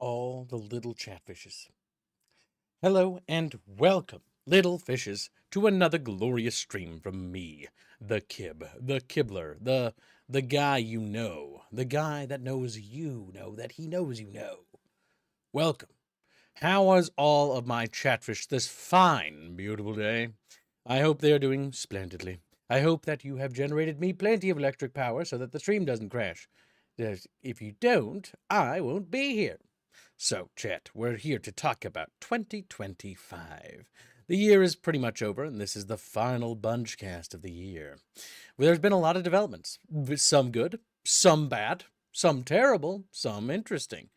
all the little chatfishes. Hello and welcome, little fishes, to another glorious stream from me, the Kibbler, the guy you know, the guy that knows you know that he knows you know. Welcome. How was all of my chatfish this fine, beautiful day? I hope they are doing splendidly. I hope that you have generated me plenty of electric power so that the stream doesn't crash. If you don't, I won't be here. So, chat, we're here to talk about 2025. The year is pretty much over, and this is the final Bunchcast of the year. Well, there's been a lot of developments. Some good, some bad, some terrible, some interesting.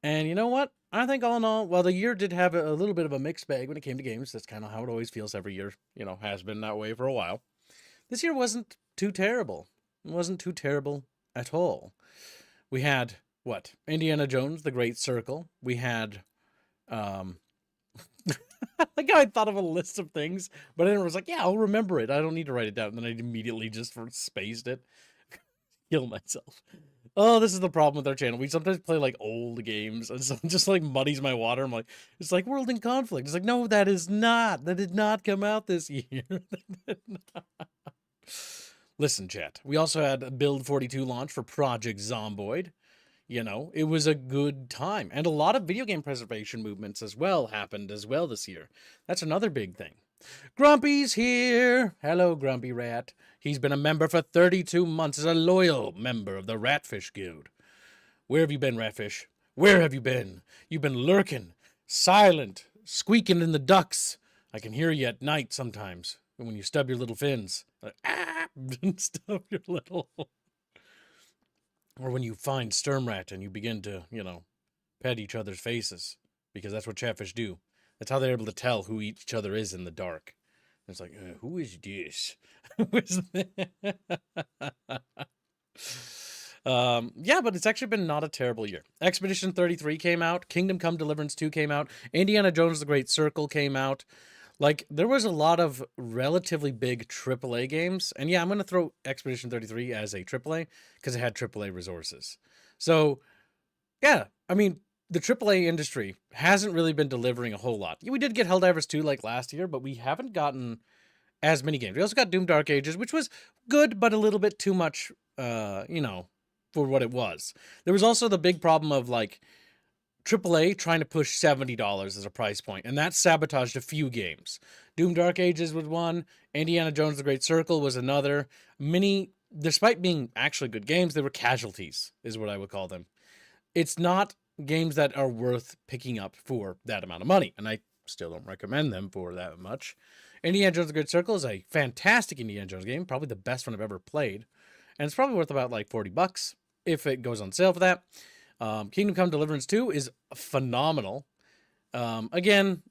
And you know what? I think all in all, while the year did have a little bit of a mixed bag when it came to games, that's kind of how it always feels every year, has been that way for a while. This year wasn't too terrible. It wasn't too terrible at all. We had Indiana Jones, The Great Circle. We had, like I thought of a list of things, but then I was like, yeah, I'll remember it. I don't need to write it down. And then I immediately just spaced it. Kill myself. Oh, this is the problem with our channel. We sometimes play like old games, and so it just like muddies my water. I'm like, it's like World in Conflict. It's like, no, that is not. That did not come out this year. Listen, chat. We also had a Build 42 launch for Project Zomboid. It was a good time. And a lot of video game preservation movements as well happened as well this year. That's another big thing. Grumpy's here. Hello, Grumpy Rat. He's been a member for 32 months as a loyal member of the Ratfish Guild. Where have you been, Ratfish? Where have you been? You've been lurking, silent, squeaking in the ducks. I can hear you at night sometimes when you stub your little fins. Stub your little... Or when you find Sturmrat and you begin to, pet each other's faces. Because that's what chatfish do. That's how they're able to tell who each other is in the dark. It's like, who is this? Who is this? Yeah, but it's actually been not a terrible year. Expedition 33 came out. Kingdom Come Deliverance 2 came out. Indiana Jones The Great Circle came out. Like, there was a lot of relatively big AAA games. And yeah, I'm going to throw Expedition 33 as a AAA because it had AAA resources. So, yeah, I mean, the AAA industry hasn't really been delivering a whole lot. We did get Helldivers 2 like last year, but we haven't gotten as many games. We also got Doom Dark Ages, which was good, but a little bit too much, for what it was. There was also the big problem of, like, AAA trying to push $70 as a price point, and that sabotaged a few games. Doom Dark Ages was one. Indiana Jones The Great Circle was another. Despite being actually good games, they were casualties, is what I would call them. It's not games that are worth picking up for that amount of money, and I still don't recommend them for that much. Indiana Jones The Great Circle is a fantastic Indiana Jones game, probably the best one I've ever played, and it's probably worth about like $40 if it goes on sale for that. Kingdom Come Deliverance 2 is phenomenal. Again,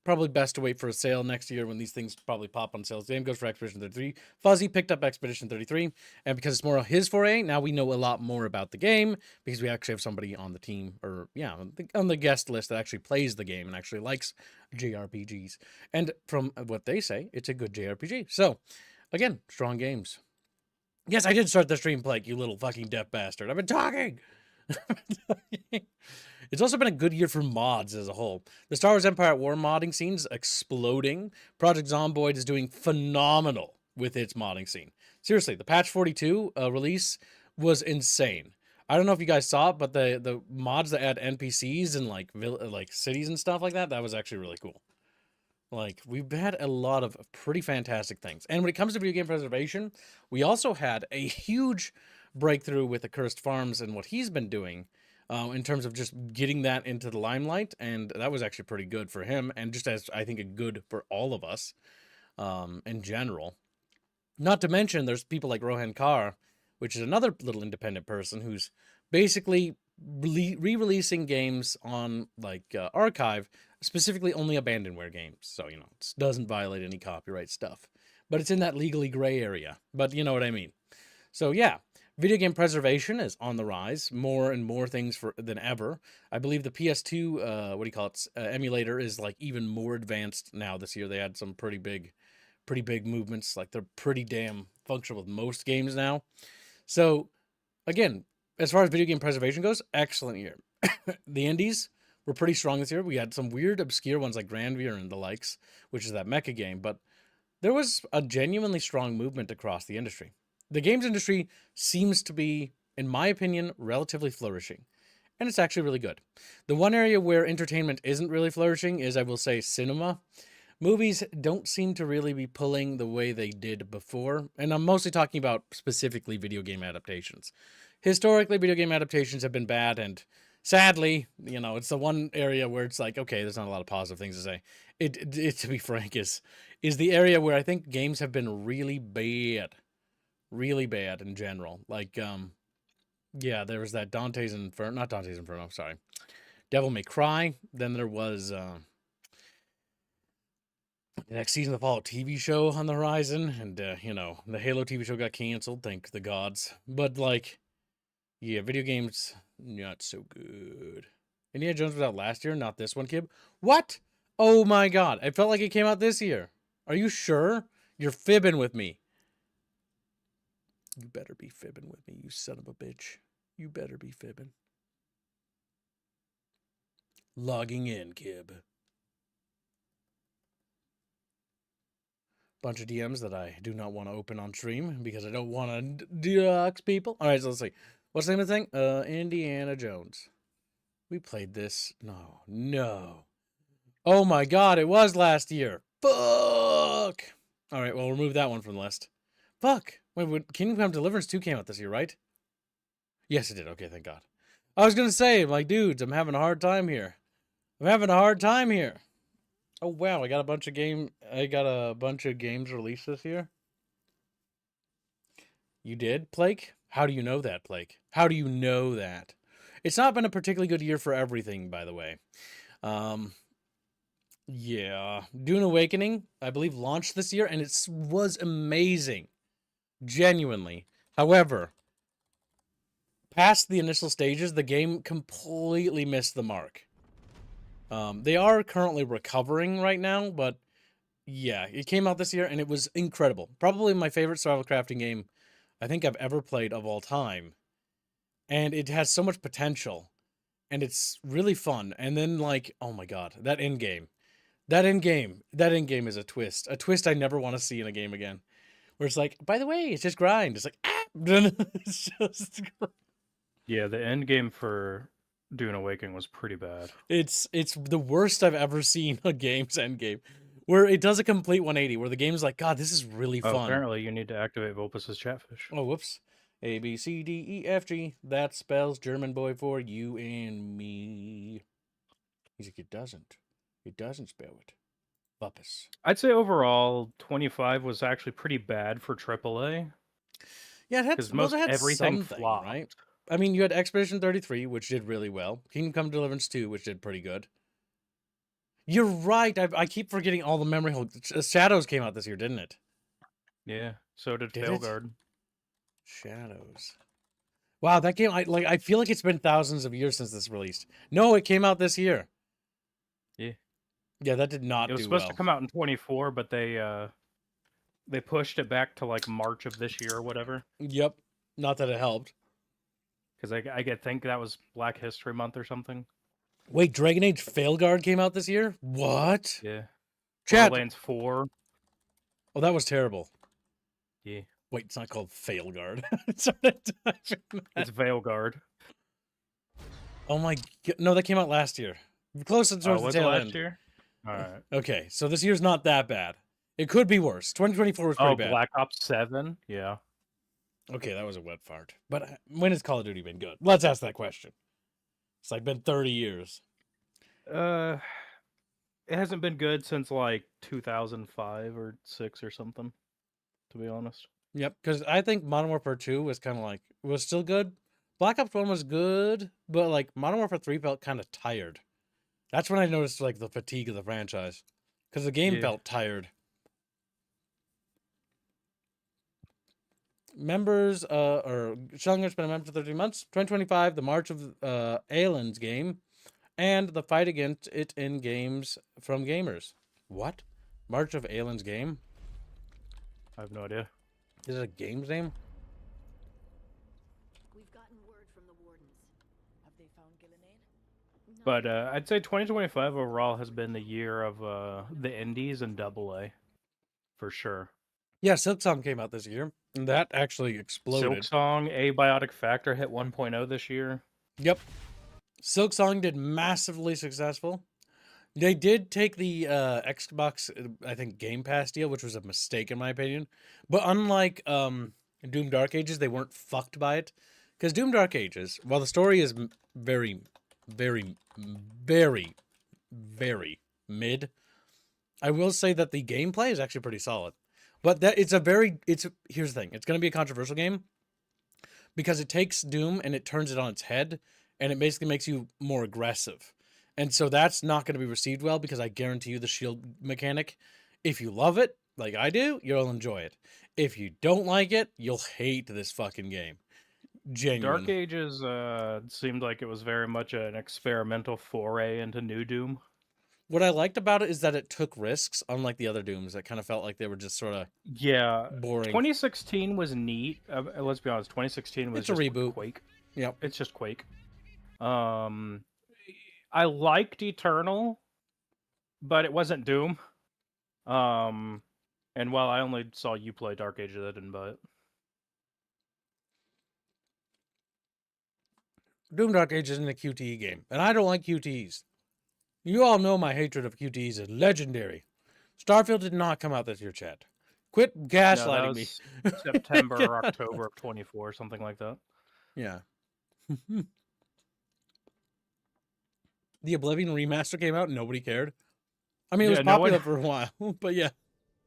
probably best to wait for a sale next year when these things probably pop on sale. Same goes for Expedition 33. Fuzzy picked up Expedition 33, and because it's more of his foray, now we know a lot more about the game because we actually have somebody on the team, or yeah, on the guest list that actually plays the game and actually likes JRPGs. And from what they say, it's a good JRPG. So, again, strong games. Yes, I did start the stream like you little fucking deaf bastard. I've been talking. It's also been a good year for mods as a whole. The Star Wars Empire at War modding scene's exploding. Project Zomboid is doing phenomenal with its modding scene. Seriously, the patch 42 release was insane. I don't know if you guys saw it, but the mods that add NPCs and like cities and stuff like that was actually really cool. Like, we've had a lot of pretty fantastic things. And when it comes to video game preservation, we also had a huge breakthrough with Accursed Farms and what he's been doing in terms of just getting that into the limelight. And that was actually pretty good for him. And just as I think a good for all of us in general. Not to mention there's people like Rohan Kar, which is another little independent person who's basically re-releasing games on Archive, specifically only abandonware games. So, it doesn't violate any copyright stuff. But it's in that legally gray area. But you know what I mean. So, yeah. Video game preservation is on the rise. More and more things than ever. I believe the PS2, emulator is like even more advanced now this year. They had some pretty big movements. Like they're pretty damn functional with most games now. So, again, as far as video game preservation goes, excellent year. The indies were pretty strong this year. We had some weird, obscure ones like Grandview and the likes, which is that mecha game, but there was a genuinely strong movement across the industry. The games industry seems to be, in my opinion, relatively flourishing, and it's actually really good. The one area where entertainment isn't really flourishing is, I will say, cinema. Movies don't seem to really be pulling the way they did before, and I'm mostly talking about specifically video game adaptations. Historically, video game adaptations have been bad, and sadly, it's the one area where it's like, okay, there's not a lot of positive things to say. It to be frank, is the area where I think games have been really bad in general. Like, yeah, there was that Dante's Inferno, not Dante's Inferno, sorry, Devil May Cry. Then there was the next season of the Fallout TV show on the horizon, and the Halo TV show got canceled, thank the gods. But like, yeah, video games not so good. Indiana Jones was out last year, not this one, Kib. What? Oh my god, I felt like it came out this year. Are you sure? You're fibbing with me. You better be fibbing with me, you son of a bitch. You better be fibbing. Logging in, Kib. Bunch of DMs that I do not want to open on stream because I don't want to dox people. All right, so let's see. What's the name of the thing? Indiana Jones. We played this. No. Oh my god, it was last year. Fuck. All right, well, remove that one from the list. Fuck. Wait, Kingdom Come Deliverance 2 came out this year, right? Yes, it did. Okay, thank God. I was going to say, like, dudes, I'm having a hard time here. Oh wow, I got a bunch of games released this year. You did, Blake? How do you know that, Blake? How do you know that? It's not been a particularly good year for everything, by the way. Yeah, Dune Awakening, I believe, launched this year, and it was amazing, genuinely. However, past the initial stages, the game completely missed the mark. They are currently recovering right now, but yeah, it came out this year and it was incredible. Probably my favorite survival crafting game I think I've ever played of all time. And it has so much potential and it's really fun. And then like, oh my god, that end game is a twist I never want to see in a game again. Where it's like, by the way, it's just grind. It's like, it's just yeah, the end game for Dune Awakening was pretty bad. It's the worst I've ever seen a game's end game, where it does a complete 180, where the game's like, God, this is really Oh, fun. apparently you need to activate Vulpus's Chatfish. Oh, whoops. A, B, C, D, E, F, G. That spells German boy for you and me. He's like, it doesn't. It doesn't spell it. Buppus. I'd say overall, 25 was actually pretty bad for AAA. Yeah, it had, because well, most it had everything something, flopped. right? I mean, you had Expedition 33, which did really well. Kingdom Come Deliverance 2, which did pretty good. You're right. I keep forgetting all the memory holes. Shadows came out this year, didn't it? Yeah, so did Did it? Failguard. Shadows. Wow, that game, I feel like it's been thousands of years since this released. No, it came out this year. Yeah. Yeah, that did not do well. It was supposed to come out in 24, but they pushed it back to like March of this year or whatever. Yep. Not that it helped. Because I think that was Black History Month or something. Wait, Dragon Age Failguard came out this year? What? Yeah. Chat. Borderlands 4. Oh, that was terrible. Yeah. Wait, it's not called Failguard. It's Veilguard. Oh my god. No, that came out last year. Close to towards the tail last end. year? Alright. Okay, so this year's not that bad. It could be worse. 2024 was pretty bad. Black Ops 7? Yeah. Okay, that was a wet fart. But when has Call of Duty been good? Let's ask that question. It's like been 30 years. It hasn't been good since like 2005 or 6 or something, to be honest. Yep, because I think Modern Warfare 2 was kind of like, was still good. Black Ops 1 was good, but like Modern Warfare 3 felt kind of tired. That's when I noticed like the fatigue of the franchise. Because the game felt tired. Members, or Schellingers been a member for 13 months. 2025, the March of Aelin's game, and the fight against it in games from gamers. What? March of Aelin's game? I have no idea. Is it a game's name? We've gotten word from But I'd say 2025 overall has been the year of the indies and AA, for sure. Yeah, Silksong came out this year, and that actually exploded. Silksong, Abiotic Factor hit 1.0 this year. Yep. Silksong did massively successful. They did take the Xbox, I think, Game Pass deal, which was a mistake in my opinion. But unlike Doom Dark Ages, they weren't fucked by it. Because Doom Dark Ages, while the story is very, very, very, very mid, I will say that the gameplay is actually pretty solid. But that here's the thing. It's going to be a controversial game because it takes Doom and it turns it on its head, and it basically makes you more aggressive. And so that's not going to be received well because I guarantee you the shield mechanic, if you love it, like I do, you'll enjoy it. If you don't like it, you'll hate this fucking game. Genuine. Dark Ages seemed like it was very much an experimental foray into New Doom. What I liked about it is that it took risks, unlike the other Dooms that kind of felt like they were just sort of boring. 2016 was neat. Let's be honest, 2016 was It's a reboot. Quake. Yep. It's just Quake. I liked Eternal, but it wasn't Doom. And while I only saw you play Dark Ages, I didn't buy it. Doom Dark Ages isn't a QTE game, and I don't like QTEs. You all know my hatred of QTEs is legendary. Starfield did not come out this year, chat. Quit gaslighting me. September or October of 24, something like that. Yeah. The Oblivion remaster came out and nobody cared. I mean, it was popular for a while, but yeah.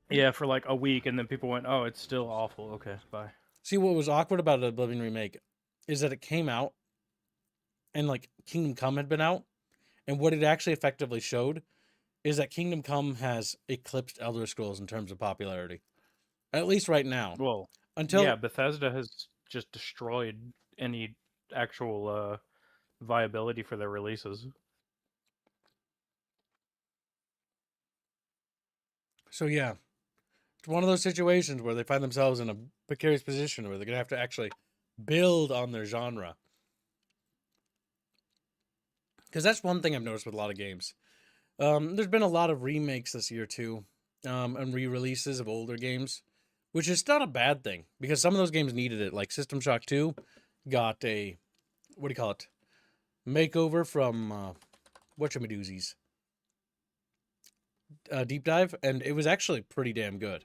Yeah, for like a week, and then people went, oh, it's still awful. Okay, bye. See, what was awkward about the Oblivion remake is that it came out and like Kingdom Come had been out, and what it actually effectively showed is that Kingdom Come has eclipsed Elder Scrolls in terms of popularity. At least right now. Well, Bethesda has just destroyed any actual viability for their releases. So yeah, it's one of those situations where they find themselves in a precarious position where they're going to have to actually build on their genre. Because that's one thing I've noticed with a lot of games. There's been a lot of remakes this year too, and re-releases of older games, which is not a bad thing because some of those games needed it. Like System Shock 2 got a, makeover from whatchamadoozies. Deep Dive, and it was actually pretty damn good.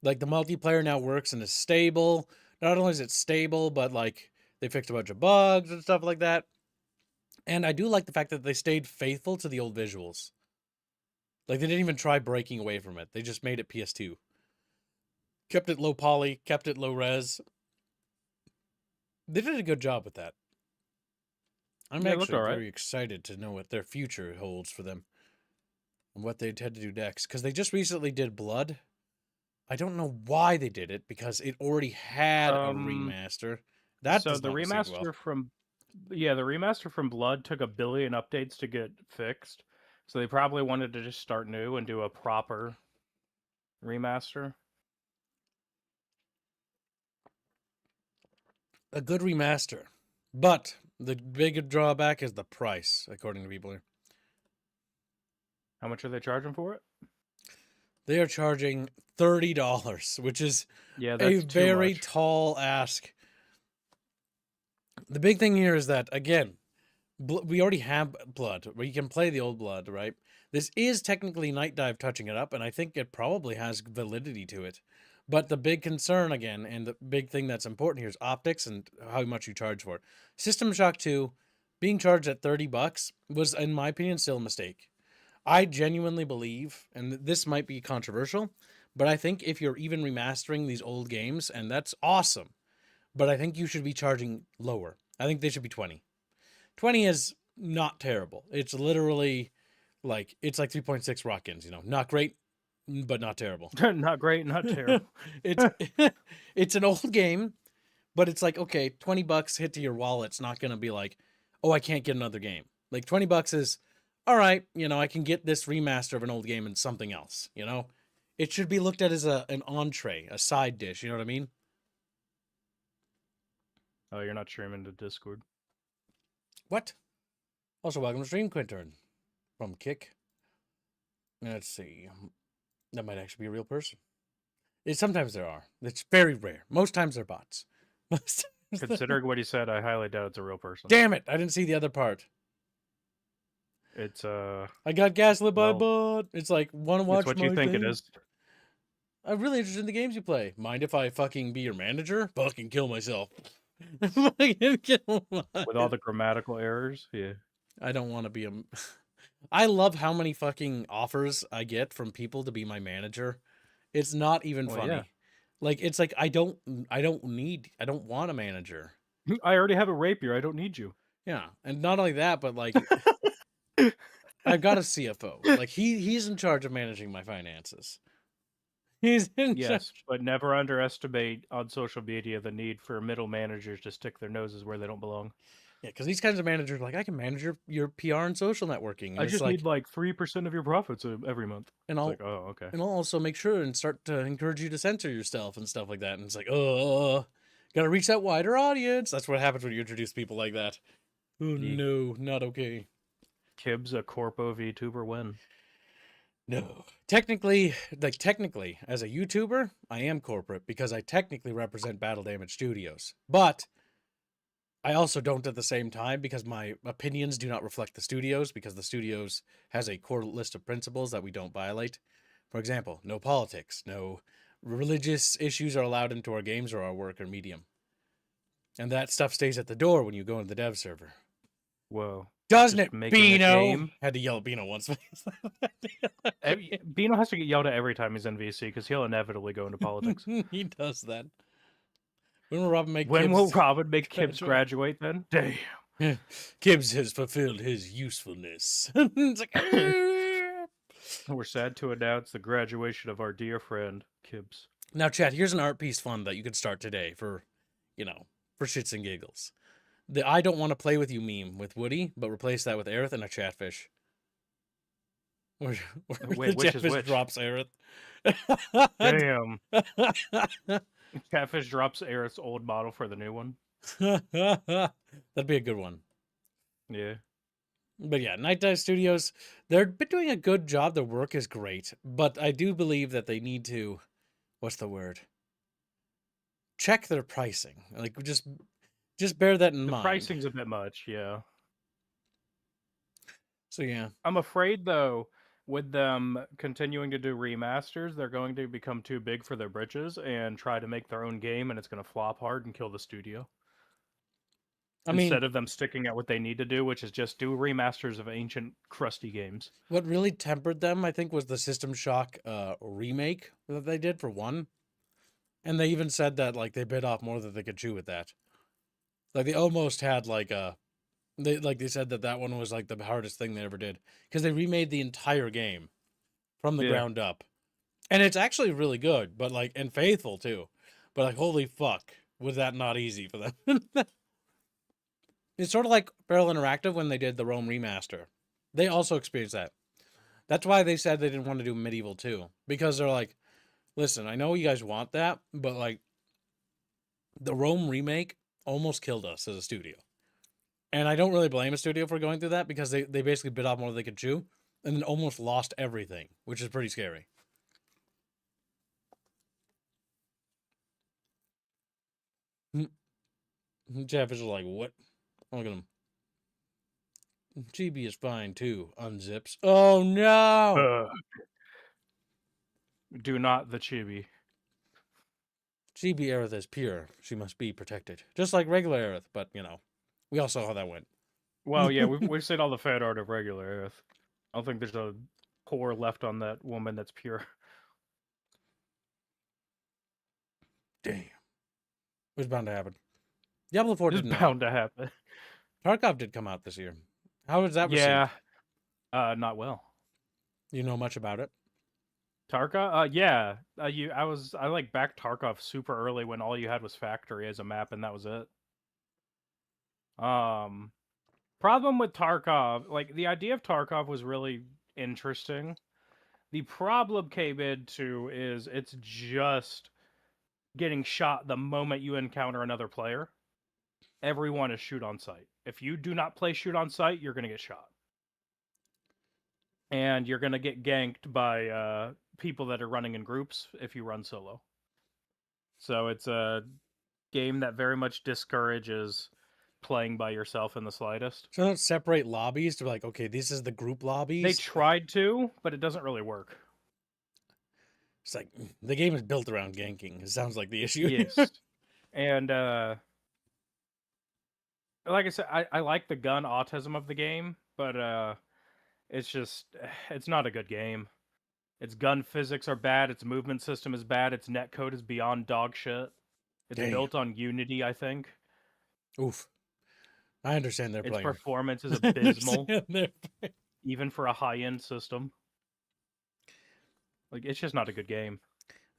Like the multiplayer now works and is stable. Not only is it stable, but like they fixed a bunch of bugs and stuff like that. And I do like the fact that they stayed faithful to the old visuals. Like they didn't even try breaking away from it. They just made it PS2. Kept it low poly, kept it low res. They did a good job with that. I'm actually very excited to know what their future holds for them. And what they intend to do next. Because they just recently did Blood. I don't know why they did it, because it already had a remaster. That so the remaster the remaster from Blood took 1 billion updates to get fixed. So they probably wanted to just start new and do a proper remaster. A good remaster. But the big drawback is the price, according to people here. How much are they charging for it? They are charging $30, which is a very tall ask. The big thing here is that, again, we already have Blood, where you can play the old Blood, right? This is technically Night Dive touching it up, and I think it probably has validity to it. But the big concern, again, and the big thing that's important here is optics and how much you charge for it. System Shock 2, being charged at $30 was, in my opinion, still a mistake. I genuinely believe, and this might be controversial, but I think if you're even remastering these old games, and that's awesome, but I think you should be charging lower. I think they should be 20. 20 is not terrible. It's literally like, it's like 3.6 Rockins, you know, not great, but not terrible. Not great, not terrible. It's an old game, but it's like, okay, $20 hit to your wallet. It's not going to be like, oh, I can't get another game. Like $20 is, all right, you know, I can get this remaster of an old game and something else, you know? It should be looked at as an entree, a side dish, you know what I mean? Oh, you're not streaming to Discord? What? Also, welcome to stream, Quintern. From Kick. Let's see. That might actually be a real person. Sometimes there are. It's very rare. Most times they're bots. Considering what he said, I highly doubt it's a real person. Damn it! I didn't see the other part. It's I got gaslit by a bot. It's like, wanna watch it's what my you think thing? it is. I'm really interested in the games you play. Mind if I fucking be your manager? Fucking kill myself. Fucking kill With all the grammatical errors, yeah. I don't want to be a. I love how many fucking offers I get from people to be my manager. It's not even Well, funny. yeah. Like, it's like I don't want a manager. I already have a rapier. I don't need you. Yeah, and not only that, but like I've got a CFO. Like he's in charge of managing my finances. He's in Yes, charge. but never underestimate on social media the need for middle managers to stick their noses where they don't belong. Yeah, because these kinds of managers, like, I can manage your PR and social networking. And I it's just like, need like 3% of your profits every month. and It's I'll like, oh, okay. and I'll also make sure and start to encourage you to censor yourself and stuff like that. And it's like, oh, gotta reach that wider audience. That's what happens when you introduce people like that. Oh no, not okay. Kib's a corpo VTuber when? No. Technically, as a YouTuber, I am corporate because I technically represent Battle Damage Studios. But I also don't at the same time because my opinions do not reflect the studios because the studios has a core list of principles that we don't violate. For example, no politics, no religious issues are allowed into our games or our work or medium. And that stuff stays at the door when you go into the dev server. Whoa. Doesn't Just it, making a Beano? game? Had to yell at Beano once. Beano has to get yelled at every time he's in VC because he'll inevitably go into politics. He does that. When will Robin make When Kibbs will Robin make Kibbs graduate then? Damn. Kibbs has fulfilled his usefulness. It's like, we're sad to announce the graduation of our dear friend, Kibbs. Now, Chad, here's an art piece fun that you could start today for shits and giggles. The I don't want to play with you meme with Woody, but replace that with Aerith and a Chatfish. Where Wait, which is which? Drops Aerith. Damn. Chatfish drops Aerith's old model for the new one. That'd be a good one. Yeah. But yeah, Night Dive Studios, they've been doing a good job. Their work is great. But I do believe that they need to, what's the word? Check their pricing. Like, just bear that in mind. The pricing's a bit much, yeah. So yeah. I'm afraid, though, with them continuing to do remasters, they're going to become too big for their britches and try to make their own game, and it's going to flop hard and kill the studio. Instead of them sticking at what they need to do, which is just do remasters of ancient, crusty games. What really tempered them, I think, was the System Shock remake that they did for one. And they even said that, like, they bit off more than they could chew with that. Like, they almost had, like, they said that one was, like, the hardest thing they ever did. Because they remade the entire game from the ground up. And it's actually really good, but, like, and faithful, too. But, like, holy fuck, was that not easy for them? It's sort of like Feral Interactive when they did the Rome remaster. They also experienced that. That's why they said they didn't want to do Medieval 2. Because they're like, listen, I know you guys want that, but, like, the Rome remake almost killed us as a studio. And I don't really blame a studio for going through that because they basically bit off more than they could chew and then almost lost everything, which is pretty scary. Jeff is like, what? Look at him. Chibi is fine too. Unzips. Oh no! Do not the Chibi. Chibi Aerith is pure. She must be protected. Just like regular Aerith, but, we all saw how that went. Well, yeah, we've seen all the fan art of regular Aerith. I don't think there's a pore left on that woman that's pure. Damn. It was bound to happen. Diablo 4 did not. Bound to happen. Tarkov did come out this year. How was that received? Yeah. Not well. You know much about it? Tarkov? Yeah. I like backed Tarkov super early when all you had was Factory as a map and that was it. Problem with Tarkov, like the idea of Tarkov was really interesting. The problem came into is it's just getting shot the moment you encounter another player. everyone is shoot on sight. If you do not play shoot on sight, you're going to get shot. And you're going to get ganked by people that are running in groups if you run solo. So it's a game that very much discourages playing by yourself in the slightest. So don't separate lobbies to be like, okay, this is the group lobbies. They tried to, but it doesn't really work. It's like the game is built around ganking. It sounds like the issue. Yes. And like I said, I like the gun autism of the game, but it's not a good game. Its gun physics are bad, its movement system is bad, its netcode is beyond dog shit. It's Damn. built on Unity, I think. Oof. I understand they're Its playing. performance is abysmal, even for a high-end system. Like, it's just not a good game.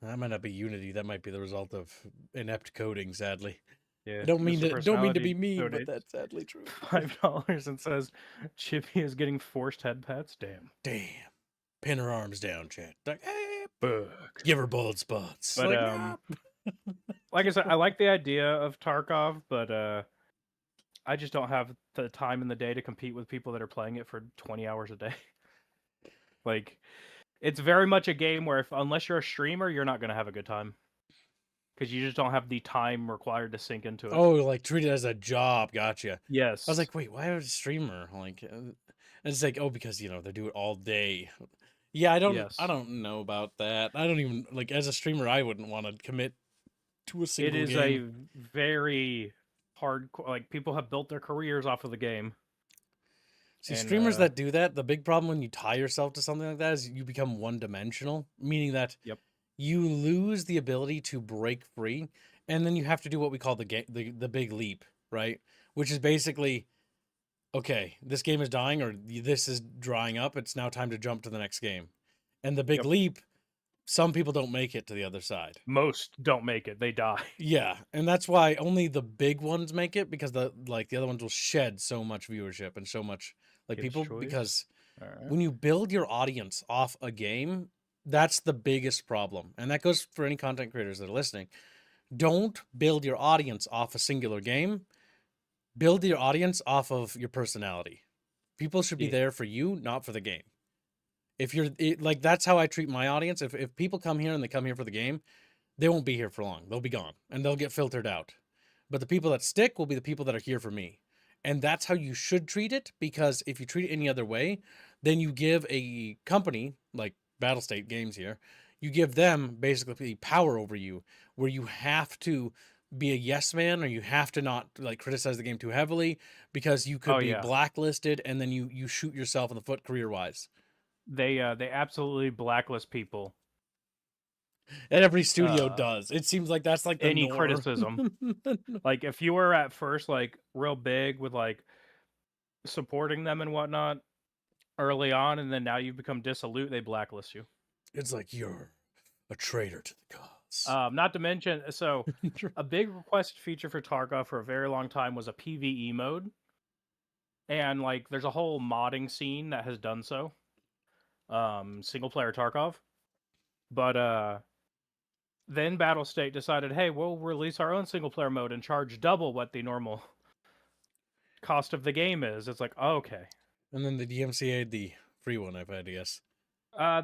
That might not be Unity. That might be the result of inept coding, sadly. Yeah, I don't mean to be mean, donates but that's sadly true. $5 and says Chippy is getting forced head pats. Damn. Pin her arms down, chat. Like, hey, Bug. give her bald spots. But like, like I said, I like the idea of Tarkov, but I just don't have the time in the day to compete with people that are playing it for 20 hours a day. Like, it's very much a game where unless you're a streamer, you're not going to have a good time. Because you just don't have the time required to sink into it. Oh, like treat it as a job. Gotcha. Yes. I was like, wait, why a streamer? Like, and it's like, oh, because they do it all day. Yeah, I don't know about that. I don't even like as a streamer, I wouldn't want to commit to a single game. It is a very hard. Like people have built their careers off of the game. See, streamers that do that, the big problem when you tie yourself to something like that is you become one-dimensional, meaning that you lose the ability to break free, and then you have to do what we call the big leap, right? Which is basically, okay, this game is dying or this is drying up. It's now time to jump to the next game. And the big leap, some people don't make it to the other side. Most don't make it. They die. Yeah, and that's why only the big ones make it, because the other ones will shed so much viewership and so much people because when you build your audience off a game, that's the biggest problem. And that goes for any content creators that are listening. Don't build your audience off a singular game. Build your audience off of your personality. People should be there for you, not for the game. If you're like, that's how I treat my audience. If people come here and they come here for the game, they won't be here for long. They'll be gone and they'll get filtered out. But the people that stick will be the people that are here for me. And that's how you should treat it, because if you treat it any other way, then you give a company like Battlestate Games here, you give them basically power over you, where you have to be a yes man, or you have to not criticize the game too heavily, because you could be blacklisted, and then you shoot yourself in the foot career-wise. They absolutely blacklist people. And every studio does. It seems like that's like the any norm. criticism. Like if you were at first real big with supporting them and whatnot early on, and then now you've become dissolute, they blacklist you. It's like you're a traitor to the cause. Not to mention, so a big requested feature for Tarkov for a very long time was a PvE mode, and there's a whole modding scene that has done so. Single player Tarkov, but then Battlestate decided, hey, we'll release our own single player mode and charge double what the normal cost of the game is. It's like, oh, okay. And then the DMCA'd the free one, I've had to guess.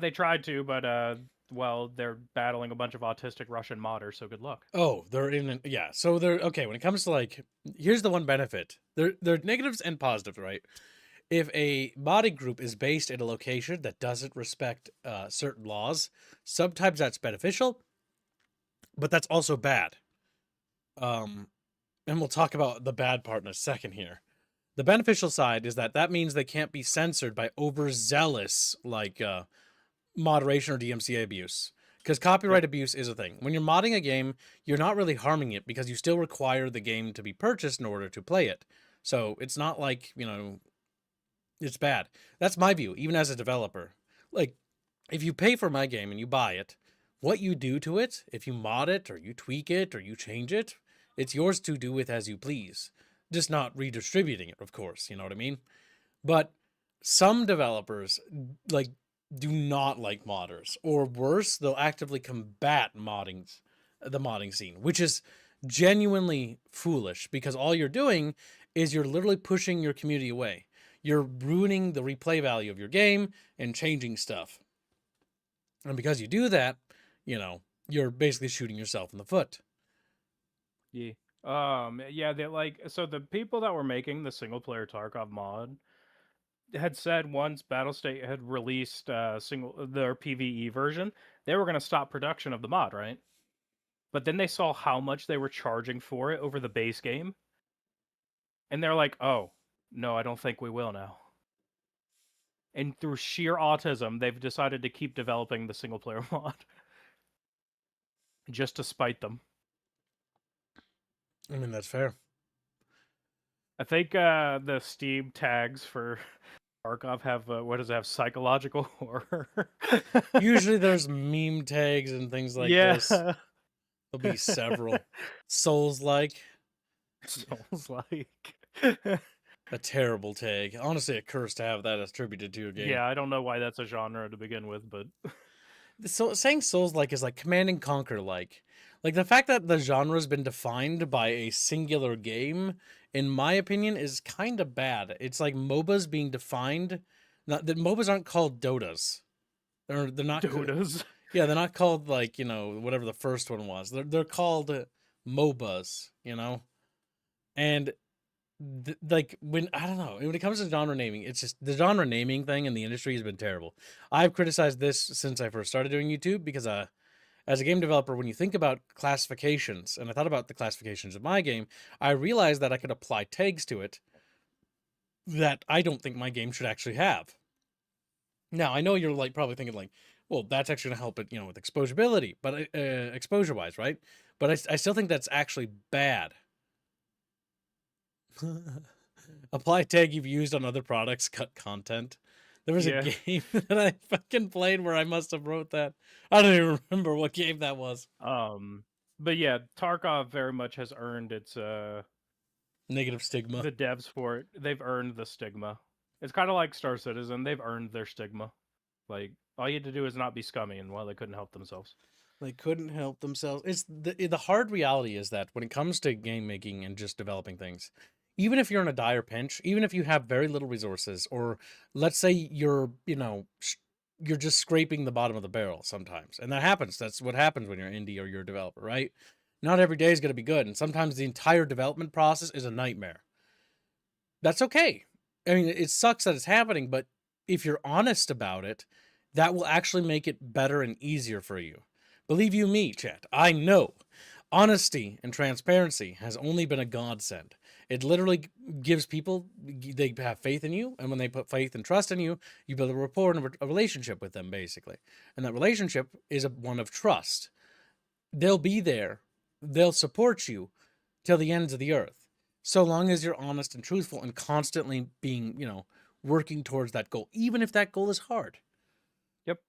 They tried to, but well, they're battling a bunch of autistic Russian modders, so good luck. Oh, they're in yeah. So they're okay when it comes to here's the one benefit. There are negatives and positives, right? If a modding group is based in a location that doesn't respect certain laws, sometimes that's beneficial, but that's also bad. And we'll talk about the bad part in a second here. The beneficial side is that means they can't be censored by overzealous moderation or DMCA abuse. Because copyright abuse is a thing. When you're modding a game, you're not really harming it, because you still require the game to be purchased in order to play it. So it's not like, it's bad. That's my view, even as a developer. If you pay for my game and you buy it, what you do to it, if you mod it or you tweak it or you change it, it's yours to do with as you please. Just not redistributing it, of course, you know what I mean? But some developers do not like modders, or worse, they'll actively combat the modding scene, which is genuinely foolish, because all you're doing is you're literally pushing your community away. You're ruining the replay value of your game and changing stuff. And because you do that, you're basically shooting yourself in the foot. Yeah. Yeah, they like so the people that were making the single player Tarkov mod had said once Battlestate had released their PvE version, they were going to stop production of the mod, right? But then they saw how much they were charging for it over the base game, and they're like, "Oh, no, I don't think we will now." And through sheer autism, they've decided to keep developing the single player mod just to spite them. I mean, that's fair. I think the Steam tags for Tarkov have what does it have? Psychological horror. Usually there's meme tags and things like this. Yeah. There'll be several. Souls-like. Souls-like. A terrible tag. Honestly, a curse to have that attributed to your game. Yeah, I don't know why that's a genre to begin with, but So saying Souls-like is like Command and Conquer-like. Like the fact that the genre has been defined by a singular game, in my opinion, is kind of bad. It's like MOBAs being defined. Not that MOBAs aren't called Dotas. They're not. Dotas. Yeah, they're not called like whatever the first one was. They're called MOBAs. And like when I don't know when it comes to genre naming, it's just the genre naming thing in the industry has been terrible. I've criticized this since I first started doing YouTube because as a game developer, when you think about classifications, and I thought about the classifications of my game, I realized that I could apply tags to it that I don't think my game should actually have. Now, I know you're like probably thinking like, well, that's actually gonna help it, with exposability, but exposure wise, right? But I still think that's actually bad. Apply tag you've used on other products, cut content. There was a Yeah. game that I fucking played where I must have wrote that. I don't even remember what game that was. But yeah, Tarkov very much has earned its Negative stigma. the devs for it. They've earned the stigma. It's kind of like Star Citizen. They've earned their stigma. Like all you had to do is not be scummy, and well, they couldn't help themselves. They couldn't help themselves. It's the hard reality is that when it comes to game making and just developing things, even if you're in a dire pinch, even if you have very little resources, or let's say you're just scraping the bottom of the barrel sometimes, and that happens. That's what happens when you're indie or you're a developer, right? Not every day is going to be good, and sometimes the entire development process is a nightmare. That's okay. I mean, it sucks that it's happening, but if you're honest about it, that will actually make it better and easier for you. Believe you me, chat, I know. Honesty and transparency has only been a godsend. It literally gives people, they have faith in you, and when they put faith and trust in you, you build a rapport and a relationship with them, basically. And that relationship is one of trust. They'll be there, they'll support you till the ends of the earth, so long as you're honest and truthful and constantly being, working towards that goal, even if that goal is hard. Yep.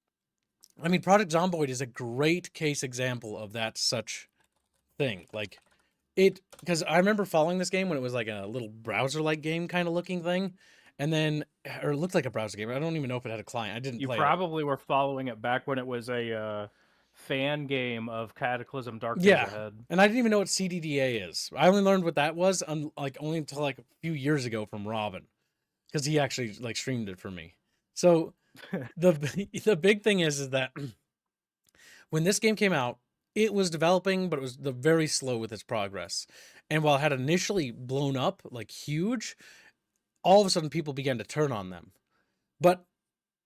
I mean, Project Zomboid is a great case example of that such thing. Like because I remember following this game when it was like a little browser-like game kind of looking thing, and then or it looked like a browser game. I don't even know if it had a client. I didn't You play probably were following it back when it was a fan game of Cataclysm Dark it. Days Yeah, Ahead. and I didn't even know what CDDA is. I only learned what that was only until like a few years ago from Robin, because he actually like streamed it for me. So the big thing is that when this game came out, it was developing, but it was very slow with its progress. And while it had initially blown up like huge, all of a sudden people began to turn on them. But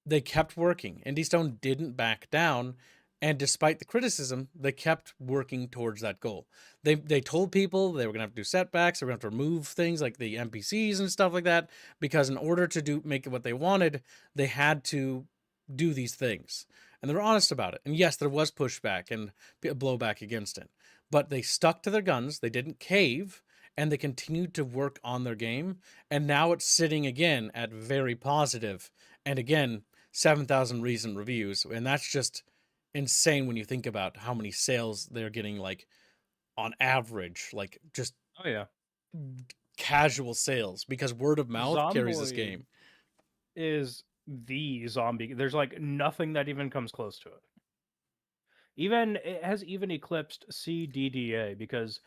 they kept working. Indie Stone didn't back down, and despite the criticism, they kept working towards that goal. They told people they were gonna have to do setbacks, they were gonna have to remove things like the NPCs and stuff like that, because in order to make it what they wanted, they had to do these things. And they were honest about it. And yes, there was pushback and blowback against it. But they stuck to their guns, they didn't cave, and they continued to work on their game. And now it's sitting again at very positive, and again, 7,000 recent reviews. And that's just insane when you think about how many sales they're getting, like on average, like just Oh yeah. casual sales, because word of mouth carries this Zomboid game. is the zombie. There's like nothing that even comes close to it. Even it has even eclipsed CDDA because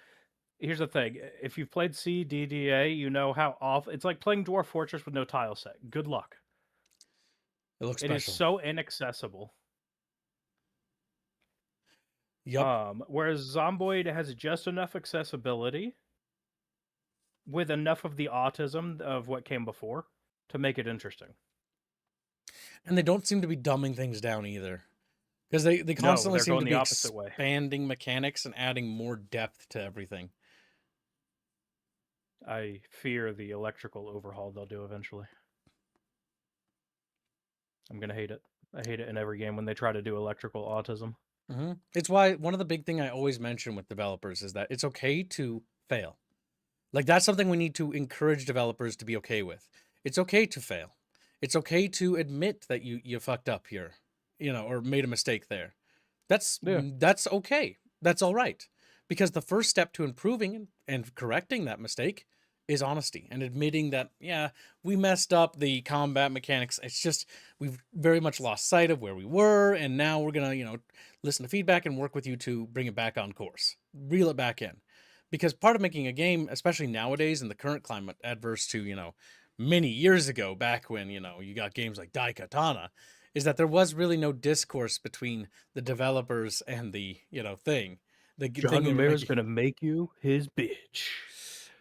Here's the thing: if you've played CDDA, you know how awful it's like playing Dwarf Fortress with no tile set. Good luck. It looks It is special. so inaccessible. Yup. Whereas Zomboid has just enough accessibility with enough of the autism of what came before to make it interesting. And they don't seem to be dumbing things down either. Because they No, constantly they're seem going to the be opposite way. expanding mechanics and adding more depth to everything. I fear the electrical overhaul they'll do eventually. I'm gonna hate it. I hate it in every game when they try to do electrical autism. It's why one of the big thing I always mention with developers is that it's okay to fail. Like that's something we need to encourage developers to be okay with. It's okay to fail. It's okay to admit that you fucked up here, or made a mistake there. That's okay. That's all right. Because the first step to improving and correcting that mistake is honesty and admitting that, yeah, we messed up the combat mechanics. It's just we've very much lost sight of where we were, and now we're gonna, listen to feedback and work with you to bring it back on course, reel it back in. Because part of making a game, especially nowadays in the current climate, adverse to, many years ago, back when, you got games like Daikatana, is that there was really no discourse between the developers and the, thing. The thing they John were Mayer's making. gonna make you his bitch.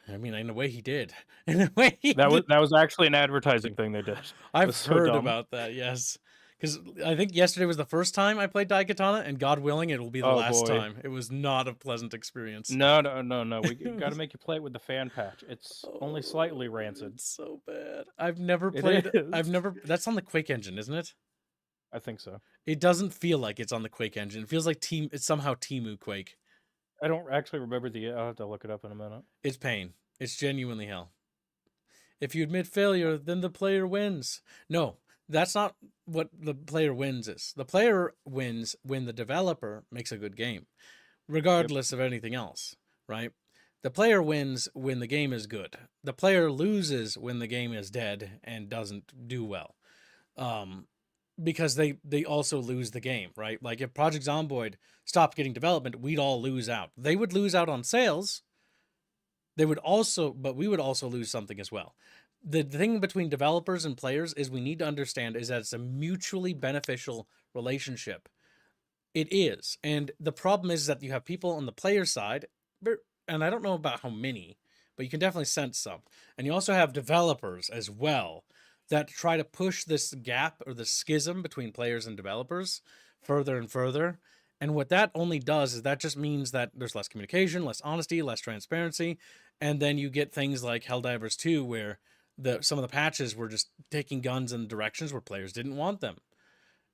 I mean, in a way he did. In a way he That did. was actually an advertising thing they did. It I've was so heard dumb. about that, yes. Because I think yesterday was the first time I played Daikatana, and God willing, it will be the Oh last boy. time. It was not a pleasant experience. No. We It got to was- make you play it with the fan patch. It's only oh, slightly rancid. it's so bad. I've never It played. is. That's on the Quake engine, isn't it? I think so. It doesn't feel like it's on the Quake engine. It feels like it's somehow Timu Quake. I don't actually remember I'll have to look it up in a minute. It's pain. It's genuinely hell. If you admit failure, then the player wins. No, that's not what the player wins is. The player wins when the developer makes a good game, regardless of anything else, right? The player wins when the game is good. The player loses when the game is dead and doesn't do well. Because they also lose the game, right? Like if Project Zomboid stopped getting development, we'd all lose out. They would lose out on sales. But we would also lose something as well. The thing between developers and players is we need to understand is that it's a mutually beneficial relationship. It is. And the problem is that you have people on the player side, and I don't know about how many, but you can definitely sense some. And you also have developers as well that try to push this gap or the schism between players and developers further and further. And what that only does is that just means that there's less communication, less honesty, less transparency. And then you get things like Helldivers 2, where some of the patches were just taking guns in directions where players didn't want them.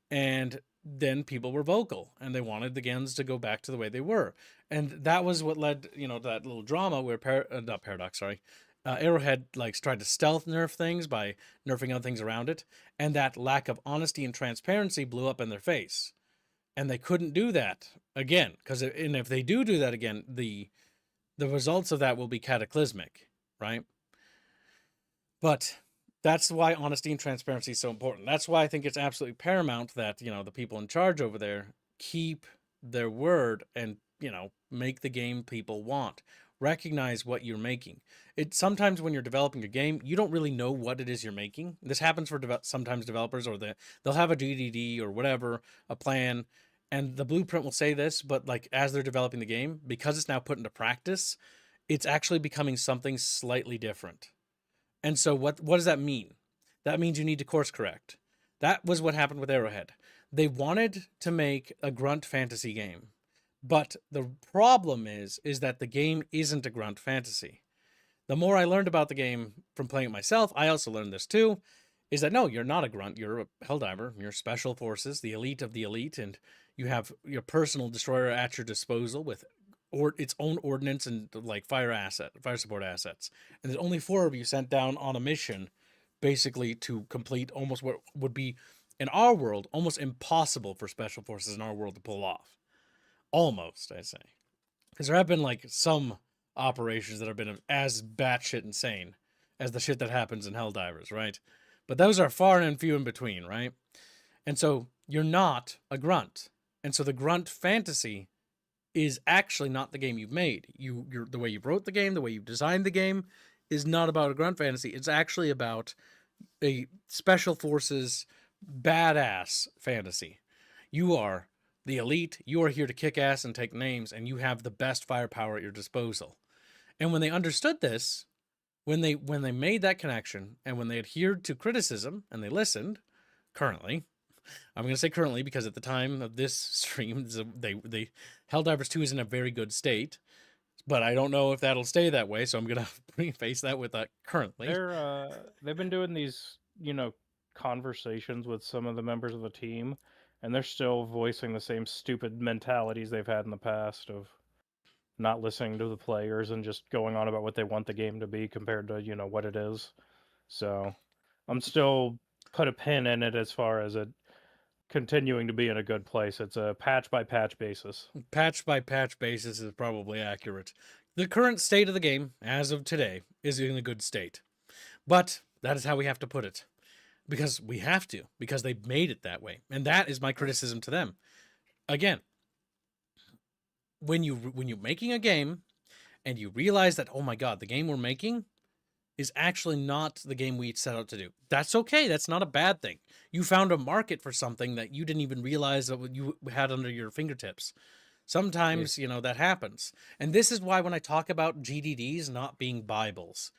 And then people were vocal and they wanted the guns to go back to the way they were. And that was what led, to that little drama where not Paradox, sorry. Arrowhead tried to stealth nerf things by nerfing other things around it, and that lack of honesty and transparency blew up in their face, and they couldn't do that again and if they do that again, the results of that will be cataclysmic, right? But that's why honesty and transparency is so important. That's why I think it's absolutely paramount that, the people in charge over there keep their word and, make the game people want. Recognize what you're making. Sometimes when you're developing a game, you don't really know what it is you're making. This happens for sometimes developers, or they'll have a DDD or whatever, a plan, and the blueprint will say this, but as they're developing the game, because it's now put into practice, it's actually becoming something slightly different. And so what does that mean? That means you need to course correct. That was what happened with Arrowhead. They wanted to make a grunt fantasy game. But the problem is that the game isn't a grunt fantasy. The more I learned about the game from playing it myself, I also learned this too, is that no, you're not a grunt, you're a Helldiver, you're special forces, the elite of the elite, and you have your personal destroyer at your disposal with its own ordnance and fire support assets. And there's only 4 of you sent down on a mission, basically to complete almost what would be in our world almost impossible for special forces in our world to pull off. Almost, I say, because there have been some operations that have been as batshit insane as the shit that happens in Helldivers, right? But those are far and few in between, right? And so you're not a grunt, and so the grunt fantasy is actually not the game you've made. You're the way you wrote the game, the way you designed the game is not about a grunt fantasy. It's actually about a special forces badass fantasy. You are the elite. You are here to kick ass and take names, and you have the best firepower at your disposal. And when they understood this, when they made that connection, and when they adhered to criticism and they listened, currently, I'm going to say currently because at the time of this stream, they Helldivers 2 is in a very good state, but I don't know if that'll stay that way. So I'm going to preface that with currently. They've been doing these, conversations with some of the members of the team, and they're still voicing the same stupid mentalities they've had in the past of not listening to the players and just going on about what they want the game to be compared to, what it is. So I'm still put a pin in it as far as it continuing to be in a good place. It's a patch by patch basis. Patch by patch basis is probably accurate. The current state of the game, as of today, is in a good state. But that is how we have to put it. Because we have to. Because they made it that way. And that is my criticism to them. Again, when you're making a game and you realize that, oh my god, the game we're making is actually not the game we set out to do. That's okay. That's not a bad thing. You found a market for something that you didn't even realize that you had under your fingertips. Sometimes, that happens. And this is why when I talk about GDDs not being Bibles,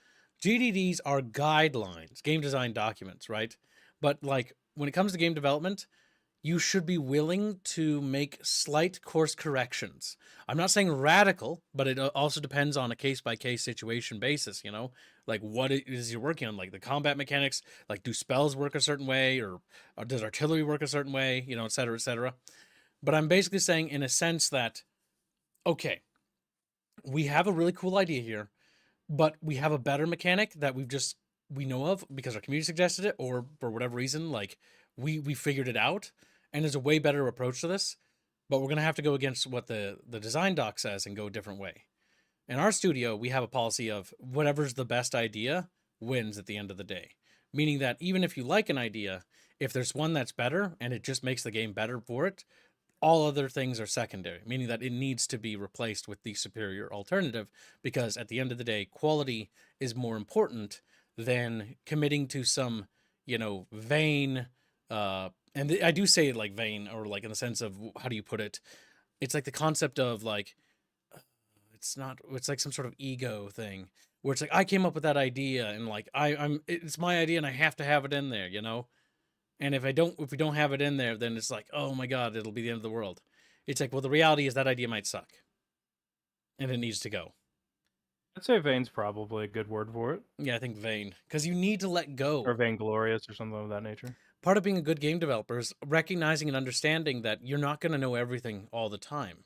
GDDs are guidelines, game design documents, right? But like when it comes to game development, you should be willing to make slight course corrections. I'm not saying radical, but it also depends on a case-by-case situation basis, Like what it is you're working on, like the combat mechanics, like do spells work a certain way, or does artillery work a certain way, et cetera, et cetera. But I'm basically saying in a sense that, okay, we have a really cool idea here, but we have a better mechanic that we know of because our community suggested it, or for whatever reason, like we figured it out, and there's a way better approach to this, but we're gonna have to go against what the design doc says and go a different way. In our studio, we have a policy of whatever's the best idea wins at the end of the day. Meaning that even if you like an idea, if there's one that's better and it just makes the game better for it, all other things are secondary, meaning that it needs to be replaced with the superior alternative, because at the end of the day, quality is more important than committing to some, vain, and I do say it like vain, or like in the sense of, how do you put it? It's like the concept of like, it's like some sort of ego thing where it's like, I came up with that idea and like, it's my idea and I have to have it in there, And if we don't have it in there, then it's like, oh my god, it'll be the end of the world. It's like, well, the reality is that idea might suck, and it needs to go. I'd say vain's probably a good word for it. Yeah, I think vain, because you need to let go. Or vainglorious or something of that nature. Part of being a good game developer is recognizing and understanding that you're not going to know everything all the time.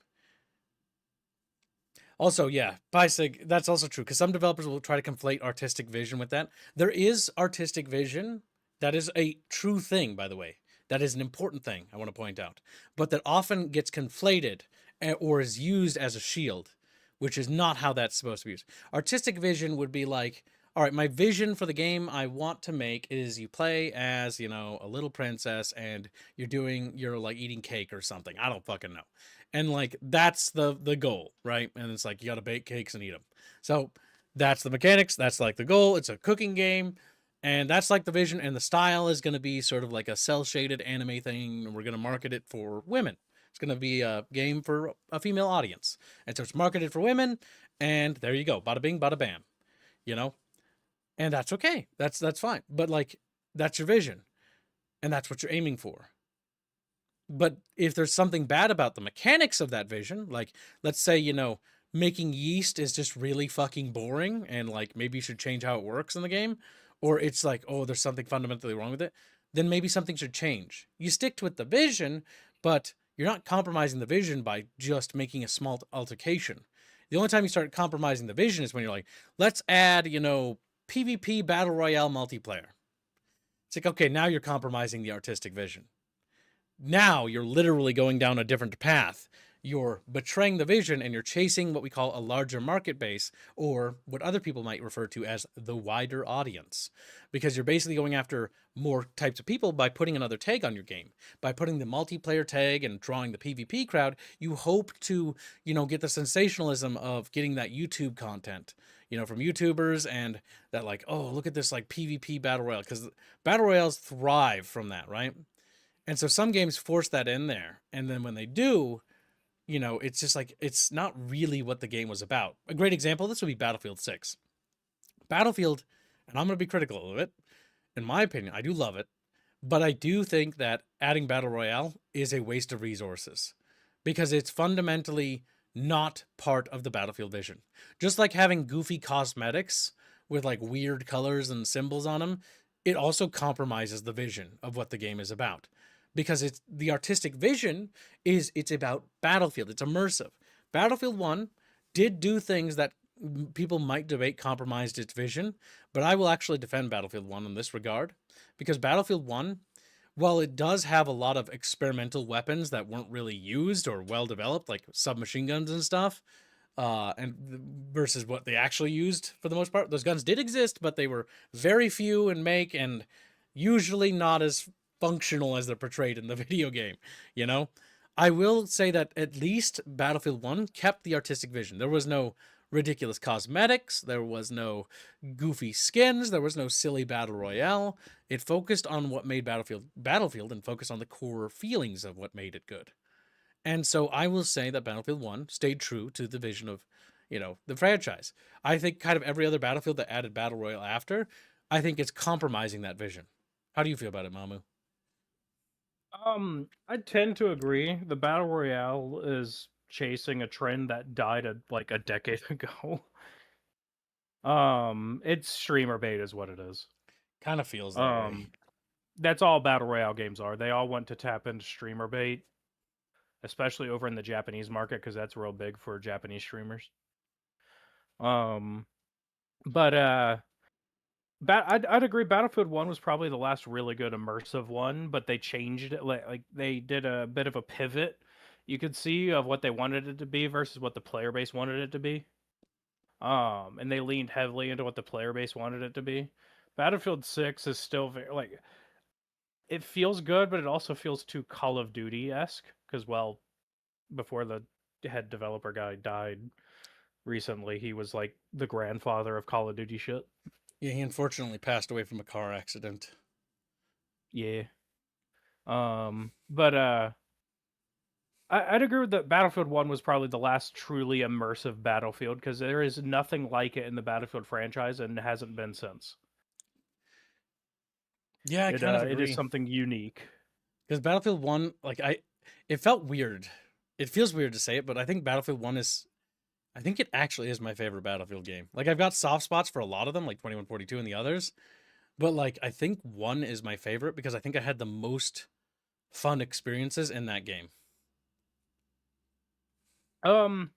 Also, yeah, Bisig, that's also true, because some developers will try to conflate artistic vision with that. There is artistic vision. That is a true thing, by the way. That is an important thing, I want to point out. But that often gets conflated or is used as a shield, which is not how that's supposed to be used. Artistic vision would be like, all right, my vision for the game I want to make is you play as, a little princess and you're like eating cake or something. I don't fucking know. And like, that's the goal, right? And it's like, you got to bake cakes and eat them. So that's the mechanics. That's like the goal. It's a cooking game. And that's like the vision, and the style is going to be sort of like a cel-shaded anime thing, and we're going to market it for women. It's going to be a game for a female audience. And so it's marketed for women, and there you go. Bada bing, bada bam. And that's okay. That's fine. But like, that's your vision, and that's what you're aiming for. But if there's something bad about the mechanics of that vision, like, let's say, making yeast is just really fucking boring, and like, maybe you should change how it works in the game, or it's like, oh, there's something fundamentally wrong with it, then maybe something should change. You stick with the vision, but you're not compromising the vision by just making a small altercation. The only time you start compromising the vision is when you're like, let's add, PvP Battle Royale multiplayer. It's like, okay, now you're compromising the artistic vision. Now you're literally going down a different path. you're betraying the vision and you're chasing what we call a larger market base, or what other people might refer to as the wider audience, because you're basically going after more types of people by putting another tag on your game. By putting the multiplayer tag and drawing the PvP crowd, you hope to, get the sensationalism of getting that YouTube content, from YouTubers, and that like, oh, look at this like PvP battle royale, because battle royales thrive from that, right? And so some games force that in there, and then when they do, it's just like, it's not really what the game was about. A great example of this would be Battlefield 6. Battlefield, and I'm going to be critical of it, in my opinion, I do love it, but I do think that adding Battle Royale is a waste of resources because it's fundamentally not part of the Battlefield vision. Just like having goofy cosmetics with like weird colors and symbols on them, it also compromises the vision of what the game is about. Because it's the artistic vision is it's about Battlefield. It's immersive. Battlefield 1 did do things that people might debate compromised its vision, but I will actually defend Battlefield 1 in this regard, because Battlefield 1, while it does have a lot of experimental weapons that weren't really used or well developed, like submachine guns and stuff, and versus what they actually used for the most part, those guns did exist, but they were very few in make and usually not as functional as they're portrayed in the video game, I will say that at least Battlefield 1 kept the artistic vision. There was no ridiculous cosmetics, there was no goofy skins, there was no silly battle royale. It focused on what made Battlefield and focused on the core feelings of what made it good. And so I will say that Battlefield 1 stayed true to the vision of, the franchise. I think kind of every other Battlefield that added battle royale after, I think it's compromising that vision. How do you feel about it, Mamu? I tend to agree. The battle royale is chasing a trend that died like a decade ago. It's streamer bait is what it is. Kind of feels that way. That's all battle royale games are. They all want to tap into streamer bait, especially over in the Japanese market because that's real big for Japanese streamers. But I'd agree. Battlefield 1 was probably the last really good immersive one, but they changed it. Like they did a bit of a pivot, you could see, of what they wanted it to be versus what the player base wanted it to be. And they leaned heavily into what the player base wanted it to be. Battlefield 6 is still very like, it feels good, but it also feels too Call of Duty-esque because, well, before the head developer guy died recently, he was like the grandfather of Call of Duty shit. Yeah, he unfortunately passed away from a car accident. Yeah. But I'd agree with that. Battlefield 1 was probably the last truly immersive Battlefield because there is nothing like it in the Battlefield franchise and hasn't been since. Yeah, I kind of It agree. is something unique. Because Battlefield 1, like it felt weird. It feels weird to say it, but I think Battlefield 1 I think it actually is my favorite Battlefield game. Like I've got soft spots for a lot of them, like 2142 and the others, but like I think 1 is my favorite because I think I had the most fun experiences in that game. I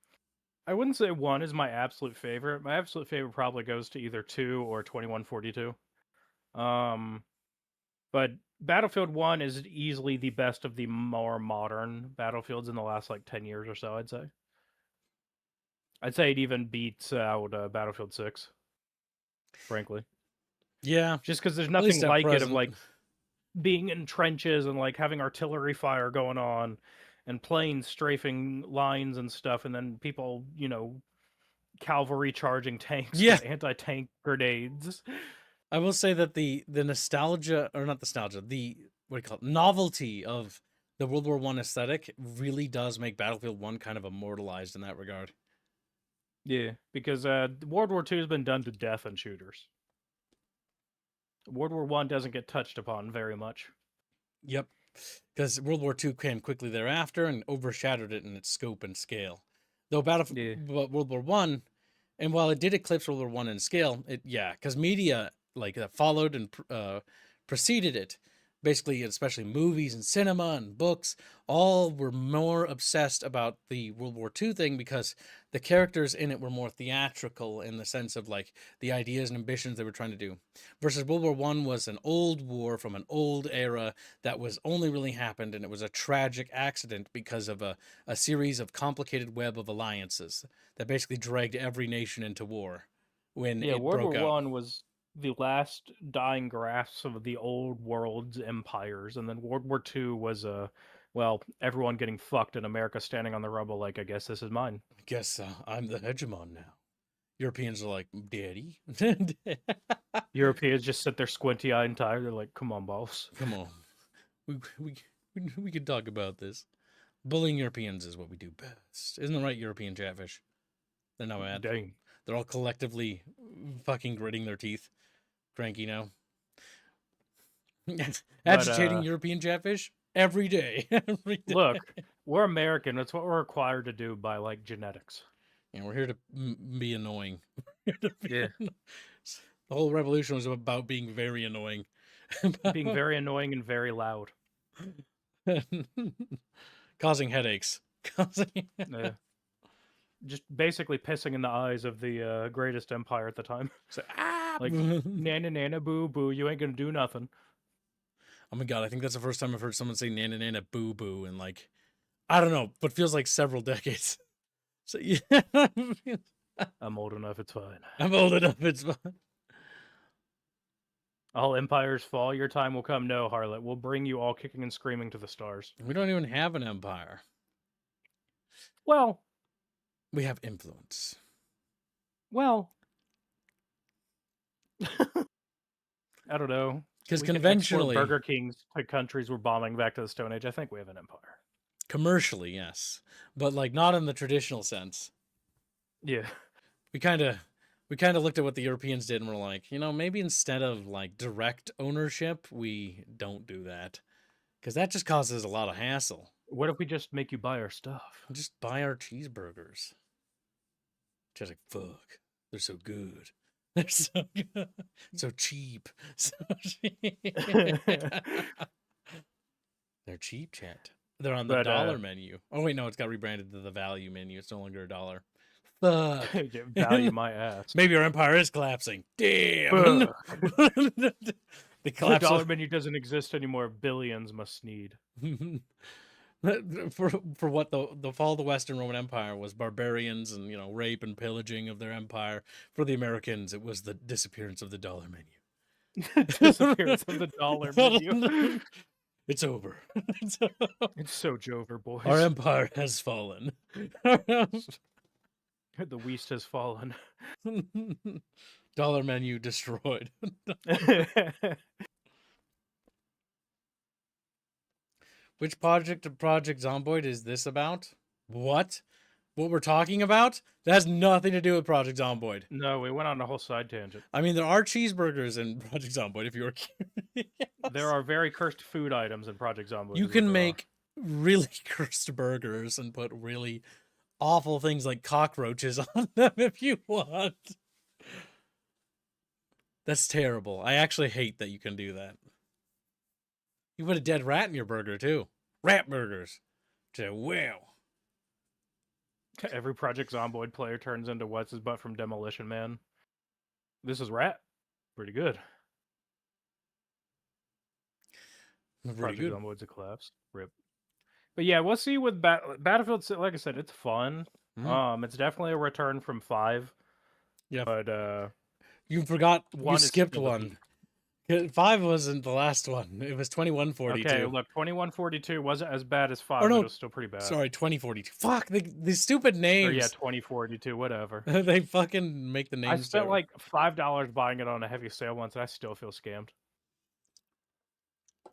wouldn't say 1 is my absolute favorite. My absolute favorite probably goes to either 2 or 2142. But Battlefield 1 is easily the best of the more modern Battlefields in the last like 10 years or so, I'd say. I'd say it even beats out Battlefield 6, frankly. Yeah. Just because there's nothing like it of like being in trenches and like having artillery fire going on and planes strafing lines and stuff, and then people, cavalry charging tanks with anti-tank grenades. I will say that the nostalgia, or not nostalgia, the what do you call it, novelty of the World War I aesthetic really does make Battlefield 1 kind of immortalized in that regard. Yeah, because World War II has been done to death in shooters. World War I doesn't get touched upon very much. Yep, because World War II came quickly thereafter and overshadowed it in its scope and scale. Though World War I, and while it did eclipse World War I in scale, because media like that followed and preceded it basically, especially movies and cinema and books, all were more obsessed about the World War II thing because the characters in it were more theatrical in the sense of like the ideas and ambitions they were trying to do. Versus World War I was an old war from an old era that was only really happened, and it was a tragic accident because of a series of complicated web of alliances that basically dragged every nation into war when Yeah, it World broke War out. One was the last dying grasps of the old world's empires, and then World War Two was well, everyone getting fucked and America standing on the rubble like, I guess this is mine. I guess I'm the hegemon now. Europeans are like, Daddy, Europeans just sit there squinty-eyed and tired. They're like, come on, boss. come on, we we we can talk about this. Bullying Europeans is what we do best, isn't it right? European Chatfish, they're not mad. Dang. They're all collectively fucking gritting their teeth, cranky now. Agitating European Chatfish every day. Every day. Look, we're American. That's what we're required to do by like genetics. And we're here to be annoying. Yeah. The whole revolution was about being very annoying. Being very annoying and very loud. Causing headaches. Yeah. Just basically pissing in the eyes of the greatest empire at the time. So, like, nana nana boo boo, you ain't gonna do nothing. Oh my god, I think that's the first time I've heard someone say nana nana boo boo in like, I don't know, but feels like several decades. So yeah. I'm old enough, it's fine. I'm old enough, it's fine. All empires fall, your time will come. No, harlot, we'll bring you all kicking and screaming to the stars. We don't even have an empire. Well, we have influence. Well, I don't know. Because conventionally, Burger Kings to countries we're bombing back to the Stone Age. I think we have an empire. Commercially, yes, but like not in the traditional sense. Yeah, we kind of looked at what the Europeans did and we're like, you know, maybe instead of like direct ownership, we don't do that because that just causes a lot of hassle. What if we just make you buy our stuff? Just buy our cheeseburgers. Just like, fuck, they're so good. They're so good. So cheap. So cheap. They're cheap, chat. They're on the dollar menu. Oh wait, no, it's got rebranded to the value menu. It's no longer $1. Fuck. Value my ass. Maybe our empire is collapsing. Damn. The dollar menu doesn't exist anymore. Billions must need. For what the fall of the Western Roman Empire was barbarians and, you know, rape and pillaging of their empire. For the Americans, it was the disappearance of the dollar menu. Disappearance of the dollar menu. It's over. It's so Jover, boys. Our empire has fallen. The West has fallen. Dollar menu destroyed. Which Project Zomboid is this about? What? What we're talking about? That has nothing to do with Project Zomboid. No, we went on a whole side tangent. I mean, there are cheeseburgers in Project Zomboid, if you were curious. There are very cursed food items in Project Zomboid. You can make really cursed burgers and put really awful things like cockroaches on them if you want. That's terrible. I actually hate that you can do that. You put a dead rat in your burger, too. Rat burgers. Wow. Every Project Zomboid player turns into what's his butt from Demolition Man. This is rat. Pretty good. Project Zomboid's a collapse. Rip. But yeah, we'll see with Battlefield. Like I said, it's fun. Mm-hmm. It's definitely a return from 5. Yeah. But you forgot. You skipped one. 5 wasn't the last one. It was 2142. Okay, look, 2142 wasn't as bad as 5, but it was still pretty bad. Sorry, 2042. Fuck, the stupid names. Or yeah, 2042, whatever. They fucking make the names. I spent like $5 buying it on a heavy sale once, and I still feel scammed.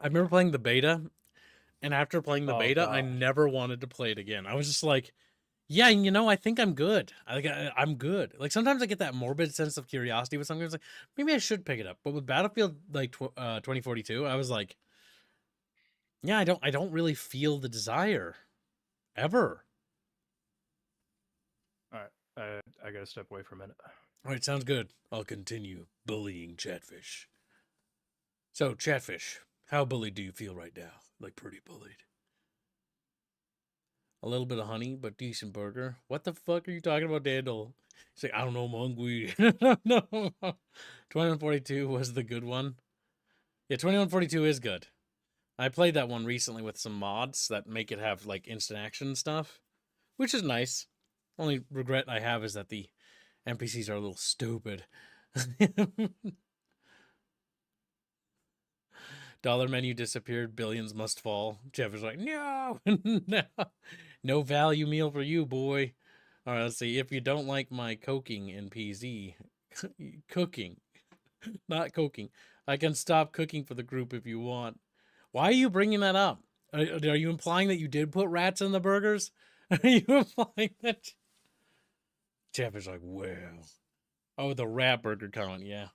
I remember playing the beta, and after playing the beta, I never wanted to play it again. I was just like, yeah, you know, I think I'm good. I'm good. Like, sometimes I get that morbid sense of curiosity with something. It's like, maybe I should pick it up. But with Battlefield, like, 2042, I was like, yeah, I don't really feel the desire. Ever. Alright, I gotta step away for a minute. Alright, sounds good. I'll continue bullying Chatfish. So, Chatfish, How bullied do you feel right now? Like pretty bullied. A little bit of honey, but decent burger. What the fuck are you talking about, Daniel? He's like, I don't know, I'm hungry. No. 2142 was the good one. Yeah, 2142 is good. I played that one recently with some mods that make it have like instant action stuff, which is nice. Only regret I have is that the NPCs are a little stupid. Dollar menu disappeared. Billions must fall. Jeff is like, no, no, no value meal for you, boy. All right, let's see. If you don't like my cooking in PZ, cooking, not coking, I can stop cooking for the group if you want. Why are you bringing that up? Are you implying that you did put rats in the burgers? Are you implying that? Jeff is like, well, oh, the rat burger comment, yeah.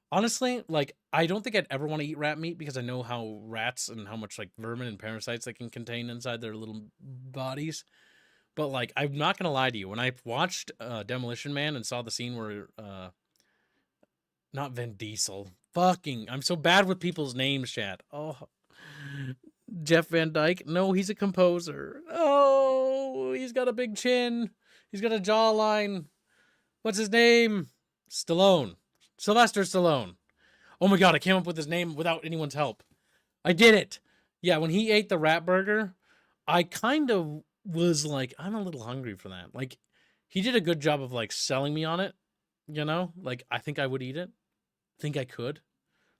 Honestly, like, I don't think I'd ever want to eat rat meat because I know how rats and how much like vermin and parasites they can contain inside their little bodies. But like, I'm not gonna lie to you. When I watched Demolition Man and saw the scene where not Vin Diesel, fucking, I'm so bad with people's names, chat. Oh, Jeff Van Dyke. No, he's a composer. Oh, he's got a big chin. He's got a jawline. What's his name? Stallone. Sylvester Stallone. Oh my god, I came up with his name without anyone's help. I did it. Yeah, when he ate the rat burger, I kind of was like, I'm a little hungry for that. Like, he did a good job of like selling me on it, you know? Like, I think I would eat it. Think I could.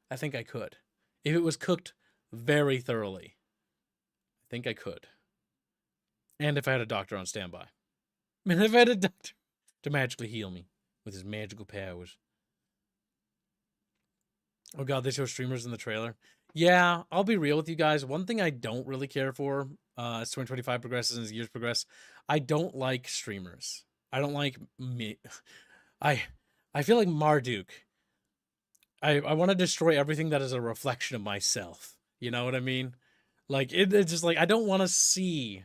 I think I could. If it was cooked very thoroughly, I think I could. And if I had a doctor on standby. And if I had a doctor to magically heal me with his magical powers. Oh god, they show streamers in the trailer. Yeah, I'll be real with you guys. One thing I don't really care for, as 2025 progresses and as years progress, I don't like streamers. I don't like me. I feel like Marduk. I want to destroy everything that is a reflection of myself. You know what I mean? Like it's just like I don't want to see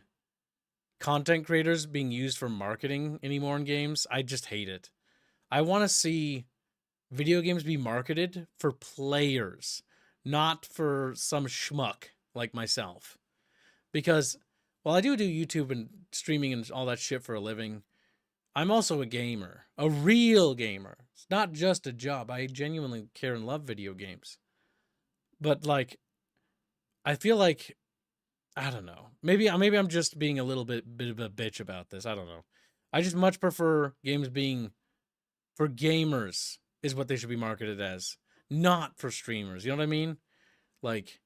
content creators being used for marketing anymore in games. I just hate it. I want to see video games be marketed for players, not for some schmuck like myself. Because while I do YouTube and streaming and all that shit for a living, I'm also a gamer, a real gamer. It's not just a job. I genuinely care and love video games. But like, I feel like, I don't know. Maybe I'm just being a little bit of a bitch about this. I don't know. I just much prefer games being for gamers is what they should be marketed as, not for streamers. You know what I mean? Like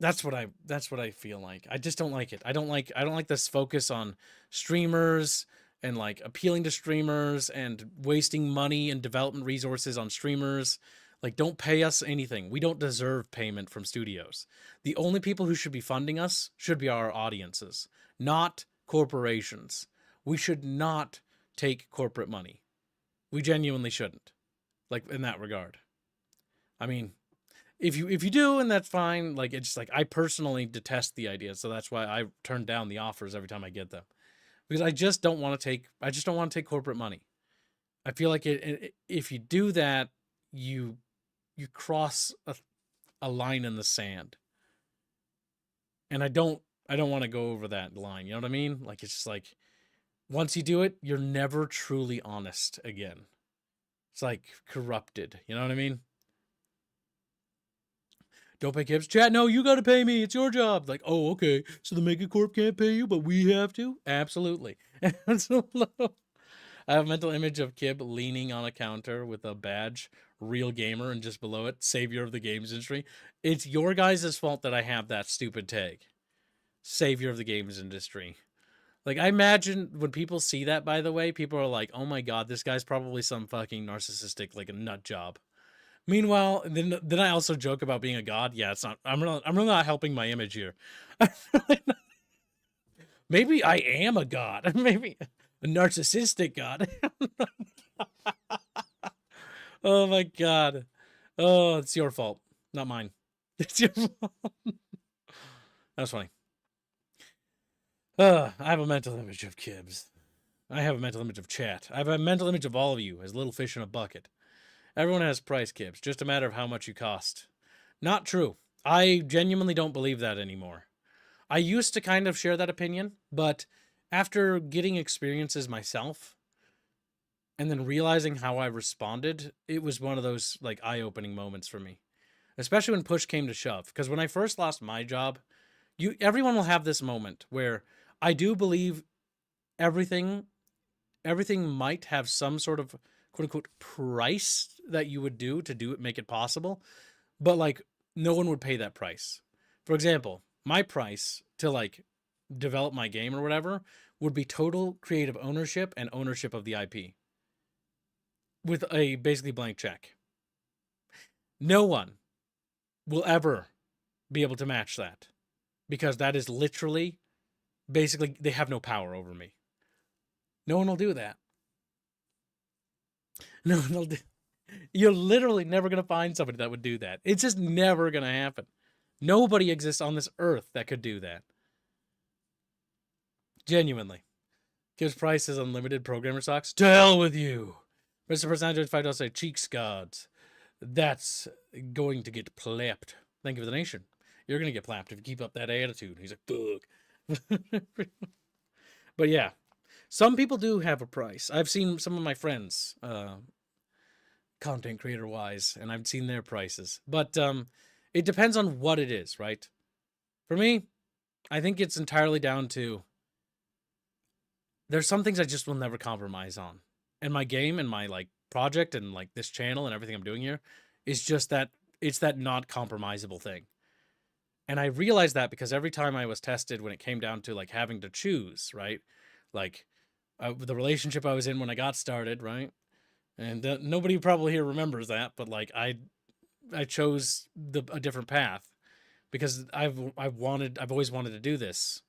that's what I feel like. I just don't like it. I don't like this focus on streamers and like appealing to streamers and wasting money and development resources on streamers. Like don't pay us anything. We don't deserve payment from studios. The only people who should be funding us should be our audiences, not corporations. We should not take corporate money. We genuinely shouldn't. Like in that regard. I mean, if you do, and that's fine. Like it's just like I personally detest the idea, so that's why I turn down the offers every time I get them, because I just don't want to take corporate money. I feel like if you do that, you cross a line in the sand, and I don't want to go over that line. You know what I mean? Like it's just like once you do it, you're never truly honest again. It's like corrupted. You know what I mean? Don't pay Kibbs. Chat, no, you got to pay me. It's your job. Like, oh, okay. So the Mega Corp can't pay you, but we have to? Absolutely. I have a mental image of Kib leaning on a counter with a badge, real gamer, and just below it, savior of the games industry. It's your guys' fault that I have that stupid tag. Savior of the games industry. Like, I imagine when people see that, by the way, people are like, oh my god, this guy's probably some fucking narcissistic, like a nut job. Meanwhile, then I also joke about being a god. Yeah, it's not. I'm really not helping my image here. Maybe I am a god. Maybe a narcissistic god. Oh my god. Oh, it's your fault, not mine. It's your fault. That's funny. I have a mental image of Kibbs. I have a mental image of chat. I have a mental image of all of you as little fish in a bucket. Everyone has price, Kibbs. Just a matter of how much you cost. Not true. I genuinely don't believe that anymore. I used to kind of share that opinion, but after getting experiences myself and then realizing how I responded, it was one of those like eye-opening moments for me. Especially when push came to shove. Because when I first lost my job, everyone will have this moment where I do believe everything might have some sort of quote unquote price that you would do to do it, make it possible, but like no one would pay that price. For example, my price to like develop my game or whatever would be total creative ownership and ownership of the IP with a basically blank check. No one will ever be able to match that because that is literally basically they have no power over me. No one will do that. No one will do. You're literally never going to find somebody that would do that. It's just never going to happen. Nobody exists on this earth that could do that. Genuinely. Gives prices unlimited programmer stocks. To hell with you. Mr. Percentage $5 say cheeks gods. That's going to get plapped. Thank you for the nation. You're going to get plapped if you keep up that attitude. He's like, fuck. But yeah, some people do have a price. I've seen some of my friends, content creator wise, and I've seen their prices. But it depends on what it is, right? For me, I think it's entirely down to there's some things I just will never compromise on. And my game and my like project and like this channel and everything I'm doing here is just that it's that not compromisable thing. And I realized that because every time I was tested when it came down to like having to choose, right? Like the relationship I was in when I got started, right? And nobody probably here remembers that, but like I chose a different path because I've always wanted to do this,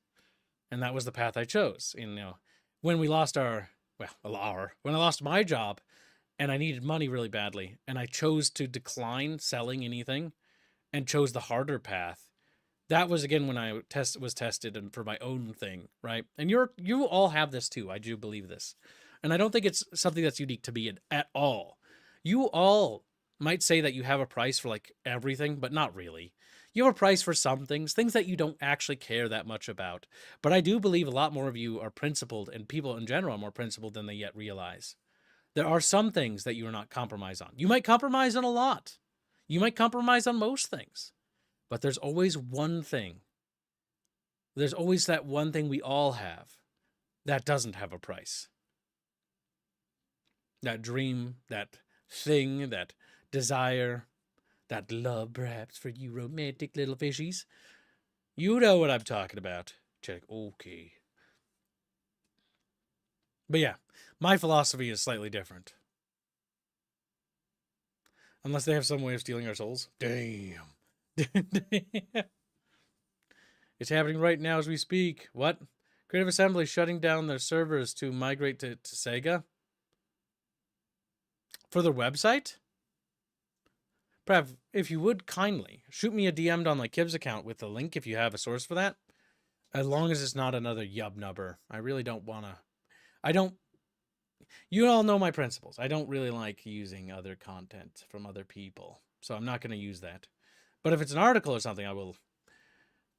and that was the path I chose. And, you know, when we lost when I lost my job, and I needed money really badly, and I chose to decline selling anything, and chose the harder path. That was again when I was tested and for my own thing, right? And you all have this too. I do believe this, and I don't think it's something that's unique to me at all. You all might say that you have a price for like everything, but not really. You have a price for some things that you don't actually care that much about. But I do believe a lot more of you are principled, and people in general are more principled than they yet realize. There are some things that you are not compromised on. You might compromise on a lot. You might compromise on most things. But there's always one thing. There's always that one thing we all have that doesn't have a price. That dream, that thing, that desire, that love perhaps for you romantic little fishies. You know what I'm talking about. Check. Okay. But yeah, my philosophy is slightly different. Unless they have some way of stealing our souls. Damn. It's happening right now as we speak. What? Creative Assembly shutting down their servers to migrate to Sega? For their website? Prav, if you would kindly shoot me a DM on like Kib's account with the link if you have a source for that. As long as it's not another yub nubber. I really don't want to. I don't. You all know my principles. I don't really like using other content from other people. So I'm not going to use that. But if it's an article or something, I will.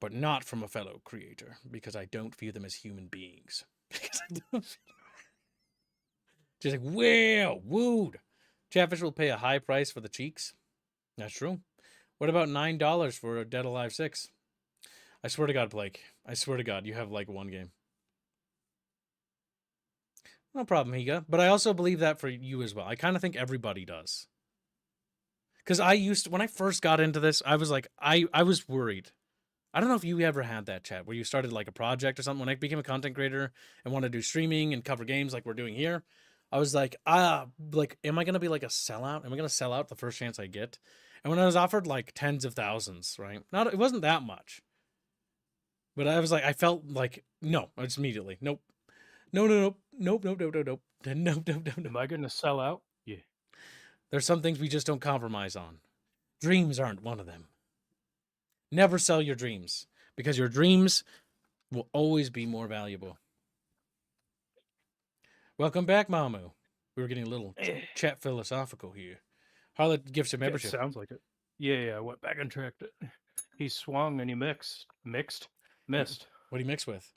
But not from a fellow creator, because I don't view them as human beings. Just like, well, wooed. Chatfish will pay a high price for the cheeks. That's true. What about $9 for a Dead Alive 6? I swear to God, Blake. I swear to God, you have like one game. No problem, Higa. But I also believe that for you as well. I kind of think everybody does. Because when I first got into this, I was like, I was worried. I don't know if you ever had that chat where you started like a project or something. When I became a content creator and wanted to do streaming and cover games like we're doing here, I was like, am I going to be like a sellout? Am I going to sell out the first chance I get? And when I was offered like tens of thousands, right? It wasn't that much. But I was like, I felt like, no, I just immediately, nope. Nope. Am I going to sell out? Yeah. There's some things we just don't compromise on. Dreams aren't one of them. Never sell your dreams, because your dreams will always be more valuable. Welcome back, Mamu. We were getting a little chat philosophical here. Harlot gifts a membership. Sounds like it. Yeah, I went back and tracked it. He swung and he missed. Missed. What do you mix with?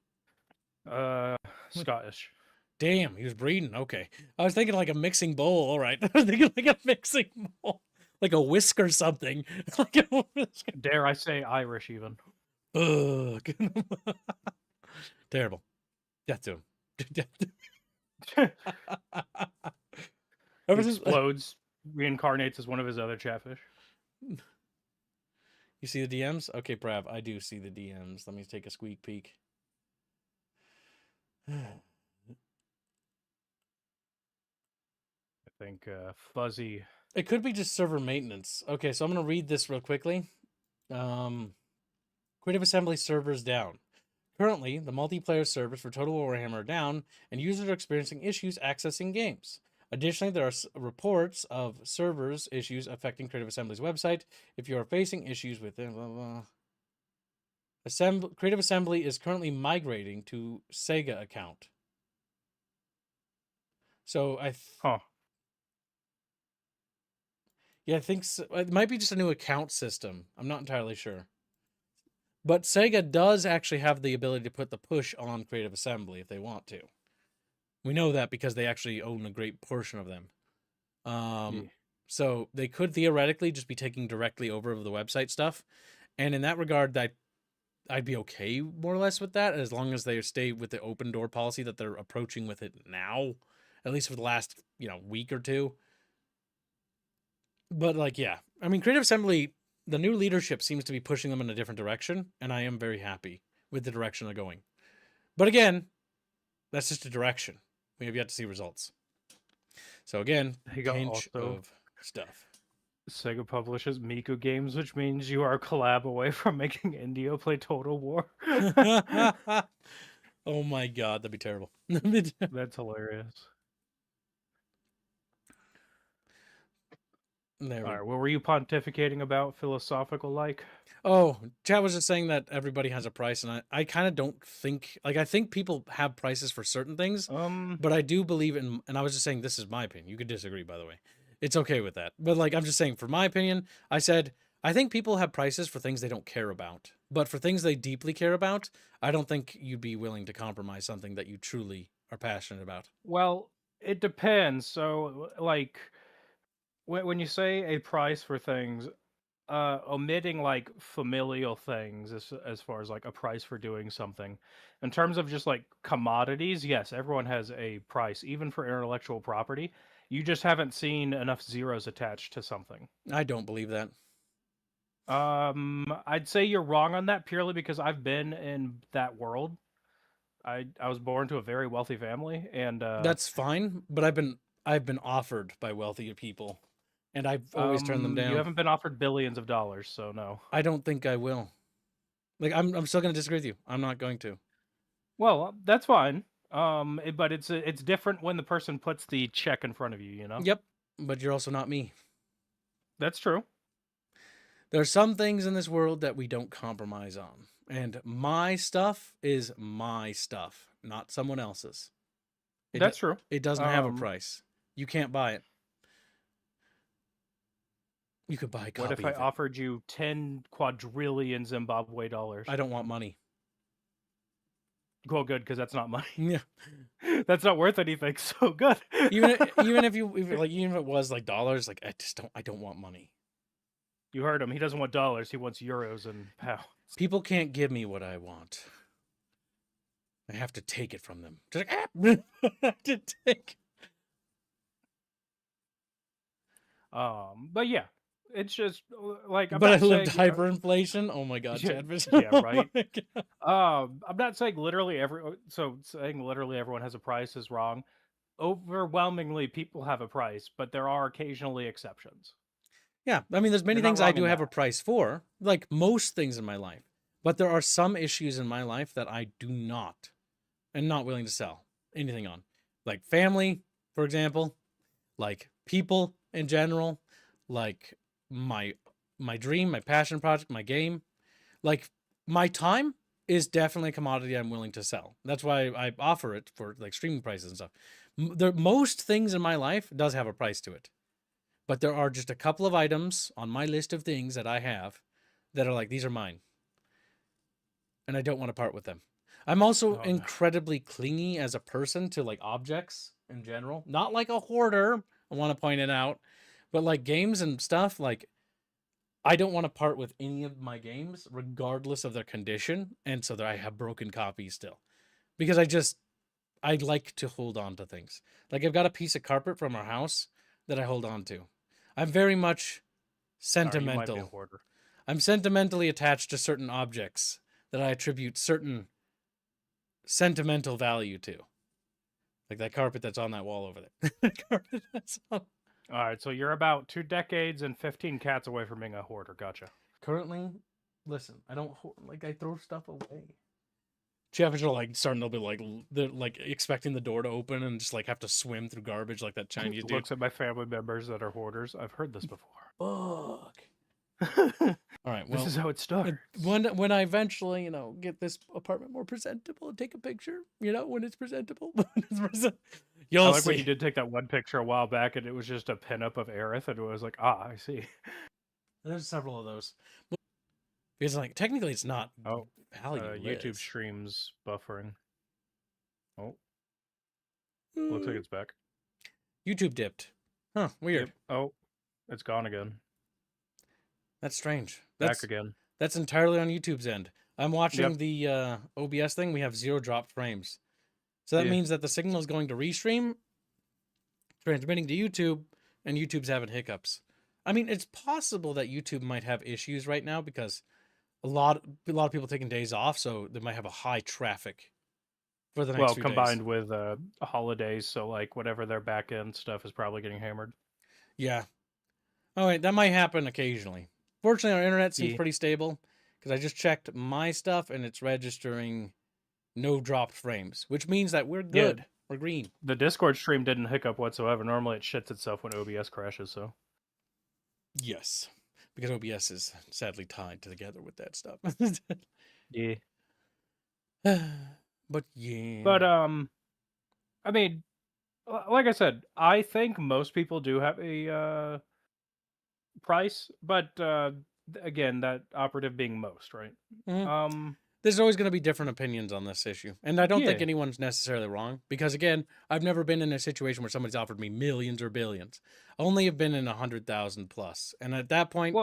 Scottish. Damn, he was breeding. Okay. I was thinking like a mixing bowl. All right. I was thinking like a mixing bowl. Like a whisk or something. Like a whisk. Dare I say Irish even. Ugh. Terrible. Death to him. Death to him. He Ever since explodes, reincarnates as one of his other Chatfish. you see the DMs? Okay, Prav, I do see the DMs. Let me take a squeak peek. I think Fuzzy. It could be just server maintenance. Okay, so I'm going to read this real quickly. Creative Assembly servers down. Currently, the multiplayer servers for Total Warhammer are down, and users are experiencing issues accessing games. Additionally, there are reports of servers issues affecting Creative Assembly's website. If you are facing issues with it, Creative Assembly is currently migrating to Sega account. So yeah, I think so. It might be just a new account system. I'm not entirely sure. But Sega does actually have the ability to put the push on Creative Assembly if they want to. We know that because they actually own a great portion of them. So they could theoretically just be taking directly over the website stuff. And in that regard, that I'd be okay more or less with that, as long as they stay with the open door policy that they're approaching with it now, at least for the last, week or two. But like, yeah, I mean, Creative Assembly, the new leadership seems to be pushing them in a different direction, and I am very happy with the direction they're going. But again, that's just a direction. We have yet to see results. So again, change of stuff. Sega publishes Miku games, which means you are a collab away from making Indio play Total War. Oh my god, that'd be terrible. That's hilarious. All right, what were you pontificating about philosophical like? Oh, chat was just saying that everybody has a price, and I kind of don't think, like, I think people have prices for certain things, but I do believe in, and I was just saying, this is my opinion. You could disagree, by the way. It's okay with that. But like, I'm just saying, for my opinion, I said, I think people have prices for things they don't care about, but for things they deeply care about, I don't think you'd be willing to compromise something that you truly are passionate about. Well, it depends. So, like, when you say a price for things, omitting like familial things as far as like a price for doing something, in terms of just like commodities, yes, everyone has a price, even for intellectual property. You just haven't seen enough zeros attached to something. I don't believe that. I'd say you're wrong on that purely because I've been in that world. I was born to a very wealthy family, and that's fine. But I've been offered by wealthier people, and I've always turned them down. You haven't been offered billions of dollars, so no. I don't think I will. Like, I'm still going to disagree with you. I'm not going to. Well, that's fine. But it's different when the person puts the check in front of you, Yep, but you're also not me. That's true. There are some things in this world that we don't compromise on. And my stuff is my stuff, not someone else's. That's true. It doesn't have a price. You can't buy it. You could buy a copy. What if I offered you 10 quadrillion Zimbabwe dollars? I don't want money. Well, good, because that's not money. Yeah, that's not worth anything. So good. even if it was like dollars, like I don't want money. You heard him. He doesn't want dollars. He wants euros and pounds. People can't give me what I want. I have to take it from them. Just like, I have to take. But yeah, it's just like. But I lived hyperinflation. Oh my god, Chatfish. Yeah, right. I'm not saying literally saying literally everyone has a price is wrong. Overwhelmingly, people have a price, but there are occasionally exceptions. Yeah, I mean, there's many things I do have a price for, like most things in my life. But there are some issues in my life that I do not, and not willing to sell anything on. Like family, for example, like people in general, like my dream, my passion project, my game. Like my time is definitely a commodity I'm willing to sell. That's why I offer it for like streaming prices and stuff. Most things in my life does have a price to it. but there are just a couple of items on my list of things that I have that are like, these are mine. And I don't want to part with them. I'm also incredibly clingy as a person to like objects in general. Not like a hoarder, I want to point it out, but like games and stuff, like I don't want to part with any of my games, regardless of their condition, and so that I have broken copies still, because I like to hold on to things. Like I've got a piece of carpet from our house that I hold on to. I'm very much sentimental. You might be a hoarder. I'm sentimentally attached to certain objects that I attribute certain sentimental value to. Like that carpet that's on that wall over there. Carpet that's on. All right, so you're about 2 decades and 15 cats away from being a hoarder. Gotcha. Currently, listen, I don't like, I throw stuff away. Chatfish are like starting to be like, they're like expecting the door to open and just like have to swim through garbage like that Chinese dude. Looks at my family members that are hoarders. I've heard this before. Fuck. All right, well, this is how it starts. When I eventually, get this apartment more presentable and take a picture, when it's presentable. You'll I like see. when you did take that one picture a while back, and it was just a pinup of Aerith, and it was like, I see. There's several of those. Because like technically, it's not valueless. YouTube streams buffering. Oh, looks like it's back. YouTube dipped. Huh? Weird. Yep. Oh, it's gone again. That's strange. Back again. That's entirely on YouTube's end. I'm watching the OBS thing. We have 0 dropped frames. So that means that the signal is going to restream, transmitting to YouTube, and YouTube's having hiccups. I mean, it's possible that YouTube might have issues right now because a lot of people taking days off, so they might have a high traffic for the next few combined days. with holidays, so like whatever their back end stuff is probably getting hammered. Yeah. All right, that might happen occasionally. Fortunately, our internet seems pretty stable because I just checked my stuff and it's registering no dropped frames, which means that we're good. Yeah. We're green. The Discord stream didn't hiccup whatsoever. Normally it shits itself when OBS crashes, so. Yes, because OBS is sadly tied together with that stuff. Yeah. But yeah. But, I mean, like I said, I think most people do have a price, but again, that operative being most, right? Mm-hmm. There's always going to be different opinions on this issue, and I don't think anyone's necessarily wrong, because again, I've never been in a situation where somebody's offered me millions or billions. I only have been in 100,000 plus, and at that point,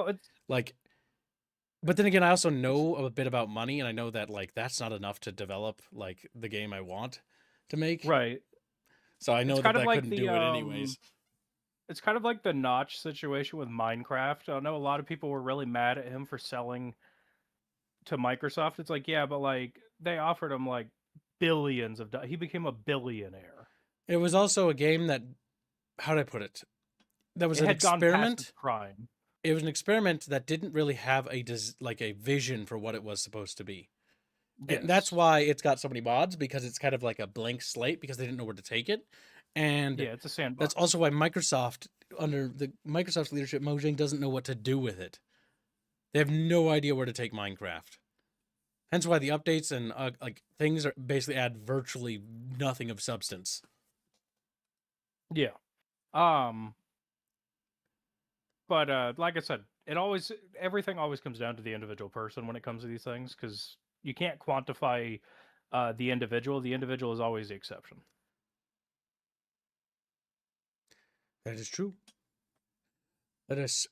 like, but then again, I also know a bit about money, and I know that like that's not enough to develop like the game I want to make. Right. So I know that I couldn't do it anyways. It's kind of like the Notch situation with Minecraft. I know a lot of people were really mad at him for selling to Microsoft. It's like, yeah, but like they offered him like billions of dollars. He became a billionaire. It was also a game that, how do I put it? That was an experiment. Crime. It was an experiment that didn't really have a vision for what it was supposed to be. Yes. And that's why it's got so many mods, because it's kind of like a blank slate because they didn't know where to take it. And yeah, it's a sandbox. That's also why Microsoft, under the Microsoft's leadership, Mojang doesn't know what to do with it. They have no idea where to take Minecraft. Hence why the updates and like things are basically add virtually nothing of substance. Yeah. But like I said, everything always comes down to the individual person when it comes to these things, because you can't quantify the individual. The individual is always the exception. That is true. Let us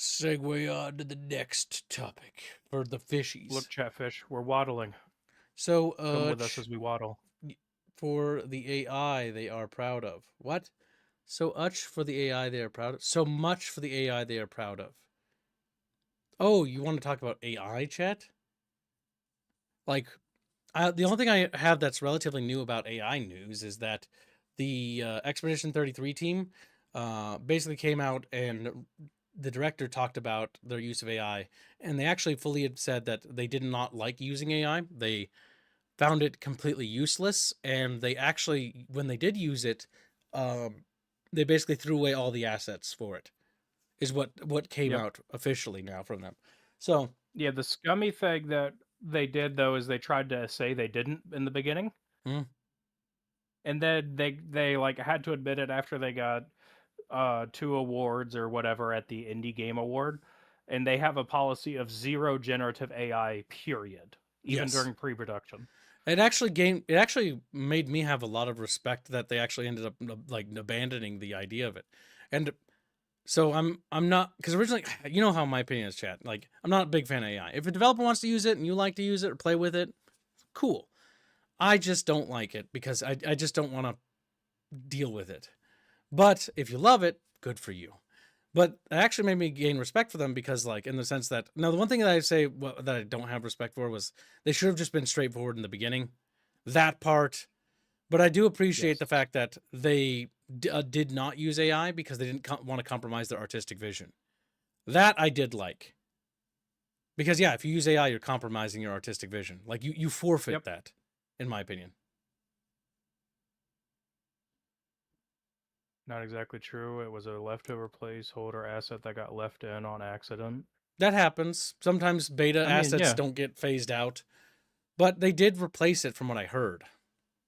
segue on to the next topic for the fishies. Look, Chatfish, we're waddling. So, come with us as we waddle. For the AI they are proud of. What? So much for the AI they are proud of. So much for the AI they are proud of. Oh, you want to talk about AI, chat? Like, the only thing I have that's relatively new about AI news is that the Expedition 33 team basically came out and the director talked about their use of AI, and they actually fully had said that they did not like using AI. They found it completely useless, and they actually, when they did use it, they basically threw away all the assets for it, is what came out officially now from them. So yeah, the scummy thing that they did though is they tried to say they didn't in the beginning, and then they like had to admit it after they got two awards or whatever at the Indie Game Award, and they have a policy of zero generative AI, period, even Yes. during pre-production. It actually made me have a lot of respect that they actually ended up like abandoning the idea of it. And so I'm not, because originally, you know how my opinion is, chat. Like, I'm not a big fan of AI. If a developer wants to use it and you like to use it or play with it, cool. I just don't like it because I just don't want to deal with it. But if you love it, good for you. But it actually made me gain respect for them because, like, in the sense that, now the one thing that I say that I don't have respect for was they should have just been straightforward in the beginning. That part. But I do appreciate the Yes. fact that they did not use AI because they didn't want to compromise their artistic vision. That I did like. Because, yeah, if you use AI, you're compromising your artistic vision. Like, you forfeit Yep. that, in my opinion. Not exactly true. It was a leftover placeholder asset that got left in on accident. That happens. Sometimes beta I mean, assets yeah. don't get phased out. But they did replace it from what I heard.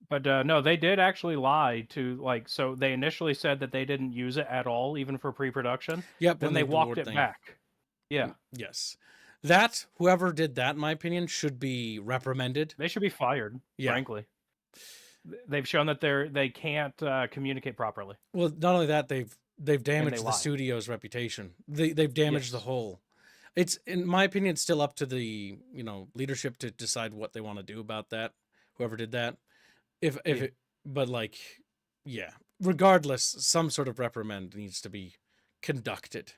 But no, they did actually lie to, like, so they initially said that they didn't use it at all, even for pre-production. Yep, Then when they the walked reward it thing. back. Yeah. Yes. That, whoever did that, in my opinion, should be reprimanded. They should be fired, Yeah. frankly. They've shown that they can't communicate properly. Well, not only that, they've damaged the lie. studio's reputation. They've damaged the Yes. whole. It's, in my opinion, it's still up to the leadership to decide what they want to do about that. Whoever did that, if Yeah. it, but like, yeah. Regardless, some sort of reprimand needs to be conducted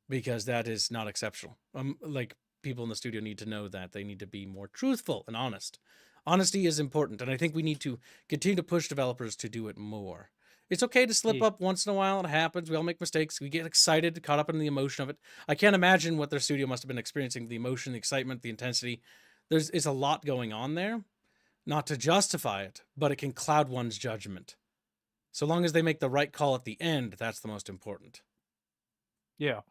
because that is not exceptional. Like, people in the studio need to know that they need to be more truthful and honest. Honesty is important, and I think we need to continue to push developers to do it more. It's okay to slip Yeah. up once in a while. It happens. We all make mistakes. We get excited, caught up in the emotion of it. I can't imagine what their studio must have been experiencing, the emotion, the excitement, the intensity. It's a lot going on there. Not to justify it, but it can cloud one's judgment. So long as they make the right call at the end, that's the most important. Yeah.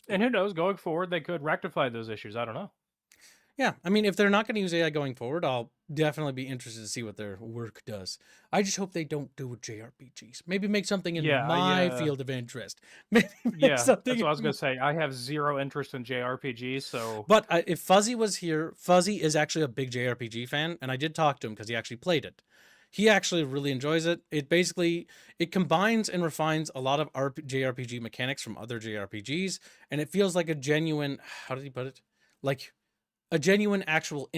And who knows, going forward, they could rectify those issues. I don't know. Yeah, I mean, if they're not going to use AI going forward, I'll definitely be interested to see what their work does. I just hope they don't do JRPGs. Maybe make something in Yeah, my field of interest. Maybe make yeah, something. that's what I was gonna say. I have zero interest in JRPGs, so. But if Fuzzy was here, Fuzzy is actually a big JRPG fan, and I did talk to him because he actually played it. He actually really enjoys it. It combines and refines a lot of JRPG mechanics from other JRPGs, and it feels like a genuine, how did he put it? Like a genuine, actual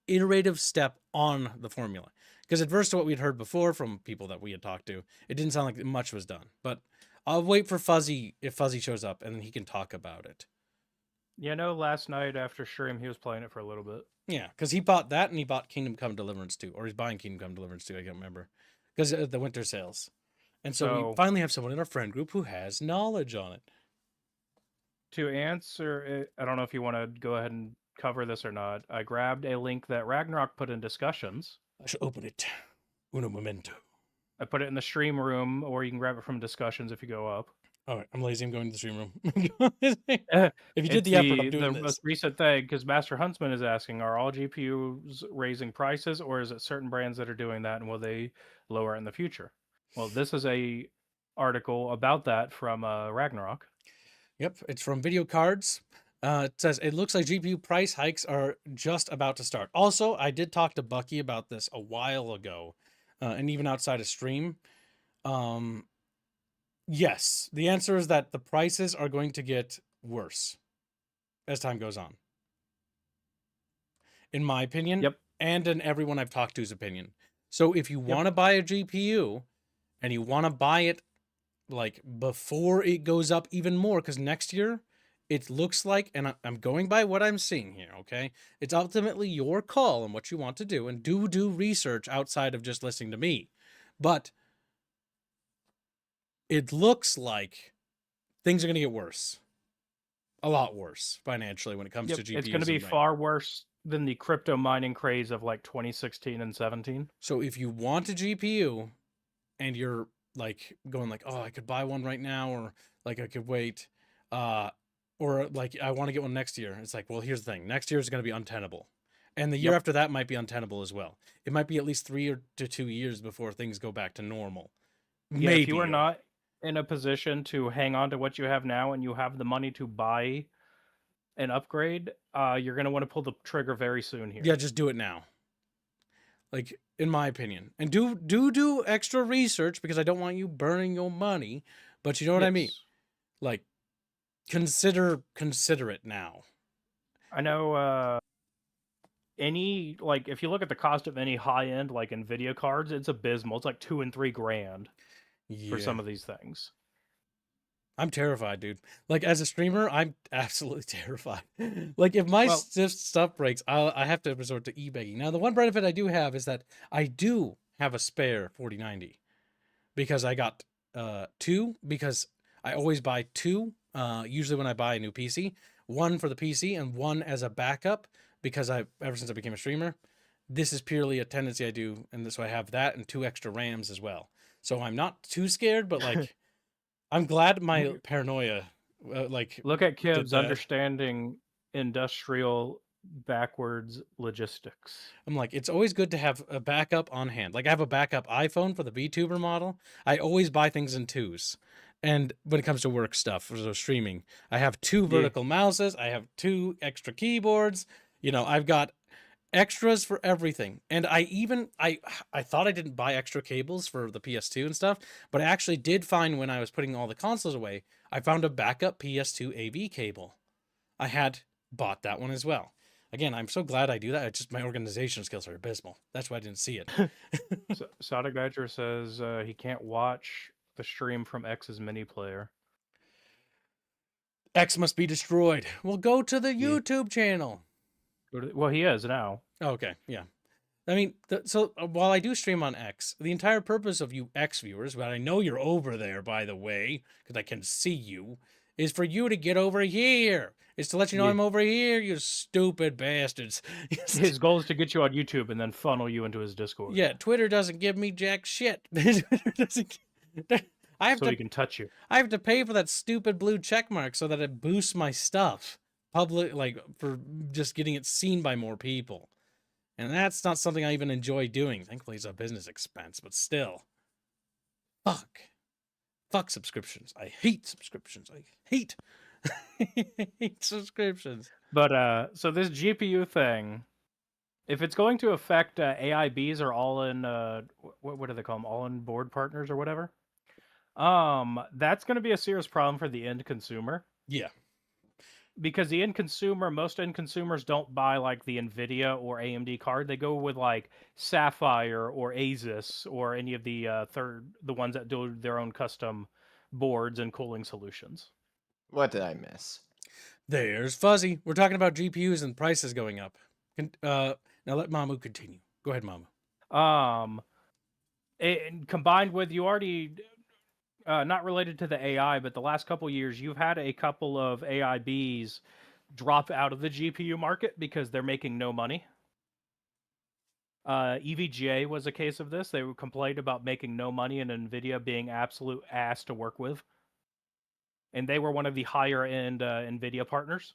iterative step on the formula. Because adverse to what we'd heard before from people that we had talked to, it didn't sound like much was done. But I'll wait for Fuzzy, if Fuzzy shows up, and then he can talk about it. Last night after stream, he was playing it for a little bit. Yeah, because he bought that and he bought Kingdom Come Deliverance 2, or he's buying Kingdom Come Deliverance 2, I can't remember. Because the winter sales. And so we finally have someone in our friend group who has knowledge on it. To answer it, I don't know if you want to go ahead and cover this or not. I grabbed a link that Ragnarok put in discussions. I should open it. Uno momento. I put it in the stream room, or you can grab it from discussions if you go up. All right, I'm lazy. I'm going to the stream room. If you did the effort, I'm doing the this. most recent thing, because Master Huntsman is asking, are all GPUs raising prices, or is it certain brands that are doing that, and will they lower it in the future? Well, this is a article about that from Ragnarok. Yep, it's from Video Cards. It says, it looks like GPU price hikes are just about to start. Also, I did talk to Bucky about this a while ago, and even outside of stream. Yes, the answer is that the prices are going to get worse as time goes on. In my opinion, Yep. And in everyone I've talked to's opinion. So if you want to buy a GPU and you want to buy it like before it goes up even more, because next year it looks like, and I'm going by what I'm seeing here, okay? It's ultimately your call and what you want to do, and do research outside of just listening to me. But it looks like things are going to get worse. A lot worse financially when it comes to GPUs. It's going to be far worse than the crypto mining craze of like 2016 and 17. So if you want a GPU and you're like going like, oh, I could buy one right now, or like I could wait, or like I want to get one next year. It's like, well, here's the thing. Next year is going to be untenable. And the year after that might be untenable as well. It might be at least 3 to 2 years before things go back to normal. Yeah, if you Maybe. are not in a position to hang on to what you have now and you have the money to buy an upgrade, you're going to want to pull the trigger very soon here. Yeah, just do it now. Like, in my opinion. And do extra research, because I don't want you burning your money, but you know what I mean? Yes. Like, consider it now. I know any, like, if you look at the cost of any high-end, like, NVIDIA cards, it's abysmal. It's like $2 and $3 grand for Yeah. some of these things. I'm terrified, dude. Like, as a streamer, I'm absolutely terrified. Like, if my Well, stuff breaks, I have to resort to eBaying. Now, the one benefit I do have is that I do have a spare 4090, because I got two, because I always buy two, usually when I buy a new PC, one for the PC and one as a backup, because ever since I became a streamer, this is purely a tendency I do, and so I have that and two extra RAMs as well. So I'm not too scared, but like, I'm glad my paranoia like look at did Kibbs that. understanding industrial backwards logistics. I'm like, it's always good to have a backup on hand. Like, I have a backup iPhone for the VTuber model. I always buy things in twos. And when it comes to work stuff, so streaming, I have two Yeah. vertical mouses. I have two extra keyboards. You know, I've got extras for everything. And I thought I didn't buy extra cables for the PS2 and stuff, but I actually did find, when I was putting all the consoles away, I found a backup PS2 AV cable. I had bought that one as well. Again, I'm so glad I do that. It's just my organization skills are abysmal. That's why I didn't see it. So, Sonic Niger says he can't watch the stream from X's mini player. X must be destroyed. Well, go to the Yeah. YouTube channel. Well, he is now. Okay, yeah. I mean, so while I do stream on X, the entire purpose of you X viewers, but I know you're over there, by the way, because I can see you, is for you to get over here. It's to let you know Yeah. I'm over here, you stupid bastards. His goal is to get you on YouTube and then funnel you into his Discord. Yeah, Twitter doesn't give me jack shit. Twitter doesn't. I have so to. he can touch you. I have to pay for that stupid blue check mark so that it boosts my stuff public, like, for just getting it seen by more people. And that's not something I even enjoy doing. Thankfully, it's a business expense, but still. Fuck subscriptions. I hate subscriptions. I hate subscriptions. But so this GPU thing, if it's going to affect AIBs or all in what do they call them? All in board partners or whatever. That's going to be a serious problem for the end consumer. Yeah. Because the end consumer, most end consumers don't buy like the Nvidia or AMD card. They go with like Sapphire or Asus or any of the the ones that do their own custom boards and cooling solutions. What did I miss? There's Fuzzy. We're talking about GPUs and prices going up. Now let Mamu continue. Go ahead, Mamu. And combined with you already not related to the AI, but the last couple years, you've had a couple of AIBs drop out of the GPU market because they're making no money. EVGA was a case of this. They complained about making no money and NVIDIA being absolute ass to work with. And they were one of the higher end NVIDIA partners.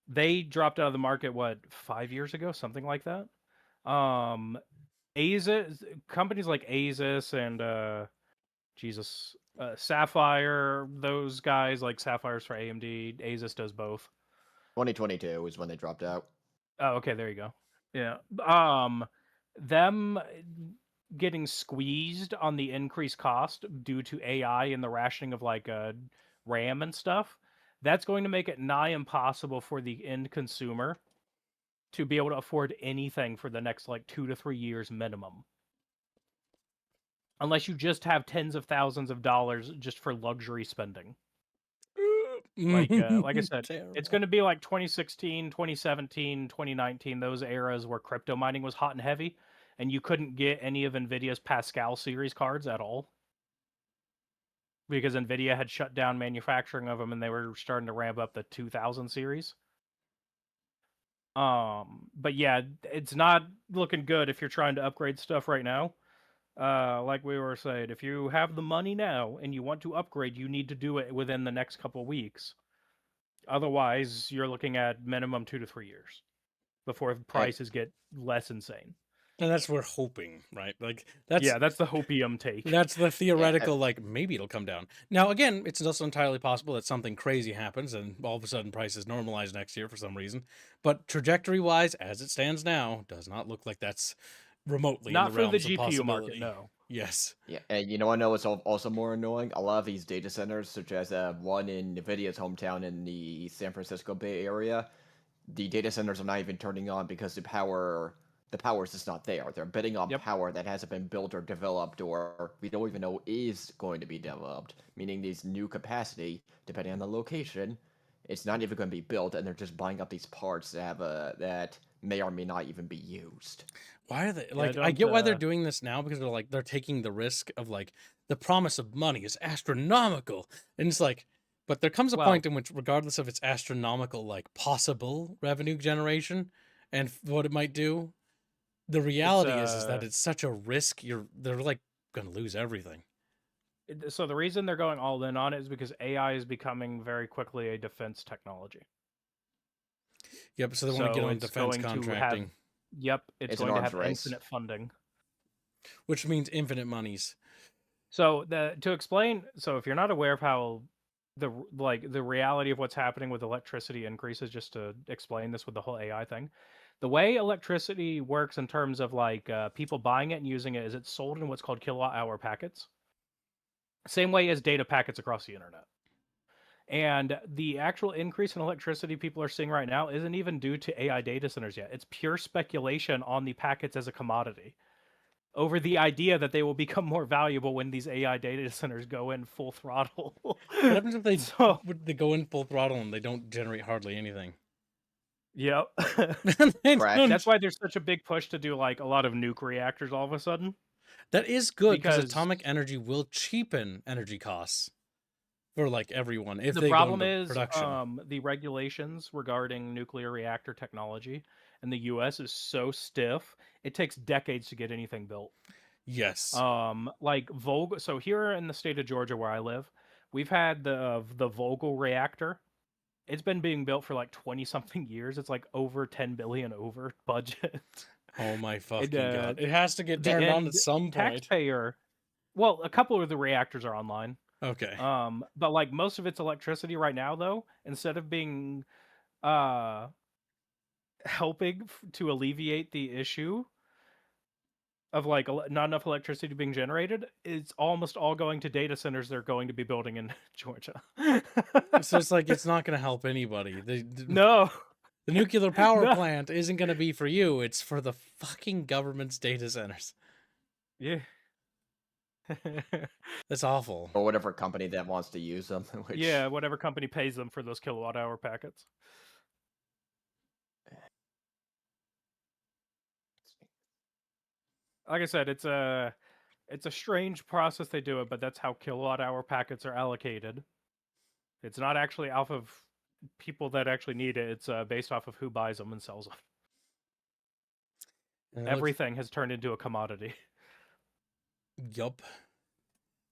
They dropped out of the market, 5 years ago? Something like that. Asus, companies like Asus and Sapphire, those guys, like Sapphire's for AMD, Asus does both. 2022 is when they dropped out. Oh, okay, there you go. Yeah. Them getting squeezed on the increased cost due to AI and the rationing of like RAM and stuff, that's going to make it nigh impossible for the end consumer to be able to afford anything for the next like 2 to 3 years minimum. Unless you just have tens of thousands of dollars just for luxury spending. Like I said, it's going to be like 2016, 2017, 2019, those eras where crypto mining was hot and heavy, and you couldn't get any of NVIDIA's Pascal series cards at all. Because NVIDIA had shut down manufacturing of them and they were starting to ramp up the 2000 series. But yeah, it's not looking good if you're trying to upgrade stuff right now. Like we were saying, if you have the money now and you want to upgrade, you need to do it within the next couple of weeks. Otherwise, you're looking at minimum 2 to 3 years before prices get less insane. And that's we're hoping, right? Like that's Yeah, that's the hopium take. that's the Yeah, theoretical, like maybe it'll come down. Now again, it's also entirely possible that something crazy happens and all of a sudden prices normalize next year for some reason. But trajectory wise, as it stands now, does not look like that's remotely in the Not for the realms of GPU market, possibility. no. Yes. yeah, and you know I know it's also more annoying. A lot of these data centers, such as one in Nvidia's hometown in the San Francisco Bay Area, the data centers are not even turning on because the power is just not there. They're bidding on Yep. power that hasn't been built or developed, or we don't even know is going to be developed. Meaning these new capacity, depending on the location, it's not even going to be built, and they're just buying up these parts that have that may or may not even be used. Why are they Yeah, like I don't get why they're doing this now because they're taking the risk of like the promise of money is astronomical. And it's like but there comes a Well- point in which regardless of its astronomical like possible revenue generation and what it might do, the reality is that it's such a risk they're like going to lose everything. So the reason they're going all in on it is because AI is becoming very quickly a defense technology. Yep, so they want to get on it's defense going to have- contracting, Yep, it's It's an going to arms have race. infinite funding. which means infinite monies. So to explain, so if you're not aware of how the reality of what's happening with electricity increases, just to explain this with the whole AI thing, the way electricity works in terms of like people buying it and using it is it's sold in what's called kilowatt hour packets. Same way as data packets across the internet. And the actual increase in electricity people are seeing right now isn't even due to AI data centers yet. It's pure speculation on the packets as a commodity over the idea that they will become more valuable when these AI data centers go in full throttle. What happens if they So- they go in full throttle and they don't generate hardly anything? Yep. They Correct. don't- That's why there's such a big push to do like a lot of nuke reactors all of a sudden. That is good because Because- atomic energy will cheapen energy costs for like everyone if The they problem go into is production. the regulations regarding nuclear reactor technology in the US is so stiff, it takes decades to get anything built. Yes. Like Vogel. So here in the state of Georgia, where I live, we've had the Vogel reactor. It's been being built for like 20 something years. It's like over 10 billion over budget. Oh my fucking It, god! It has to get the turned on end at some point. Taxpayer. Well, a couple of the reactors are online. Okay. But like most of its electricity right now, though, instead of being helping to alleviate the issue of like not enough electricity being generated, it's almost all going to data centers they're going to be building in Georgia. So it's like it's not going to help anybody. No. The nuclear power No. plant isn't going to be for you. It's for the fucking government's data centers. Yeah. That's awful. Or whatever company that wants to use them. Which, Yeah, whatever company pays them for those kilowatt hour packets. Like I said, it's a strange process they do it, but that's how kilowatt hour packets are allocated. It's not actually off of people that actually need it. It's based off of who buys them and sells them. And it looks- Everything has turned into a commodity. Yup.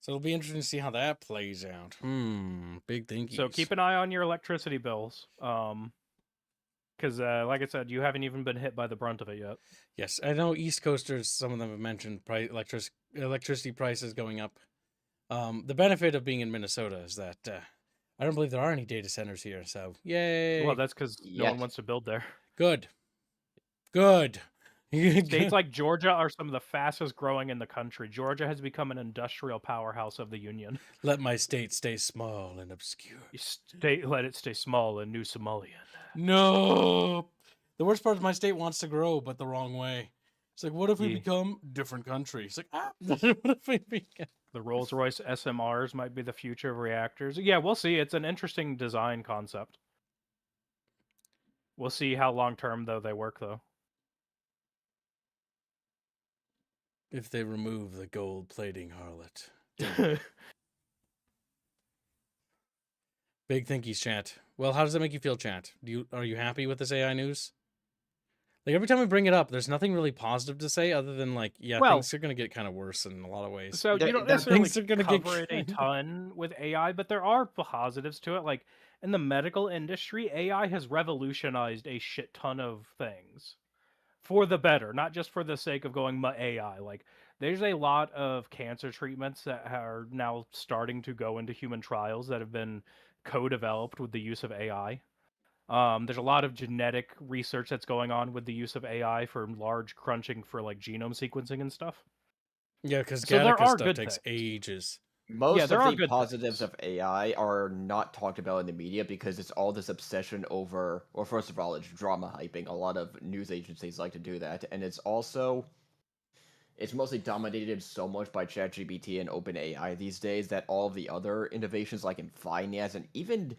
So it'll be interesting to see how that plays out. Big thinkies. So keep an eye on your electricity bills. Because like I said, you haven't even been hit by the brunt of it yet. Yes, I know East Coasters. Some of them have mentioned electricity prices going up. The benefit of being in Minnesota is that I don't believe there are any data centers here. So yay! Well, that's because no one Yet. wants to build there. Good. Good. States like Georgia are some of the fastest growing in the country. Georgia has become an industrial powerhouse of the union. Let my state stay small and obscure. Let it stay small in New Somalian. No. The worst part is my state wants to grow, but the wrong way. It's like, what if we Yeah. become different countries? Like, what if we become... The Rolls-Royce SMRs might be the future of reactors. Yeah, we'll see. It's an interesting design concept. We'll see how long-term, though, they work, though. If they remove the gold plating, harlot. Big thinkies, chat. Well, how does that make you feel, chat? Are you happy with this AI news? Like, every time we bring it up, there's nothing really positive to say other than, like, yeah, Well- things are going to get kind of worse in a lot of ways. So you don't That- necessarily things are gonna get cover it a kinda- ton with AI, but there are positives to it. Like in the medical industry, AI has revolutionized a shit ton of things. for the better, not just for the sake of going AI. Like, there's a lot of cancer treatments that are now starting to go into human trials that have been co-developed with the use of AI. There's a lot of genetic research that's going on with the use of AI for large crunching for like genome sequencing and stuff. Yeah, because So there Gattaca are stuff good takes things. ages. Yeah, Most there of are the good positives things. of AI are not talked about in the media because it's all this obsession over, or first of all, it's drama hyping. A lot of news agencies like to do that, and it's mostly dominated so much by ChatGPT and OpenAI these days that all of the other innovations, like in finance and even,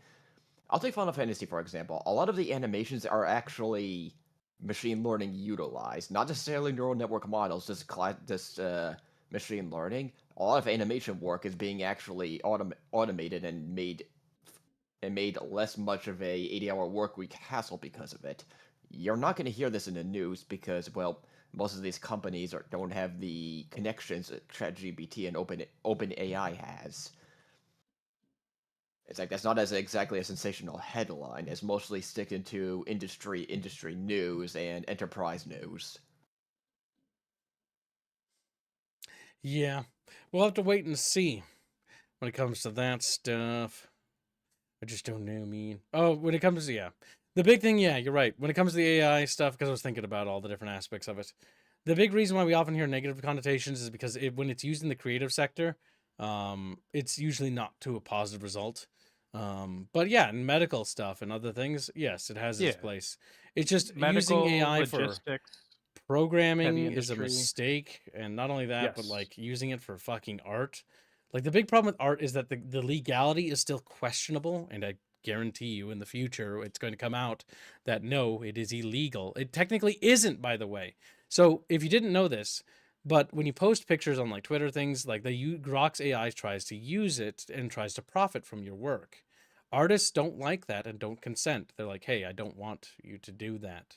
I'll take Final Fantasy for example. A lot of the animations are actually machine learning utilized, not necessarily neural network models, just machine learning. A lot of animation work is being actually automated and made less much of a 80-hour work week hassle because of it. You're not going to hear this in the news because, well, most of these companies don't have the connections that ChatGPT and OpenAI has. It's like that's not as exactly a sensational headline. It's mostly sticking to industry news and enterprise news. Yeah, we'll have to wait and see when it comes to that stuff. I just don't know, man. Oh, when it comes to, yeah. The big thing, yeah, you're right. When it comes to the AI stuff, because I was thinking about all the different aspects of it. The big reason why we often hear negative connotations is because when it's used in the creative sector, it's usually not to a positive result. But yeah, in medical stuff and other things, yes, it has its Yeah, place. It's just using medical, AI for logistics, heavy programming is a industry. mistake, and not only that, but Yes. like using it for fucking art. Like the big problem with art is that the legality is still questionable, and I guarantee you in the future it's going to come out that no, it is illegal. It technically isn't, by the way. So if you didn't know this, but when you post pictures on like Twitter things, like Grok's AI tries to use it and tries to profit from your work. Artists don't like that and don't consent. They're like, hey, I don't want you to do that.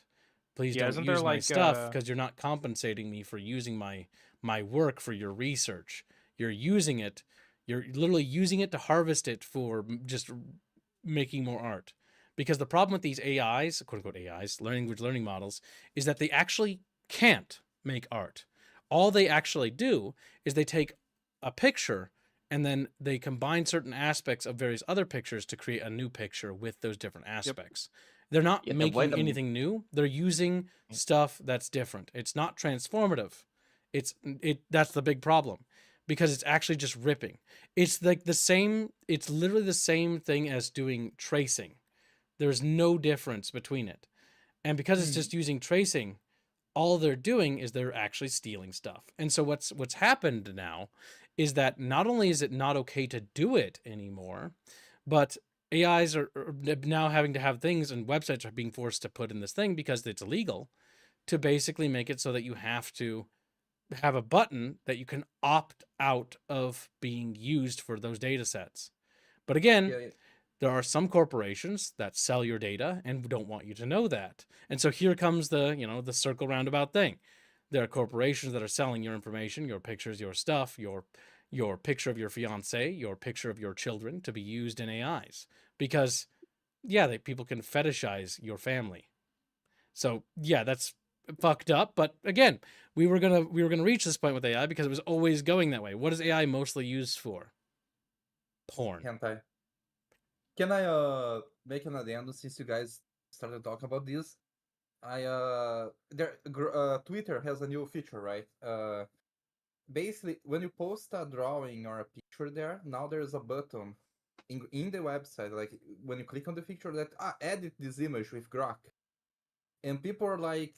Please Yeah, don't isn't there use my like stuff because you're not compensating me for using my work for your research. You're using it, you're literally using it to harvest it for just making more art. Because the problem with these AIs, quote unquote AIs, language learning models, is that they actually can't make art. All they actually do is they take a picture and then they combine certain aspects of various other pictures to create a new picture with those different Yep. aspects. They're not Yeah, the way making the anything new. They're using stuff that's different. It's not transformative. That's the big problem because it's actually just ripping. It's like the same, it's literally the same thing as doing tracing. There's no difference between it. And because it's just using tracing, all they're doing is they're actually stealing stuff. And so what's happened now is that not only is it not okay to do it anymore, but AIs are now having to have things, and websites are being forced to put in this thing because it's illegal, to basically make it so that you have to have a button that you can opt out of being used for those data sets. But again, Yeah, there are some corporations that sell your data and don't want you to know that. And so here comes the circle roundabout thing. There are corporations that are selling your information, your pictures, your stuff, your picture of your fiance, your picture of your children to be used in AIs because yeah, people can fetishize your family. So yeah, that's fucked up. But again, we were gonna reach this point with AI because it was always going that way. What is AI mostly used for? Porn. hentai. Can I make an addendum since you guys started talking about this? Twitter has a new feature, right? Basically, when you post a drawing or a picture there, now there's a button in the website, like when you click on the picture that edit this image with Grok, and people are like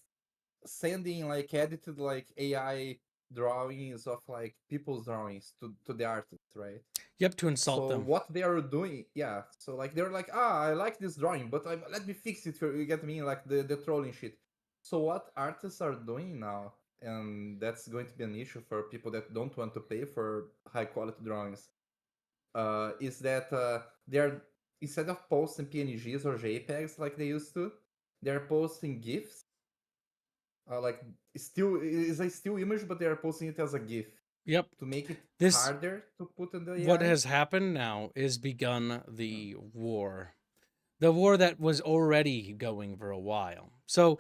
sending like edited like AI drawings of like people's drawings to the artist, right? Yep, to insult So them. what they are doing, yeah. So like they're like, I like this drawing, but let me fix it. You get me, like the trolling shit. So what artists are doing now, and that's going to be an issue for people that don't want to pay for high quality drawings, is that they're, instead of posting PNGs or JPEGs like they used to, they're posting GIFs. Like is a still image, but they are posting it as a GIF Yep. to make it This harder to put in the what AI. has happened now is begun the war. The war that was already going for a while. So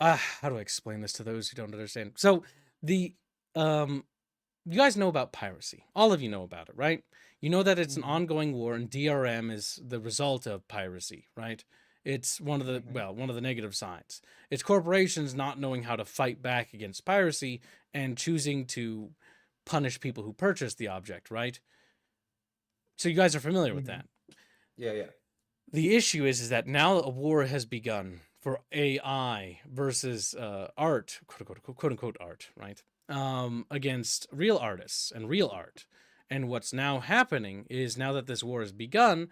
How do I explain this to those who don't understand? So the you guys know about piracy. All of you know about it, right? You know that it's an Mm-hmm. ongoing war, and DRM is the result of piracy, right? It's one of the Mm-hmm. one of the negative sides. It's corporations not knowing how to fight back against piracy and choosing to punish people who purchase the object, right? So you guys are familiar with Mm-hmm. that. Yeah, yeah. The issue is that now a war has begun for AI versus art, quote unquote art, right? Against real artists and real art. And what's now happening is now that this war has begun,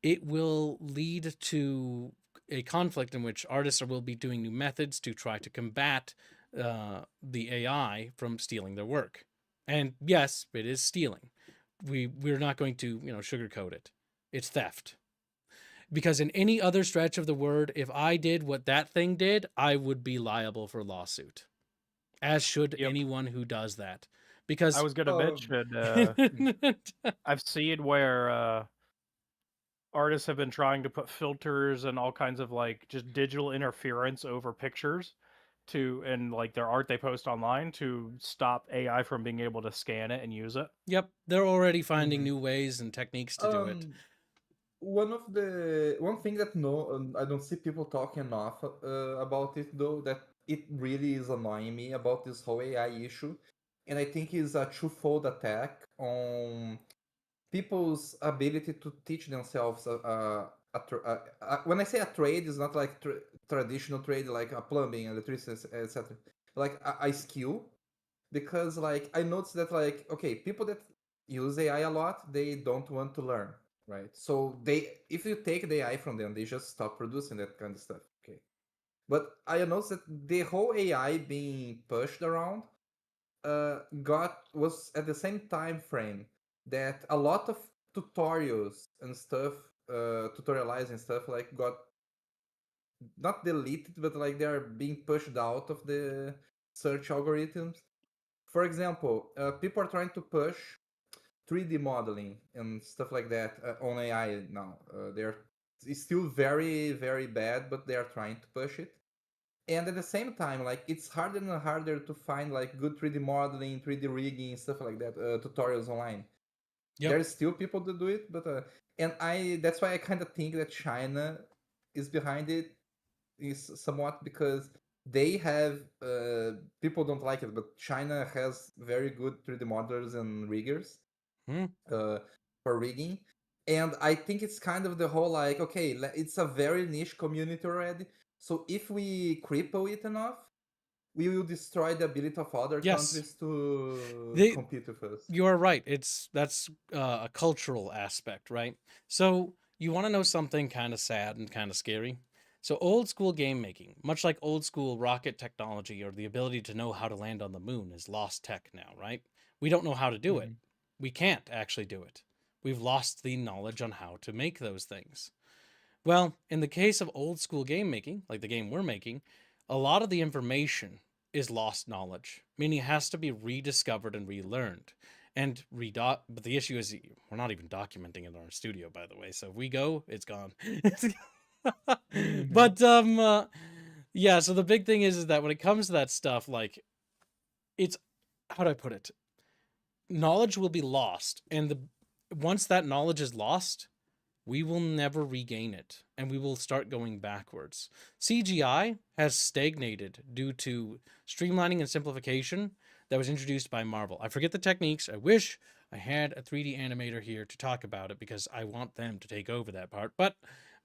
it will lead to a conflict in which artists will be doing new methods to try to combat the AI from stealing their work. And yes, it is stealing. We're not going to sugarcoat it. It's theft. Because in any other stretch of the word, if I did what that thing did, I would be liable for lawsuit, as should Yep. anyone who does that. I Because was gonna mention, Mm. I've seen where artists have been trying to put filters and all kinds of like just digital interference over pictures to and like their art they post online to stop AI from being able to scan it and use it. yep, they're already finding Mm-hmm. new ways and techniques to do it. One thing that I don't see people talking enough about it though, that it really is annoying me about this whole AI issue, and I think is a twofold attack on people's ability to teach themselves when I say a trade, it's not like traditional trade like a plumbing, electricity, etc. Like a skill, because like I noticed that like okay, people that use AI a lot, they don't want to learn, right? So they if you take the AI from them, they just stop producing that kind of stuff. Okay. But I noticed that the whole AI being pushed around got was at the same time frame that a lot of tutorials and stuff, tutorializing stuff like got not deleted, but like they are being pushed out of the search algorithms. For example, people are trying to push 3D modeling and stuff like that on AI now. They're it's still very very bad, but they are trying to push it. And at the same time, like it's harder and harder to find like good 3D modeling, 3D rigging, stuff like that, tutorials online. Yep. There's still people that do it, but and I that's why I kind of think that China is behind it, is somewhat because they have people don't like it, but China has very good 3D modelers and riggers Hmm. uh, for rigging. And I think it's kind of the whole like, okay, it's a very niche community already. So if we cripple it enough, we will destroy the ability of other Yes, countries to they. compete with us. You are right. That's a cultural aspect, right? So you want to know something kind of sad and kind of scary. So old school game making, much like old school rocket technology or the ability to know how to land on the moon, is lost tech now, right? We don't know how to do it. Mhm. We can't actually do it. We've lost the knowledge on how to make those things. Well, in the case of old school game making, like the game we're making, a lot of the information is lost knowledge, meaning it has to be rediscovered and relearned. But the issue is we're not even documenting it in our studio, by the way. So if we go, it's gone. Mhm. But yeah. So the big thing is that when it comes to that stuff, like it's how do I put it? Knowledge will be lost, and the once that knowledge is lost, we will never regain it and we will start going backwards. CGI has stagnated due to streamlining and simplification that was introduced by Marvel. I forget the techniques. I wish I had a 3D animator here to talk about it because I want them to take over that part. But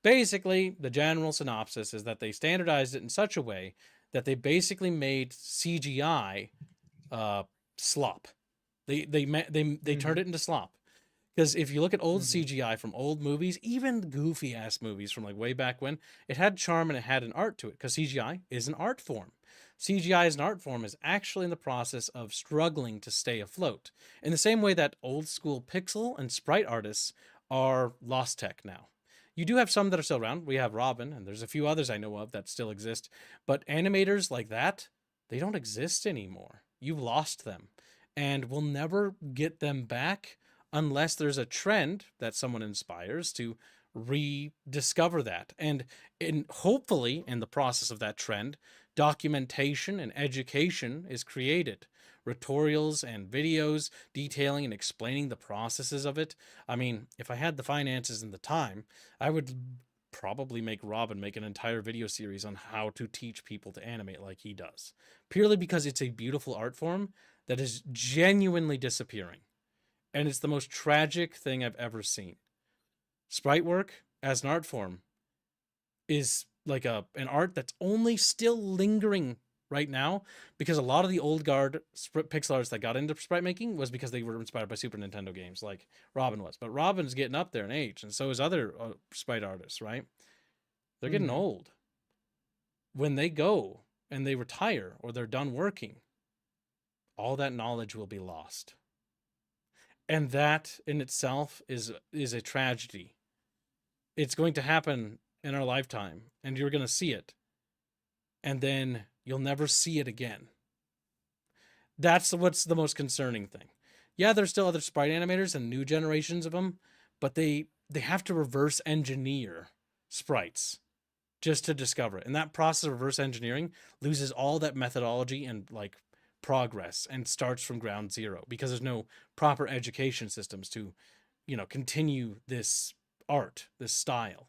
basically, the general synopsis is that they standardized it in such a way that they basically made CGI uh, slop. They turned Mhm. it into slop. Because if you look at old Mhm. CGI from old movies, even goofy ass movies from like way back when, it had charm and it had an art to it. Because CGI is an art form. CGI as an art form is actually in the process of struggling to stay afloat. In the same way that old school pixel and sprite artists are lost tech now. You do have some that are still around. We have Robin, and there's a few others I know of that still exist. But animators like that, they don't exist anymore. You've lost them. And we'll never get them back unless there's a trend that someone inspires to rediscover that and hopefully in the process of that trend documentation and education is created, tutorials and videos detailing and explaining the processes of it. I mean, if I had the finances and the time, I would probably make Robin make an entire video series on how to teach people to animate like he does, purely because it's a beautiful art form that is genuinely disappearing, and it's the most tragic thing I've ever seen. Sprite work as an art form is like an art that's only still lingering right now, because a lot of the old guard pixel artists that got into sprite making was because they were inspired by Super Nintendo games, like Robin was. But Robin's getting up there in age, and so is other sprite artists, right? They're getting Mhm. old. When they go and they retire or they're done working, all that knowledge will be lost. And that in itself is a tragedy. It's going to happen in our lifetime, and you're going to see it, and then you'll never see it again. That's what's the most concerning thing. Yeah, there's still other sprite animators and new generations of them, but they have to reverse engineer sprites just to discover it. And that process of reverse engineering loses all that methodology and like progress and starts from ground zero, because there's no proper education systems to, continue this art, this style.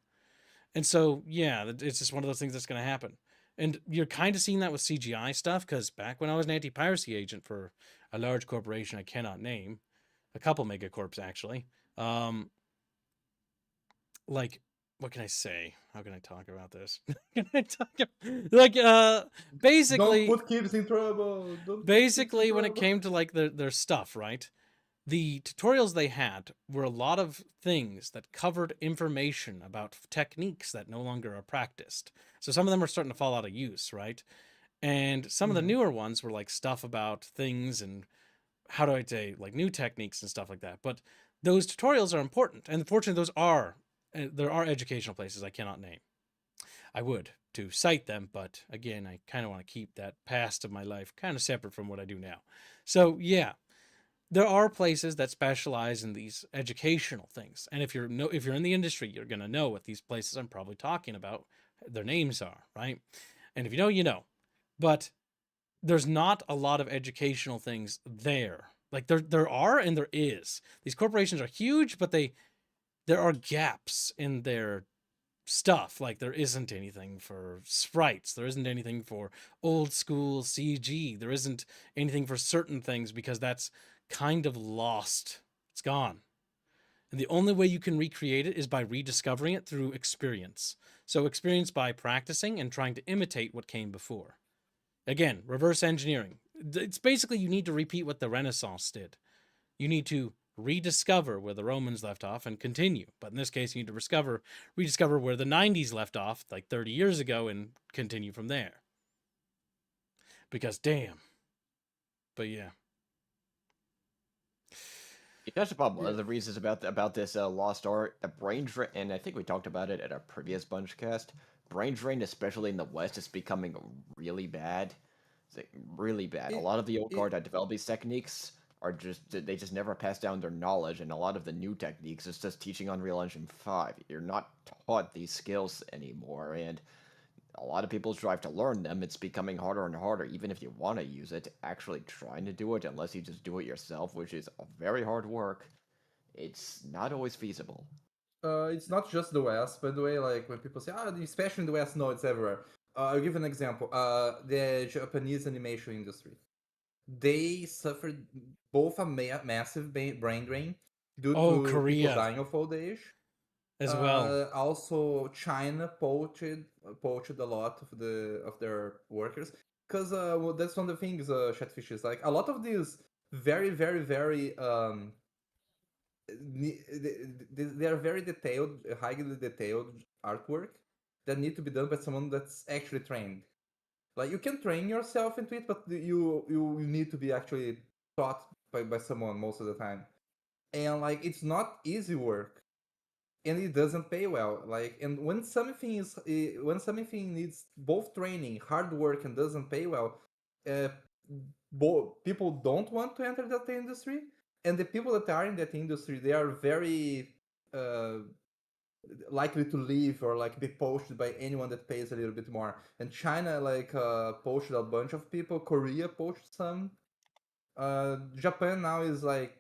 And so, yeah, it's just one of those things that's going to happen. And you're kind of seeing that with CGI stuff, because back when I was an anti-piracy agent for a large corporation I cannot name, a couple megacorps actually, like, what can I say? How can I talk about this? Can I talk like Don't basically put kids in trouble. Don't put kids in basically when it trouble. came to like their stuff, right? The tutorials they had were a lot of things that covered information about techniques that no longer are practiced. So some of them are starting to fall out of use, right? And some of the Mhm. newer ones were like stuff about things and how do I say, like new techniques and stuff like that. But those tutorials are important. And fortunately, there are educational places I cannot name. I would to cite them, but again, I kind of want to keep that past of my life kind of separate from what I do now. So yeah, there are places that specialize in these educational things, and if you're in the industry, you're gonna know what these places I'm probably talking about. Their names are right, and if you know, you know. But there's not a lot of educational things there. Like there are and there is. These corporations are huge, but there are gaps in their stuff. Like there isn't anything for sprites, there isn't anything for old school CG, there isn't anything for certain things because that's kind of lost. It's gone. And the only way you can recreate it is by rediscovering it through experience. So experience by practicing and trying to imitate what came before. Again, reverse engineering. It's basically you need to repeat what the Renaissance did. You need to rediscover where the Romans left off and continue. But in this case, you need to rediscover where the 90s left off, like 30 years ago, and continue from there. Because damn. But yeah. You touched upon one Yeah. of the reasons about this lost art, a brain drain, and I think we talked about it at our previous bunch cast. Brain drain, especially in the West, is becoming really bad. It's like, really bad. A It, lot of the old it, guard that develop these techniques are they just never pass down their knowledge, and a lot of the new techniques is just teaching Unreal Engine 5. You're not taught these skills anymore, and a lot of people strive to learn them. It's becoming harder and harder, even if you want to use it, actually trying to do it, unless you just do it yourself, which is very hard work. It's not always feasible. it's not just the West, by the way. Like when people say, "Ah, especially in the West," no, it's everywhere. I'll give an example. The Japanese animation industry. They suffered both a massive brain drain due Oh, to people Korea dying of old age. as well. Also, China poached a lot of their workers because well, that's one of the things. Chatfish is like a lot of these very very very they are very detailed, highly detailed artwork that need to be done by someone that's actually trained. Like you can train yourself into it, but you need to be actually taught by someone most of the time. And like it's not easy work, and it doesn't pay well. Like and when something needs both training, hard work, and doesn't pay well, uh, people don't want to enter that industry, and the people that are in that industry they are very uh, likely to leave or like be poached by anyone that pays a little bit more. And China like poached a bunch of people. Korea poached some. Japan now is like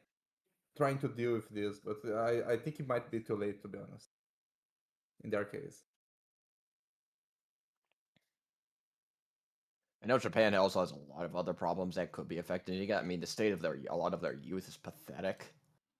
trying to deal with this, but I think it might be too late, to be honest, in their case. I know Japan also has a lot of other problems that could be affecting it. I mean, the state of a lot of their youth is pathetic.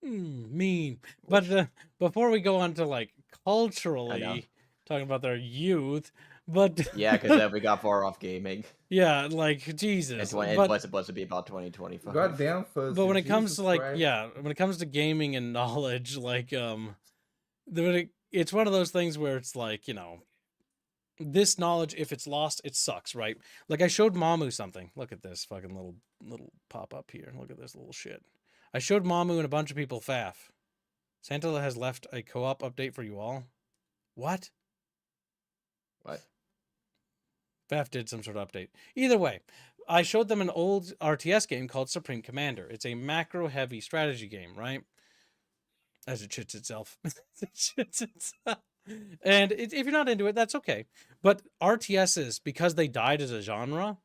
Mean. Which But before we go on to like I know. culturally talking about their youth, but Yeah, because we got far off gaming. yeah, like It Jesus. was supposed to be about 2025. Goddamn But fuzzy, when it comes Jesus to like Christ. yeah, when it comes to gaming and knowledge, like it's one of those things where it's like, this knowledge, if it's lost, it sucks, right? Like I showed Mamu something. Look at this fucking little pop up here. Look at this little shit. I showed Mamu and a bunch of people FAF. Santa has left a co-op update for you all. What? What? FAF did some sort of update. Either way, I showed them an old RTS game called Supreme Commander. It's a macro-heavy strategy game, right? As it shits itself. It shits itself. And if you're not into it, that's okay. But RTSs, because they died as a genre,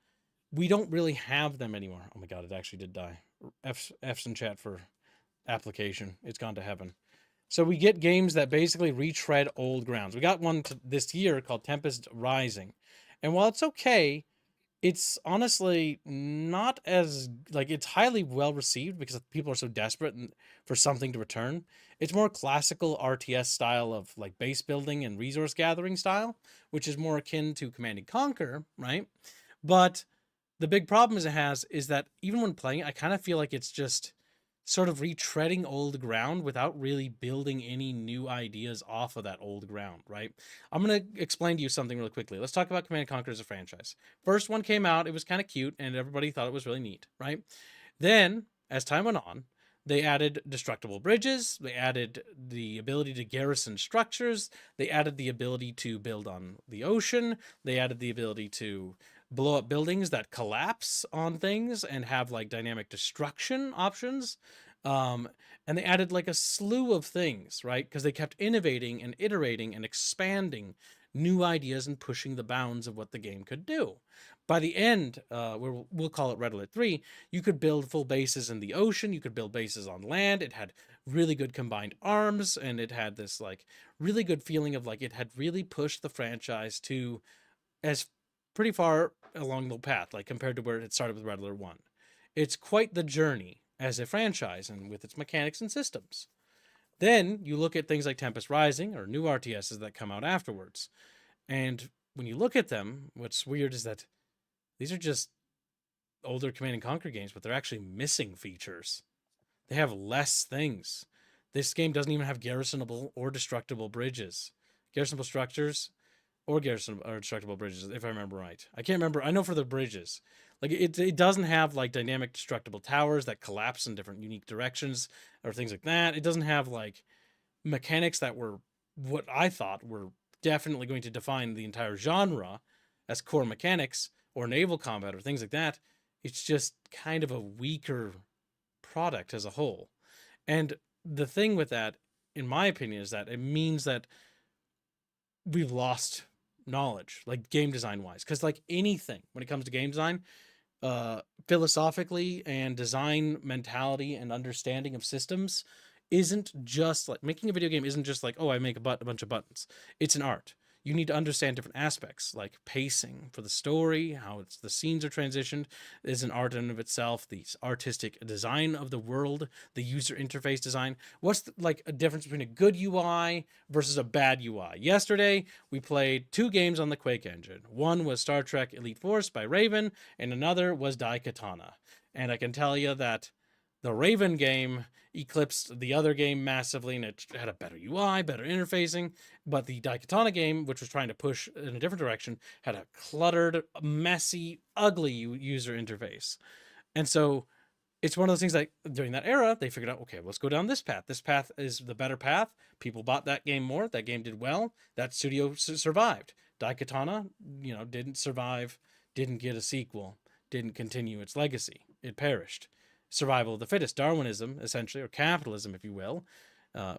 we don't really have them anymore. Oh my god, it actually did die. F's in chat for application. It's gone to heaven. So we get games that basically retread old grounds. We got one this year called Tempest Rising. And while it's okay, it's honestly not as like it's highly well received because people are so desperate for something to return. It's more classical RTS style of like base building and resource gathering style, which is more akin to Command and Conquer, right? But the big problem it has is that even when playing it, I kind of feel like it's just sort of retreading old ground without really building any new ideas off of that old ground, right? I'm going to explain to you something really quickly. Let's talk about Command & Conquer as a franchise. First one came out, it was kind of cute, and everybody thought it was really neat, right? Then, as time went on, they added destructible bridges, they added the ability to garrison structures, they added the ability to build on the ocean, they added the ability to blow up buildings that collapse on things and have like dynamic destruction options. Um, and they added like a slew of things, right? Because they kept innovating and iterating and expanding new ideas and pushing the bounds of what the game could do. By the end, we'll call it Red Alert 3, you could build full bases in the ocean, you could build bases on land. It had really good combined arms, and it had this like really good feeling of like it had really pushed the franchise to as pretty far along the path, like compared to where it started with Red Alert 1. It's quite the journey as a franchise and with its mechanics and systems. Then you look at things like Tempest Rising or new RTSs that come out afterwards. And when you look at them, what's weird is that these are just older Command and Conquer games, but they're actually missing features. They have less things. This game doesn't even have garrisonable or destructible bridges. Garrisonable structures or garrison or destructible bridges, if I remember right. I can't remember. I know for the bridges, like it doesn't have like dynamic destructible towers that collapse in different unique directions or things like that. It doesn't have like mechanics that were what I thought were definitely going to define the entire genre as core mechanics or naval combat or things like that. It's just kind of a weaker product as a whole. And the thing with that, in my opinion, is that it means that we've lost knowledge, like game design wise. Because like anything, when it comes to game design, philosophically and design mentality and understanding of systems isn't just like making a video game isn't just like, oh, I make a bunch of buttons. It's an art. You need to understand different aspects like pacing for the story, how the scenes are transitioned is an art in and of itself, the artistic design of the world, the user interface design. What's like a difference between a good UI versus a bad UI? Yesterday, we played 2 games on the Quake engine. One was Star Trek Elite Force by Raven, and another was Daikatana. And I can tell you that the Raven game eclipsed the other game massively, and it had a better UI, better interfacing. But the Daikatana game, which was trying to push in a different direction, had a cluttered, messy, ugly user interface. And so it's one of those things like during that era, they figured out, okay, let's go down this path. This path is the better path. People bought that game more. That game did well. That studio survived. Daikatana, didn't survive, didn't get a sequel, didn't continue its legacy. It perished. Survival of the fittest, Darwinism, essentially, or capitalism, if you will,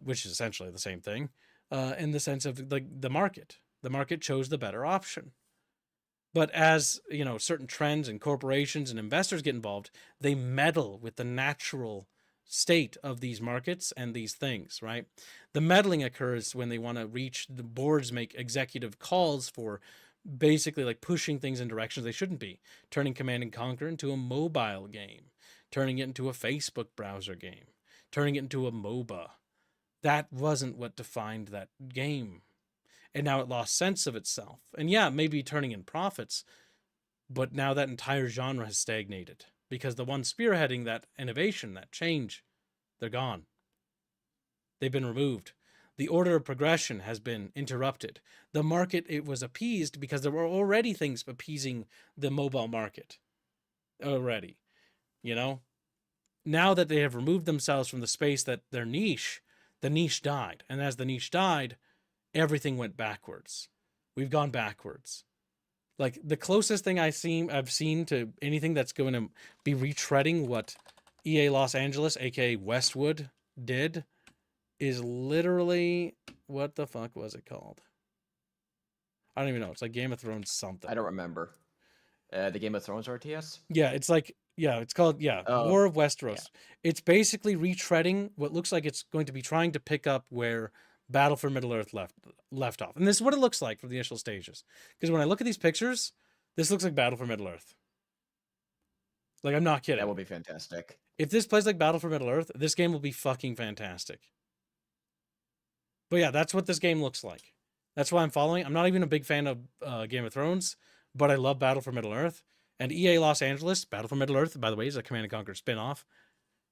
which is essentially the same thing, in the sense of the market. The market chose the better option. But as certain trends and corporations and investors get involved, they meddle with the natural state of these markets and these things, right? The meddling occurs when they want to reach the boards, make executive calls for basically like pushing things in directions they shouldn't be, turning Command and Conquer into a mobile game, turning it into a Facebook browser game, turning it into a MOBA. That wasn't what defined that game. And now it lost sense of itself. And yeah, maybe turning in profits, but now that entire genre has stagnated because the ones spearheading that innovation, that change, they're gone. They've been removed. The order of progression has been interrupted. The market, it was appeased because there were already things appeasing the mobile market already. Now that they have removed themselves from the space that their niche, the niche died. And as the niche died, everything went backwards. We've gone backwards. Like the closest thing I've seen to anything that's going to be retreading what EA Los Angeles, aka Westwood, did is literally, what the fuck was it called? I don't even know. It's like Game of Thrones something. I don't remember. The Game of Thrones RTS? Yeah, it's like, it's called, War of Westeros. Yeah. It's basically retreading what looks like it's going to be trying to pick up where Battle for Middle-earth left off. And this is what it looks like from the initial stages. Because when I look at these pictures, this looks like Battle for Middle-earth. Like, I'm not kidding. That would be fantastic. If this plays like Battle for Middle-earth, this game will be fucking fantastic. But yeah, that's what this game looks like. That's why I'm following. I'm not even a big fan of Game of Thrones, but I love Battle for Middle-earth. And EA Los Angeles, Battle for Middle-earth, by the way, is a Command & Conquer spin-off.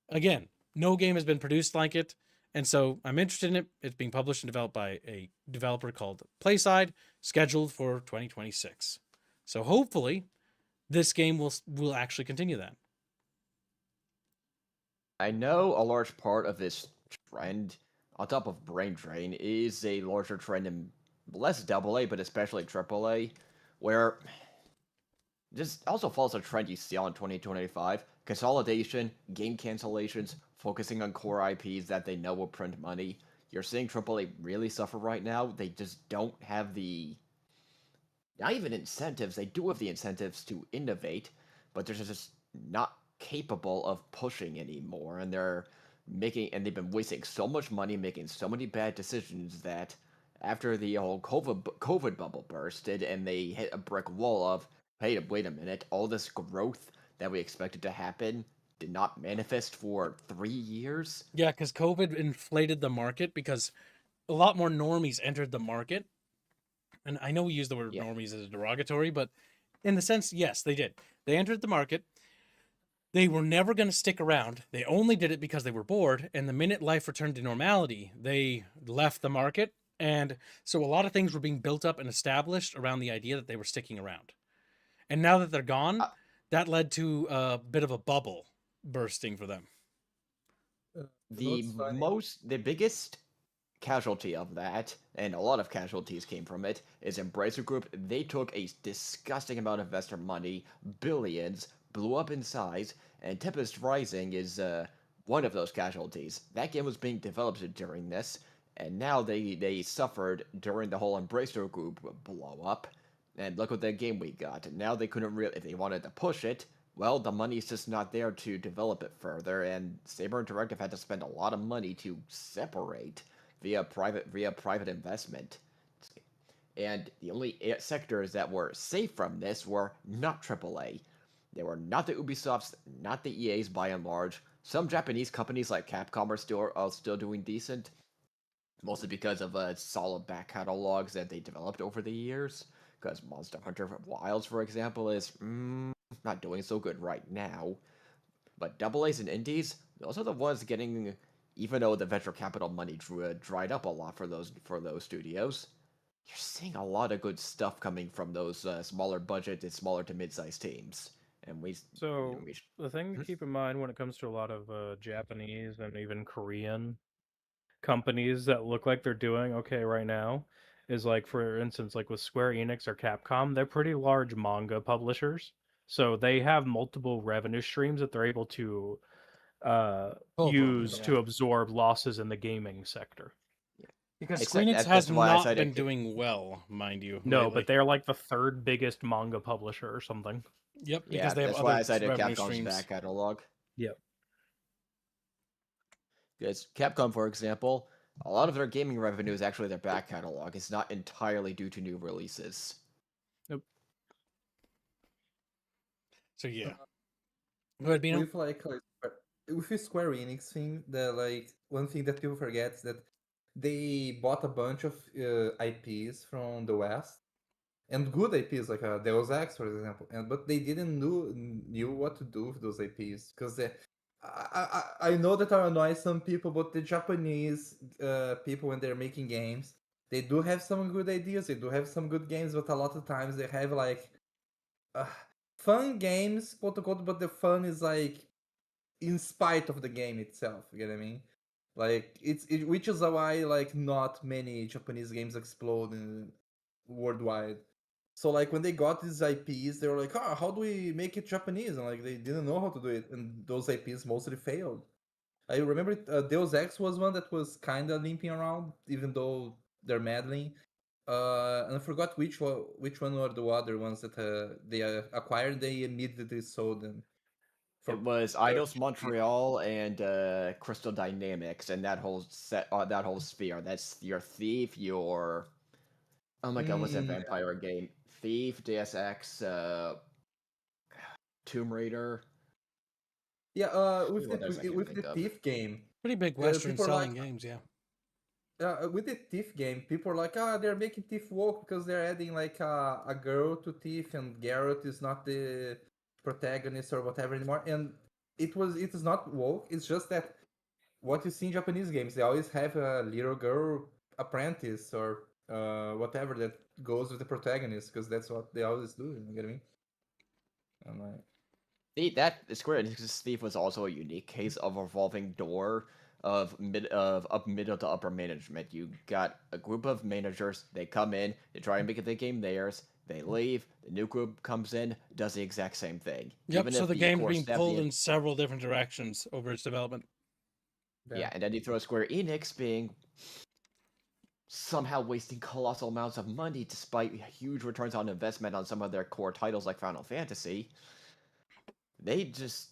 Again, no game has been produced like it. And so I'm interested in it. It's being published and developed by a developer called Playside, scheduled for 2026. So hopefully this game will actually continue that. I know a large part of this trend, on top of brain drain, is a larger trend in less AA, but especially AAA, where this also follows a trend you see on 2025, consolidation, game cancellations, focusing on core IPs that they know will print money. You're seeing AAA really suffer right now. They just don't have the, not even incentives, they do have the incentives to innovate, but they're just not capable of pushing anymore, and they've been wasting so much money, making so many bad decisions that after the whole COVID bubble bursted and they hit a brick wall of, hey, wait a minute, all this growth that we expected to happen did not manifest for 3 years? Yeah, because COVID inflated the market because a lot more normies entered the market. And I know we use the word normies as derogatory, but in the sense, yes, they did. They entered the market. They were never going to stick around. They only did it because they were bored. And the minute life returned to normality, they left the market. And so a lot of things were being built up and established around the idea that they were sticking around. And now that they're gone, that led to a bit of a bubble bursting for them. The biggest casualty of that, and a lot of casualties came from it, is Embracer Group. They took a disgusting amount of investor money, billions, blew up in size, and Tempest Rising is one of those casualties. That game was being developed during this, and now they suffered during the whole Embracer Group blow up. And look what that game we got. And now they couldn't really, if they wanted to push it, well, the money's just not there to develop it further, and Saber Interactive had to spend a lot of money to separate via private investment. And the only sectors that were safe from this were not AAA. They were not the Ubisofts, not the EAs by and large. Some Japanese companies like Capcom are still doing decent, mostly because of solid back catalogs that they developed over the years. Because Monster Hunter Wilds, for example, is not doing so good right now. But AA's and indies, those are the ones getting, even though the venture capital money dried up a lot for those studios, you're seeing a lot of good stuff coming from those smaller budget and smaller to mid-sized teams. And the thing to keep in mind when it comes to a lot of Japanese and even Korean companies that look like they're doing okay right now is, like, for instance, like with Square Enix or Capcom, they're pretty large manga publishers. So they have multiple revenue streams that they're able to use to absorb losses in the gaming sector. Because It's Square like- Enix that's has why I not said been it- doing well, mind you. No, lately. but they're like the third biggest manga publisher or something. Yep, Yeah, because they have that's why I other cited revenue Capcom's streams. back catalog. Yep. Because Capcom, for example, a lot of their gaming revenue is actually their back catalog. It's not entirely due to new releases. So yeah. Go ahead, Bino. With with the Square Enix thing, the like one thing that people forget is that they bought a bunch of IPs from the West and good IPs like Deus Ex, for example, but they didn't knew what to do with those IPs because I know that I annoy some people, but the Japanese people when they're making games, they do have some good ideas, they do have some good games, but a lot of times they have like uh, fun games, quote unquote, but the fun is like in spite of the game itself. You get what I mean? Like which is why like not many Japanese games explode worldwide. So like when they got these IPs, they were like, "Oh, how do we make it Japanese?" And like they didn't know how to do it, and those IPs mostly failed. I remember Deus Ex was one that was kind of limping around, even though they're meddling. And I forgot which one were the other ones that they acquired. They immediately sold them. It was Eidos Montreal and Crystal Dynamics, and that whole that whole sphere. That's your Thief, your oh my god, what's that vampire game? Thief, Deus Ex, Tomb Raider. Yeah, with What else I can with think the of? Thief game, Pretty big Western people are selling like, games, yeah. with the Thief game, people are like, they're making Thief woke because they're adding like a girl to Thief, and Garrett is not the protagonist or whatever anymore. And it is not woke. It's just that what you see in Japanese games, they always have a little girl apprentice or whatever that goes with the protagonist because that's what they always do. You get me? I'm like, That Square Enix's Thief was also a unique case of a revolving door of middle to upper management. You got a group of managers, they come in, they try and make the game theirs, they leave, the new group comes in, does the exact same thing. Yep, Even so if the game's core being staff pulled the- in several different directions over its development. Yeah, and then you throw Square Enix being somehow wasting colossal amounts of money despite huge returns on investment on some of their core titles like Final Fantasy. They just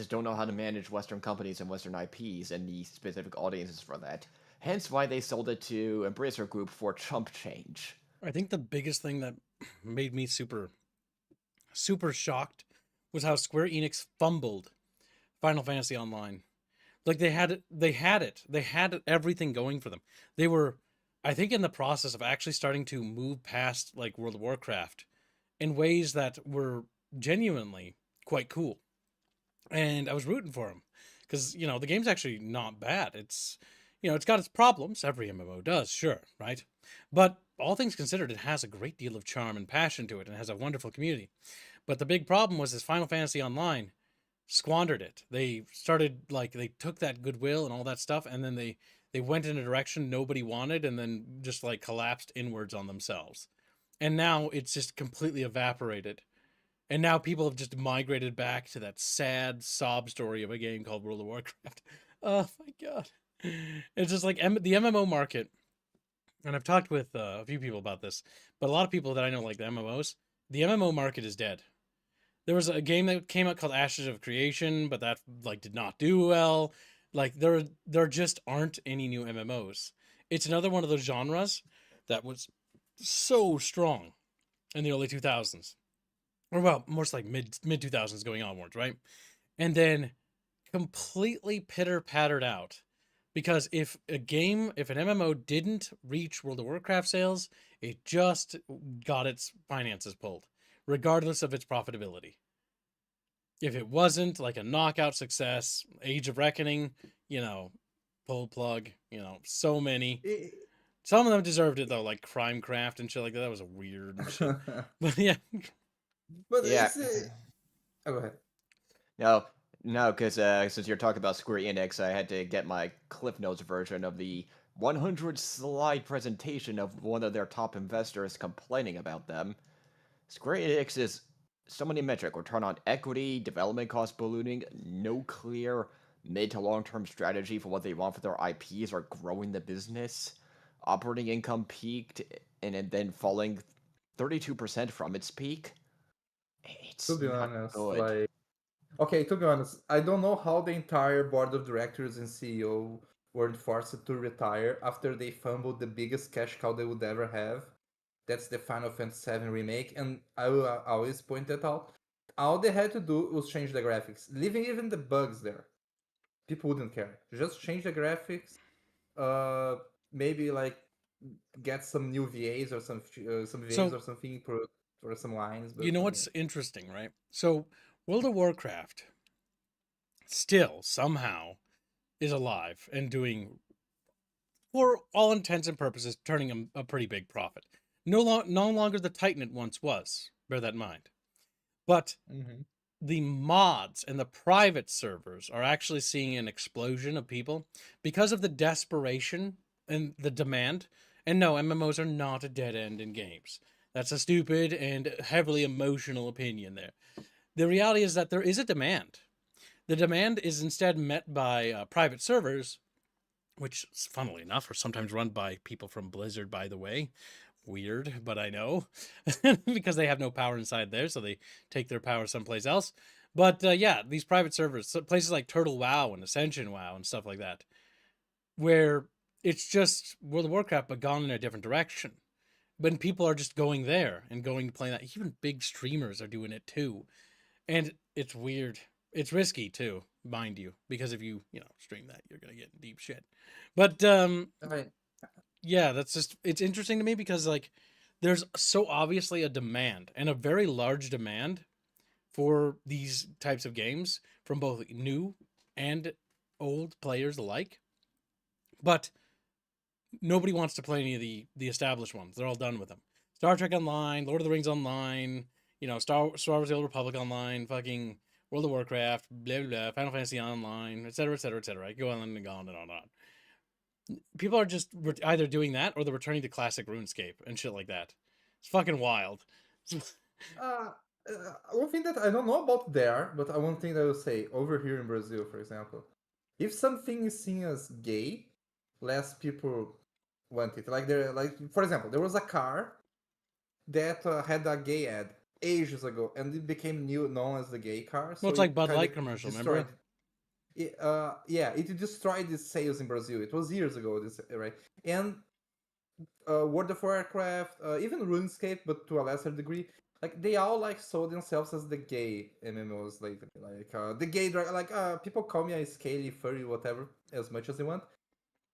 don't know how to manage Western companies and Western IPs and the specific audiences for that. Hence why they sold it to Embracer Group for chump change. I think the biggest thing that made me super shocked was how Square Enix fumbled Final Fantasy Online. Like they had everything going for them. They were, I think, in the process of actually starting to move past like World of Warcraft in ways that were genuinely quite cool. And I was rooting for them because the game's actually not bad. It's it's got its problems. Every MMO does, sure, right? But all things considered, it has a great deal of charm and passion to it, and it has a wonderful community. But the big problem was this Final Fantasy Online squandered it. They started they took that goodwill and all that stuff, and then they went in a direction nobody wanted, and then just collapsed inwards on themselves. And now it's just completely evaporated. And now people have just migrated back to that sad sob story of a game called World of Warcraft. Oh my god. It's just like the MMO market. And I've talked with a few people about this, but a lot of people that I know like the MMOs, the MMO market is dead. There was a game that came out called Ashes of Creation, but that did not do well. There just aren't any new MMOs. It's another one of those genres that was so strong in the early 2000s. Or well, more like mid 2000s going onwards, right? And then completely pitter pattered out because if an MMO didn't reach World of Warcraft sales, it just got its finances pulled, regardless of its profitability. If it wasn't like a knockout success, Age of Reckoning, pull plug, so many. Some of them deserved it though, like Crimecraft and shit like that. That was a weird shit. But yeah. But Yeah. oh, go ahead. No, because since you're talking about Square Enix, I had to get my Cliff Notes version of the 100 slide presentation of one of their top investors complaining about them. Square Enix is so many metric: return on equity, development cost ballooning, no clear mid to long term strategy for what they want for their IPs or growing the business. Operating income peaked and then falling 32% from its peak. To It's be not honest, good. like, okay, to be honest, I don't know how the entire board of directors and CEO were forced to retire after they fumbled the biggest cash cow they would ever have. That's the Final Fantasy VII remake, and I will always point that out. All they had to do was change the graphics, leaving even the bugs there. People wouldn't care. Just change the graphics. Uh, maybe like get some new VAs or some VAs So or something for some lines. you But know yeah. what's interesting, right? So World of Warcraft still somehow is alive and doing, for all intents and purposes, turning a pretty big profit. No longer the Titan it once was. Bear that in mind. But Mhm. the mods and the private servers are actually seeing an explosion of people because of the desperation and the demand. And no, MMOs are not a dead end in games. That's a stupid and heavily emotional opinion there. The reality is that there is a demand. The demand is instead met by private servers, which, funnily enough, are sometimes run by people from Blizzard, by the way. Weird, but I know. Because they have no power inside there, so they take their power someplace else. But yeah, these private servers, places like Turtle WoW and Ascension WoW and stuff like that, where it's just World of Warcraft, but gone in a different direction. But people are just going there and going to play that. Even big streamers are doing it too. And it's weird. It's risky too, mind you, because if you stream that, you're gonna get in deep shit. But I yeah, that's just, it's interesting to me because like there's so obviously a demand, and a very large demand, for these types of games from both new and old players alike. But nobody wants to play any of the established ones. They're all done with them. Star Trek Online, Lord of the Rings Online, Star Wars: The Old Republic Online, fucking World of Warcraft, blah blah, blah, Final Fantasy Online, etc. etc. etc. I go on and on and on and on. People are just either doing that or they're returning to classic RuneScape and shit like that. It's fucking wild. uh, one thing that I don't know about there, but one thing that I will say over here in Brazil, for example, if something is seen as gay, less people want it. For example, there was a car that had a gay ad ages ago, and it became known as the gay car. Well, So it's like it Bud kind of Light commercial, destroyed. remember? Yeah, it destroyed the sales in Brazil. It was years ago, this right? And World of Warcraft, even RuneScape, but to a lesser degree, like they all like saw themselves as the gay MMOs lately. Like the gay drag, like people call me a scaly, furry, whatever, as much as they want.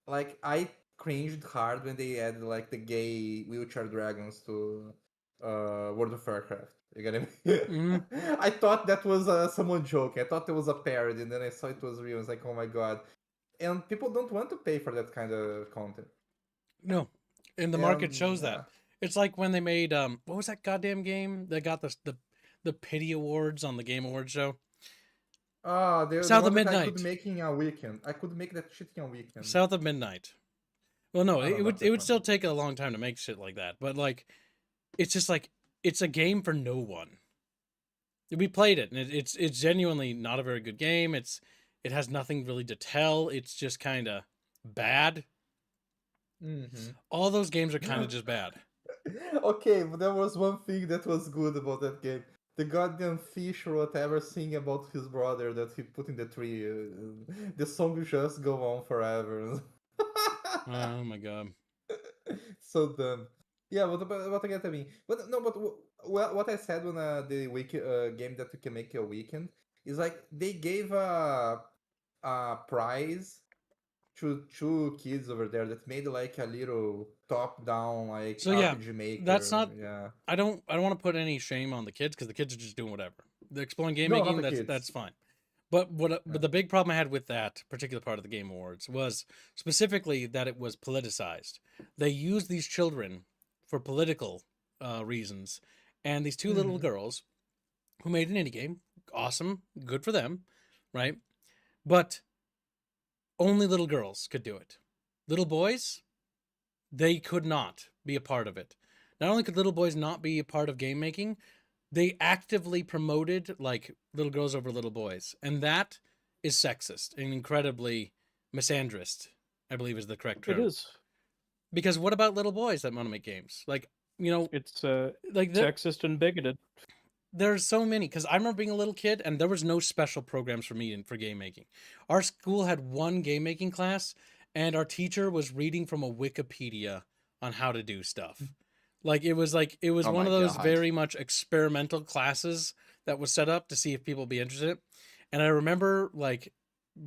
Like I cringed hard when they added like the gay wheelchair dragons to World of Warcraft. You get it? Mm-hmm. I thought that was someone joking. I thought it was a parody, and then I saw it was real. I was like, oh my god! And people don't want to pay for that kind of content. No, and the market And shows that. It's like when they made what was that goddamn game that got the pity awards on the Game Awards show? the South of one that I could Midnight. make in a weekend. I could make that shit in a weekend. South of Midnight. Well, no, I don't it know would it that would one. still take a long time to make shit like that, but like it's just like it's a game for no one. We played it, and it's genuinely not a very good game. It has nothing really to tell. It's just kind of bad. Mm-hmm. All those games are kind of just bad. Okay, but there was one thing that was good about that game. The goddamn fish or whatever sing about his brother that he put in the tree. The song just go on forever. Oh my god. So dumb. Yeah, what I get, I mean, but no, but what I said when the game that you can make a weekend is like they gave a prize to two kids over there that made like a little top down like So yeah, RPG that's maker. not. Yeah, I don't want to put any shame on the kids because the kids are just doing whatever. They're exploring game no, not making. the That's kids. fine. But Yeah. but the big problem I had with that particular part of the Game Awards was specifically that it was politicized. They used these children for political reasons, and these two little Mm-hmm. girls who made an indie game, awesome, good for them, right? But only little girls could do it. Little boys, they could not be a part of it. Not only could little boys not be a part of game making, they actively promoted like little girls over little boys, and that is sexist and incredibly misandrist, I believe is the correct It term. is. Because what about little boys that want to make games? Like, you know, It's like sexist and bigoted. there's so many. Because I remember being a little kid and there was no special programs for me for game making. Our school had one game making class, and our teacher was reading from a Wikipedia on how to do stuff. It was Oh one my of those God. very much experimental classes that was set up to see if people would be interested. And I remember like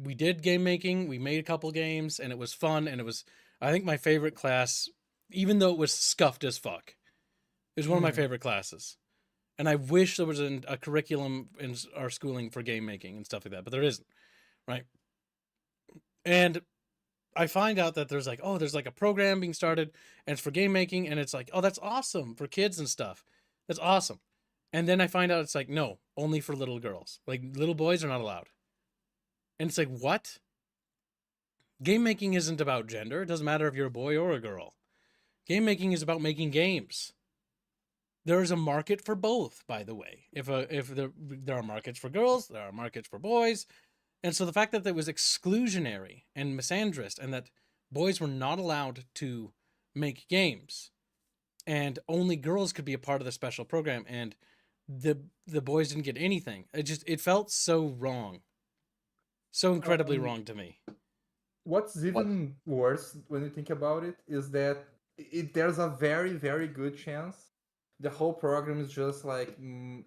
we did game making, we made a couple games, and it was fun. And it was, I think, my favorite class, even though it was scuffed as fuck. It was one of my favorite classes. And I wish there was a curriculum in our schooling for game making and stuff like that, but there isn't, right? And I find out that there's like a program being started and it's for game making, and it's like, oh, that's awesome for kids and stuff. That's awesome. And then I find out it's like, no, only for little girls. Like little boys are not allowed. And it's like, what? Game making isn't about gender. It doesn't matter if you're a boy or a girl. Game making is about making games. There is a market for both, by the way. If there are markets for girls, there are markets for boys. And so the fact that it was exclusionary and misandrist and that boys were not allowed to make games and only girls could be a part of the special program and the boys didn't get anything. It felt so wrong. So incredibly wrong to me. What's even worse when you think about it is that there's a very, very good chance the whole program is just like we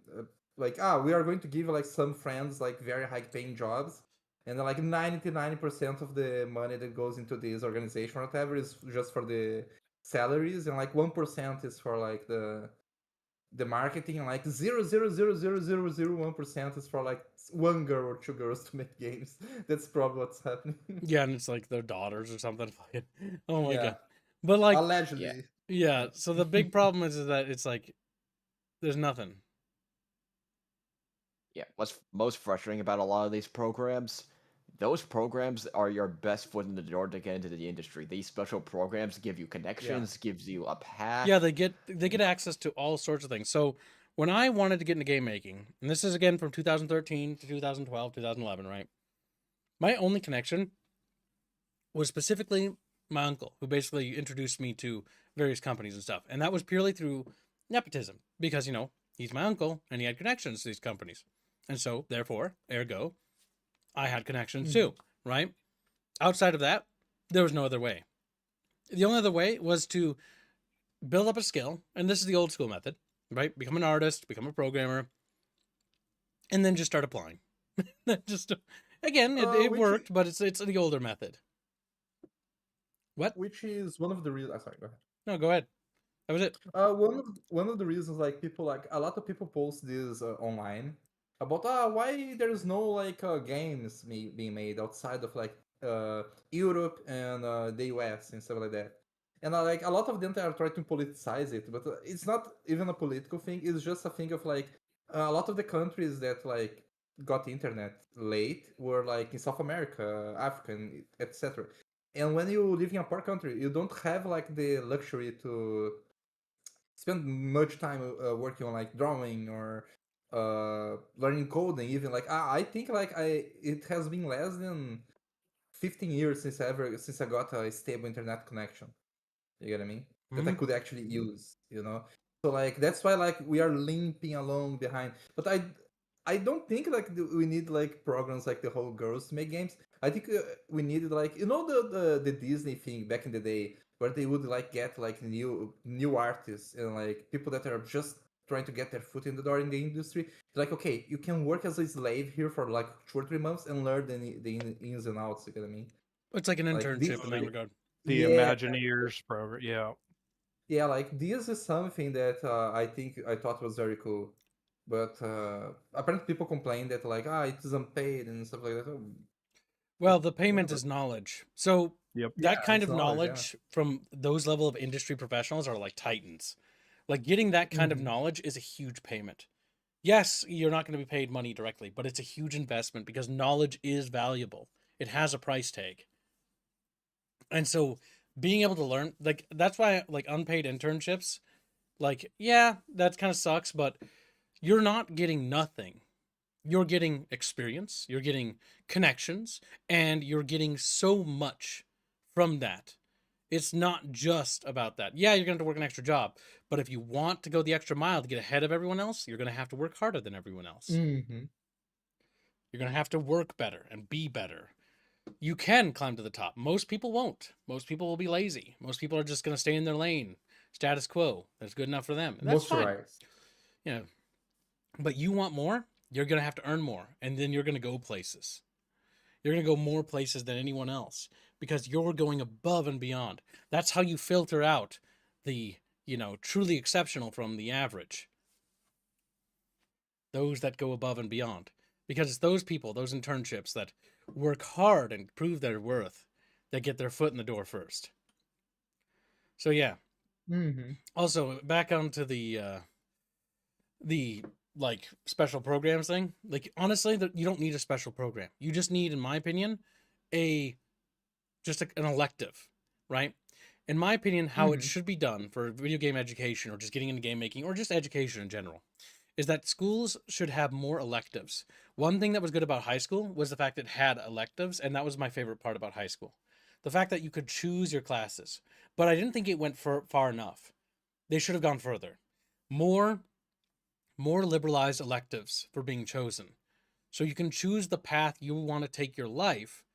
are going to give like some friends like very high paying jobs, and then like 99% of the money that goes into this organization or whatever is just for the salaries, and like 1% is for like the marketing, and like 0.0000001% is for like one girl or two girls to make games. That's probably what's happening. Yeah, and it's like their daughters or something. Oh my Yeah. god. But like Allegedly. yeah, so the big problem is that it's like there's nothing. Yeah, what's most frustrating about a lot of these programs, those programs are your best foot in the door to get into the industry. These special programs give you connections, gives you a path. Yeah, they get access to all sorts of things. So when I wanted to get into game making, and this is again from 2013 to 2012, 2011, right? My only connection was specifically my uncle, who basically introduced me to various companies and stuff. And that was purely through nepotism because, you know, he's my uncle and he had connections to these companies. And so, therefore, ergo, I had connections too, right? Outside of that, there was no other way. The only other way was to build up a skill, and this is the old school method, right? Become an artist, become a programmer, and then just start applying. Just again, it worked, but it's the older method. What? Which is one of the reasons. Sorry, go ahead. No, go ahead. That was it. One of the reasons, like people, like a lot of people post this online about why there's no like games being made outside of like Europe and the US and stuff like that. And like a lot of them are trying to politicize it, but it's not even a political thing. It's just a thing of like a lot of the countries that like got internet late were like in South America, Africa, and etc. And when you live in a poor country, you don't have like the luxury to spend much time working on like drawing or learning coding. Even like I think like it has been less than 15 years since I got a stable internet connection. You get what I mean? That I could actually use, you know. So like that's why like we are limping along behind. But I don't think like we need like programs like the whole girls to make games. I think we needed like, you know, the Disney thing back in the day where they would like get like new artists and like people that are just trying to get their foot in the door in the industry. Like, okay, you can work as a slave here for like 2 or 3 months and learn the ins and outs. You get what I mean? It's like an Like, internship in that regard. The Yeah. Imagineers program, yeah. Yeah, like this is something that I thought was very cool, but apparently people complain that like it is unpaid and stuff like that. Oh, Well, the payment whatever. is knowledge. So Yep. that kind it's of knowledge, yeah. knowledge from those level of industry professionals are like titans. Like getting that kind of knowledge is a huge payment. Yes, you're not going to be paid money directly, but it's a huge investment because knowledge is valuable. It has a price tag. And so being able to learn, like that's why like unpaid internships, like yeah, that kind of sucks, but you're not getting nothing. you're getting experience, you're getting connections, and you're getting so much from that. It's not just about that. Yeah, you're going to have to work an extra job, but if you want to go the extra mile to get ahead of everyone else, you're going to have to work harder than everyone else. Mm-hmm. You're going to have to work better and be better. You can climb to the top. Most people won't. Most people will be lazy. Most people are just going to stay in their lane, status quo. That's good enough for them. And that's fine. Moisturize. You know, but you want more, you're going to have to earn more, and then you're going to go places. You're going to go more places than anyone else because you're going above and beyond. That's how you filter out the, truly exceptional from the average. Those that go above and beyond. Because it's those people, those internships that work hard and prove their worth that get their foot in the door first. So yeah. Mm-hmm. Also, back onto the like special programs thing. Like honestly, you don't need a special program. You just need, in my opinion, an elective, right? In my opinion, how it Mm-hmm. should be done for video game education or just getting into game making or just education in general is that schools should have more electives. One thing that was good about high school was the fact it had electives, and that was my favorite part about high school. The fact that you could choose your classes. But I didn't think it went far enough. They should have gone further. More liberalized electives for being chosen. So you can choose the path you want to take your life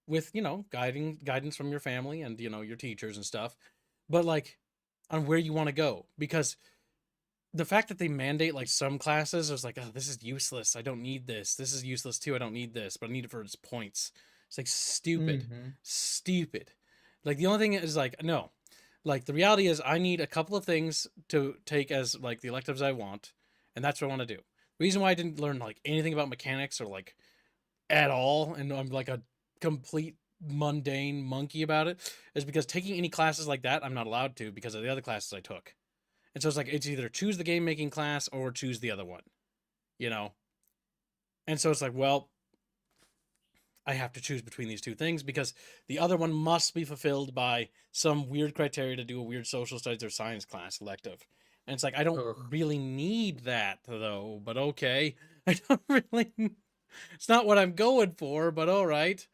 with, guidance from your family and, your teachers and stuff. But like on where you want to go, because the fact that they mandate like some classes is like, oh, this is useless. I don't need this. This is useless too. I don't need this, but I need it for its points. It's like stupid. Mm-hmm. Stupid. Like the only thing is like, no. Like the reality is I need a couple of things to take as like the electives I want, and that's what I want to do. The reason why I didn't learn like anything about mechanics or like at all, and I'm like a complete mundane monkey about it, is because taking any classes like that, I'm not allowed to because of the other classes I took. And so it's like, it's either choose the game making class or choose the other one, you know? And so it's like, well, I have to choose between these two things because the other one must be fulfilled by some weird criteria to do a weird social studies or science class elective. And it's like, I don't Ugh. really need that though, but okay. I don't really, it's not what I'm going for, but all right.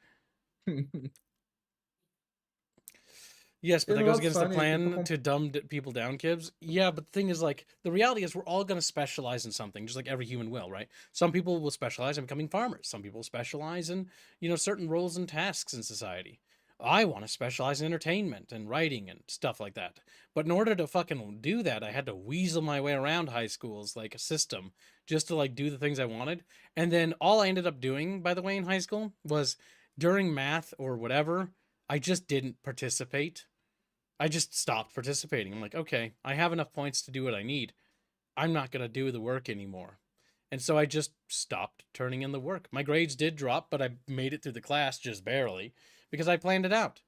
Yes, but You that know goes what's against the funny? plan to dumb people down, kids. Yeah, but the thing is, like, the reality is we're all going to specialize in something, just like every human will, right? Some people will specialize in becoming farmers. Some people specialize in, certain roles and tasks in society. I want to specialize in entertainment and writing and stuff like that. But in order to fucking do that, I had to weasel my way around high school's, like, a system just to, like, do the things I wanted. And then all I ended up doing, by the way, in high school was during math or whatever, I just didn't participate. I just stopped participating. I'm like, okay, I have enough points to do what I need. I'm not going to do the work anymore. And so I just stopped turning in the work. My grades did drop, but I made it through the class just barely because I planned it out.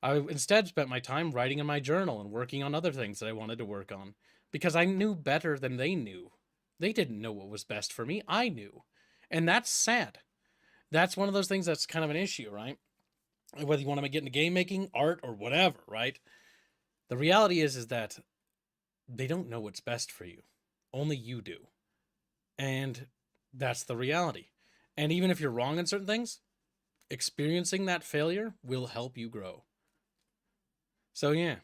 I instead spent my time writing in my journal and working on other things that I wanted to work on because I knew better than they knew. They didn't know what was best for me. I knew. And that's sad. That's one of those things that's kind of an issue, right? Whether you want to get into game making, art, or whatever, right? The reality is that they don't know what's best for you. Only you do. And that's the reality. And even if you're wrong in certain things, experiencing that failure will help you grow. So yeah,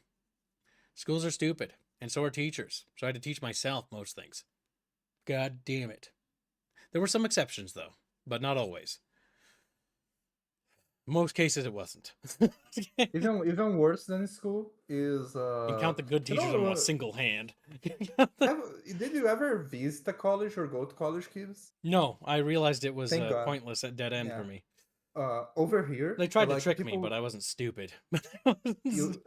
schools are stupid, and so are teachers. So I had to teach myself most things. God damn it. There were some exceptions though, but not always. Most cases it wasn't. Even worse than school is You count the good you teachers on know a single hand. have, did you ever visit a college or go to college, kids? No, I realized it was Thank God. pointless at dead end Yeah. for me. Over here, They tried to like trick me, but people, I wasn't stupid. you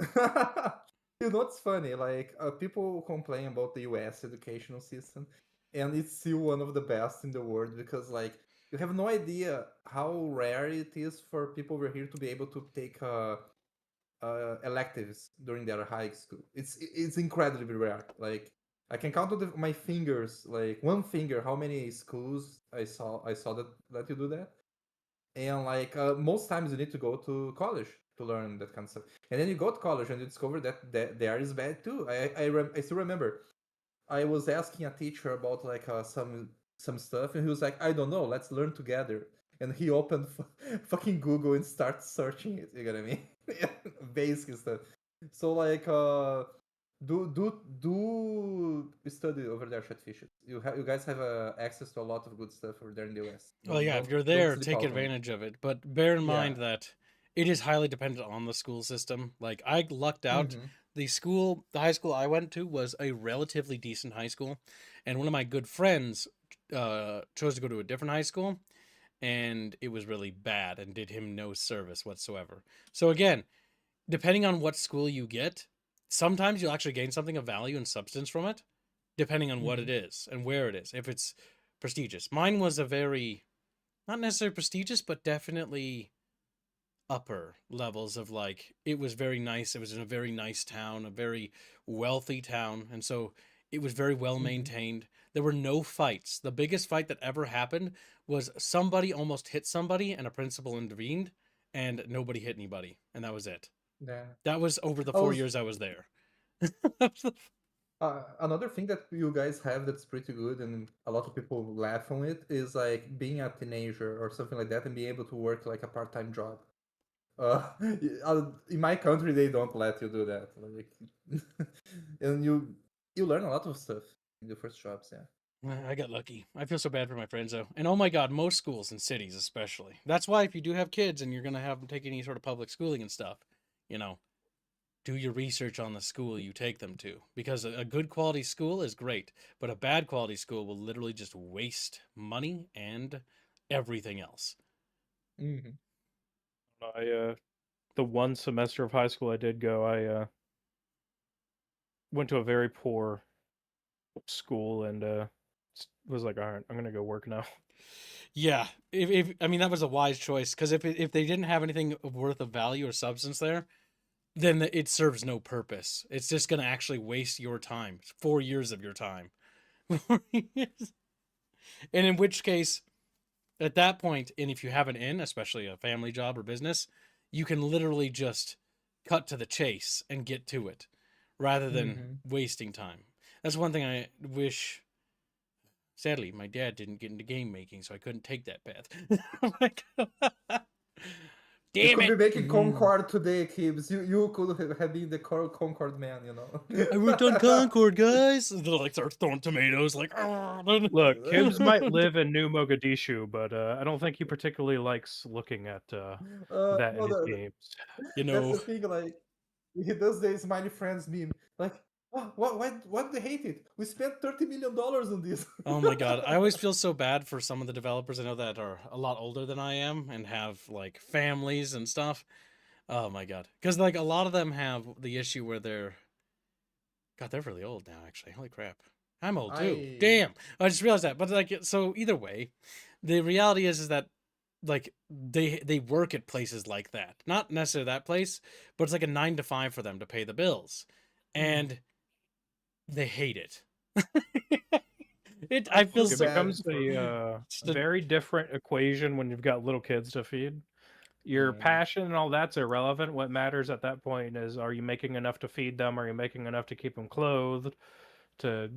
you know what's funny? Like people complain about the U.S. educational system, and it's still one of the best in the world because like you have no idea how rare it is for people over here to be able to take electives during their high school. It's incredibly rare. Like I can count on my fingers, like one finger, how many schools I saw that let you do that. And like most times you need to go to college to learn that kind of stuff. And then you go to college and you discover that there is bad too. I still remember I was asking a teacher about like some some stuff, and he was like, I don't know, let's learn together. And he opened fucking Google and started searching it. You get what I mean? Basic stuff. So like, do study over there, Chatfish. You guys have access to a lot of good stuff over there in the US. Well, yeah, if you're Don't there, sleep take out on it. advantage of it. But bear in Yeah. mind that it is highly dependent on the school system. Like, I lucked out. Mhm. The high school I went to was a relatively decent high school. And one of my good friends chose to go to a different high school. And it was really bad and did him no service whatsoever. So, again, depending on what school you get, sometimes you'll actually gain something of value and substance from it, depending on what it is and where it is. If it's prestigious. Mine was a very, not necessarily prestigious, but definitely upper levels of like, it was very nice. It was in a very nice town, a very wealthy town. And so it was very well maintained. There were no fights. The biggest fight that ever happened was somebody almost hit somebody and a principal intervened and nobody hit anybody. And that was it. Yeah. That was over the I 4 was- years I was there. Another thing that you guys have that's pretty good, and a lot of people laugh on it, is like being a teenager or something like that and being able to work like a part-time job. In my country, they don't let you do that. Like, and you learn a lot of stuff in the first jobs. Yeah. I got lucky. I feel so bad for my friends though. And oh my god, most schools in cities especially. That's why if you do have kids and you're going to have them take any sort of public schooling and stuff, you know, do your research on the school you take them to, because a good quality school is great, but a bad quality school will literally just waste money and everything else. Mm-hmm. The one semester of high school I did go, I went to a very poor school and was like, all right, I'm gonna go work now. Yeah, if I mean that was a wise choice, because if they didn't have anything of worth of value or substance there, then it serves no purpose. It's just going to actually waste your time, 4 years of your time. And in which case, at that point, and if you have an in, especially a family job or business, you can literally just cut to the chase and get to it rather than wasting time. That's one thing I wish. Sadly, my dad didn't get into game making, so I couldn't take that path. You Damn could be it! making Concord today, Kibbs. You could have been the Concord man, you know. I worked on Concord, guys. They'll like start throwing tomatoes, like. Look, Kibbs might live in New Mogadishu, but I don't think he particularly likes looking at that in no, his games. You That's know, the thing, like, he does the Smiley Friends meme. Like, oh, why do they hate it? We spent $30 million on this. oh my god, I always feel so bad for some of the developers I know that are a lot older than I am and have like families and stuff. Oh my god, because like a lot of them have the issue where they're really old now. Actually, holy crap, I'm old too. Damn, I just realized that. But like, so either way, the reality is that like they work at places like that, not necessarily that place, but it's like a 9 to 5 for them to pay the bills, and they hate it. I feel It so becomes a very different equation when you've got little kids to feed. Your passion and all that's irrelevant. What matters at that point is, are you making enough to feed them? Are you making enough to keep them clothed? To,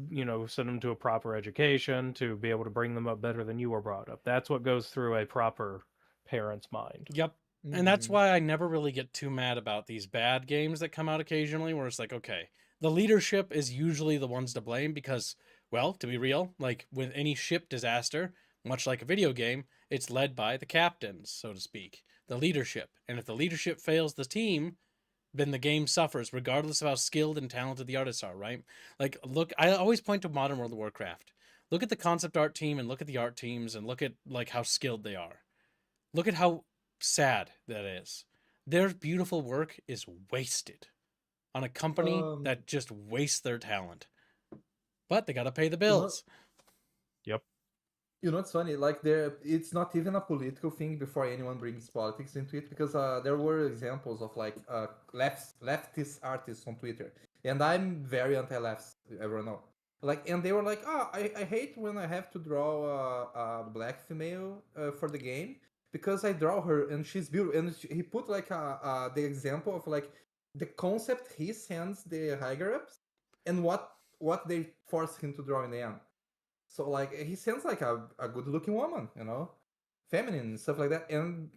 send them to a proper education, to be able to bring them up better than you were brought up. That's what goes through a proper parent's mind. Yep. And that's why I never really get too mad about these bad games that come out occasionally, where it's like, okay, the leadership is usually the ones to blame because, well, to be real, like with any ship disaster, much like a video game, it's led by the captains, so to speak, the leadership. And if the leadership fails the team, then the game suffers, regardless of how skilled and talented the artists are, right? Like, look, I always point to modern World of Warcraft. Look at the concept art team and look at the art teams and look at like how skilled they are. Look at how sad that is. Their beautiful work is wasted on a company that just wastes their talent. But they got to pay the bills. Yep. You know, it's funny. Like, it's not even a political thing before anyone brings politics into it, because there were examples of like leftist artists on Twitter, and I'm very anti-left. Everyone know. Like, and they were like, "Oh, I hate when I have to draw a black female for the game because I draw her and she's beautiful." And he put like the example of like the concept he sends the higher ups and what they force him to draw in the end. So like he sends like a good looking woman, you know, feminine and stuff like that, and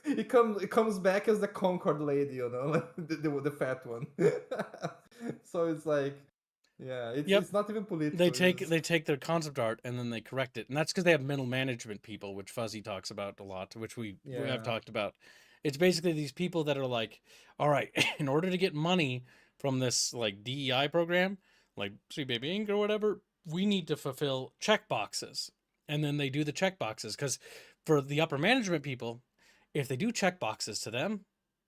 it comes back as the Concord lady, you know, like the fat one. So it's like, yeah, Yep. it's not even political. They it's- take their concept art and then they correct it, and that's because they have middle management people, which Fuzzy talks about a lot, which we have Yeah. talked about. It's basically these people that are like, all right, in order to get money from this like DEI program, like Sweet Baby Inc. or whatever, we need to fulfill check boxes, and then they do the check boxes because for the upper management people, if they do check boxes to them,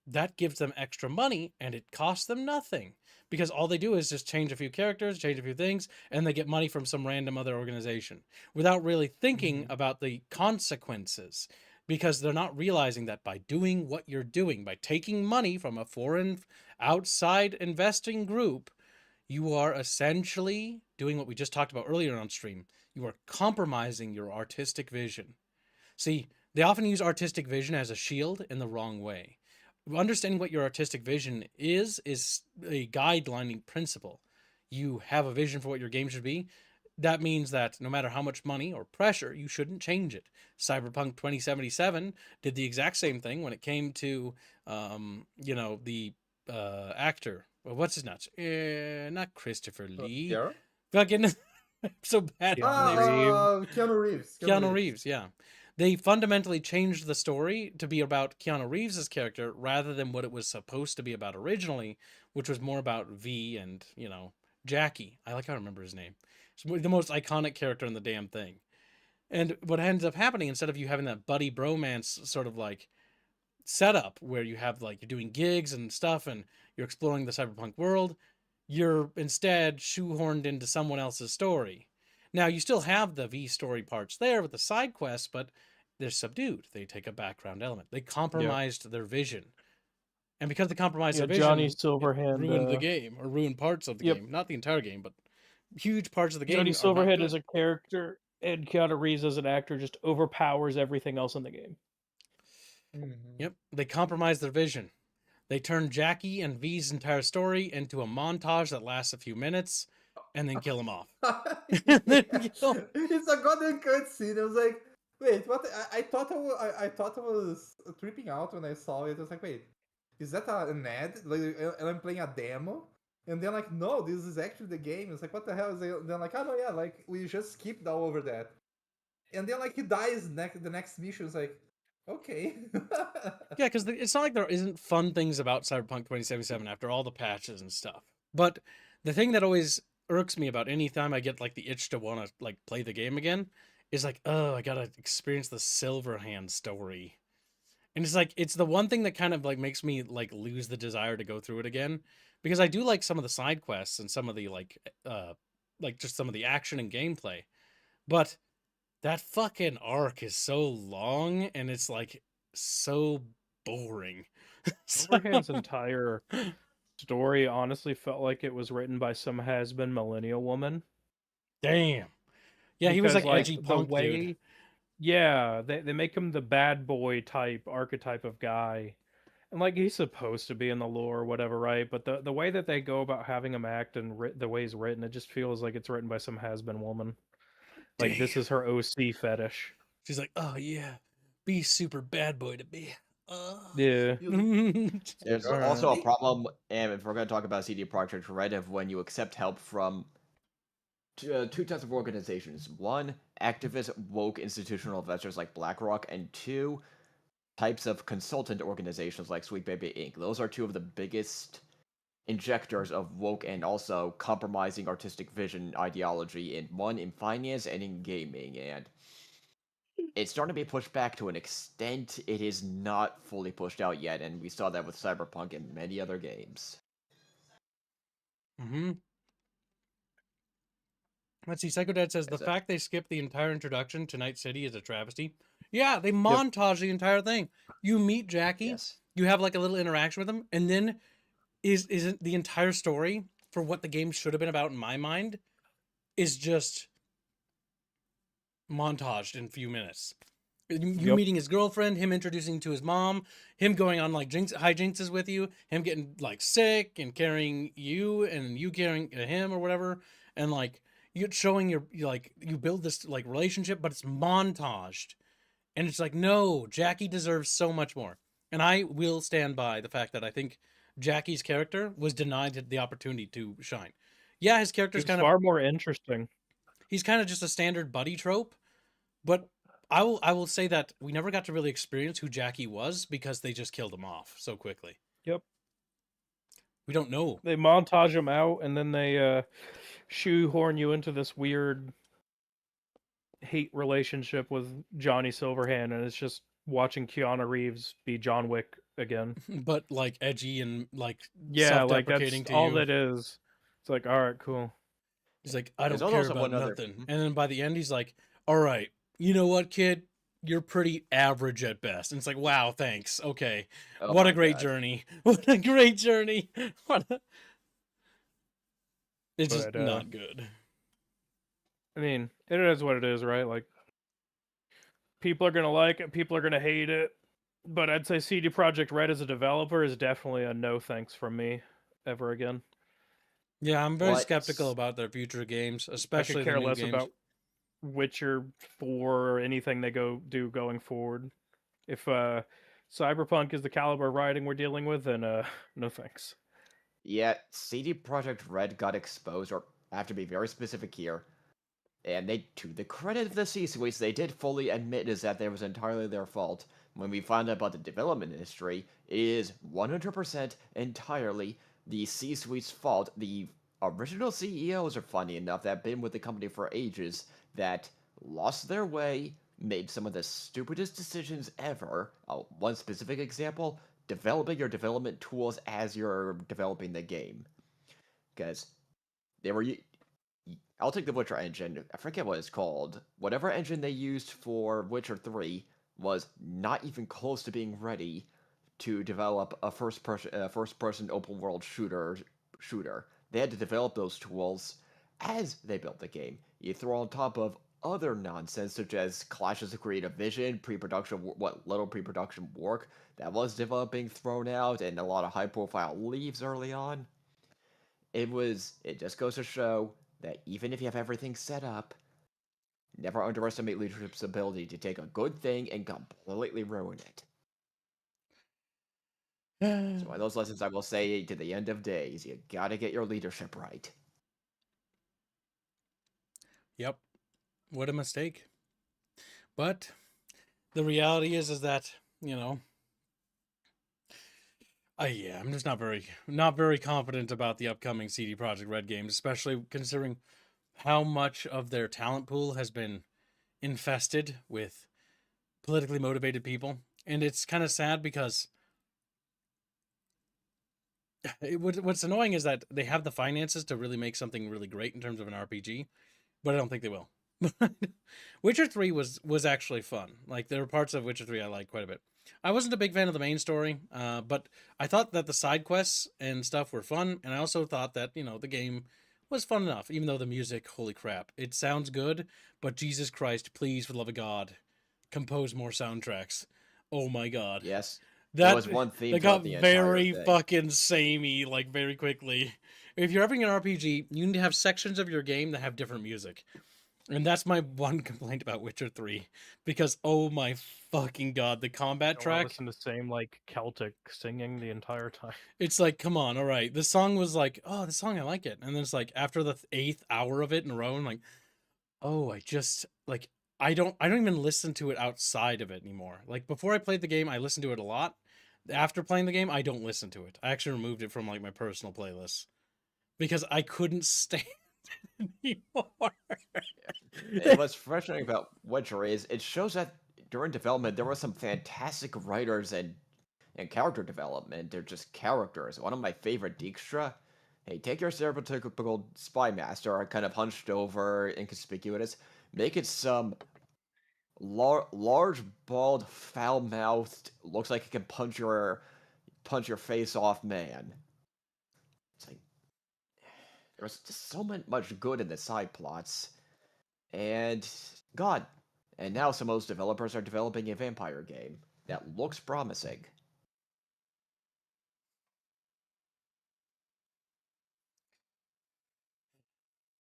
that gives them extra money and it costs them nothing because all they do is just change a few characters, change a few things, and they get money from some random other organization without really thinking about the consequences because they're not realizing that by doing what you're doing, by taking money from a foreign outside investing group, you are essentially doing what we just talked about earlier on stream. You are compromising your artistic vision. See, they often use artistic vision as a shield in the wrong way. Understanding what your artistic vision is a guidelining principle. You have a vision for what your game should be. That means that no matter how much money or pressure, you shouldn't change it. Cyberpunk 2077 did the exact same thing when it came to, the actor. Well, what's his nuts? Not Christopher Lee. Pierre? Fucking so bad. Keanu Reeves. Keanu Reeves, yeah. They fundamentally changed the story to be about Keanu Reeves' character rather than what it was supposed to be about originally, which was more about V and, Jackie. I like how I remember his name. It's the most iconic character in the damn thing. And what ends up happening, instead of you having that buddy bromance sort of like setup where you have like you're doing gigs and stuff and you're exploring the cyberpunk world, you're instead shoehorned into someone else's story. Now you still have the V story parts there with the side quests, but they're subdued. They take a background element. They compromised their vision. And because they compromised their vision, Johnny it Silverhand ruined the game or ruined parts of the Yep. game. Not the entire game, but huge parts of the game. Johnny are not Silverhead good. as a character and Keanu Reeves as an actor just overpowers everything else in the game. Yep. They compromised their vision. They turn Jackie and V's entire story into a montage that lasts a few minutes and then kill him off. It's a goddamn cutscene. I was like, wait, what? I thought I was tripping out when I saw it. I was like, wait, is that an ad? Like, and I'm playing a demo? And then like, no, this is actually the game. It's like, what the hell is it? Then like, oh no, yeah, like we just skipped all over that. And then like he dies the next mission. It's like, okay. Yeah, because it's not like there isn't fun things about Cyberpunk 2077 after all the patches and stuff. But the thing that always irks me about any time I get like the itch to want to like play the game again is like, oh, I gotta experience the Silverhand story. And it's like it's the one thing that kind of like makes me like lose the desire to go through it again. Because I do like some of the side quests and some of the like just some of the action and gameplay. But that fucking arc is so long and it's like so boring. Silverhand's entire story honestly felt like it was written by some has-been millennial woman. Damn. Yeah, he was Because, like edgy punk dude. Yeah, they make him the bad boy type archetype of guy. And like he's supposed to be in the lore or whatever, right? But the way that they go about having him act and the way he's written, it just feels like it's written by some has-been woman. Like this is her OC fetish. She's like, oh yeah, be super bad boy to me. Yeah. There's also a problem, and if we're going to talk about CD Projekt Red, of when you accept help from two types of organizations. One, activist woke institutional investors like BlackRock, and two, types of consultant organizations like Sweet Baby Inc. Those are two of the biggest injectors of woke and also compromising artistic vision ideology in finance and in gaming, and it's starting to be pushed back to an extent. It is not fully pushed out yet, and we saw that with Cyberpunk and many other games. Let's see, Psychodad says, the fact they skipped the entire introduction to Night City is a travesty. Yeah, they montage the entire thing. You meet Jackie, you have like a little interaction with him, and then isn't the entire story for what the game should have been about in my mind is just montaged in a few minutes. You meeting his girlfriend, him introducing to his mom, him going on like hijinks with you, him getting like sick and carrying you and you carrying him or whatever, and like you're showing you build this like relationship, but it's montaged, and it's like, no, Jackie deserves so much more. And I will stand by the fact that I think Jackie's character was denied the opportunity to shine. Yeah, his character's It's kind of far more interesting. he's kind of just a standard buddy trope, but I will say that we never got to really experience who Jackie was because they just killed him off so quickly. Yep. We don't know. They montage him out, and then they shoehorn you into this weird hate relationship with Johnny Silverhand, and it's just watching Keanu Reeves be John Wick again. But like edgy and like Yeah, like self-deprecating that's to all you. that is. It's like, all right, cool. He's like, I There's don't care also about one other- nothing. And then by the end, he's like, all right, you know what, kid? You're pretty average at best. And it's like, wow, thanks. Okay. Oh what my a great God. journey. What a great journey. It's just But, not good. I mean, it is what it is, right? Like, people are gonna like it, people are gonna hate it. But I'd say CD Projekt Red as a developer is definitely a no thanks from me ever again. Yeah, I'm very What? skeptical about their future games, I especially could the care new less games. about Witcher 4 or anything they do going forward. If Cyberpunk is the caliber of writing we're dealing with, then no thanks. Yeah, CD Projekt Red got exposed, or I have to be very specific here. And they, to the credit of the C-suites, they did fully admit is that there was entirely their fault. When we found out about the development history, it is 100% entirely the C-suite's fault. The original CEOs are funny enough that have been with the company for ages that lost their way, made some of the stupidest decisions ever. One specific example, developing your development tools as you're developing the game. Because they were I'll take the Witcher engine. I forget what it's called. Whatever engine they used for Witcher 3 was not even close to being ready to develop a first-person open-world shooter. They had to develop those tools as they built the game. You throw on top of other nonsense such as clashes of creative vision, pre-production, what little pre-production work that was developing thrown out, and a lot of high-profile leaves early on. It just goes to show that even if you have everything set up, never underestimate leadership's ability to take a good thing and completely ruin it. So one of those lessons I will say to the end of days, you gotta get your leadership right. Yep. What a mistake. But the reality is that, yeah, I'm just not very confident about the upcoming CD Projekt Red games, especially considering how much of their talent pool has been infested with politically motivated people. And it's kind of sad because what's annoying is that they have the finances to really make something really great in terms of an RPG, but I don't think they will. Witcher 3 was actually fun. Like, there were parts of Witcher 3 I liked quite a bit. I wasn't a big fan of the main story, but I thought that the side quests and stuff were fun, and I also thought that, the game was fun enough, even though the music, holy crap, it sounds good, but Jesus Christ, please, for the love of God, compose more soundtracks. Oh my God. Yes, That there was one theme that throughout got the entire very thing. fucking samey, like, very quickly. If you're having an RPG, you need to have sections of your game that have different music. And that's my one complaint about Witcher 3. Because, oh my fucking God, the combat I don't want to track, listen to the same like Celtic singing the entire time. it's like, come on, all right. The song was like, oh, the song, I like it. And then it's like, after the 8th hour of it in a row, I'm like, oh, I just, like, I don't even listen to it outside of it anymore. Like, before I played the game, I listened to it a lot. After playing the game, I don't listen to it. I actually removed it from, like, my personal playlists. Because I couldn't stand it anymore. And what's frustrating about Witcher is it shows that during development there were some fantastic writers and character development. They're just characters. One of my favorite Dijkstra. Hey, take your stereotypical spy master, kind of hunched over, inconspicuous. Make it some large, bald, foul-mouthed, looks like he can punch your face off man. It's like there was just so much good in the side plots, and God, and now some of those developers are developing a vampire game that looks promising.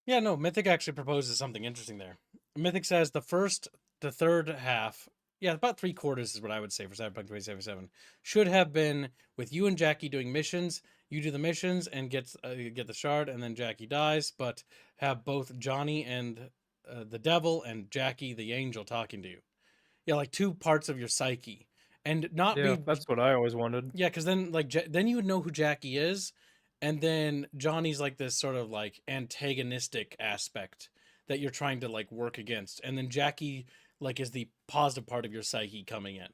Yeah, no, Mythic actually proposes something interesting there. Mythic says the third half, yeah, about 3/4 is what I would say for Cyberpunk 2077, should have been with you and Jackie doing missions. You do the missions and get the shard, and then Jackie dies, but have both Johnny and the devil and Jackie the angel talking to you. Yeah, like two parts of your psyche. And not Yeah, be that's what I always wanted. yeah, because then then you would know who Jackie is, and then Johnny's like this sort of like antagonistic aspect that you're trying to like work against, and then Jackie like is the positive part of your psyche coming in.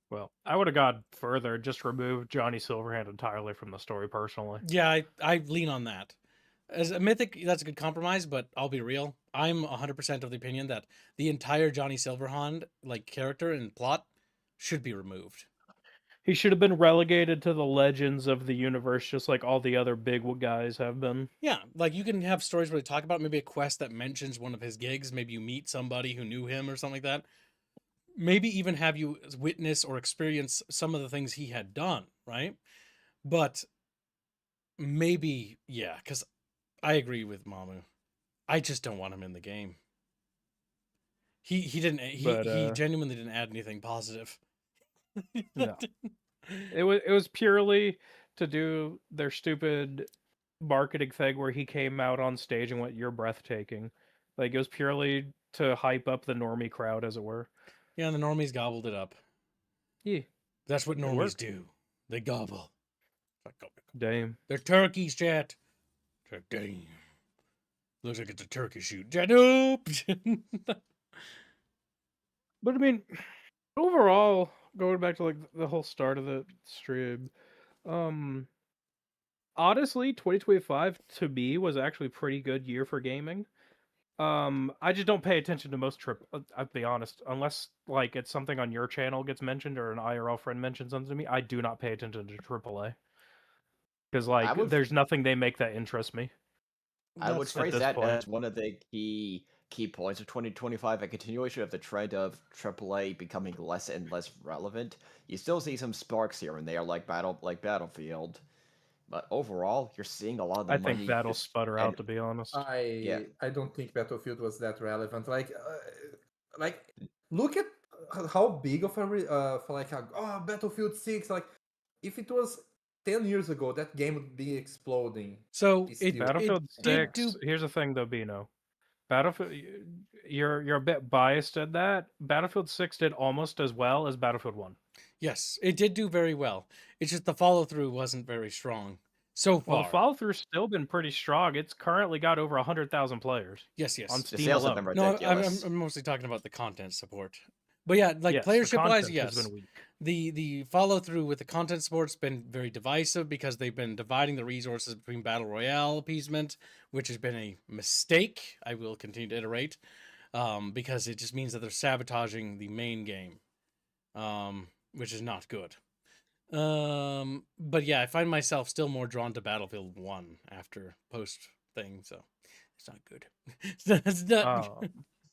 Well, I would have gone further, just removed Johnny Silverhand entirely from the story personally. Yeah, I lean on that. As a Mythic, that's a good compromise, but I'll be real. I'm 100% of the opinion that the entire Johnny Silverhand like character and plot should be removed. He should have been relegated to the legends of the universe, just like all the other big guys have been. Yeah, like you can have stories where they talk about maybe a quest that mentions one of his gigs. Maybe you meet somebody who knew him or something like that. Maybe even have you witness or experience some of the things he had done, right? But maybe, yeah, because I agree with Mamu. I just don't want him in the game. He didn't But he genuinely didn't add anything positive. no, it was purely to do their stupid marketing thing where he came out on stage and went, "You're breathtaking." Like it was purely to hype up the normie crowd, as it were. Yeah, and the normies gobbled it up. Yeah, That's what It normies worked. do. They gobble. damn. They're turkeys, chat. Damn. Looks like it's a turkey shoot. Nope. But I mean, overall, going back to like the whole start of the stream, honestly, 2025 to me was actually a pretty good year for gaming. I just don't pay attention to most trip. I'll be honest, unless like it's something on your channel gets mentioned or an IRL friend mentions something to me, I do not pay attention to AAA because I like would there's nothing they make that interests me I would That's fair. at phrase this that point. as one of the key points of 2025, a continuation of the trend of AAA becoming less and less relevant. You still see some sparks here and there, like Battlefield, but overall, you're seeing a lot of the I think money that'll just sputter and out, to be honest. yeah. I don't think Battlefield was that relevant. Like look at how big of for like Battlefield 6. Like if it was 10 years ago, that game would be exploding. So It's it still Battlefield did 6. do Here's the thing, though, Bino. Battlefield, you're a bit biased at that. Battlefield 6 did almost as well as Battlefield 1. yes, it did do very well. It's just the follow through wasn't very strong so Well, the far. follow through's still been pretty strong. It's currently got over 100,000 players Yes, on yes. The Steam sales have alone. been No, ridiculous. I'm mostly talking about the content support. But yeah, like Yes, the playership wise, content has yes. been weak. The follow through with the content support's been very divisive because they've been dividing the resources between battle royale appeasement, which has been a mistake. I will continue to iterate, because it just means that they're sabotaging the main game, which is not good. But yeah, I find myself still more drawn to Battlefield 1 after post thing, so it's not good. It's not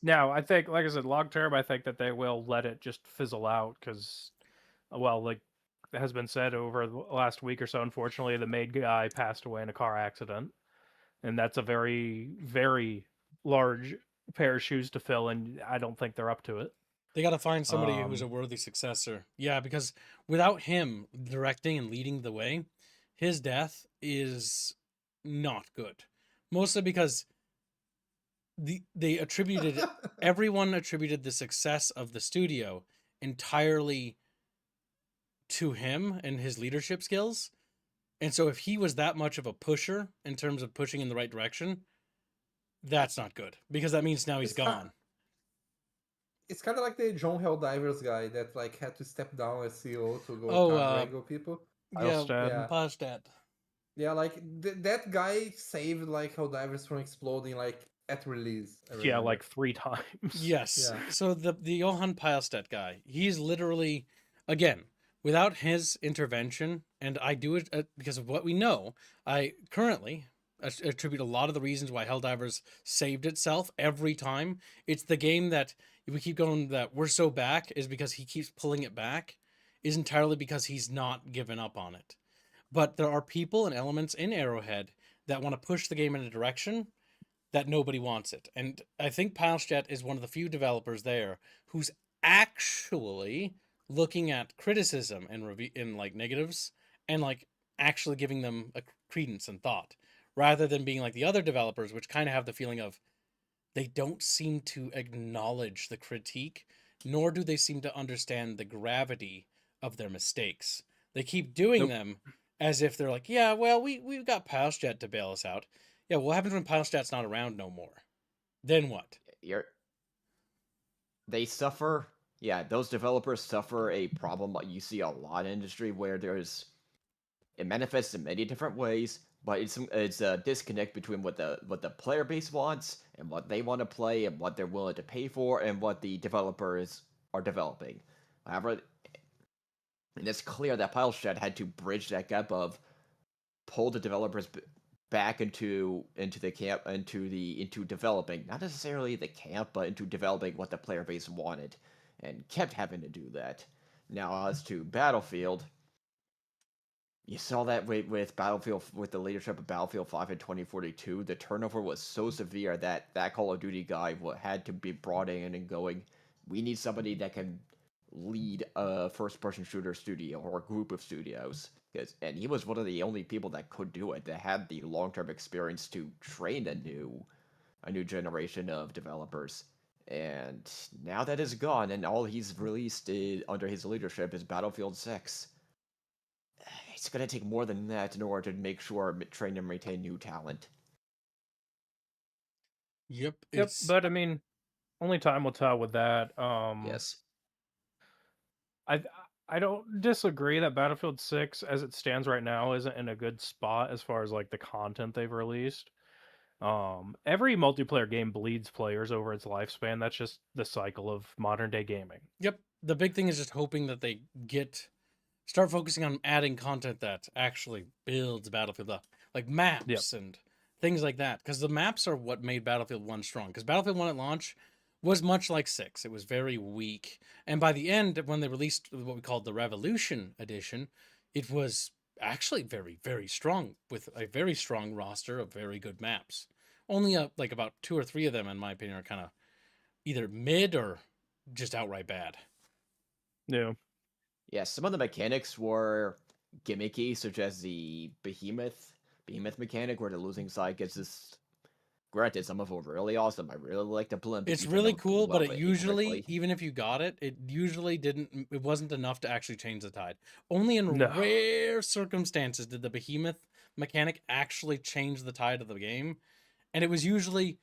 Now, I think, like I said, long term, I think that they will let it just fizzle out because, well, like it has been said over the last week or so, unfortunately, the main guy passed away in a car accident. And that's a very, very large pair of shoes to fill, and I don't think they're up to it. They got to find somebody who's a Um, worthy successor. Yeah, because without him directing and leading the way, his death is not good. Mostly because they attributed everyone attributed the success of the studio entirely to him and his leadership skills. And so if he was that much of a pusher in terms of pushing in the right direction, that's not good because that means now he's It's ki- gone. it's kind of like the John Helldivers guy that like had to step down as CEO to go Oh, wrangle people. yeah, Ilstad. Pastat. Yeah, like that guy saved like Helldivers from exploding like at release. I Yeah, remember. like 3 times. Yes. Yeah. So the Johann Pilstedt guy, he's literally, again, without his intervention, and I do it because of what we know. I currently attribute a lot of the reasons why Helldivers saved itself every time. It's the game that we keep going that we're so back is because he keeps pulling it back, is entirely because he's not given up on it. But there are people and elements in Arrowhead that want to push the game in a direction that nobody wants it. And I think PilesJet is one of the few developers there who's actually looking at criticism and review in like negatives and like actually giving them a credence and thought, rather than being like the other developers, which kind of have the feeling of they don't seem to acknowledge the critique, nor do they seem to understand the gravity of their mistakes. They keep doing Nope. them as if they're like, yeah, well, we've got PilesJet to bail us out. Yeah, what happens when PilesJet's not around no more? Then what? They suffer. Yeah, those developers suffer a problem you see a lot in industry where it manifests in many different ways, but it's a disconnect between what the player base wants and what they want to play and what they're willing to pay for and what the developers are developing. However, and it's clear that PileShed had to bridge that gap of pull the developers back into the camp into developing, not necessarily the camp, but into developing what the player base wanted, and kept having to do that. Now, as to Battlefield, you saw that with Battlefield, with the leadership of Battlefield 5 in 2042, the turnover was so severe that Call of Duty guy had to be brought in and going, we need somebody that can lead a first-person shooter studio or a group of studios. And he was one of the only people that could do it, that had the long-term experience to train a new generation of developers. And now that is gone, and all he's released under his leadership is Battlefield 6. It's going to take more than that in order to make sure train and retain new talent. Yep. Yep, but I mean, only time will tell with that. Yes. I don't disagree that Battlefield 6, as it stands right now, isn't in a good spot as far as like the content they've released. Every multiplayer game bleeds players over its lifespan. That's just the cycle of modern day gaming. Yep. The big thing is just hoping that they start focusing on adding content that actually builds Battlefield up, like maps and things like that. Because the maps are what made Battlefield 1 strong. Because Battlefield 1 at launch was much like 6. It was very weak. And by the end, when they released what we called the Revolution Edition, it was actually very, very strong, with a very strong roster of very good maps. Only like about 2 or 3 of them, in my opinion, are kind of either mid or just outright bad. Yeah. Yeah, some of the mechanics were gimmicky, such as the behemoth mechanic, where the losing side gets this. Granted, some of them were really awesome. I really like the blimp. It's even really though cool, but well, it usually, incorrectly. even if you got it, it usually didn't. It wasn't enough to actually change the tide. Only in No. rare circumstances did the behemoth mechanic actually change the tide of the game, and it was usually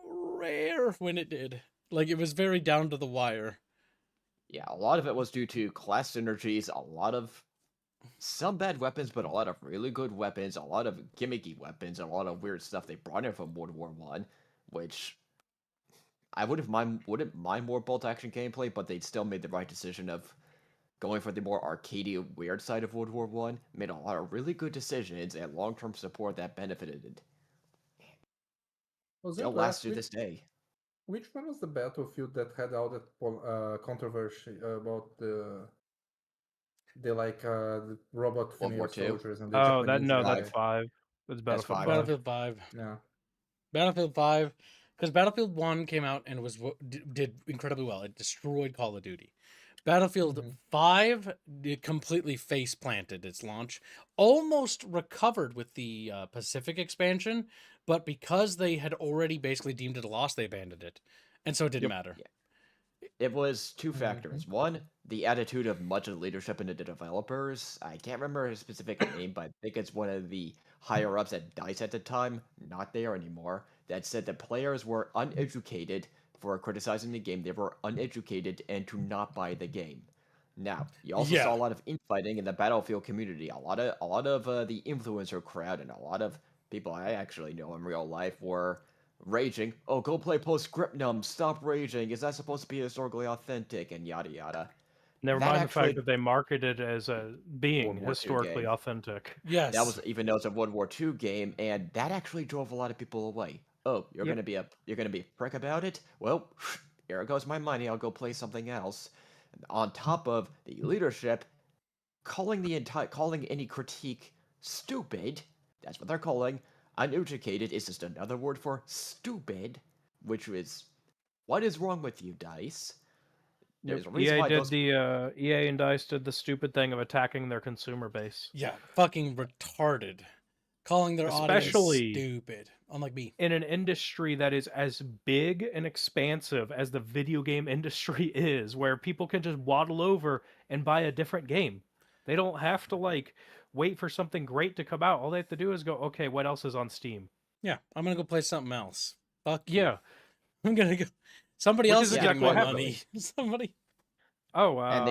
rare when it did. Like it was very down to the wire. Yeah, a lot of it was due to class synergies, a lot of some bad weapons, but a lot of really good weapons, a lot of gimmicky weapons, a lot of weird stuff they brought in from World War One, which I wouldn't mind more bolt action gameplay, but they still made the right decision of going for the more arcadey, weird side of World War One. Made a lot of really good decisions and long term support that benefited it. Was Still it lasts last to week? this day. Which one was the battlefield that had all that controversy about the the robot World female War II? soldiers and the Oh, Japanese that's guy? 5. That's Battlefield 5. Battlefield 5. Yeah. Battlefield 5, because Battlefield 1 came out and did incredibly well. It destroyed Call of Duty. Battlefield 5 it completely face planted its launch, almost recovered with the Pacific expansion, but because they had already basically deemed it a loss, they abandoned it, and so it didn't matter. Yeah. It was two factors. One, the attitude of much of the leadership and the developers. I can't remember his specific name, but I think it's one of the higher ups at DICE at the time, not there anymore, that said that players were uneducated for criticizing the game. They were uneducated and to not buy the game. Now, you also saw a lot of infighting in the Battlefield community. A lot of the influencer crowd and a lot of people I actually know in real life were raging. Oh, go play Postscriptum. Stop raging. Is that supposed to be historically authentic? And yada yada. Never That mind the actually fact that they marketed as being World War II historically game. authentic. Yes. That was even though it's a World War II game, and that actually drove a lot of people away. Oh, you're gonna be a prick about it? Well, here goes my money. I'll go play something else. And on top of the leadership calling any critique stupid. That's what they're calling. Uneducated is just another word for stupid, which is what is wrong with you, Dice? Yep. There's a reason why those EA and DICE did the stupid thing of attacking their consumer base. Yeah, fucking retarded. Calling their audience Especially stupid. Unlike me. in an industry that is as big and expansive as the video game industry is, where people can just waddle over and buy a different game. They don't have to like wait for something great to come out. All they have to do is go, okay, what else is on Steam? Yeah, I'm gonna go play something else. Fuck you. Yeah. I'm gonna go. Somebody Which else is is getting exactly my what money. Somebody. Oh, and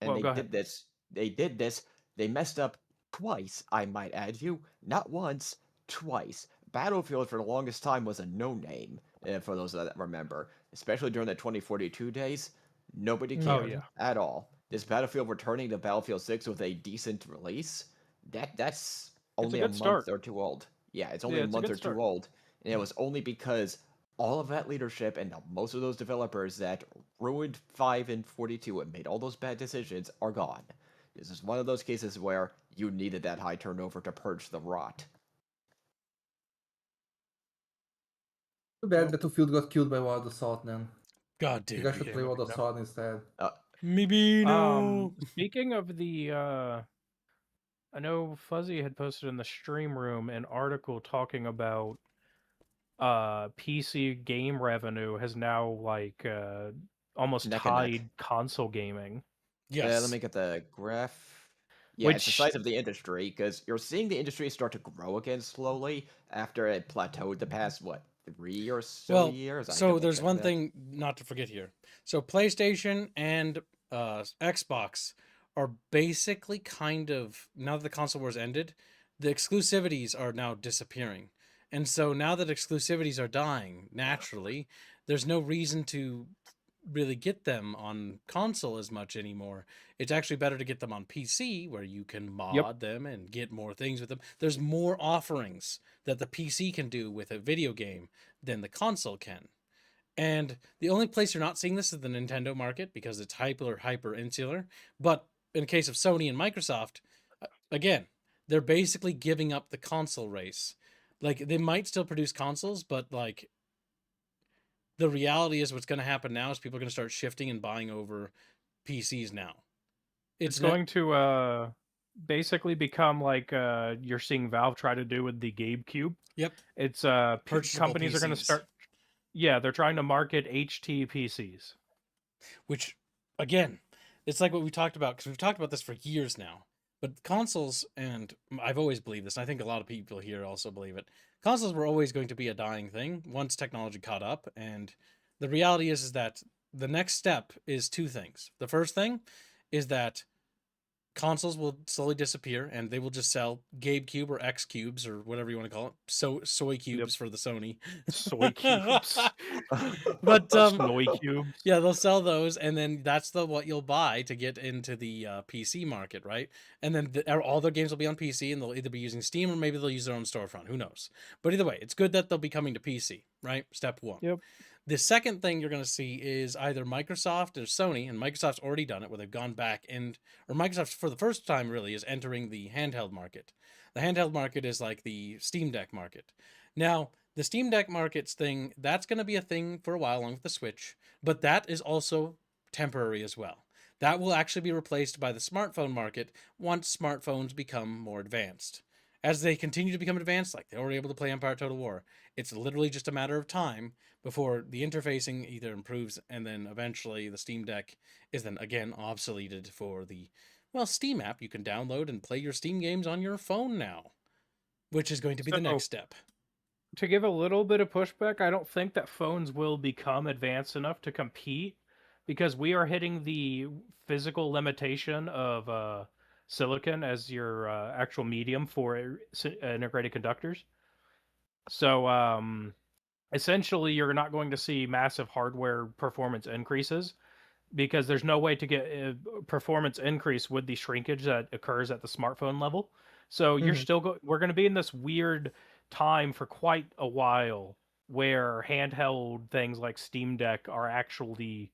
they well, they go did ahead. this. They did this. They messed up twice. I might add you, not once, twice. Battlefield for the longest time was a no-name. For those that remember, especially during the 2042 days, nobody Oh, cared yeah. at all. This Battlefield returning to Battlefield 6 with a decent release, that's only a good month start. or two old. Yeah, it's only Yeah, a it's a month good or start. two old, and it was only because all of that leadership and most of those developers that ruined 5 and 42 and made all those bad decisions are gone. This is one of those cases where you needed that high turnover to purge the rot. Too bad Yep. Battlefield got killed by Wild Assault then. God You damn guys it. should Game play of Wild Freedom. Assault instead. Maybe no. Speaking of the I know Fuzzy had posted in the stream room an article talking about PC game revenue has now like almost Neck and neck. tied console gaming. Yes. Let me get the graph. Yeah, it's the Which size of the industry, because you're seeing the industry start to grow again slowly after it plateaued the past, what, 3 or so Well, years? I so double there's check one that. thing not to forget here. So PlayStation and Xbox are basically kind of, now that the console wars ended, the exclusivities are now disappearing. And so now that exclusivities are dying naturally, there's no reason to really get them on console as much anymore. It's actually better to get them on PC where you can mod them and get more things with them. There's more offerings that the PC can do with a video game than the console can. And the only place you're not seeing this is the Nintendo market because it's hyper insular. But in the case of Sony and Microsoft, again, they're basically giving up the console race. Like they might still produce consoles, but like the reality is what's going to happen now is people are going to start shifting and buying over PCs now. it's going to basically become like you're seeing Valve try to do with the GameCube. Yep. It's Purchasable companies are going to PCs. start. Yeah, they're trying to market HT PCs. Which, again, it's like what we talked about because we've talked about this for years now. But consoles, and I've always believed this, and I think a lot of people here also believe it. Consoles were always going to be a dying thing once technology caught up, and the reality is that the next step is two things. The first thing is that consoles will slowly disappear and they will just sell Gabe Cube or X Cubes or whatever you want to call it. Soy cubes for the Sony. Soy cubes. But Snowy cubes. yeah, they'll sell those, and then that's what you'll buy to get into the PC market, right? And then all their games will be on PC, and they'll either be using Steam or maybe they'll use their own storefront. Who knows? But either way, it's good that they'll be coming to PC, right? Step one. Yep. The second thing you're going to see is either Microsoft or Sony, and Microsoft's already done it, where they've gone back or Microsoft for the first time really is entering the handheld market. The handheld market is like the Steam Deck market. Now, the Steam Deck markets thing, that's going to be a thing for a while along with the Switch, but that is also temporary as well. That will actually be replaced by the smartphone market once smartphones become more advanced. As they continue to become advanced, like they were able to play Empire Total War, it's literally just a matter of time before the interfacing either improves and then eventually the Steam Deck is then again obsoleted for the, Steam app. You can download and play your Steam games on your phone now, which is going to be the next step. To give a little bit of pushback, I don't think that phones will become advanced enough to compete because we are hitting the physical limitation of silicon as your actual medium for integrated conductors. So essentially, you're not going to see massive hardware performance increases because there's no way to get performance increase with the shrinkage that occurs at the smartphone level. So you're still we're going to be in this weird time for quite a while where handheld things like Steam Deck are actually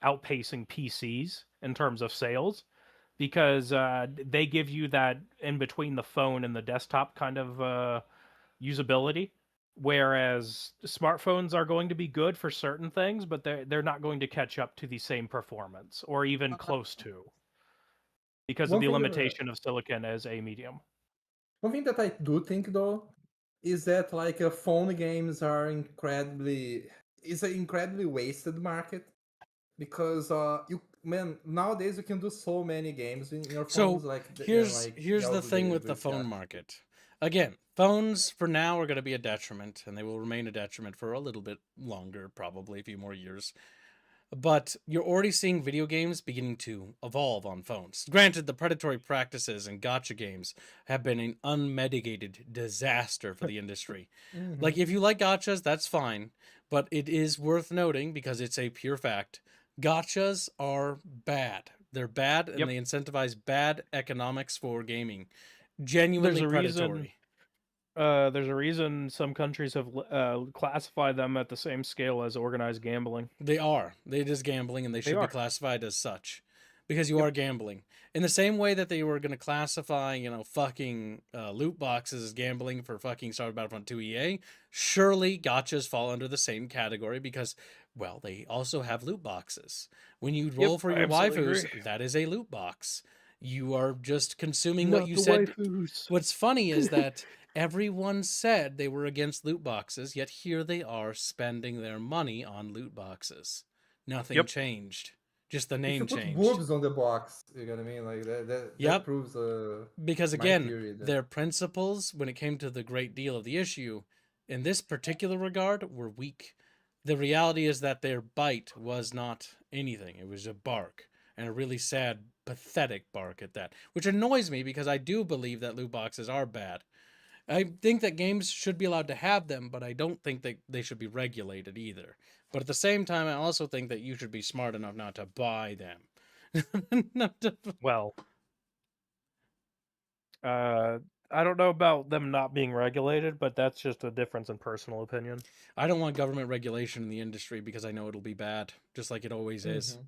outpacing PCs in terms of sales because they give you that in between the phone and the desktop kind of usability. Whereas smartphones are going to be good for certain things, but they're not going to catch up to the same performance or even close to, because of One the thing limitation of silicon as a medium. One thing that I do think though is that like phone games are is an incredibly wasted market because nowadays you can do so many games in your phones So and here's like here's the also thing with the with phone that. market. Again, phones for now are going to be a detriment, and they will remain a detriment for a little bit longer, probably a few more years. But you're already seeing video games beginning to evolve on phones. Granted, the predatory practices and gotcha games have been an unmitigated disaster for the industry. Like, if you like gotchas, that's fine, but it is worth noting, because it's a pure fact, gotchas are bad. They're bad, and Yep. they incentivize bad economics for gaming. Genuinely There's a predatory. There's a reason some countries have classified them at the same scale as organized gambling. They are. It is gambling, and they They should be are. classified as such, because you Yep. are gambling. In the same way that they were going to classify, fucking loot boxes as gambling for fucking Star Wars Battlefront 2 EA, surely gotchas fall under the same category because, well, they also have loot boxes. When you roll Yep, for I your absolutely waifus, agree. that is a loot box. You are just consuming what Not you the said. waifus. What's funny is that everyone said they were against loot boxes, yet here they are spending their money on loot boxes. Nothing Yep. changed. Just the If name you put changed. boobs on the box, you know what I mean? Like that Yep. proves Because my again, theory that their principles, when it came to the great deal of the issue, in this particular regard, were weak. The reality is that their bite was not anything. It was a bark, and a really sad, pathetic bark at that, which annoys me because I do believe that loot boxes are bad. I think that games should be allowed to have them, but I don't think that they should be regulated either. But at the same time, I also think that you should be smart enough not to buy them. Not to- Well, I don't know about them not being regulated, but that's just a difference in personal opinion. I don't want government regulation in the industry because I know it'll be bad, just like it always is. Mhm.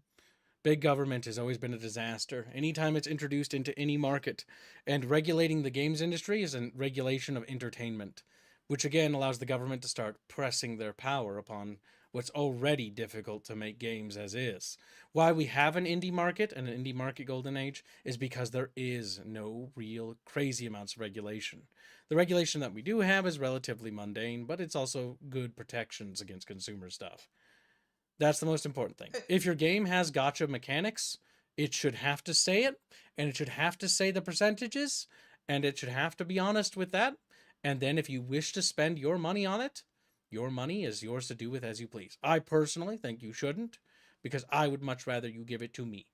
Big government has always been a disaster anytime it's introduced into any market. And regulating the games industry is a regulation of entertainment, which again allows the government to start pressing their power upon what's already difficult to make games as is. Why we have an indie market and an indie market golden age is because there is no real crazy amounts of regulation. The regulation that we do have is relatively mundane, but it's also good protections against consumer stuff. That's the most important thing. If your game has gotcha mechanics, it should have to say it, and it should have to say the percentages, and it should have to be honest with that. And then if you wish to spend your money on it, your money is yours to do with as you please. I personally think you shouldn't, because I would much rather you give it to me.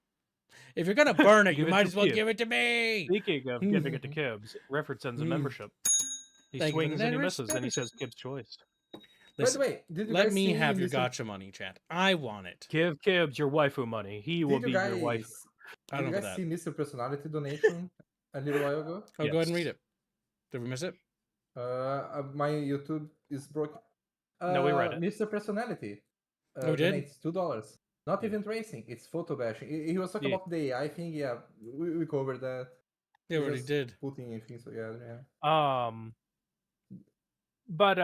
If you're gonna burn it, you Give it might to as well Kib. give it to me. Speaking of giving it to Kibbs, Reference sends a membership. He Thank you for the swings and he generous misses, and he membership. says Kibb's choice. By Listen, the way, did you let guys me see have your Mr. gotcha money, chat. I want it. Give Kibbs your waifu money. He will Did you be your wife. guys I did don't you know guys about see that. Mr. Personality donation a little while ago? Oh, go ahead and read Yes. it. Did we miss it? My YouTube is broken. No, we read it. Mr. Personality Oh, we did? donates $2. Not Yeah. even tracing, it's photo bashing. He was talking Yeah. about the AI thing. Yeah, we covered that. Yeah, we already Just did. putting things together. Yeah. But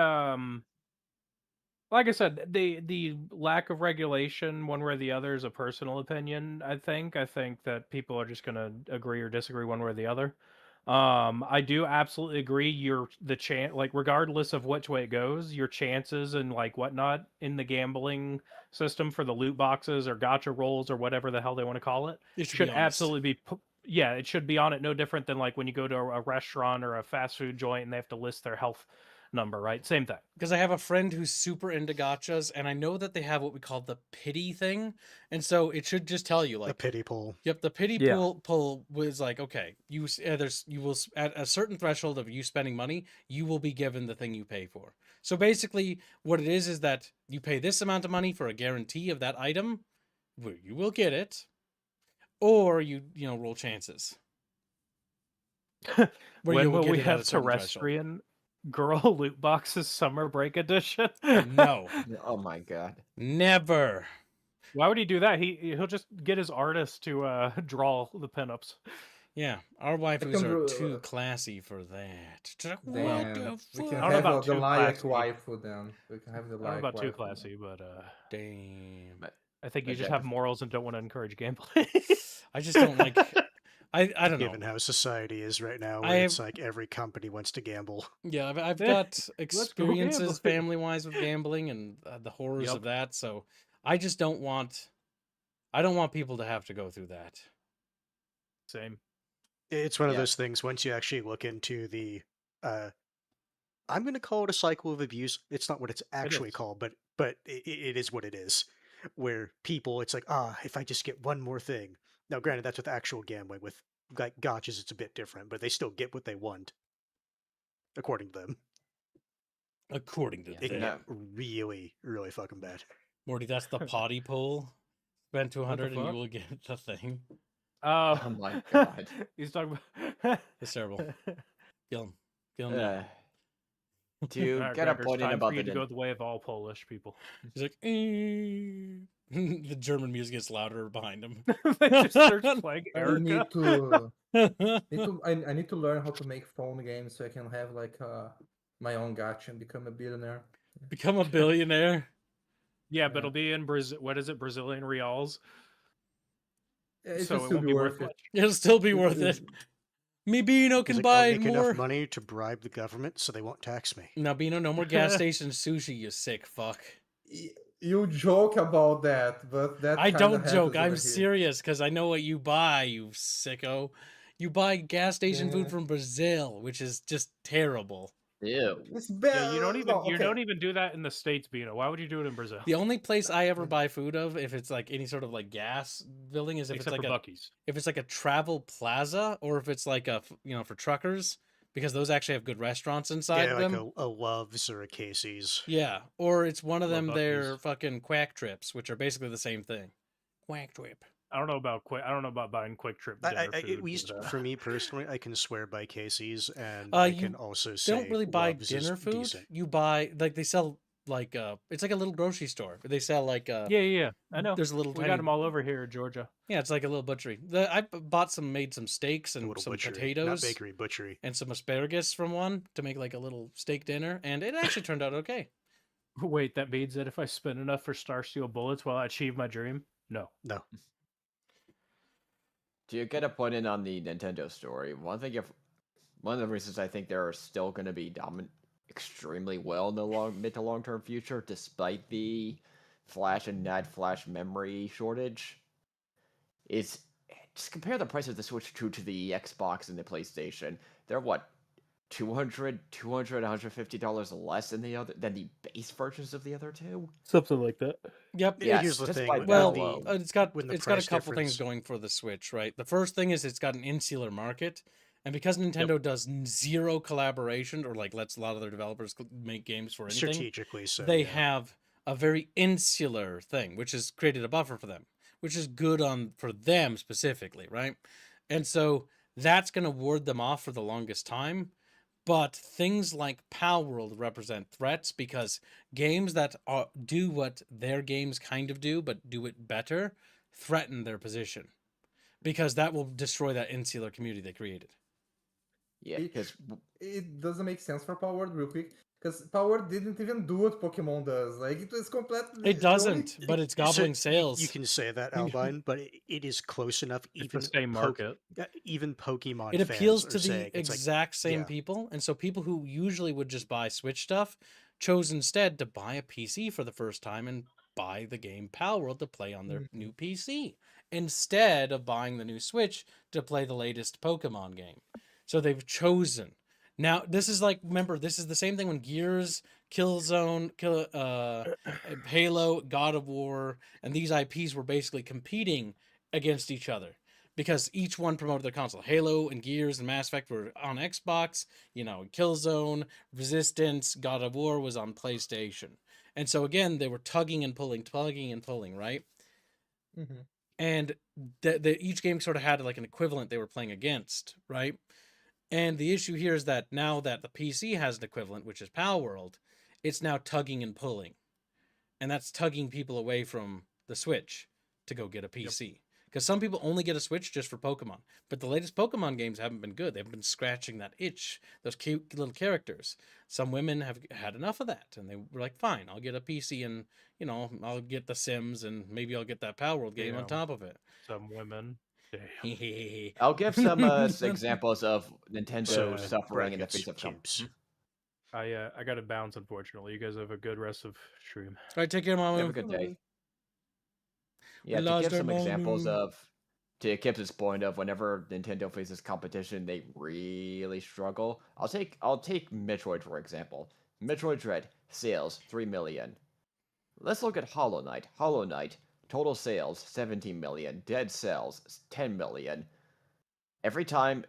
like I said, the lack of regulation, one way or the other, is a personal opinion. I think that people are just gonna agree or disagree one way or the other. I do absolutely agree. Like, regardless of which way it goes, your chances and like whatnot in the gambling system for the loot boxes or gotcha rolls or whatever the hell they want to call it It should should be honest. absolutely be. Yeah, it should be on it. No different than like when you go to a restaurant or a fast food joint and they have to list their health number, right? Same thing. Because I have a friend who's super into gotchas, and I know that they have what we call the pity thing, and so it should just tell you The like, pity pool. yep, the pity Yeah. pull was like, okay, you will at a certain threshold of you spending money, you will be given the thing you pay for. So basically, what it is that you pay this amount of money for a guarantee of that item, where you will get it, or you roll chances. Where When you will will get we it at a have certain threshold. terrestrian girl loot boxes summer break edition? No, Oh my god. never. Why would he do that? He'll just get his artist to draw the pinups. Yeah, our waifus can are do- too classy for that. What Then the we can I don't know fuck? about have the too Layak classy. waifu then. We can have the I don't know Layak about too waifu. classy, but Damn. But I think you but just that- have morals and don't want to encourage gameplay. I just don't like. I don't know. Given how society is right now, I where have- it's like every company wants to gamble. Yeah, I've Eh, got go experiences gambling. family wise with gambling and the horrors Yep. of that. So I just don't want. I don't want people to have to go through that. Same. It's one of Yeah. those things. Once you actually look into the, I'm going to call it a cycle of abuse. It's not what it's actually is. called, but it is what it is. Where people, it's like, if I just get one more thing. Now, granted, that's with actual gambling. With like gotchas, it's a bit different, but they still get what they want, according to them. According to Yeah, It can them. get really, really fucking bad. Morty, that's the potty poll. Spend 200 and you fuck? will get the thing. Oh, Oh my god. He's talking about. It's terrible. Kill him. Kill him now. To Alright, get a Gregor, it's point in time about for you the to go the way of all Polish people. He's like, the German music gets louder behind him. They just start playing I Erica. need to I need to learn how to make phone games so I can have like my own gacha and become a billionaire. Become a billionaire. Yeah, but Yeah. it'll be in Brazil. What is it? Brazilian reals. It So should it still won't be be worth worth it. much. It'll still be worth it. Me Bino He's can like, buy I'll make more. enough money to bribe the government, so they won't tax me. Now, Bino, no more gas station sushi, you sick fuck. You joke about that, but that I kinda don't happens joke. over I'm here. serious because I know what you buy, you sicko. You buy gas station food Yeah. from Brazil, which is just terrible. Ew. It's bad. Yeah, you don't even no, you okay. don't even do that in the States, Bino. Why would you do it in Brazil? The only place I ever buy food of, if it's like any sort of like gas building, is if Except it's for like Bucky's. if it's like a travel plaza, or if it's like a for truckers, because those actually have good restaurants inside Yeah, like them. a Love's or a Casey's. Yeah, or it's one of Love them. Buc-ee's. They're fucking quack trips, which are basically the same thing. Quack trip. I don't know about buying Quick Trip dinner food. At least but, for me personally, I can swear by Casey's, and Uh, I you can also They say don't really buy Love's is dinner food. decent. You buy like they sell like it's like a little grocery store. They sell like yeah. I know. There's a little We tiny. got them all over here in Georgia. Yeah, it's like a little butchery. Made some steaks A and little some butchery, not potatoes bakery, butchery. and some asparagus from one to make like a little steak dinner, and it actually turned out okay. Wait, that means that if I spend enough for Starsteel bullets, will I achieve my dream? No. No, To get a point in on the Nintendo story, one of the reasons I think they're still going to be dominant extremely well in the mid to long term future, despite the flash and NAND flash memory shortage, is just compare the price of the Switch 2 to the Xbox and the PlayStation. They're what, $200, $150 less than the base versions of the other two. Something like that. Yep. Yeah, Yes, here's the just thing. by with that Well, alone. it's got when the a price couple things difference- going for the Switch, right? The first thing is it's got an insular market, and because Nintendo does zero collaboration or like lets a lot of their developers make games for anything, strategically, so they yeah. have a very insular thing, which has created a buffer for them, which is good for them specifically, right? And so that's going to ward them off for the longest time. But things like Palworld represent threats because games that do what their games kind of do, but do it better, threaten their position. Because that will destroy that insular community they created. Yeah, It- because It doesn't make sense for Power real quick because Power didn't even do what Pokemon does. Like it was completely. It doesn't, but it's gobbling So, sales. You can say that, Albine, but it is close enough. It's Even the same market. even Pokemon. It appeals fans to are the saying, it's like, exact same yeah. people, and so people who usually would just buy Switch stuff chose instead to buy a PC for the first time and buy the game Palworld to play on their Mhm. new PC instead of buying the new Switch to play the latest Pokemon game. So they've chosen. Now this is like, remember, this is the same thing when Gears, Killzone, Halo, God of War, and these IPs were basically competing against each other because each one promoted their console. Halo and Gears and Mass Effect were on Xbox, Killzone, Resistance, God of War was on PlayStation. And so again, they were tugging and pulling, right? Mhm. And each game sort of had like an equivalent they were playing against, right? And the issue here is that now that the PC has an equivalent, which is Palworld, it's now tugging and pulling. And that's tugging people away from the Switch to go get a PC. Because some people only get a Switch just for Pokemon. But the latest Pokemon games haven't been good. They've been scratching that itch, those cute little characters. Some women have had enough of that. And they were like, fine, I'll get a PC and, I'll get The Sims and maybe I'll get that Power World game on Damn. top of it. Some women. Damn. I'll give some examples of Nintendo So, suffering in the brackets, face of Kibs. I got to bounce, unfortunately. You guys have a good rest of stream. All right, take care, Mama. Have a good day. Yeah, We to lost give our some examples Mamu. of, to Kip's point of whenever Nintendo faces competition, they really struggle. I'll take Metroid for example. Metroid Dread sales 3 million. Let's look at Hollow Knight. Hollow Knight total sales 17 million. Dead Cells 10 million. Every time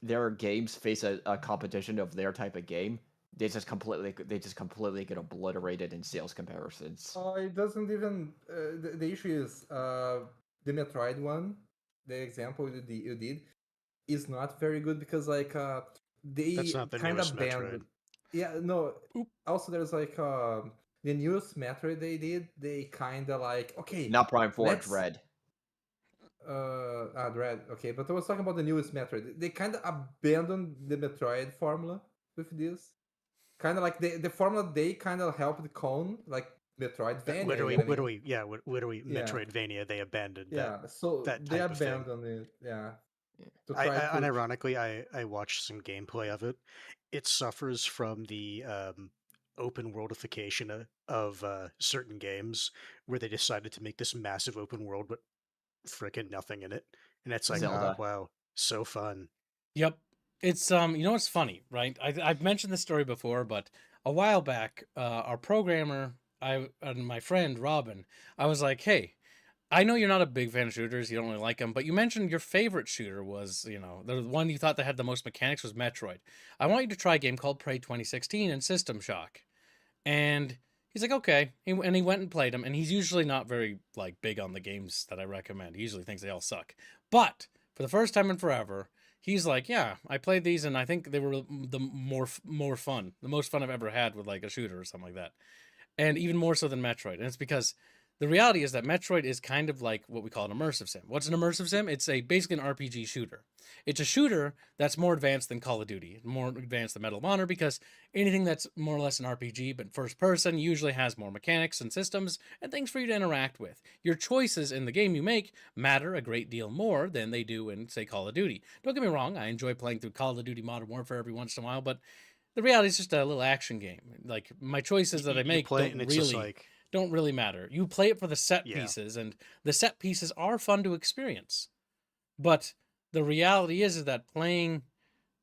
their games face a competition of their type of game, they just completely get obliterated in sales comparisons. It doesn't even. The issue is the Metroid one, the example you did, is not very good because they That's not the kind newest of Metroid. banned. Yeah, no. Oop. Also, there's the newest Metroid they did. They kind of okay. Not Prime 4 let's- Dread. Dread. Okay, but I was talking about the newest Metroid. They kind of abandoned the Metroid formula with this. Kind of like the formula they kind of helped cone, like Metroidvania. Literally, Yeah. Metroidvania. They abandoned Yeah, so that they type of thing. abandoned it. Yeah. To I, try to. unironically, I watched some gameplay of it. It suffers from the open worldification of certain games where they decided to make this massive open world but frickin' nothing in it, and it's like, Zelda. wow, so fun. Yep. It's what's funny, right? I've mentioned this story before, but a while back, our programmer, and my friend Robin, I was like, hey, I know you're not a big fan of shooters, you don't really like them, but you mentioned your favorite shooter was, the one you thought that had the most mechanics was Metroid. I want you to try a game called Prey 2016 and System Shock. And he's like, okay. And he went and played them, and he's usually not very big on the games that I recommend. He usually thinks they all suck. But for the first time in forever, he's like, yeah, I played these, and I think they were the more fun, the most fun I've ever had with a shooter or something like that, and even more so than Metroid. And it's because the reality is that Metroid is kind of like what we call an immersive sim. What's an immersive sim? It's basically an RPG shooter. It's a shooter that's more advanced than Call of Duty, more advanced than Medal of Honor, because anything that's more or less an RPG but first person usually has more mechanics and systems and things for you to interact with. Your choices in the game you make matter a great deal more than they do in, say, Call of Duty. Don't get me wrong, I enjoy playing through Call of Duty Modern Warfare every once in a while, but the reality is just a little action game. My choices that I make don't really matter. You play it for the set pieces, and the set pieces are fun to experience. But the reality is that playing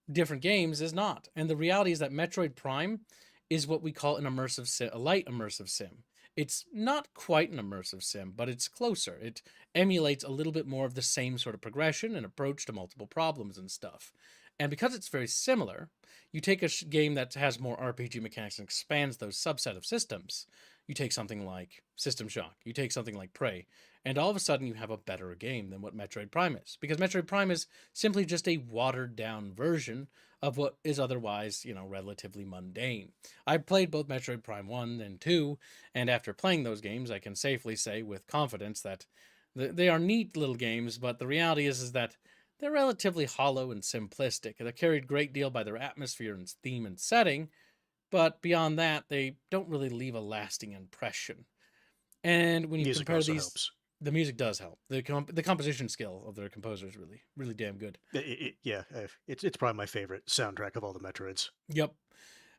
different games is not. And the reality is that Metroid Prime is what we call an immersive sim, a light immersive sim. It's not quite an immersive sim, but it's closer. It emulates a little bit more of the same sort of progression and approach to multiple problems and stuff. And because it's very similar, you take a game that has more RPG mechanics and expands those subset of systems. You take something like System Shock, you take something like Prey, and all of a sudden you have a better game than what Metroid Prime is. Because Metroid Prime is simply just a watered-down version of what is otherwise, relatively mundane. I've played both Metroid Prime 1 and 2, and after playing those games, I can safely say with confidence that they are neat little games, but the reality is that they're relatively hollow and simplistic. They're carried a great deal by their atmosphere and theme and setting, but beyond that, they don't really leave a lasting impression. And when you compare these, helps. The music does help. The composition skill of their composer is really, really damn good. It's probably my favorite soundtrack of all the Metroids. Yep.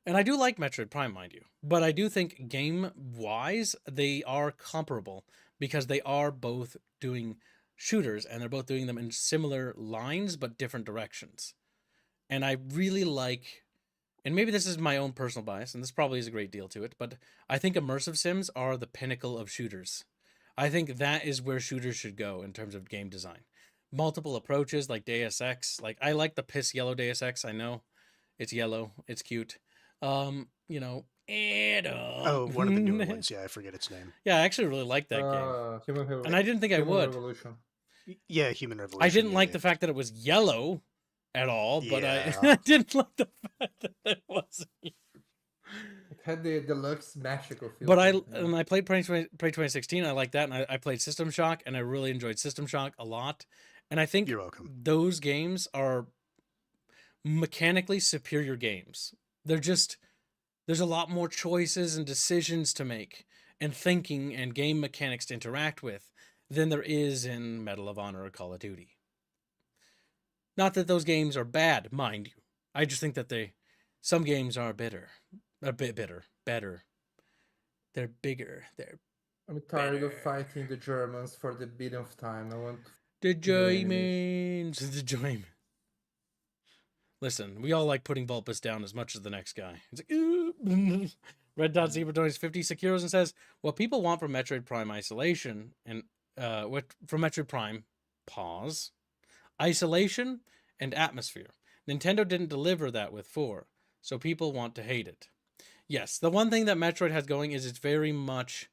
And I do like Metroid Prime, mind you. But I do think game-wise, they are comparable because they are both doing shooters, and they're both doing them in similar lines but different directions. And I really like, and maybe this is my own personal bias, and this probably is a great deal to it, but I think immersive sims are the pinnacle of shooters. I think that is where shooters should go in terms of game design. Multiple approaches like Deus Ex. I like the piss yellow Deus Ex. I know it's yellow. It's cute. One of the newer ones. Yeah, I forget its name. Yeah, I actually really like that game. Human Revolution. And I didn't think I would. Revolution. Yeah, Human Revolution. I didn't like the fact that it was yellow at all, but Yeah. I didn't like the fact that it wasn't. had the deluxe magical feel. But I to it, yeah. and I played Prey 2016. I like that, and I played System Shock, and I really enjoyed System Shock a lot. And I think You're welcome. those games are mechanically superior games. They're just there's a lot more choices and decisions to make, and thinking and game mechanics to interact with than there is in Medal of Honor or Call of Duty. Not that those games are bad, mind you. I just think that some games are better. A bit better. They're bigger. They're I'm tired better. of fighting the Germans for the billionth time. I want The new enemies. Germans. The Germans. Listen, we all like putting Vulpus down as much as the next guy. It's like, ooh. Red Dot Zebra donates 50 euros and says, what people want from Metroid Prime Isolation and from Metroid Prime, pause, Isolation and Atmosphere. Nintendo didn't deliver that with 4, so people want to hate it. Yes, the one thing that Metroid has going is it's very much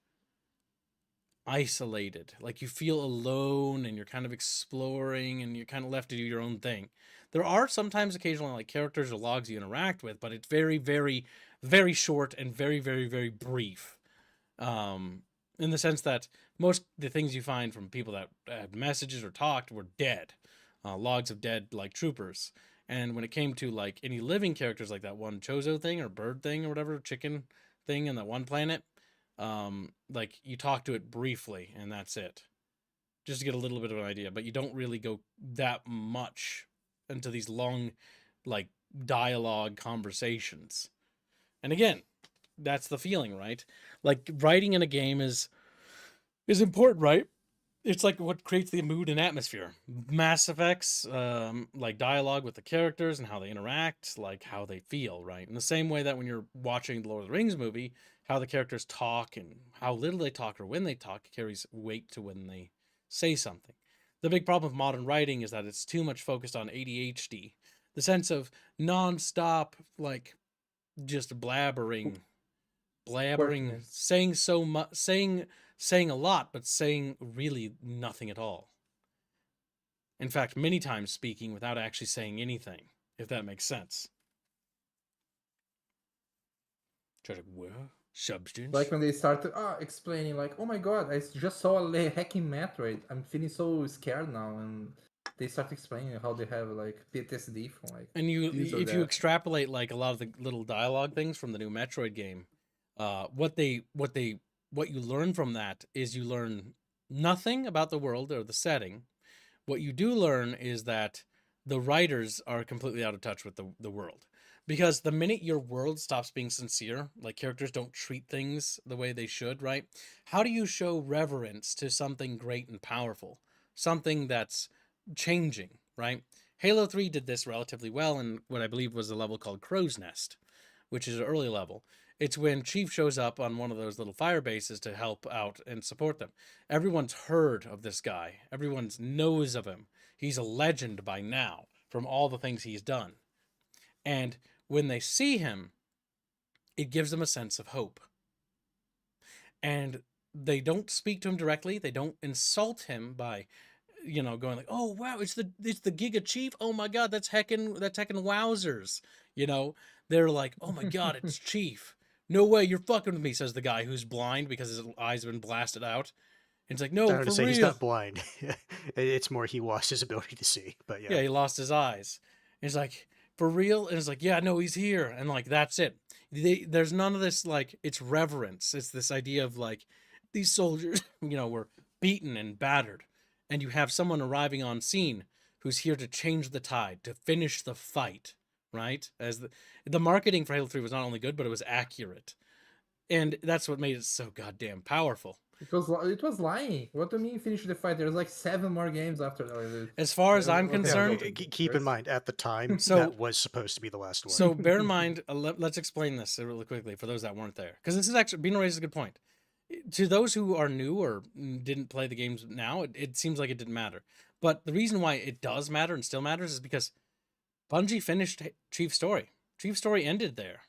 isolated. Like, you feel alone and you're kind of exploring and you're kind of left to do your own thing. There are sometimes occasionally like characters or logs you interact with, but it's very, very, very short and very, very, very brief. In the sense that most the things you find from people that had messages or talked were dead. Logs of dead like troopers. And when it came to like any living characters like that one Chozo thing or bird thing or whatever, chicken thing in that one planet, like you talk to it briefly and that's it. Just to get a little bit of an idea, but you don't really go that much into these long like dialogue conversations. And again, that's the feeling, right? Like writing in a game is important, right? It's like what creates the mood and atmosphere. Mass Effects, like dialogue with the characters and how they interact, like how they feel, right? In the same way that when you're watching the Lord of the Rings movie, how the characters talk and how little they talk or when they talk carries weight to when they say something. The big problem with modern writing is that it's too much focused on ADHD, the sense of non-stop, like just blabbering, Quirkiness. saying so much, saying a lot, but saying really nothing at all. In fact, many times speaking without actually saying anything, if that makes sense. Try to substance. Like when they started explaining, like, oh my god, I just saw a hacking Metroid. I'm feeling so scared now, and they start explaining how they have like PTSD from like. And this or if you that. extrapolate like a lot of the little dialogue things from the new Metroid game, what you learn from that is you learn nothing about the world or the setting. What you do learn is that the writers are completely out of touch with the world. Because the minute your world stops being sincere, like characters don't treat things the way they should, right? How do you show reverence to something great and powerful? Something that's changing, right? Halo 3 did this relatively well in what I believe was a level called Crow's Nest, which is an early level. It's when Chief shows up on one of those little fire bases to help out and support them. Everyone's heard of this guy. Everyone knows of him. He's a legend by now from all the things he's done. And when they see him, it gives them a sense of hope. And they don't speak to him directly. They don't insult him by, going like, "Oh wow, it's the Giga Chief. Oh my God, that's heckin' wowzers." They're like, "Oh my God, it's Chief. No way, you're fucking with me," says the guy who's blind because his eyes have been blasted out. And it's like, "No, for real." He's not blind. It's more he lost his ability to see. But yeah, he lost his eyes. And he's like, "For real?" And it's like, "Yeah, no, he's here." And like, that's it. There's none of this, like, it's reverence. It's this idea of like, these soldiers, were beaten and battered. And you have someone arriving on scene who's here to change the tide, to finish the fight, right? As the marketing for Halo 3 was not only good, but it was accurate. And that's what made it so goddamn powerful. It was lying. What do you mean finish the fight? There's like 7 more games after that. As far as I'm concerned, keep in mind at the time that was supposed to be the last one. So bear in mind, let's explain this really quickly for those that weren't there, because this is actually, Bino raises a good point. To those who are new or didn't play the games now, it seems like it didn't matter. But the reason why it does matter and still matters is because Bungie finished Chief's story. Chief's story ended there.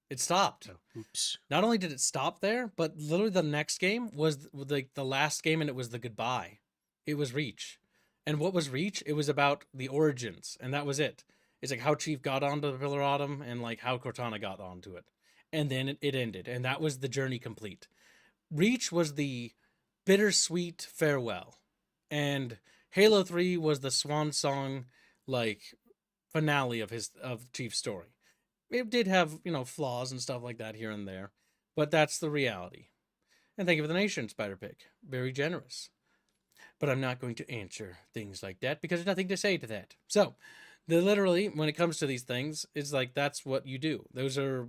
It stopped. Oh, oops. Not only did it stop there, but literally the next game was the last game, and it was the goodbye. It was Reach. And what was Reach? It was about the origins, and that was it. It's like how Chief got onto the Pillar Autumn and like how Cortana got onto it. and then it ended, and that was the journey complete. Reach was the bittersweet farewell, and Halo 3 was the swan song, like, finale of Chief's story. It did have, flaws and stuff like that here and there, but that's the reality. And thank you for the nation, Spider Pig. Very generous. But I'm not going to answer things like that because there's nothing to say to that. So, literally, when it comes to these things, it's like that's what you do. Those are,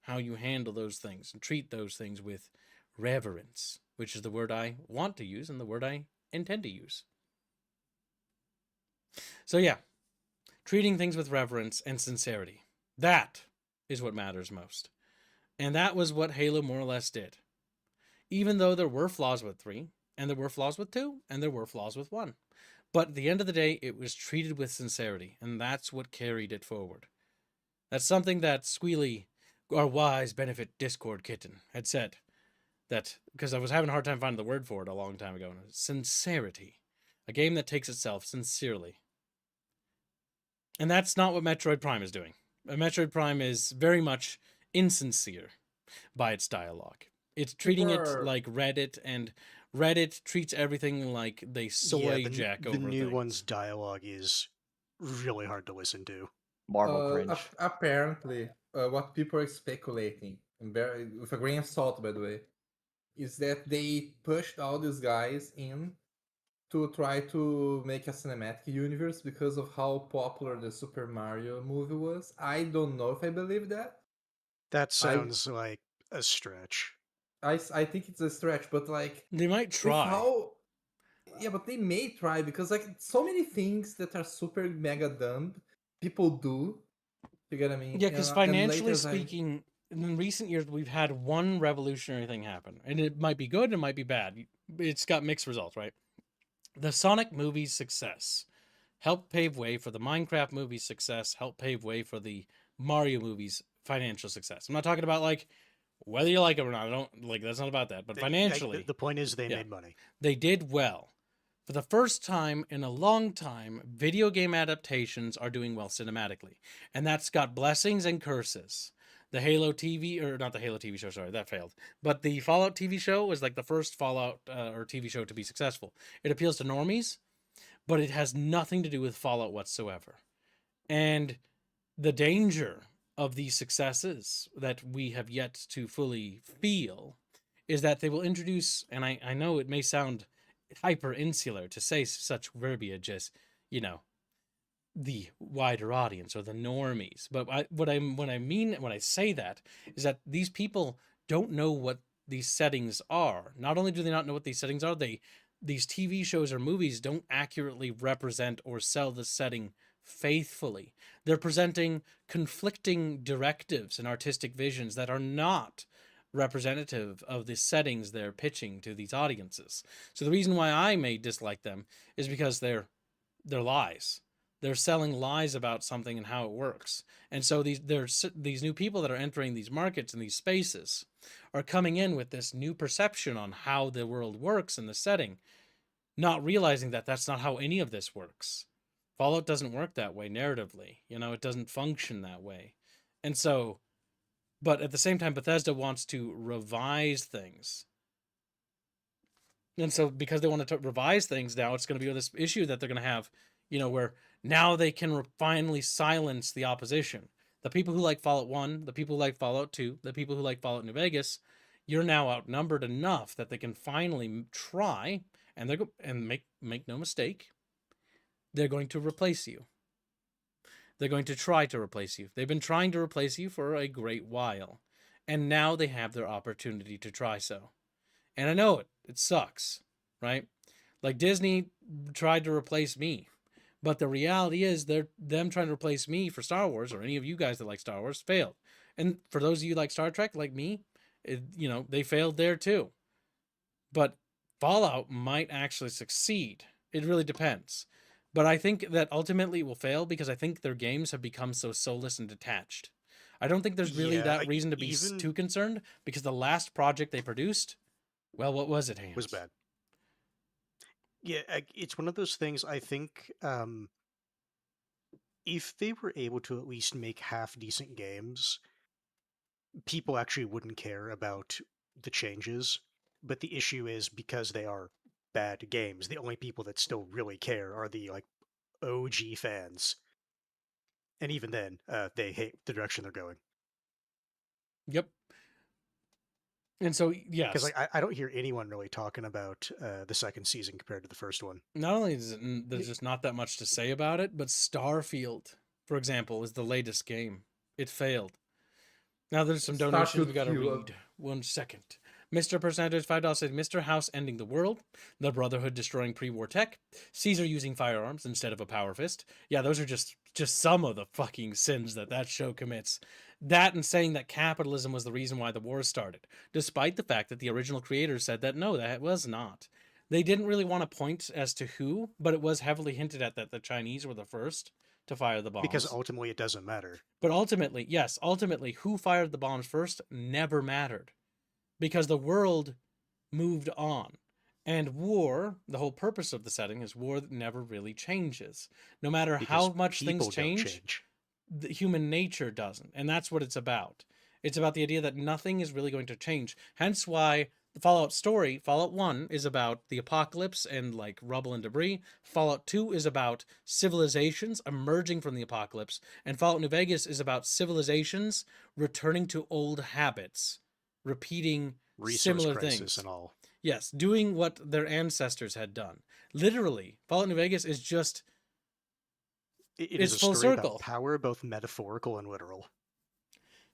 how you handle those things and treat those things with reverence, which is the word I want to use and the word I intend to use. So, yeah, treating things with reverence and sincerity. That is what matters most. And that was what Halo more or less did. Even though there were flaws with 3, and there were flaws with 2, and there were flaws with 1. But at the end of the day, it was treated with sincerity, and that's what carried it forward. That's something that Squealy, our wise benefit Discord kitten, had said. That, because I was having a hard time finding the word for it a long time ago. Sincerity. A game that takes itself sincerely. And that's not what Metroid Prime is doing. Metroid Prime is very much insincere by its dialogue. It's treating it like Reddit, and Reddit treats everything like they soy jack over the new things. one's dialogue is really hard to listen to. Marvel cringe. Apparently, what people are speculating, and with a grain of salt, by the way, is that they pushed all these guys in to try to make a cinematic universe because of how popular the Super Mario movie was. I don't know if I believe that. That sounds like a stretch. I think it's a stretch, but like they might try. Yeah, but they may try because like so many things that are super mega dumb people do. You get what I mean? Yeah, because financially speaking, in recent years we've had one revolutionary thing happen, and it might be good, it might be bad. It's got mixed results, right? The Sonic movie's success helped pave way for the Minecraft movie's success, helped pave way for the Mario movie's financial success. I'm not talking about like whether you like it or not. I don't like that's not about that. But financially, the point is they made money. They did well. For the first time in a long time, video game adaptations are doing well cinematically, and that's got blessings and curses. The Halo TV, or not the Halo TV show, sorry, that failed. But the Fallout TV show was like the first Fallout or TV show to be successful. It appeals to normies, but it has nothing to do with Fallout whatsoever. And the danger of these successes that we have yet to fully feel is that they will introduce, and I know it may sound hyper insular to say such verbiage as, the wider audience or the normies. But what I mean when I say that is that these people don't know what these settings are. Not only do they not know what these settings are, these TV shows or movies don't accurately represent or sell the setting faithfully. They're presenting conflicting directives and artistic visions that are not representative of the settings they're pitching to these audiences. So the reason why I may dislike them is because they're lies. They're selling lies about something and how it works. And so these new people that are entering these markets and these spaces are coming in with this new perception on how the world works in the setting, not realizing that that's not how any of this works. Fallout doesn't work that way narratively. It doesn't function that way. And so, but at the same time, Bethesda wants to revise things. And so because they want to revise things now, it's going to be this issue that they're going to have, where now they can finally silence the opposition. The people who like Fallout 1, the people who like Fallout 2, the people who like Fallout New Vegas, you're now outnumbered enough that they can finally try, and make no mistake, they're going to replace you. They're going to try to replace you. They've been trying to replace you for a great while. And now they have their opportunity to try so. And I know it sucks, right? Like Disney tried to replace me. But the reality is them trying to replace me for Star Wars, or any of you guys that like Star Wars, failed. And for those of you like Star Trek, like me, they failed there too. But Fallout might actually succeed. It really depends. But I think that ultimately it will fail because I think their games have become so soulless and detached. I don't think there's really that reason to be too concerned, because the last project they produced, well, what was it, Hans? Was bad. Yeah, it's one of those things. I think if they were able to at least make half decent games, people actually wouldn't care about the changes, but the issue is because they are bad games, the only people that still really care are the like OG fans. And even then, they hate the direction they're going. Yep. And so, Because yes, like I don't hear anyone really talking about the second season compared to the first one. not only is there's just not that much to say about it, but Starfield, for example, is the latest game. It failed. Now there's some donations we Starfield gotta queue up. read. 1 second. Mr. Percentage $5 said Mr. House ending the world, the Brotherhood destroying pre-war tech, Caesar using firearms instead of a power fist. Yeah, those are just some of the fucking sins that show commits. That and saying that capitalism was the reason why the war started, despite the fact that the original creators said that no, that was not. They didn't really want to point as to who, but it was heavily hinted at that the Chinese were the first to fire the bombs. Because ultimately it doesn't matter. But ultimately, yes, ultimately, who fired the bombs first never mattered because the world moved on. And war, the whole purpose of the setting is war that never really changes. No matter Because how much things people don't change, the human nature doesn't. And that's what it's about. It's about the idea that nothing is really going to change. Hence why the Fallout story, Fallout 1, is about the apocalypse and like rubble and debris. Fallout 2 is about civilizations emerging from the apocalypse. And Fallout New Vegas is about civilizations returning to old habits, repeating resource similar crisis things. and all. Yes, doing what their ancestors had done. Literally, Fallout New Vegas is just It it's is a full story circle. about power, both metaphorical and literal.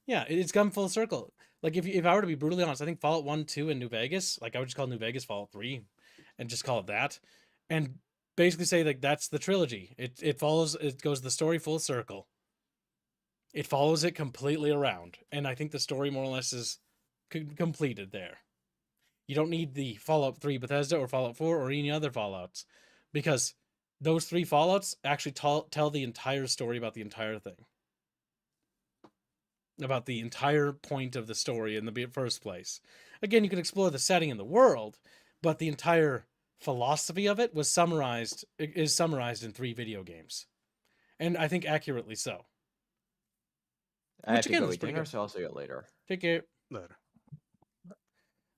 Yeah, it's come full circle. Like if I were to be brutally honest, I think Fallout 1, 2, and New Vegas, like I would just call New Vegas Fallout 3 and just call it that. And basically say like that's the trilogy. It follows it goes the story full circle. It follows it completely around. And I think the story more or less is completed there. You don't need the Fallout 3 Bethesda or Fallout 4 or any other Fallouts because those 3 Fallouts actually tell the entire story about the entire thing. About the entire point of the story in the first place. Again, you can explore the setting and the world, but the entire philosophy of it is summarized in 3 video games. And I think accurately so. I have Which to again go is eat pretty dinner, good. so I'll see you later. Take care. Later.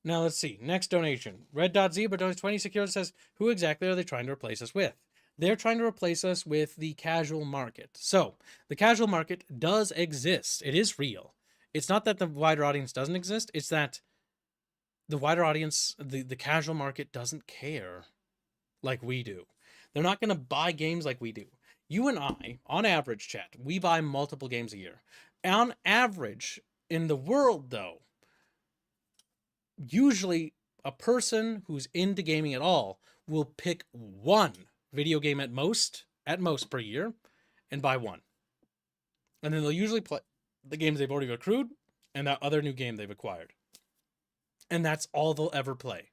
Now let's see. Next donation. Red Dot Zebra donates 20 secure says, who exactly are they trying to replace us with? They're trying to replace us with the casual market. So, the casual market does exist. It is real. It's not that the wider audience doesn't exist. It's that the wider audience, the casual market doesn't care like we do. They're not going to buy games like we do. You and I, on average, chat, we buy multiple games a year. On average, in the world, though, usually a person who's into gaming at all will pick one video game at most per year and buy one. And then they'll usually play the games they've already accrued and that other new game they've acquired. And that's all they'll ever play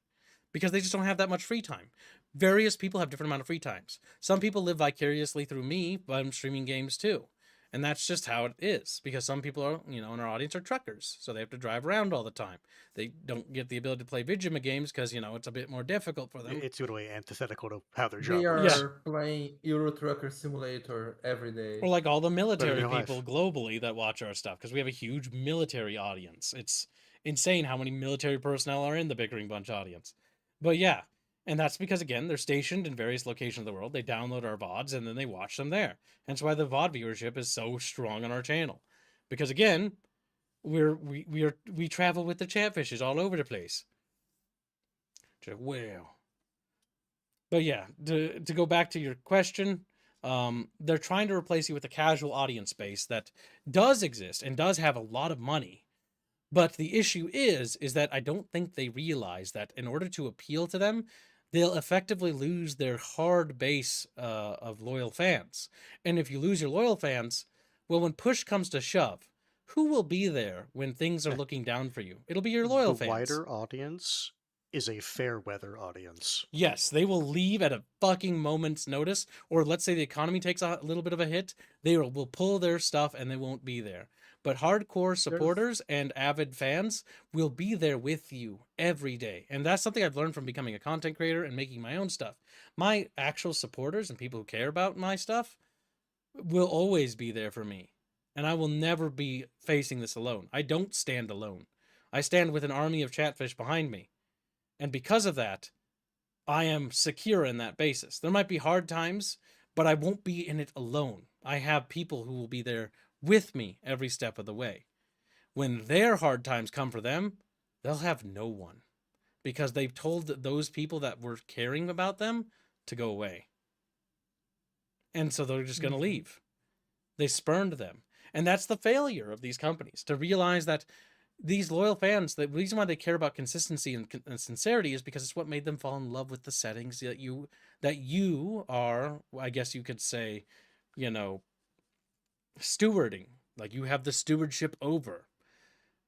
because they just don't have that much free time. Various people have different amount of free times. Some people live vicariously through me, but I'm streaming games too. And that's just how it is because some people are, in our audience are truckers. So they have to drive around all the time. They don't get the ability to play video games because, it's a bit more difficult for them. It's really antithetical to how their job They are works. playing Euro Trucker Simulator every day. Or like all the military real life. people globally that watch our stuff because we have a huge military audience. It's insane how many military personnel are in the Bickering Bunch audience. But yeah, and that's because, again, they're stationed in various locations of the world. They download our VODs and then they watch them there. Hence why the VOD viewership is so strong on our channel. Because, again, we travel with the Chatfishes all over the place. Well. But yeah, to go back to your question, they're trying to replace you with a casual audience base that does exist and does have a lot of money. But the issue is that I don't think they realize that in order to appeal to them, they'll effectively lose their hard base of loyal fans. And if you lose your loyal fans, well, when push comes to shove, who will be there when things are looking down for you? It'll be your loyal The fans. wider audience is a fair weather audience. Yes, they will leave at a fucking moment's notice, or let's say the economy takes a little bit of a hit, they will pull their stuff and they won't be there. But hardcore supporters and avid fans will be there with you every day. And that's something I've learned from becoming a content creator and making my own stuff. My actual supporters and people who care about my stuff will always be there for me. and I will never be facing this alone. I don't stand alone. I stand with an army of Chatfish behind me. And because of that, I am secure in that basis. There might be hard times, but I won't be in it alone. I have people who will be there with me every step of the way. When their hard times come for them, they'll have no one because they've told those people that were caring about them to go away. And so they're just going to leave. They spurned them. And that's the failure of these companies, to realize that these loyal fans, the reason why they care about consistency and sincerity is because it's what made them fall in love with the settings that you are, I guess you could say, you know, stewarding. Like, you have the stewardship over.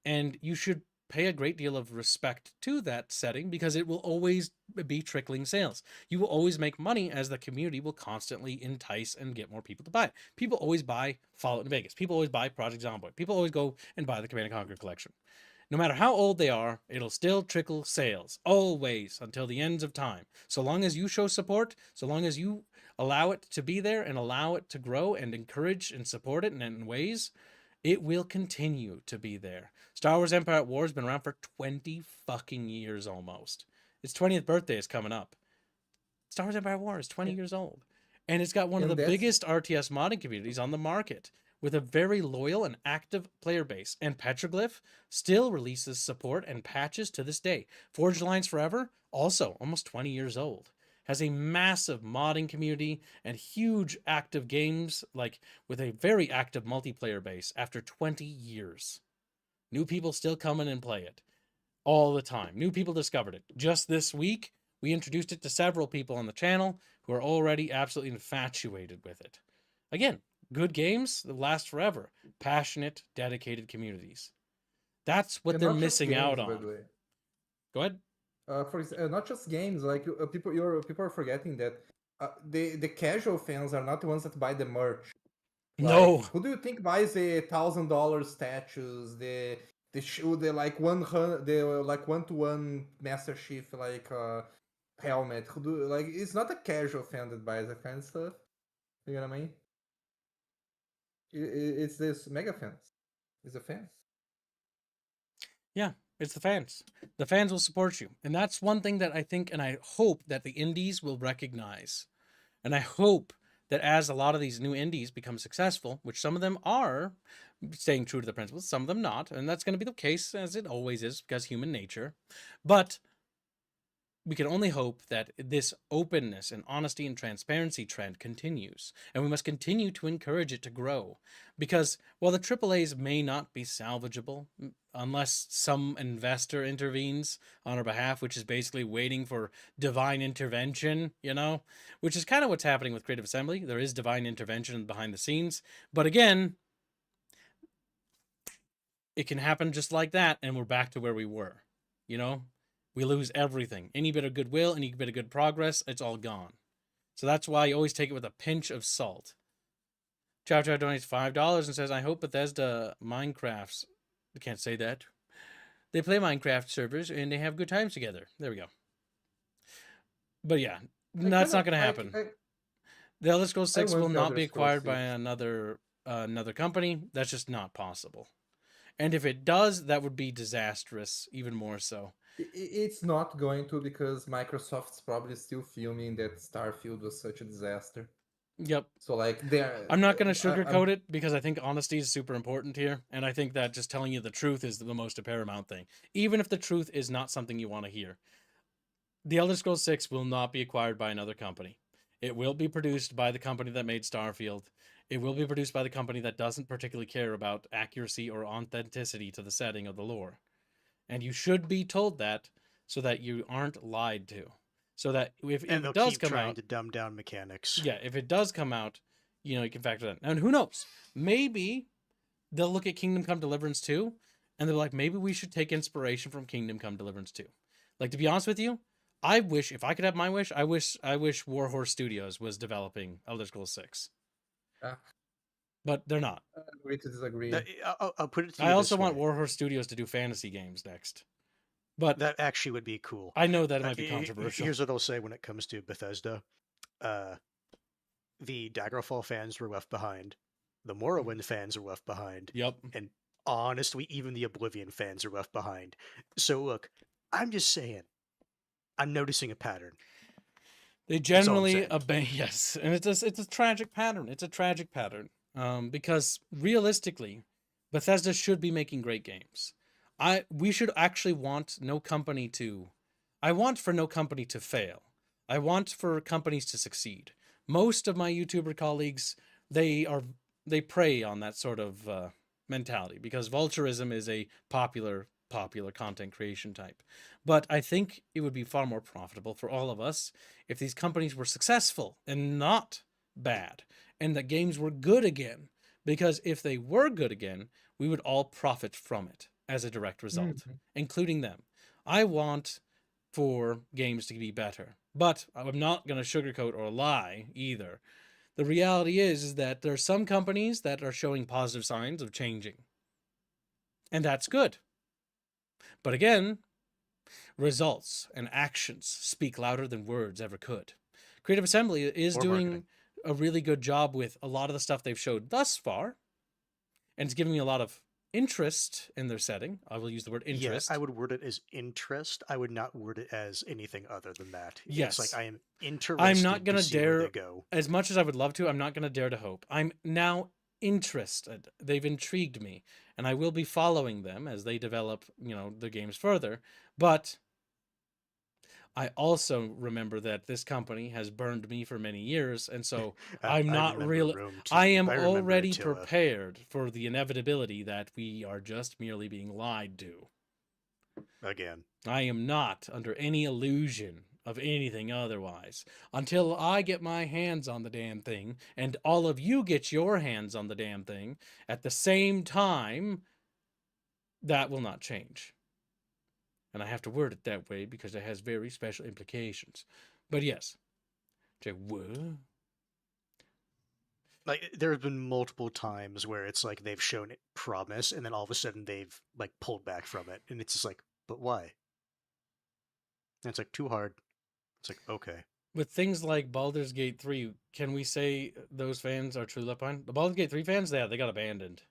And you should pay a great deal of respect to that setting because it will always be trickling sales. You will always make money as the community will constantly entice and get more people to buy it. People always buy Fallout New Vegas. People always buy Project Zomboid. People always go and buy the Command & Conquer collection. No matter how old they are, it'll still trickle sales, always, until the ends of time. So long as you show support, so long as you allow it to be there and allow it to grow and encourage and support it in ways, it will continue to be there. Star Wars Empire at War has been around for 20 fucking years almost. Its 20th birthday is coming up. Star Wars Empire at War is 20 years old. And it's got one of the biggest RTS modding communities on the market, with a very loyal and active player base. And Petroglyph still releases support and patches to this day. Forged Alliance Forever, also almost 20 years old, has a massive modding community and huge active games, like with a very active multiplayer base after 20 years. New people still come in and play it all the time. New people discovered it. Just this week, we introduced it to several people on the channel who are already absolutely infatuated with it. Again, good games that last forever. Passionate, dedicated communities. That's what they're missing out on. Go ahead. Not just games, like people are forgetting that the casual fans are not the ones that buy the merch. Like, no. Who do you think buys the $1,000 statues, the like 1-to-1 Master Chief helmet? It's not a casual fan that buys that kind of stuff. You know what I mean? It's this mega fans. It's the fans. Yeah, it's the fans. The fans will support you. And that's one thing that I think and I hope that the indies will recognize. And I hope that as a lot of these new indies become successful, which some of them are staying true to the principles, some of them not, and that's going to be the case as it always is because human nature. But we can only hope that this openness and honesty and transparency trend continues, and we must continue to encourage it to grow. Because while the AAAs may not be salvageable, unless some investor intervenes on our behalf, which is basically waiting for divine intervention, which is kind of what's happening with Creative Assembly. There is divine intervention behind the scenes. But again, it can happen just like that, and we're back to where we were, We lose everything. Any bit of goodwill, any bit of good progress, it's all gone. So that's why you always take it with a pinch of salt. Chow Chow donates $5 and says, I hope Bethesda Minecrafts, I can't say that. They play Minecraft servers and they have good times together. There we go. But yeah, that's not going to happen. The Elder Scrolls 6 will not be acquired by another company. That's just not possible. And if it does, that would be disastrous, even more so. It's not going to, because Microsoft's probably still filming that Starfield was such a disaster. Yep. So I'm not going to sugarcoat it because I think honesty is super important here. And I think that just telling you the truth is the most paramount thing. Even if the truth is not something you want to hear. The Elder Scrolls 6 will not be acquired by another company. It will be produced by the company that made Starfield. It will be produced by the company that doesn't particularly care about accuracy or authenticity to the setting of the lore. And you should be told that so that you aren't lied to. So that if it does come out, to dumb down mechanics. Yeah, if it does come out, you can factor that in. And who knows? Maybe they'll look at Kingdom Come Deliverance 2 and they're like, maybe we should take inspiration from Kingdom Come Deliverance 2. Like, to be honest with you, I wish, if I could have my wish, I wish Warhorse Studios was developing Elder Scrolls 6. But they're not. I agree to disagree. I'll put it to you I also this want way. Warhorse Studios to do fantasy games next. But that actually would be cool. I know that it might be controversial. Here's what I'll say when it comes to Bethesda. The Daggerfall fans were left behind the Morrowind fans are left behind, Yep. and honestly, even the Oblivion fans are left behind. So look, I'm just saying, I'm noticing a pattern. They That's all I'm generally saying. yes, and it's a tragic pattern. It's a tragic pattern. Because realistically, Bethesda should be making great games. We should actually want no company to. I want for no company to fail. I want for companies to succeed. Most of my YouTuber colleagues, they prey on that sort of mentality because vulturism is a popular content creation type. But I think it would be far more profitable for all of us if these companies were successful and not bad, and the games were good again. Because if they were good again, we would all profit from it as a direct result, including them. I want for games to be better, but I'm not going to sugarcoat or lie either. The reality is that there are some companies that are showing positive signs of changing, and that's good. But again, results and actions speak louder than words ever could. Creative Assembly is Or doing marketing. a really good job with a lot of the stuff they've showed thus far, and it's giving me a lot of interest in their setting. I will use the word Yeah, interest. I would word it as interest. I would not word it as anything other than that. It's Yes. like I am interested I'm not going to to see where they dare, go. as much as I would love to, I'm not going to dare to hope. I'm now interested. They've intrigued me, and I will be following them as they develop, the games further. But I also remember that this company has burned me for many years, and so I'm I not remember really. Rome too. I am I remember already Attila. prepared for the inevitability that we are just merely being lied to. Again. I am not under any illusion of anything otherwise until I get my hands on the damn thing and all of you get your hands on the damn thing at the same time. That will not change. And I have to word it that way because it has very special implications. But yes. What? Like there have been multiple times where it's like they've shown it promise and then all of a sudden they've like pulled back from it. And it's just like, but why? And it's like too hard. It's like, okay. With things like Baldur's Gate 3, can we say those fans are true left behind? The Baldur's Gate 3 fans, they got abandoned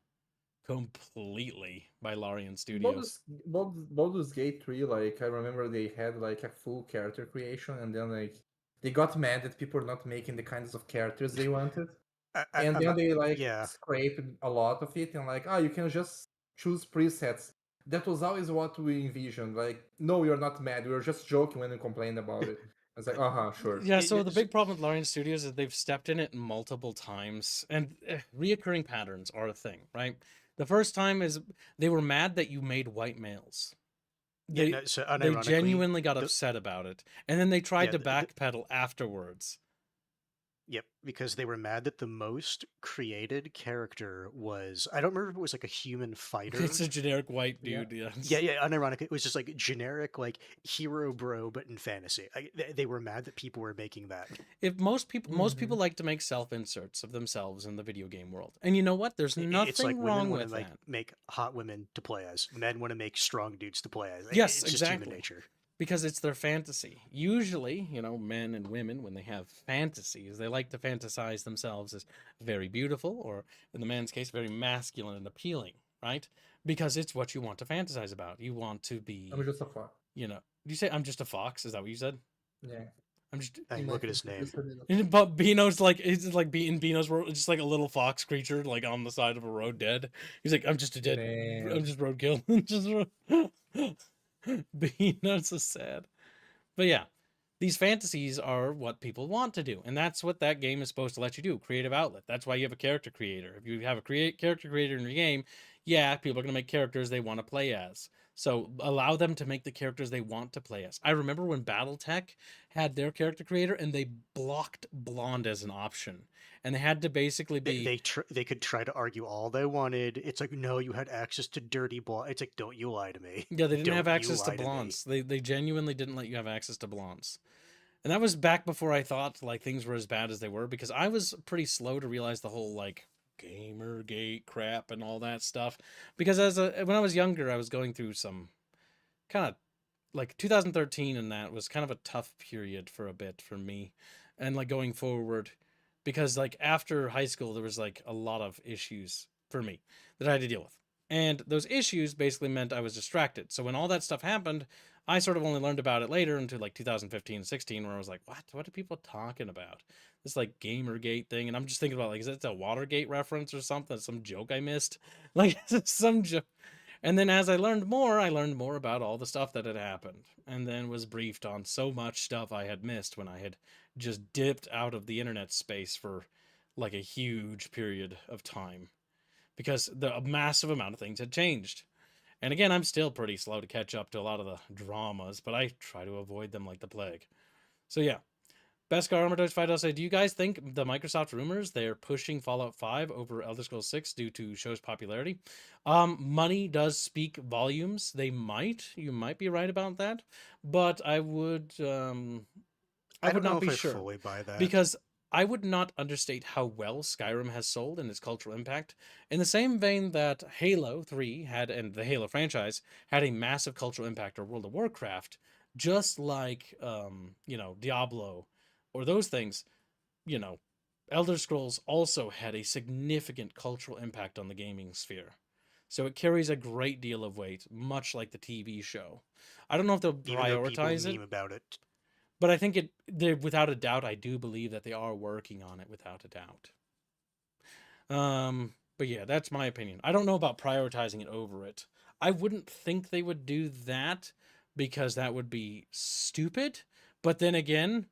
completely by Larian Studios. Baldur's Gate 3, like I remember they had like a full character creation, and then like they got mad that people were not making the kinds of characters they wanted. And I'm then not, they like yeah. scraped a lot of it and like, you can just choose presets. That was always what we envisioned. Like, no, you're not mad. We were just joking when we complained about it. I was like, sure. Yeah, so the big problem with Larian Studios is they've stepped in it multiple times, and reoccurring patterns are a thing, right? The first time is they were mad that you made white males. They So they unironically, genuinely got upset about it, and then they tried to the- backpedal afterwards. Yep, because they were mad that the most created character was, I don't remember if it was like a human fighter. It's a generic white Yeah. dude. Yes. Yeah, unironically, it was just like generic like hero bro, but in fantasy. They were mad that people were making that. If most people like to make self inserts of themselves in the video game world, and you know what? There's nothing It's like women wrong want with to like that. make hot women to play as. Men want to make strong dudes to play as. Yes, It's just exactly. human nature. Because it's their fantasy. Usually, men and women, when they have fantasies, they like to fantasize themselves as very beautiful, or in the man's case, very masculine and appealing, right? Because it's what you want to fantasize about. You want to be, I'm just a fuck. do you say I'm just a fox? Is that what you said? Yeah. I'm just. Hey, look at his name. But Beano's like, it's like in Beano's world, it's just like a little fox creature, like on the side of a road dead. He's like, I'm just a dead, Man. I'm just roadkill. Beano's so sad. But yeah, these fantasies are what people want to do, and that's what that game is supposed to let you do. Creative outlet. That's why you have a character creator. If you have a character creator in your game, yeah, people are going to make characters they want to play as. So allow them to make the characters they want to play as. I remember when BattleTech had their character creator and they blocked blonde as an option. And they had to basically be... They could try to argue all they wanted. It's like, no, you had access to dirty blonde. It's like, don't you lie to me. Yeah, they didn't have Don't you access to lie to me. blondes. They genuinely didn't let you have access to blondes. And that was back before I thought like things were as bad as they were, because I was pretty slow to realize the whole like Gamergate crap and all that stuff. Because when I was younger, I was going through some kind of like 2013, and that was kind of a tough period for a bit for me, and like going forward, because like after high school there was like a lot of issues for me that I had to deal with. And those issues basically meant I was distracted. So when all that stuff happened, I sort of only learned about it later into like 2015, 16, where I was like, what are people talking about? This like Gamergate thing. And I'm just thinking about like, is that a Watergate reference or something? Some joke I missed? Like some joke. And then as I learned more about all the stuff that had happened, and then was briefed on so much stuff I had missed when I had just dipped out of the internet space for like a huge period of time because a massive amount of things had changed. And again, I'm still pretty slow to catch up to a lot of the dramas, but I try to avoid them like the plague. So yeah. Beskar Armados 5 say, do you guys think the Microsoft rumors they're pushing Fallout 5 over Elder Scrolls 6 due to show's popularity? Money does speak volumes. They might. You might be right about that. But I would I would don't know not if be I sure. fully buy that. Because I would not understate how well Skyrim has sold and its cultural impact. In the same vein that Halo 3 had, and the Halo franchise had a massive cultural impact, or World of Warcraft, just like Diablo or those things, Elder Scrolls also had a significant cultural impact on the gaming sphere. So it carries a great deal of weight, much like the TV show. I don't know if they'll Even though people prioritize meme it, about it. but I think without a doubt, I do believe that they are working on it without a doubt. But yeah, that's my opinion. I don't know about prioritizing it over it. I wouldn't think they would do that because that would be stupid. But then again,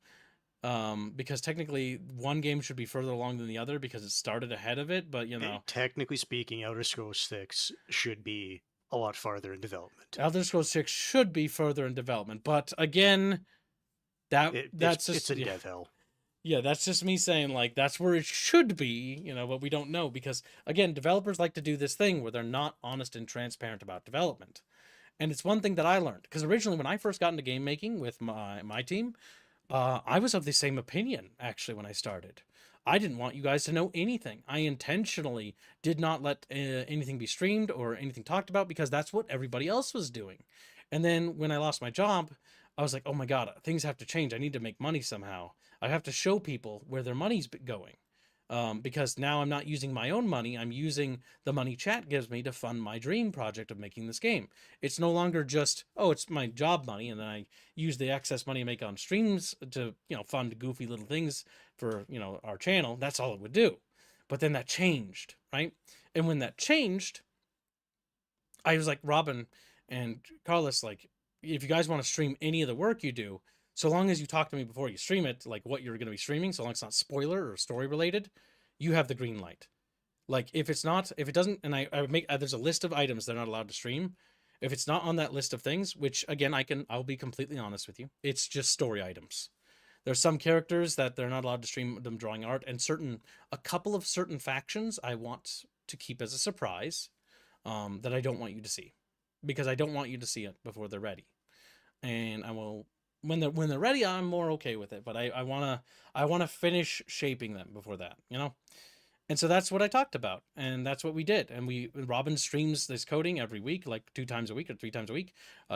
because technically one game should be further along than the other because it started ahead of it, but Technically speaking, Elder Scrolls 6 should be a lot farther in development. Elder Scrolls 6 should be further in development, but again, It's in dev hell. Yeah, that's just me saying like that's where it should be, but we don't know because again, developers like to do this thing where they're not honest and transparent about development. And it's one thing that I learned because originally when I first got into game making with my team, I was of the same opinion, actually, when I started. I didn't want you guys to know anything. I intentionally did not let anything be streamed or anything talked about because that's what everybody else was doing. And then when I lost my job, I was like, oh my God, things have to change. I need to make money somehow. I have to show people where their money's going. Because now I'm not using my own money. I'm using the money chat gives me to fund my dream project of making this game. It's no longer just, oh, it's my job money. And then I use the excess money I make on streams to, fund goofy little things for, our channel. That's all it would do. But then that changed, right? And when that changed, I was like, Robin and Carlos, like, if you guys want to stream any of the work you do, so long as you talk to me before you stream it, like what you're going to be streaming, so long as it's not spoiler or story related, you have the green light. Like if it doesn't, and I make, there's a list of items they're not allowed to stream. If it's not on that list of things, which again, I'll be completely honest with you, it's just story items. There's some characters that they're not allowed to stream them drawing art, and a couple of certain factions I want to keep as a surprise, that I don't want you to see, because I don't want you to see it before they're ready. And I will, when they're ready, I'm more okay with it. But I wanna finish shaping them before that, And so that's what I talked about, and that's what we did. And Robin streams this coding every week, like 2 times a week or 3 times a week.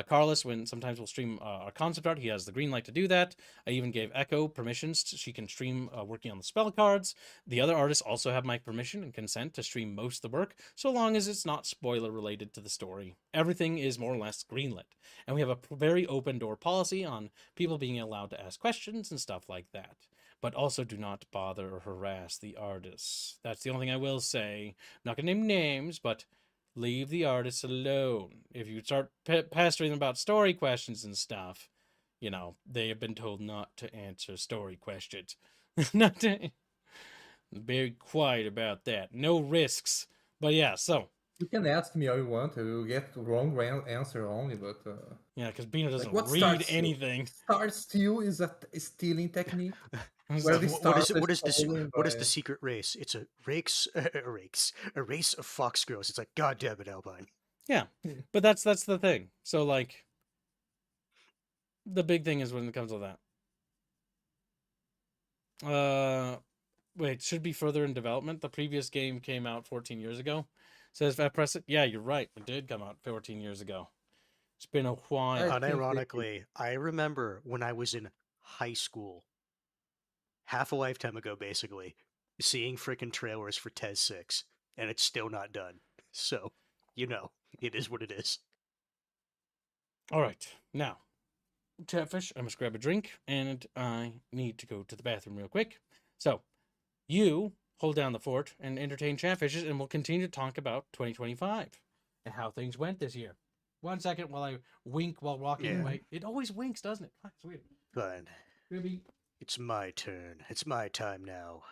Carlos, sometimes we'll stream our concept art, he has the green light to do that. I even gave Echo permissions she can stream working on the spell cards. The other artists also have my permission and consent to stream most of the work, so long as it's not spoiler related to the story. Everything is more or less greenlit, and we have a very open door policy on people being allowed to ask questions and stuff like that. But also do not bother or harass the artists. That's the only thing I will say. I'm not going to name names, but leave the artists alone. If you start pestering them about story questions and stuff, they have been told not to answer story questions. Not to... Very quiet about that. No risks. But yeah, so... You can ask me all you want. I will get wrong answer only, but yeah, because Bina doesn't what read anything. Start steal is a stealing technique. What is the secret race? It's a race of fox girls. It's like, God damn it, Albine. Yeah, but that's the thing. So like, the big thing is when it comes to that. Wait, should be further in development. The previous game came out 14 years ago. Says if I press it, yeah, you're right. It did come out 14 years ago. It's been a while. Unironically, I remember when I was in high school, half a lifetime ago, basically, seeing freaking trailers for Tez 6, and it's still not done. So, it is what it is. All right, now, Chatfish, I must grab a drink, and I need to go to the bathroom real quick. So, you hold down the fort and entertain Chatfishes, and we'll continue to talk about 2025 and how things went this year. 1 second while I wink while walking Yeah. away. It always winks, doesn't it? It's weird. Fine. Maybe. It's my turn. It's my time now.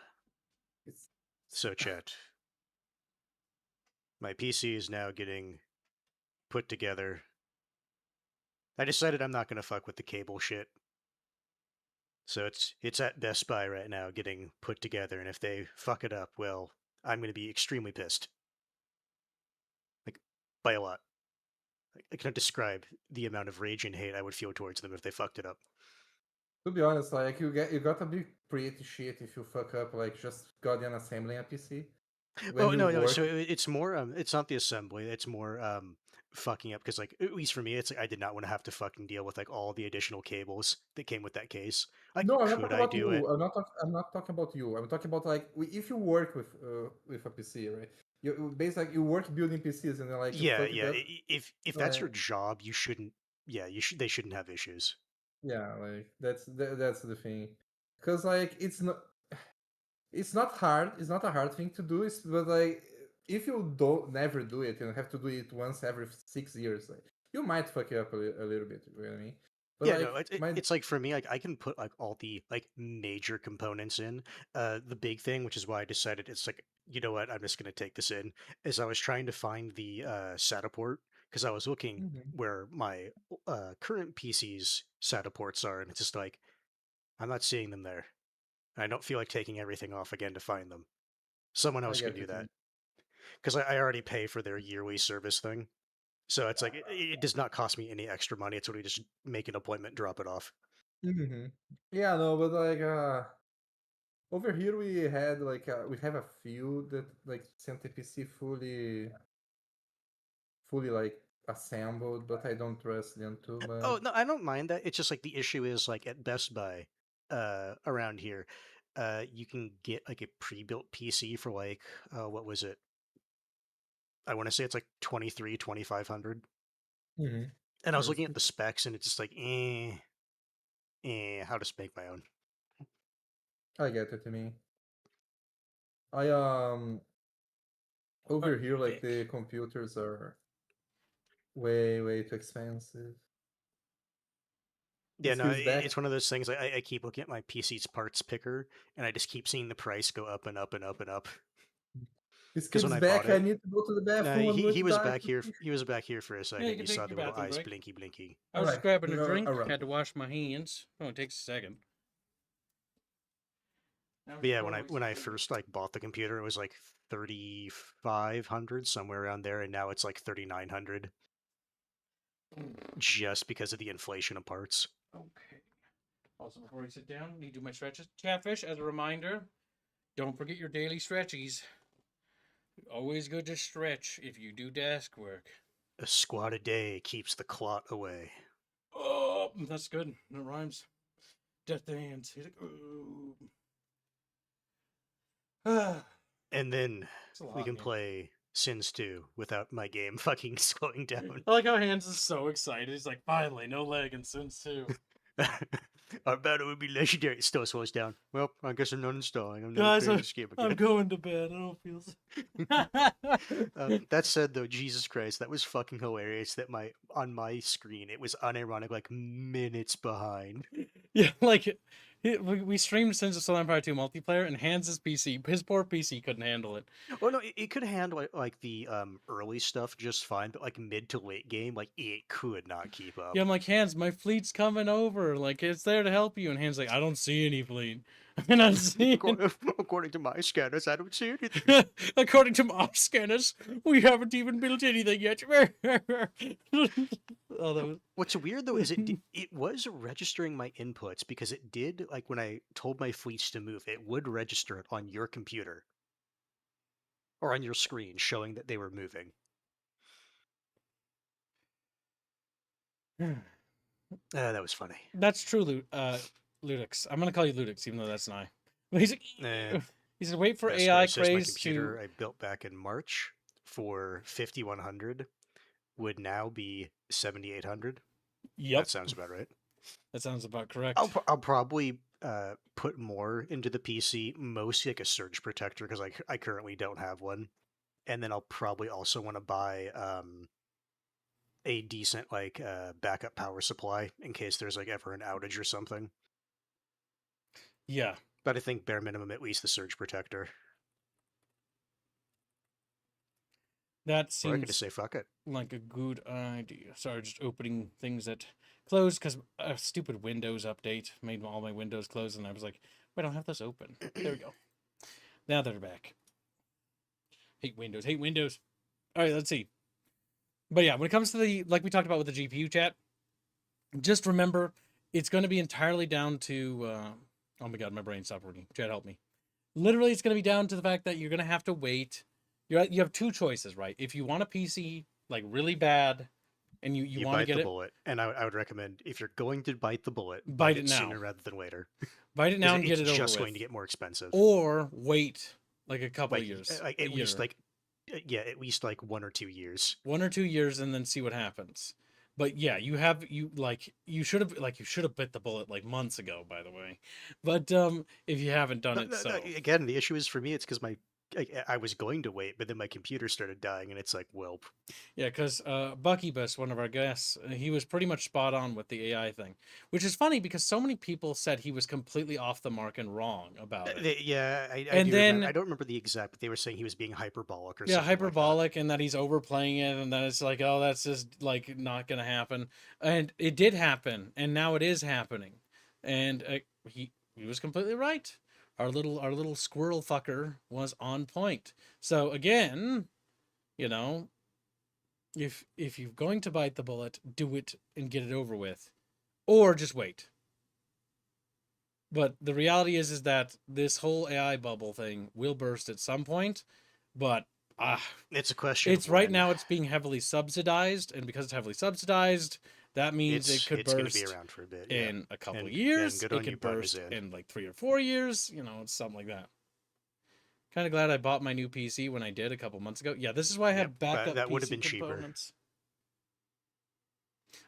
It's So, chat. My PC is now getting put together. I decided I'm not going to fuck with the cable shit. So it's at Best Buy right now getting put together, and if they fuck it up, well, I'm going to be extremely pissed. Like, by a lot. I cannot describe the amount of rage and hate I would feel towards them if they fucked it up. to be honest, like you gotta be pretty shit if you fuck up like just goddamn assembling a PC. When Oh you no, work, so it's more it's not the assembly, it's more fucking up, because like at least for me it's like I did not want to have to fucking deal with like all the additional cables that came with that case. Like, no, I'm not could talking I about do it? you. I'm not talking about you. I'm talking about like if you work with a PC, right? You basically you work building PCs and then like you Yeah, fuck it yeah. up. If that's your Like, job, you shouldn't. Yeah, they shouldn't have issues. yeah, like that's the thing. Because like it's not hard. It's not a hard thing to do. But like if you don't never do it and have to do it once every 6 years, like you might fuck it up a little bit. You know what I mean? But Yeah, no, like my it's like for me, like I can put like all the like major components in. The big thing, which is why I decided it's like, you know what, I'm just gonna take this in, is I was trying to find the SATA port, because I was looking Mhm. where my current PC's SATA ports are, and it's just like I'm not seeing them there. And I don't feel like taking everything off again to find them. Someone I else can get do what you that, mean. because I already pay for their yearly service thing. So it's like it does not cost me any extra money. It's really just make an appointment, drop it off. Hmm. Yeah, no, but like over here we had like we have a few that like sent the PC fully like assembled, but I don't trust them too much. Oh no, I don't mind that. It's just like the issue is like at Best Buy, around here, you can get like a pre-built PC for like what was it? I want to say it's like 2,500. Hmm. And I was looking at Honestly, the specs, and it's just like, how to make my own. I get what you mean. I All over right, here like the Vic. computers are way too expensive. Yeah, This no, feels back. it's one of those things. I keep looking at my PC's parts picker, and I just keep seeing the price go up and up and up and up. This Because when kid's I bought back. I it, need to go to the no, bathroom. I'm going he to was die. back here. He was back here for a Yeah, you second. can You saw take the your little bathroom eyes break. blinky blinky. I was just Alright, grabbing a you're drink. around. Had to wash my hands. Oh, it takes a second. Now But yeah, before we when I start- first like bought the computer, it was like 3,500 somewhere around there, and now it's like 3,900, just because of the inflation of parts. Okay. Also, before we sit down, need to do my stretches. Catfish, as a reminder, don't forget your daily stretchies. Always good to stretch if you do desk work. A squat a day keeps the clot away. Oh, that's good. That rhymes. Death hands. He's like, ooh. And then It's a we lot, can man. play Sins 2 without my game fucking slowing down. I like how Hans is so excited. He's like, finally, no lag in Sims 2. Our battle would be legendary. It still slows down. Well, I guess I'm not installing. I'm never Guys, playing this game I'm again. going to bed. I don't feel so. That said, though, Jesus Christ, that was fucking hilarious. That on my screen it was unironic, like minutes behind. Yeah, like we streamed Sins of Soul Empire 2 multiplayer, and Hans's PC, his poor PC couldn't handle it. Oh no, it could handle like the early stuff just fine, but like mid to late game, like it could not keep up. Yeah, I'm like, Hans, my fleet's coming over. Like, it's there to help you. And Hans like, I don't see any fleet. I not see According to my scanners, I don't see anything. According to my scanners, we haven't even built anything yet. Oh, that was... What's weird though is it was registering my inputs, because it did, like when I told my fleets to move, it would register it on your computer or on your screen, showing that they were moving. That was funny. That's true, Ludix. I'm gonna call you Ludix, even though that's an I. But he's like, Eh. He said, "Wait for Best AI Guy says my craze computer to." I built back in March for 5100 would now be 7800. Yep, That sounds about right. that sounds about correct. I'll probably put more into the PC, mostly like a surge protector because I currently don't have one, and then I'll probably also want to buy a decent like backup power supply in case there's like ever an outage or something. Yeah, But I think bare minimum at least the surge protector. that Or I could just seems say fuck it. like a good idea. Sorry, just opening things that closed because a stupid Windows update made all my windows close, and I was like, "Wait, I don't have this open." There we go. Now they're back. Hate Windows. Hate Windows. All right, let's see. But yeah, when it comes to the, like we talked about with the GPU chat, just remember it's going to be entirely down to. Oh my god, my brain stopped working. Chat, help me. Literally, it's going to be down to the fact that you're going to have to wait. You have two choices, right? If you want a PC like really bad, and you want to bite get the it, bullet, and I would recommend if you're going to bite the bullet, Bite it now. sooner rather than later. bite it now and Because get it over just with. going to get more expensive. Or wait like a couple Like, of years, like a at least year. like at least like 1 or 2 years. 1 or 2 years, and then see what happens. But yeah, you should have bit the bullet like months ago, by the way. But if you haven't done it, so Again, the issue is for me, it's because I was going to wait, but then my computer started dying, and it's like, well, yeah, because Buckybus, one of our guests, he was pretty much spot on with the AI thing, which is funny because so many people said he was completely off the mark and wrong about it. yeah, I And do then- remember. I don't remember the exact, but they were saying he was being hyperbolic or Yeah, something like that. hyperbolic, and that he's overplaying it, and that it's like, oh, that's just like not gonna happen. And it did happen, and now it is happening. And he was completely right. Our little squirrel fucker was on point. So again, you know, if you're going to bite the bullet, do it and get it over with, or just wait. But the reality is that this whole AI bubble thing will burst at some point, but it's a question. it's of right when. now it's being heavily subsidized, and because it's heavily subsidized, that means it could it's going burst to be around for a bit. in a couple of And years. good It on you, could Bun burst is in. in like 3 or 4 years. It's something like that. Kind of glad I bought my new PC when I did a couple months ago. Yeah, this is why I had backup that would have PC been cheaper. components.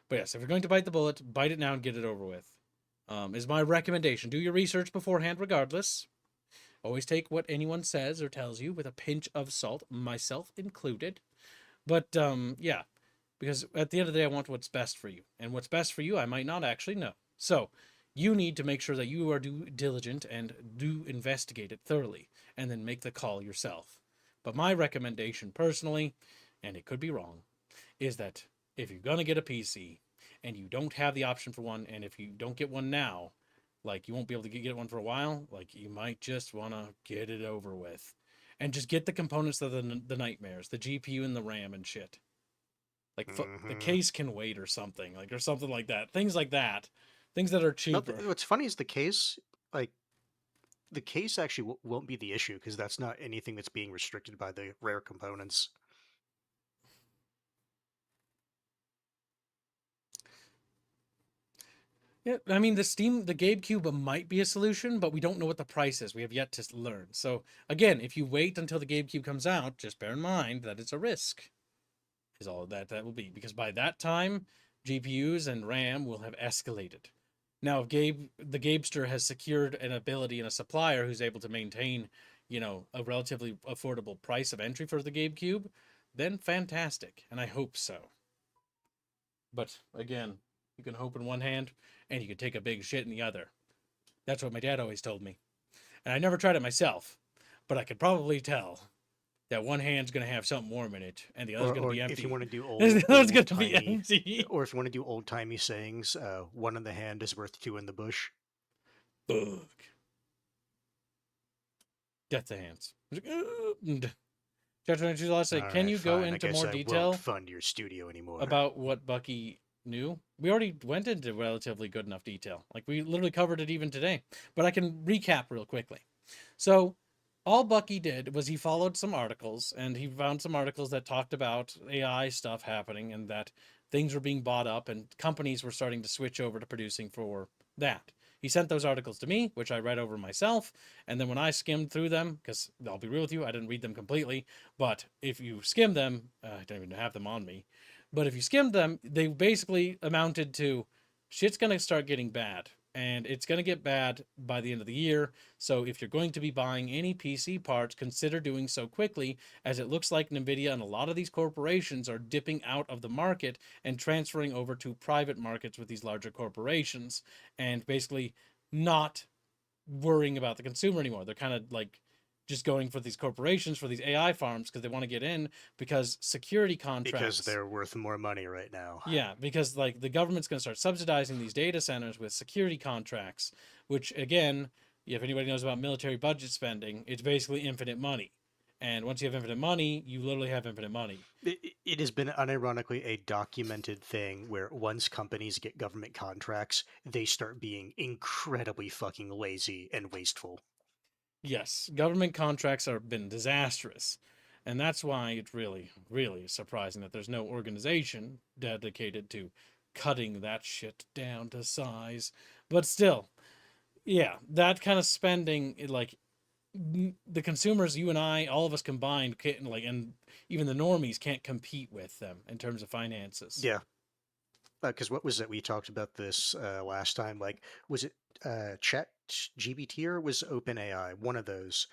But yes, if you're going to bite the bullet, bite it now and get it over with. Is my recommendation. Do your research beforehand, regardless. Always take what anyone says or tells you with a pinch of salt, myself included. But yeah, because at the end of the day, I want what's best for you. And what's best for you, I might not actually know. So you need to make sure that you are due diligent and do investigate it thoroughly, and then make the call yourself. But my recommendation personally, and it could be wrong, is that if you're going to get a PC and you don't have the option for one, and if you don't get one now, like you won't be able to get one for a while, like you might just want to get it over with. And just get the components of the nightmares, the GPU and the RAM and shit. Like the case can wait or something, or something like that. Things like that. Things that are cheaper. What's funny is the case, the case actually won't be the issue because that's not anything that's being restricted by the rare components. Yeah, I mean the GameCube might be a solution, but we don't know what the price is. We have yet to learn. So again, if you wait until the GameCube comes out, just bear in mind that it's a risk. Is all that will be, because by that time, GPUs and RAM will have escalated. Now, if the Gabester has secured an ability and a supplier who's able to maintain, a relatively affordable price of entry for the GameCube, then fantastic, and I hope so. But again, you can hope in one hand, and you can take a big shit in the other. That's what my dad always told me. And I never tried it myself, but I could probably tell that one hand's going to have something warm in it, and the other's going to be empty. If you want to do the other's going to be empty. Or if you want to do old-timey sayings, one in the hand is worth 2 in the bush. Bug. Death to hands. Chapter 92 last say, can you go into more detail won't fund your studio anymore about what Bucky knew? We already went into relatively good enough detail. Like, we literally covered it even today. But I can recap real quickly. So, all Bucky did was he followed some articles, and he found some articles that talked about AI stuff happening, and that things were being bought up, and companies were starting to switch over to producing for that. He sent those articles to me, which I read over myself. And then when I skimmed through them, because I'll be real with you, I didn't read them completely. But if you skim them, I don't even have them on me. But if you skimmed them, they basically amounted to shit's going to start getting bad. And it's going to get bad by the end of the year. So if you're going to be buying any PC parts, consider doing so quickly, as it looks like NVIDIA and a lot of these corporations are dipping out of the market and transferring over to private markets with these larger corporations, and basically not worrying about the consumer anymore. They're kind of like just going for these corporations, for these AI farms, because they want to get in, because security contracts. Because they're worth more money right now. Yeah, because like the government's going to start subsidizing these data centers with security contracts, which again, if anybody knows about military budget spending, it's basically infinite money. And once you have infinite money, you literally have infinite money. It has been unironically a documented thing where once companies get government contracts, they start being incredibly fucking lazy and wasteful. Yes, government contracts have been disastrous. And that's why it's really, really surprising that there's no organization dedicated to cutting that shit down to size. But still, yeah, that kind of spending, like the consumers, you and I, all of us combined, can't, like, and even the normies can't compete with them in terms of finances. Yeah. Because what was it? We talked about this last time. Like, was it ChatGPT or was OpenAI? One of those.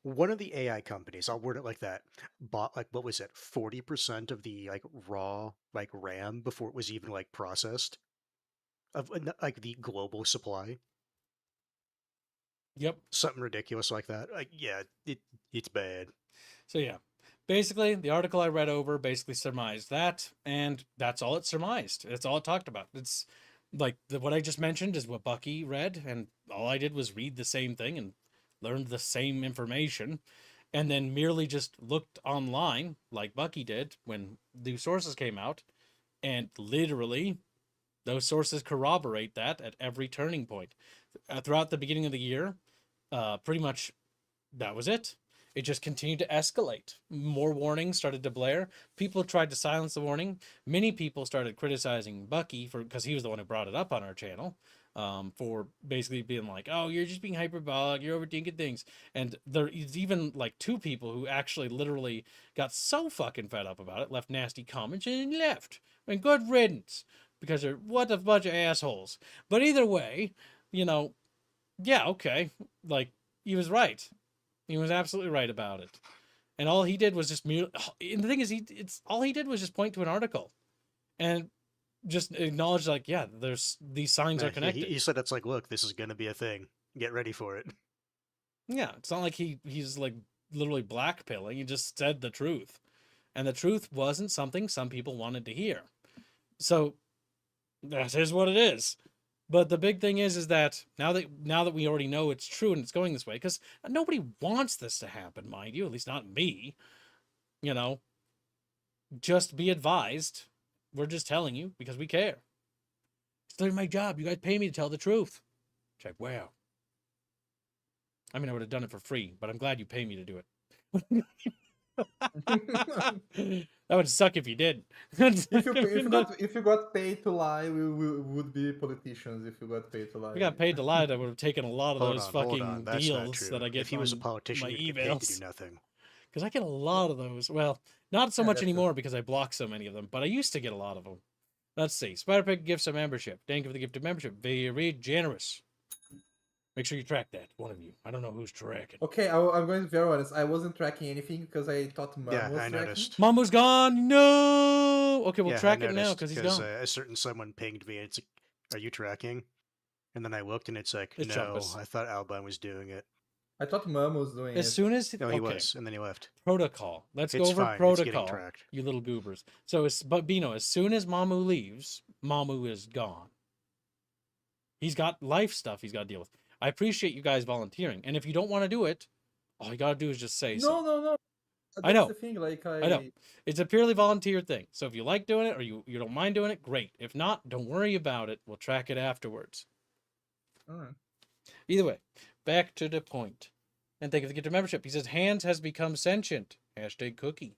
One of the AI companies, I'll word it like that, bought like what was it, 40% of the like raw like RAM before it was even like processed of like the global supply. Yep. Something ridiculous like that. Like, yeah, it's bad. So yeah, basically the article I read over basically surmised that, and that's all it surmised. That's all it talked about. It's like what I just mentioned is what Bucky read, and all I did was read the same thing and learned the same information, and then merely just looked online like Bucky did when new sources came out, and literally those sources corroborate that at every turning point. Throughout the beginning of the year, pretty much that was it. It just continued to escalate. More warnings started to blare. People tried to silence the warning. Many people started criticizing Bucky because he was the one who brought it up on our channel, for basically being like, "Oh, you're just being hyperbolic. You're overthinking things." And there's even like 2 people who actually literally got so fucking fed up about it, left nasty comments and left. And good riddance, because they're what a bunch of assholes. But either way, yeah, okay, like he was right. He was absolutely right about it. And all he did was just and the thing is, all he did was just point to an article and just acknowledge, like, yeah, there's these signs are connected. He said it's like, look, this is gonna be a thing. Get ready for it. Yeah, it's not like he's like literally blackpilling. He just said the truth, and the truth wasn't something some people wanted to hear. So that is what it is. But the big thing is that now that we already know it's true and it's going this way, because nobody wants this to happen, mind you, at least not me. Just be advised. We're just telling you because we care. It's doing my job. You guys pay me to tell the truth. It's like, wow. I mean, I would have done it for free, but I'm glad you pay me to do it. That would suck if you did. If you got paid to lie, we would be politicians. If you got paid to lie, If I got paid to lie, I would have taken a lot of those Hold fucking on. That's not deals true. that I get. If he was a on politician, my he'd get paid to emails. do nothing. Because I get a lot of those. Well, not so Yeah, much that's true. anymore because I block so many of them, but I used to get a lot of them. Let's see. Spider-Pig gifts a membership. Thank you for the gift of membership. Very generous. Make sure you track that, one of you. I don't know who's tracking. Okay, I'm going to be very honest. I wasn't tracking anything because I thought Mom Yeah, was I tracking. noticed. Mamu's gone. No. Okay, we'll track it now because he's gone. A certain someone pinged me. And it's like, are you tracking? And then I looked and it's like, It's no, Chumpus. I thought Albine was doing it. I thought Mom was doing As it. soon as No, he was, and then he left. protocol. Let's go It's over fine. It's getting protocol. tracked. You little goobers. So, but Bino, as soon as Mamu leaves, Mamu is gone. He's got life stuff he's got to deal with. I appreciate you guys volunteering, and if you don't want to do it, all you got to do is just say so. No. I know. That's the thing. Like I know. It's a purely volunteer thing. So if you like doing it or you don't mind doing it, great. If not, don't worry about it. We'll track it afterwards. All right. Either way, back to the point. And thank you for the gift of membership. He says, Hands has become sentient. Hashtag cookie.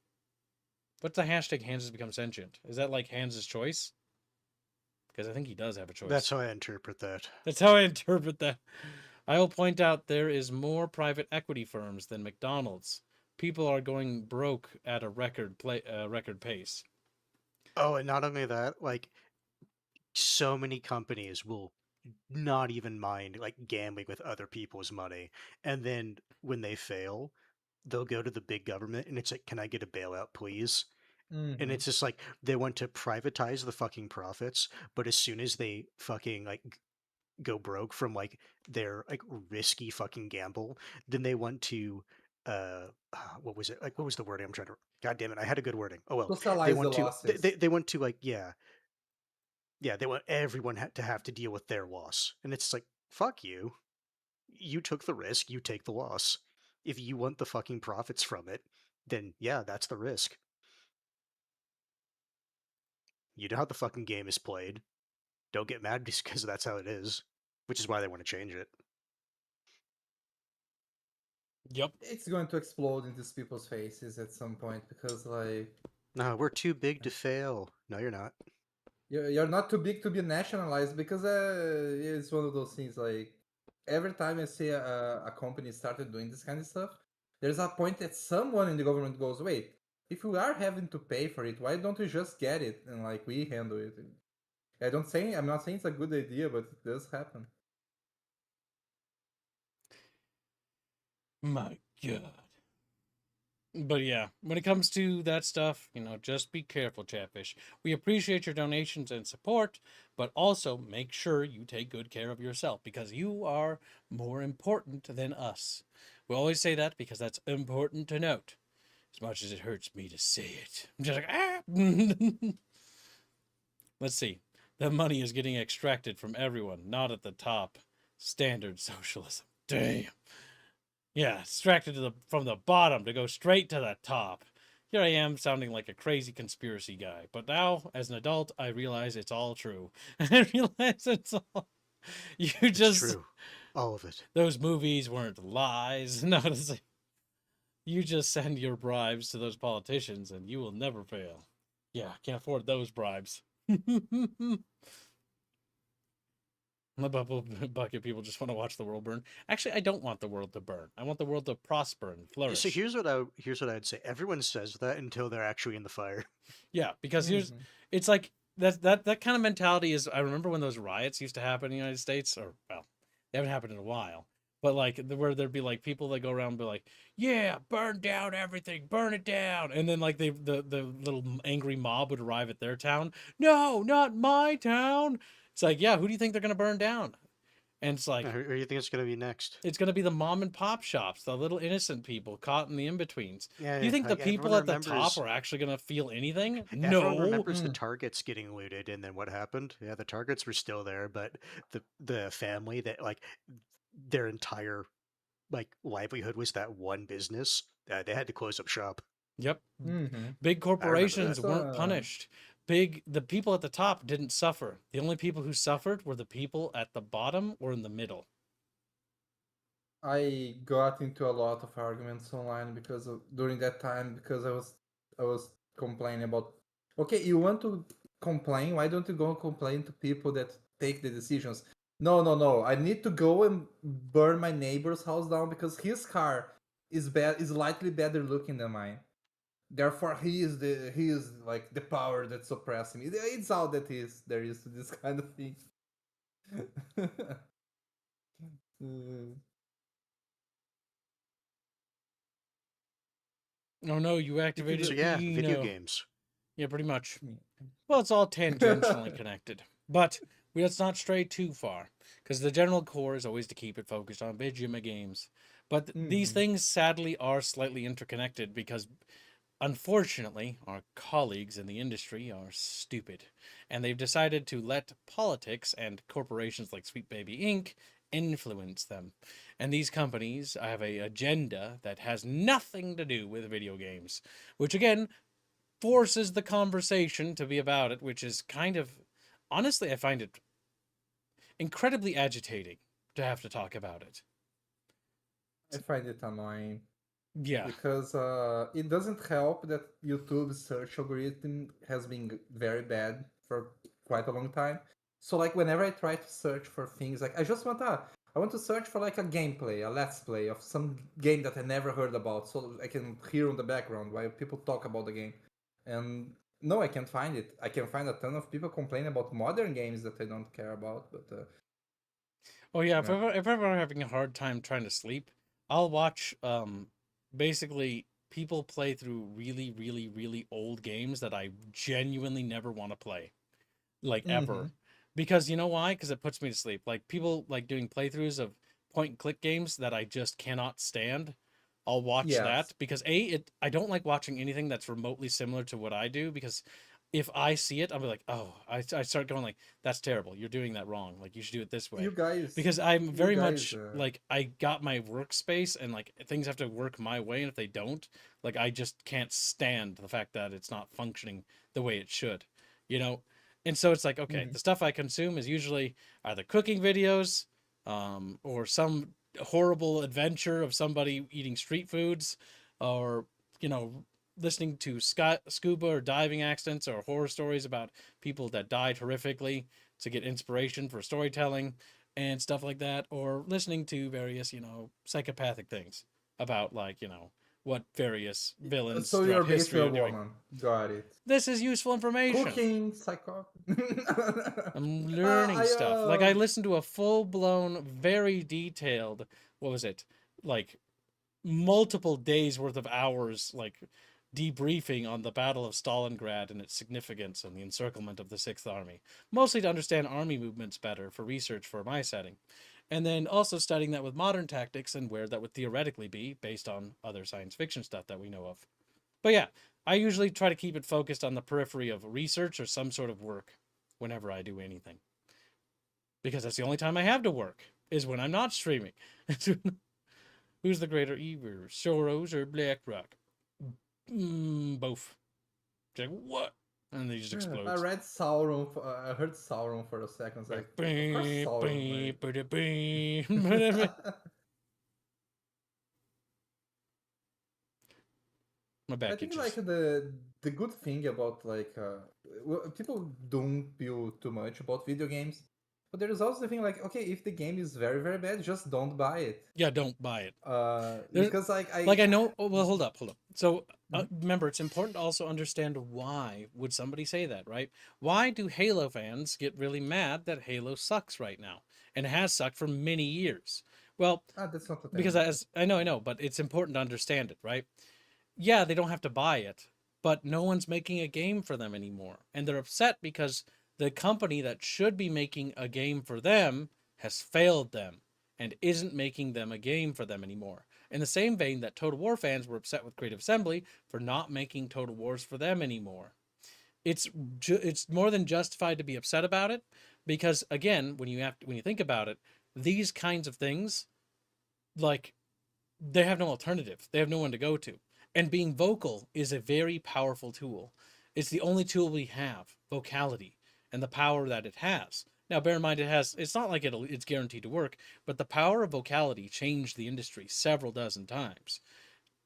What's the hashtag Hands has become sentient? Is that like Hands' choice? because I think he does have a choice. That's how I interpret that. That's how I interpret that. I will point out there is more private equity firms than McDonald's. People are going broke at a record pace. Oh, and not only that, like so many companies will not even mind like gambling with other people's money, and then when they fail, they'll go to the big government and it's like, "Can I get a bailout, please?" And Mhm. it's just like they want to privatize the fucking profits, but as soon as they fucking like go broke from like their like risky fucking gamble, then they want to what was it? Like what was the wording I'm trying to God damn it, I had a good wording. Oh well. They Socialize the want to losses. they want to like yeah, they want everyone to have to deal with their loss. And it's like, fuck you. You took the risk, you take the loss. If you want the fucking profits from it, then yeah, that's the risk. You know how the fucking game is played. Don't get mad just because that's how it is, which is why they want to change it. Yep. It's going to explode in these people's faces at some point because, like, No, we're too big to fail. No, you're not. you're not too big to be nationalized because it's one of those things. Like, every time I see a company started doing this kind of stuff, there's a point that someone in the government goes, "Wait, if we are having to pay for it, why don't we just get it and like we handle it?" I'm not saying it's a good idea, but it does happen. My God. But yeah, when it comes to that stuff, just be careful, Chatfish. We appreciate your donations and support, but also make sure you take good care of yourself because you are more important than us. We always say that because that's important to note, as much as it hurts me to say it. I'm just like, ah! Let's see. The money is getting extracted from everyone, not at the top. Standard socialism. Damn. Yeah, extracted from the bottom to go straight to the top. Here I am sounding like a crazy conspiracy guy. But now, as an adult, I realize it's all true. I realize it's all... It's true. All of it. Those movies weren't lies. No, you just send your bribes to those politicians and you will never fail. Yeah, can't afford those bribes. Bucket people just want to watch the world burn. Actually, I don't want the world to burn. I want the world to prosper and flourish. So here's what I'd say. Everyone says that until they're actually in the fire. Yeah, because it's like that kind of mentality is. I remember when those riots used to happen in the United States, or well, they haven't happened in a while. But like where there'd be like people that go around and be like, "Yeah, burn down everything, burn it down," and then like the little angry mob would arrive at their town. No, not my town. It's like, yeah, who do you think they're gonna burn down? And it's like, Who do you think it's going to be next? it's going to be the mom and pop shops, the little innocent people caught in the in-betweens. Yeah, Do you think the like, people everyone at the top are actually going to feel anything? Everyone No. remembers the Targets getting looted, and then what happened? Yeah, the Targets were still there, but the family that like their entire like livelihood was that one business. They had to close up shop. Yep. Mm-hmm. Big corporations that. weren't punished. The people at the top didn't suffer. The only people who suffered were the people at the bottom or in the middle. I got into a lot of arguments online during that time because I was complaining about, okay, you want to complain, why don't you go and complain to people that take the decisions? No, I need to go and burn my neighbor's house down because his car is slightly better looking than mine. Therefore he is like the power that's oppressing me. It's all that there is to this kind of thing. Oh no, you activated So yeah, video Eno. games. Yeah, pretty much. Well, it's all tangentially connected. But let's not stray too far, because the general core is always to keep it focused on video games. But these things, sadly, are slightly interconnected because, unfortunately, our colleagues in the industry are stupid. And they've decided to let politics and corporations like Sweet Baby Inc. influence them. And these companies have an agenda that has nothing to do with video games, which, again, forces the conversation to be about it, which is kind of, honestly, I find it incredibly agitating to have to talk about it. I find it annoying. Yeah. Because it doesn't help that YouTube's search algorithm has been very bad for quite a long time. So like whenever I try to search for things, like I want to search for like a gameplay, a let's play of some game that I never heard about, so I can hear on the background while people talk about the game. And no, I can't find it. I can find a ton of people complaining about modern games that I don't care about, but Oh yeah, yeah. if ever having a hard time trying to sleep, I'll watch basically people play through really old games that I genuinely never want to play. Like Mm-hmm. ever. Because you know why? Because it puts me to sleep. Like people like doing playthroughs of point and click games that I just cannot stand. I'll watch that Yes. because I don't like watching anything that's remotely similar to what I do because if I see it, I'll be like, oh, I start going like, that's terrible. You're doing that wrong. Like you should do it this way. You guys, Because I'm you very guys. much like I got my workspace and like things have to work my way, and if they don't, like I just can't stand the fact that it's not functioning the way it should, you know. And so it's like, okay, Mhm. the stuff I consume is usually either cooking videos, or some horrible adventure of somebody eating street foods, or you know, listening to scuba or diving accidents or horror stories about people that died horrifically to get inspiration for storytelling and stuff like that, or listening to various, you know, psychopathic things about like, you know, what various villains So you're throughout basically history a are doing. woman. Got it. This is useful information. Cooking, psycho. I'm uh, learning I stuff. Like I listened to a full blown, very detailed, what was it? Like multiple days worth of hours, like debriefing on the Battle of Stalingrad and its significance and the encirclement of the Sixth Army, mostly to understand army movements better for research for my setting. And then also studying that with modern tactics and where that would theoretically be based on other science fiction stuff that we know of. But yeah, I usually try to keep it focused on the periphery of research or some sort of work whenever I do anything. Because that's the only time I have to work, is when I'm not streaming. Who's the greater evil, Soros or BlackRock? Both. It's like, what? And then he just I explodes. read Sauron. I heard Sauron for a second. It's like, of course, Sauron. Like... My I back think like itches. the good thing about like people don't feel too much about video games, but there is also the thing like, okay, if the game is very bad, just don't buy it. Yeah, don't buy it. There, Because like like I know. Oh, well, hold up. So Mhm. remember, it's important to also understand why would somebody say that, right? Why do Halo fans get really mad that Halo sucks right now and has sucked for many years? Well, That's not what I because meant. as I know, but it's important to understand it, right? Yeah, they don't have to buy it, but no one's making a game for them anymore. And they're upset because the company that should be making a game for them has failed them and isn't making them a game for them anymore. In the same vein that Total War fans were upset with Creative Assembly for not making Total Wars for them anymore. It's more than justified to be upset about it because again, when you think about it, these kinds of things, like, they have no alternative. They have no one to go to. And being vocal is a very powerful tool. It's the only tool we have, vocality, and the power that it has. Now, bear in mind, it's not like it's guaranteed to work, but the power of vocality changed the industry several dozen times.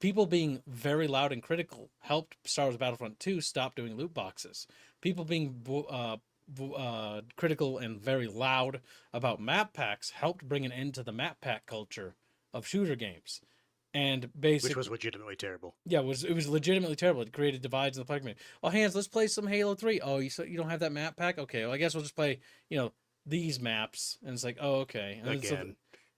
People being very loud and critical helped Star Wars Battlefront 2 stop doing loot boxes. People being critical and very loud about map packs helped bring an end to the map pack culture of shooter games. And Which was basically, legitimately terrible. yeah, it was legitimately terrible. It created divides in the player community. Oh, Hans, let's play some Halo 3. Oh, you don't have that map pack? Okay, well, I guess we'll just play, you know, these maps. And it's like, oh, okay. And then Again,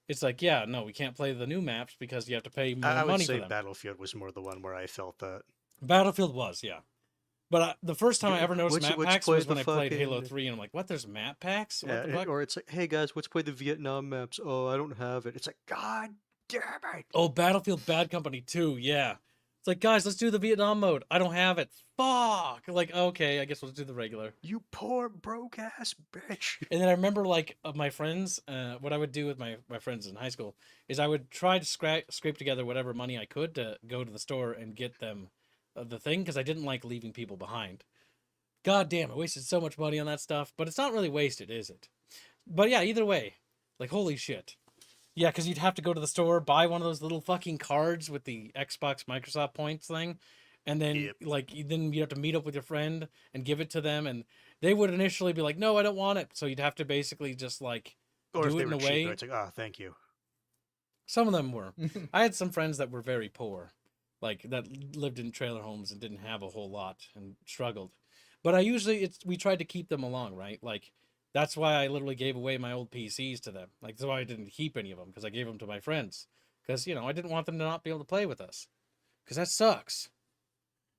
it's like, yeah, no, we can't play the new maps because you have to pay more I would money for say them. Battlefield was more the one where I felt that. Battlefield was, yeah. But the first time I ever noticed map Let's packs play was the when I played Halo fucking 3, and I'm like, what? There's map packs? What the yeah, fuck? or it's like, hey guys, let's play the Vietnam maps. Oh, I don't have it. It's like, God damn it! Oh, Battlefield Bad Company 2, yeah. It's like, guys, let's do the Vietnam mode. I don't have it. Fuck. Like, okay, I guess we'll do the regular. You poor broke ass bitch. And then I remember, like, my friends, what I would do with my friends in high school is I would try to scrape together whatever money I could to go to the store and get them the thing, because I didn't like leaving people behind. God damn, I wasted so much money on that stuff, but it's not really wasted, is it? But yeah, either way, like, holy shit. Yeah, because you'd have to go to the store, buy one of those little fucking cards with the Xbox Microsoft points thing, and then Yep. like then you have to meet up with your friend and give it to them, and they would initially be like, no, I don't want it. So you'd have to basically just like Or if do they it in were a cheaper, way. it's like, oh, thank you. Some of them were. I had some friends that were very poor, like that lived in trailer homes and didn't have a whole lot and struggled. But I usually we tried to keep them along, right? Like that's why I literally gave away my old PCs to them. Like that's why I didn't keep any of them because I gave them to my friends because I didn't want them to not be able to play with us because that sucks.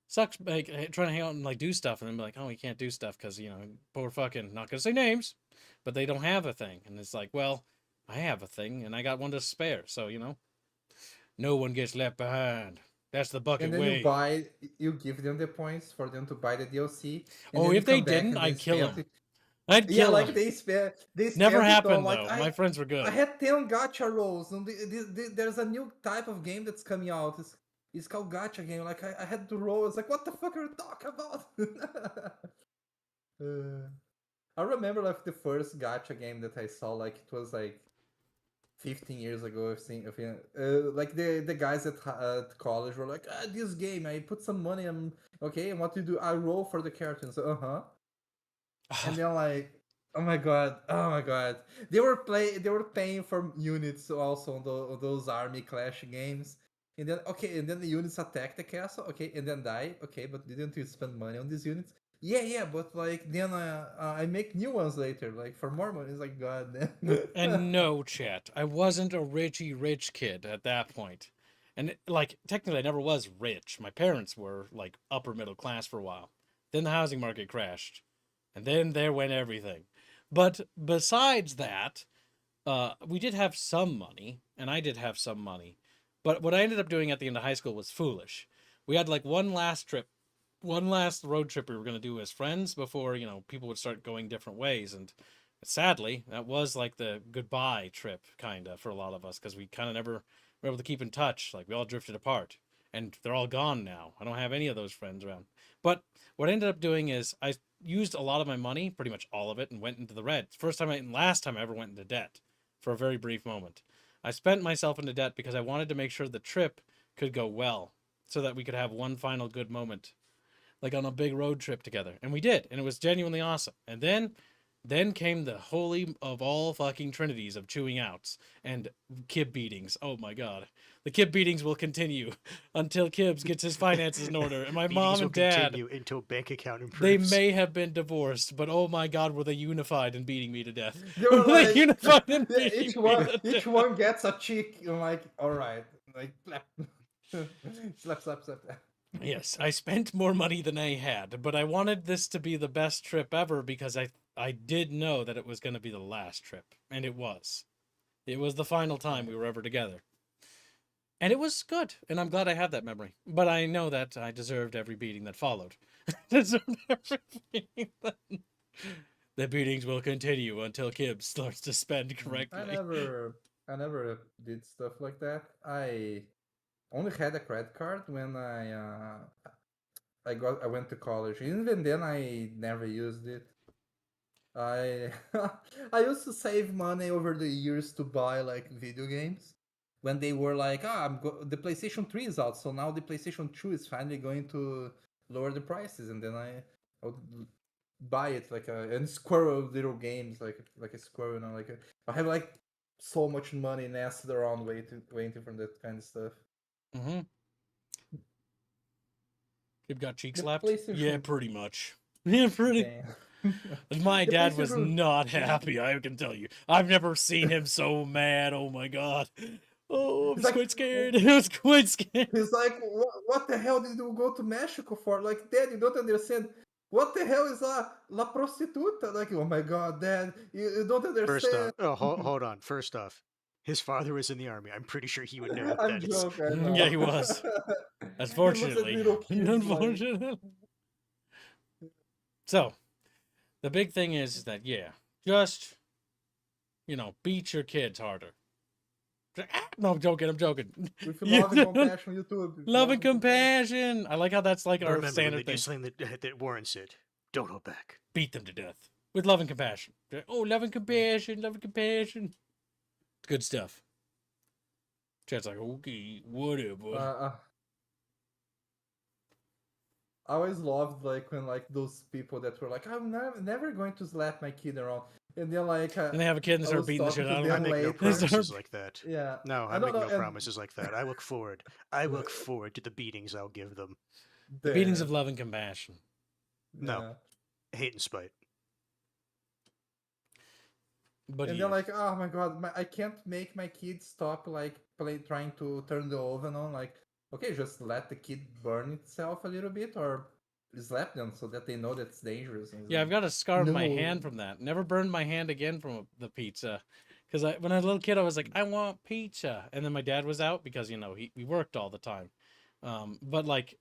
Sucks like trying to hang out and like do stuff and then be like, oh, we can't do stuff because poor fucking not gonna say names, but they don't have a thing and it's like, well, I have a thing and I got one to spare, so no one gets left behind. That's the bucket And then way. you give them the points for them to buy the DLC, and Oh, then you if they come back didn't, and they I'd kill spend them. it. I'd Yeah, kill like them. they Never spend it all. happened Like though. My friends were good. I had 10 gacha rolls, and there's a new type of game that's coming out. It's called gacha game. Like I had to roll. It's like, what the fuck are you talking about? I remember like the first gacha game that I saw. Like it was like 15 years ago. Like the guys at college were like, this game. I put some money. Okay. And what do you do? I roll for the characters. And then like, oh my god, they were paying for units also on those army clash games. And then the units attack the castle, okay, and then die, okay, but didn't you spend money on these units? Yeah, but like then I make new ones later, like for more money. It's like, god damn. And no, chat, I wasn't a rich kid at that point. And like technically I never was rich. My parents were like upper middle class for a while. Then the housing market crashed. And then there went everything. But besides that, we did have some money, and I did have some money. But what I ended up doing at the end of high school was foolish. We had like one last road trip we were going to do as friends before, people would start going different ways. And sadly, that was like the goodbye trip, kind of, for a lot of us, because we kind of never were able to keep in touch. Like, we all drifted apart, and they're all gone now. I don't have any of those friends around. But what I ended up doing is I used a lot of my money, pretty much all of it, and went into the red. First time and last time I ever went into debt for a very brief moment. I spent myself into debt because I wanted to make sure the trip could go well so that we could have one final good moment, like on a big road trip together. And we did, and it was genuinely awesome. And then came the holy of all fucking trinities of chewing outs and kib beatings. Oh my god. The kib beatings will continue until Kibbs gets his finances in order. And my Meetings mom will and dad, continue until bank account they improves. may have been divorced, but oh my god, were they unified in beating me to death. They were Were they like, unified in yeah, beating each me one to each death? one gets a cheek. I'm like, all right, like slap, slap. Yes, I spent more money than I had, but I wanted this to be the best trip ever because I did know that it was going to be the last trip, and it was. It was the final time we were ever together. And it was good, and I'm glad I have that memory. But I know that I deserved every beating that followed. Deserved every beating that... The beatings will continue until Kibbs starts to spend correctly. I never did stuff like that. I only had a credit card when I went to college. Even then, I never used it. I I used to save money over the years to buy like video games when they were like, the PlayStation 3 is out, so now the PlayStation 2 is finally going to lower the prices, and then I would buy it like and squirrel little games like a squirrel, I have like so much money nested around waiting for that kind of stuff. Mm-hmm. Kib got cheek The slapped? Yeah, PlayStation, pretty much. Yeah, pretty. damn. My The dad was PlayStation, not happy, I can tell you. I've never seen him so mad. Oh my god. Oh, I he's was like, quite scared. I was quite scared. he's like, what the hell did you go to Mexico for? Like, Dad, you don't understand. What the hell is la prostituta? Like, oh my god, Dad, you don't First understand. off, hold on. First off, his father was in the army. I'm pretty sure he would know what I'm that is. joking, I Yeah, he know. was. He looks at Unfortunately. little kids like, Unfortunately. So, the big thing is that, yeah, just, beat your kids harder. No, I'm joking. with You love and compassion, YouTube. With Love and compassion. I like how that's like But our remember, when standard they do thing. something that warrants it, don't hold back. Beat them to death with love and compassion. Oh, love and compassion, love and compassion. Good stuff. Chat's like, okay, whatever. Uh, I always loved like when like those people that were like, I'm never going to slap my kid around, and then like And they have a kid and I start was beating the talking shit to out of I them. them make no later. They start- promises like that. Yeah, No, I I make don't no know, and promises like that. I look forward. I look forward to the beatings I'll give them. The beatings of the- love and compassion. No. yeah. Hate and spite. But And yeah. then like, oh my god, I can't make my kid stop like trying to turn the oven on. Like, okay, just let the kid burn itself a little bit, or slap them so that they know that's dangerous. And it's Yeah, I've like, got a scar on my No. hand from that. Never burned my hand again from the pizza. Because when I was a little kid, I was like, I want pizza. And then my dad was out because, we worked all the time. But like,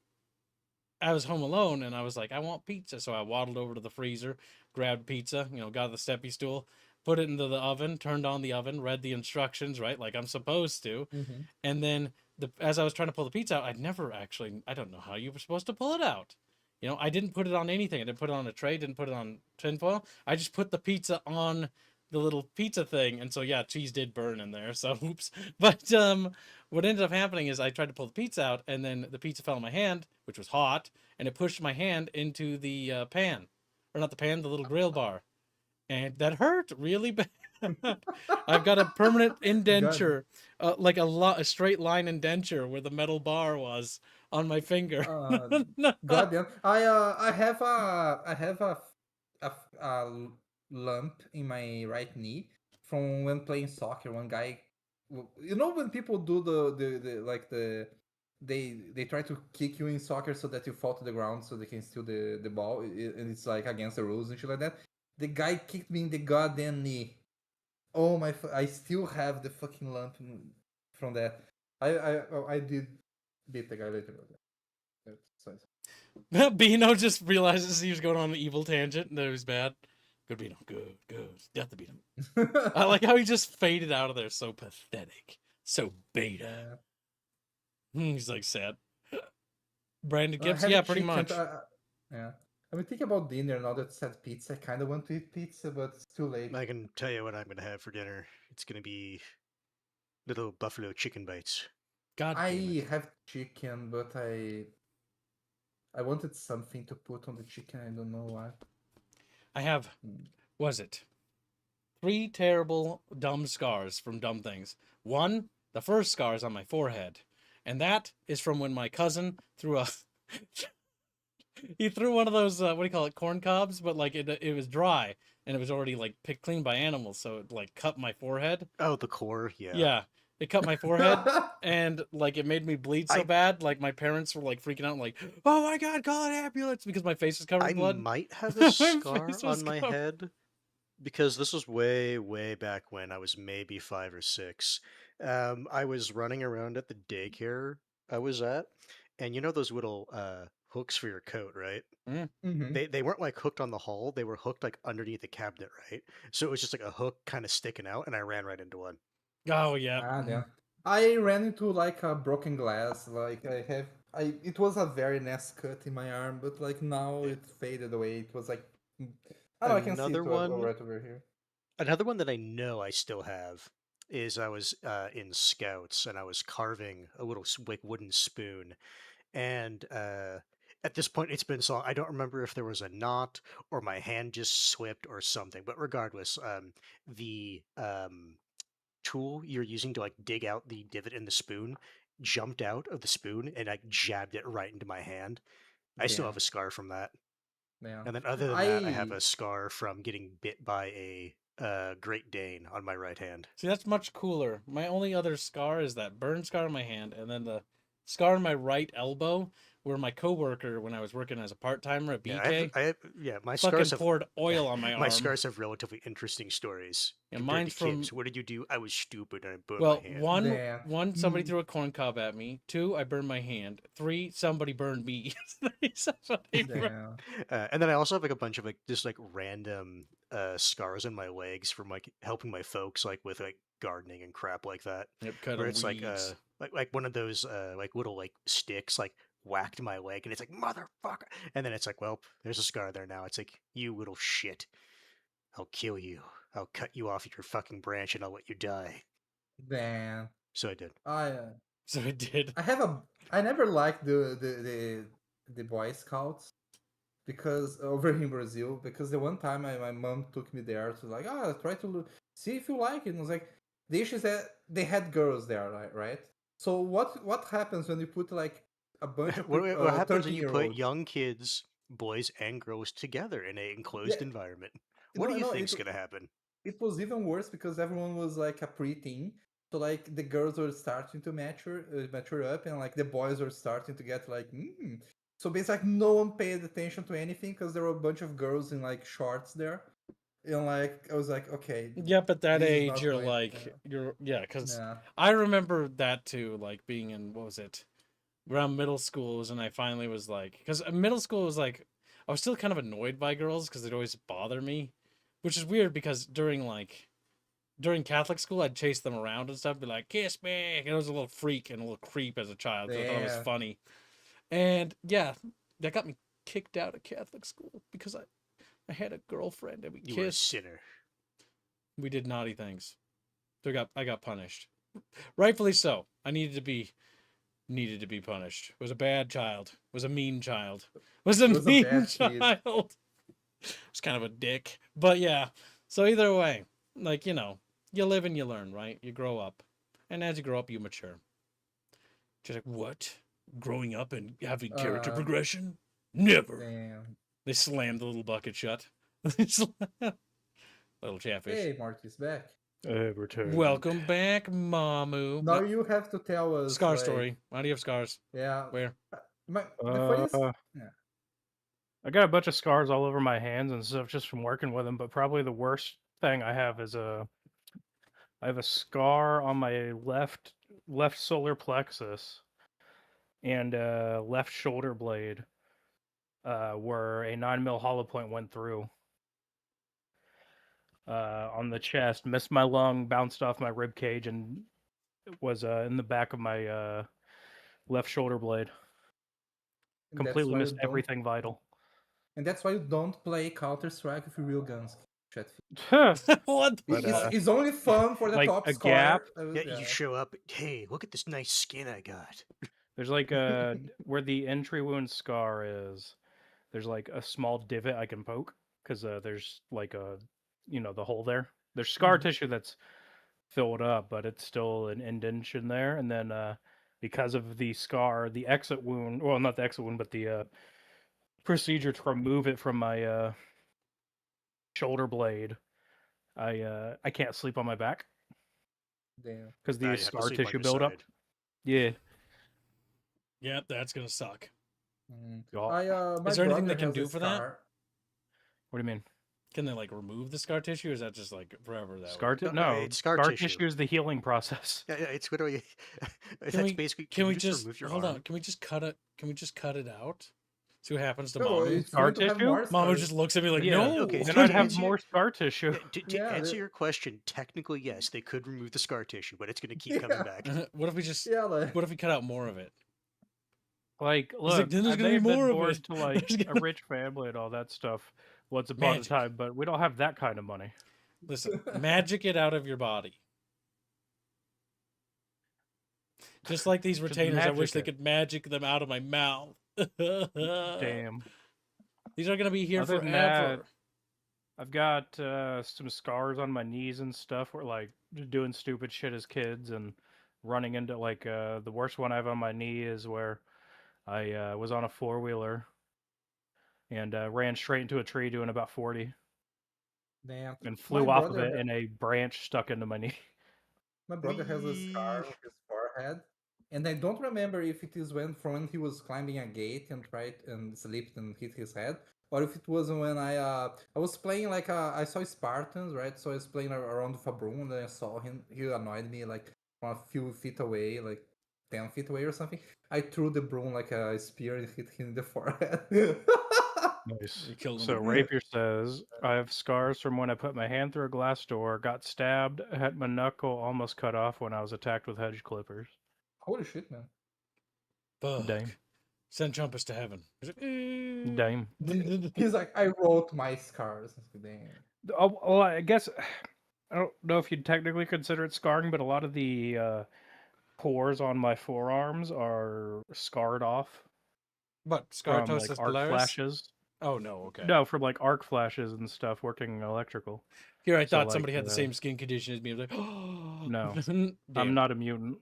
I was home alone and I was like, I want pizza. So I waddled over to the freezer, grabbed pizza, got the steppy stool, put it into the oven, turned on the oven, read the instructions, right? Like I'm supposed to. Mhm. And then as I was trying to pull the pizza out, I don't know how you were supposed to pull it out. I didn't put it on anything. I didn't put it on a tray, didn't put it on tinfoil. I just put the pizza on the little pizza thing. And so, yeah, cheese did burn in there. So, oops. But what ended up happening is I tried to pull the pizza out and then the pizza fell in my hand, which was hot, and it pushed my hand into the pan. Or not the pan, the little grill bar. And that hurt really bad. I've got a permanent indenture, like a straight line indenture where the metal bar was on my finger. Goddamn. I have a lump in my right knee from when playing soccer. One guy, when people do the like they try to kick you in soccer so that you fall to the ground so they can steal the ball, and it's like against the rules and shit like that. The guy kicked me in the goddamn knee. Oh my! I still have the fucking lump from that. I did beat the guy later. Bino just realizes he was going on an evil tangent and that it was bad. Good Bino, good. Death to Bino. I like how he just faded out of there. So pathetic, so beta. He's like sad. Brandon Gibbs, yeah, pretty much. Yeah. I've been thinking about dinner now that it's had pizza. I kind of want to eat pizza, but it's too late. I can tell you what I'm going to have for dinner. It's going to be little buffalo chicken bites. God damn I it. have chicken, but I wanted something to put on the chicken. I don't know why. I have, was it 3 terrible dumb scars from dumb things. One, the first scar is on my forehead, and that is from when my cousin threw he threw one of those what do you call it, corn cobs, but like it was dry and it was already like picked clean by animals, so it like cut my forehead. Oh, the core, yeah. Yeah, it cut my forehead and like it made me bleed so bad. Like my parents were like freaking out, like, "Oh my god, call an ambulance!" because my face was covered I in blood. might have My a scar face was on my covered. head because this was way, way back when I was maybe 5 or 6. I was running around at the daycare I was at, and you know those little hooks for your coat, right? Mhm. They weren't like hooked on the hull; they were hooked like underneath the cabinet, right? So it was just like a hook kind of sticking out, and I ran right into one. Oh yeah. Ah, damn. I ran into like a broken glass. Like it was a very nice cut in my arm, but like now Yeah. it faded away. It was like, I don't know, I can see Another it one. right over here. Another one that I know I still have is I was in Scouts and I was carving a little like wooden spoon, and at this point it's been so long, I don't remember if there was a knot or my hand just slipped or something. But regardless, the tool you're using to like dig out the divot in the spoon jumped out of the spoon and like jabbed it right into my hand. I still have Damn. a scar from that. Yeah. And then other than that, I have a scar from getting bit by a Great Dane on my right hand. See, that's much cooler. My only other scar is that burn scar on my hand, and then the scar on my right elbow, where my coworker, when I was working as a part timer at BK, My fucking scars have poured oil on my arm. my scars have relatively interesting stories. Yeah, compared mine's to Kim's. from. What did you do? I was stupid and I burned Well, my hand. one, somebody Mm. threw a corn cob at me. 2, I burned my hand. 3, somebody burned me. Damn. And then I also have like a bunch of like just like random scars on my legs from like helping my folks like with like gardening and crap like that. Yep, cut Where of it's weeds. like one of those like little like sticks like whacked my leg and it's like motherfucker, and then it's like, well, there's a scar there now. It's like, you little shit, I'll kill you. I'll cut you off your fucking branch and I'll let you die. Damn. So I did. So I did. I never liked the the Boy Scouts because over in Brazil, because the one time my mom took me there to like, try to see if you like it. And I was like, the issue is that they had girls there, right? So what happens when you put like a bunch of What happens when you put 13-year-olds? young kids, boys and girls, together in an enclosed Yeah, environment? What do you think's gonna happen? it was even worse because everyone was like a preteen. So like the girls were starting to mature up, and like the boys were starting to get like. So basically, like, no one paid attention to anything because there were a bunch of girls in like shorts there, and like I was like, okay, Yep, at that this is age, not you're going. like, because Yeah, I remember that too, like being in, what was it, around middle schools, and I finally was like, because middle school was like, I was still kind of annoyed by girls because they'd always bother me, which is weird because during Catholic school, I'd chase them around and stuff, be like, kiss me. And I was a little freak and a little creep as a child because I thought it was yeah. funny. And yeah, that got me kicked out of Catholic school because I had a girlfriend and we You were a kissed. sinner. We did naughty things. So I got punished. Rightfully so. I needed to be punished. Was a bad child. Was a mean child. Was a It was a mean bad kid. child. Was kind of a dick. But yeah. So either way, like, you live and you learn, right? You grow up. And as you grow up, you mature. Just like, what? Growing up and having character progression? Never. Damn. They slammed the little bucket shut. Little Chatfish. Hey, Marty's back. Return. Welcome back, Mamu. Now you have to tell us Scar like, story. Why do you have scars? Yeah. Where? The funniest. Yeah. I got a bunch of scars all over my hands and stuff just from working with them, but probably the worst thing I have is I have a scar on my left solar plexus and left shoulder blade where a 9mm hollow point went through. On the chest, missed my lung, bounced off my rib cage, and was in the back of my left shoulder blade. And that's Completely why you missed don't. everything vital. And that's why you don't play Counter-Strike with real guns. What? But, It's only fun for the like top a score. gap. Yeah, you show up. Hey, look at this nice skin I got. There's like where the entry wound scar is. There's like a small divot I can poke because there's like the hole there. There's scar tissue that's filled up, but it's still an indentation there. And then because of the scar, the exit wound, well, not the exit wound, but the procedure to remove it from my shoulder blade, I can't sleep on my back Damn. because Nah, the you have to scar sleep on tissue your buildup. side. Yeah. Yep, that's gonna suck. Y'all- My Is there anything brother they can has a do for that? scar. What do you mean? Can they like remove the scar tissue, or is that just like forever that Scar way? tissue? No, No, it's scar scar tissue. tissue is the healing process. Yeah, it's literally. That's Can we basically. can we you just remove your hold arm? on? Can we just cut it? Can we just cut it out? See what happens to No, Mamu. it's Scar going to have tissue? more Mamu scars. just looks at me like, Yeah, no. okay, then to I'd have answer- more scar tissue. Yeah, to Yeah, answer the- your question, technically yes, they could remove the scar tissue, but it's going to keep coming back. What if we just? Yeah, like, What if we cut out more of it? Like, like, look, then there's I gonna may be have been more of born it. to like There's a gonna- rich family and all that stuff once upon Magic. a time, but we don't have that kind of money. Listen, magic it out of your body. Just like these Just retainers, I wish magic they it. could magic them out of my mouth. Damn. These are gonna be here Other than forever. that, I've got some scars on my knees and stuff where like just doing stupid shit as kids and running into like the worst one I have on my knee is where I was on a 4-wheeler and ran straight into a tree doing about 40 damn. and flew My off of brother it and a branch stuck into my knee. My brother has a scar on his forehead, and I don't remember if it is from when he was climbing a gate and tried and slipped and hit his head, or if it was when I was playing like I saw Spartans, right? So I was playing around with a broom, and then I saw him. He annoyed me like from a few feet away, like 10 feet away or something. I threw the broom like a spear and hit him in the forehead. Nice. You killed him. So Rapier says, I have scars from when I put my hand through a glass door, got stabbed, had my knuckle almost cut off when I was attacked with hedge clippers. Holy shit, man! Fuck. Dang. Send Trumpus to heaven. He's like, Damn. He's like, I wrote my scars. Damn. Oh, well, I guess I don't know if you'd technically consider it scarring, but a lot of the pores on my forearms are scarred off. What, from like Scartosis arc Polaris? flashes. Oh, no, okay. No, from like arc flashes and stuff working in electrical. Here, I So, thought like, somebody had the same skin condition as me. I was like, oh, No, damn. I'm not a mutant.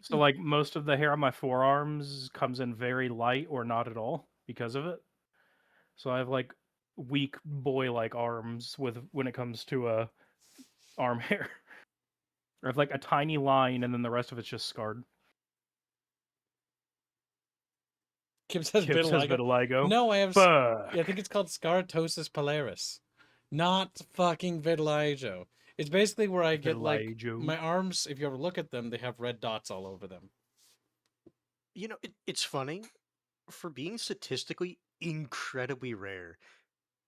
So like most of the hair on my forearms comes in very light or not at all because of it. So I have like weak boy-like arms when it comes to arm hair. I have like a tiny line and then the rest of it's just scarred. Kim says Kip says vitiligo. vitiligo. No, I have. Fuck. I think it's called Scartosis Polaris, not fucking vitiligo. It's basically where I get like Vitiligo. my arms. If you ever look at them, they have red dots all over them. You know, it's funny for being statistically incredibly rare.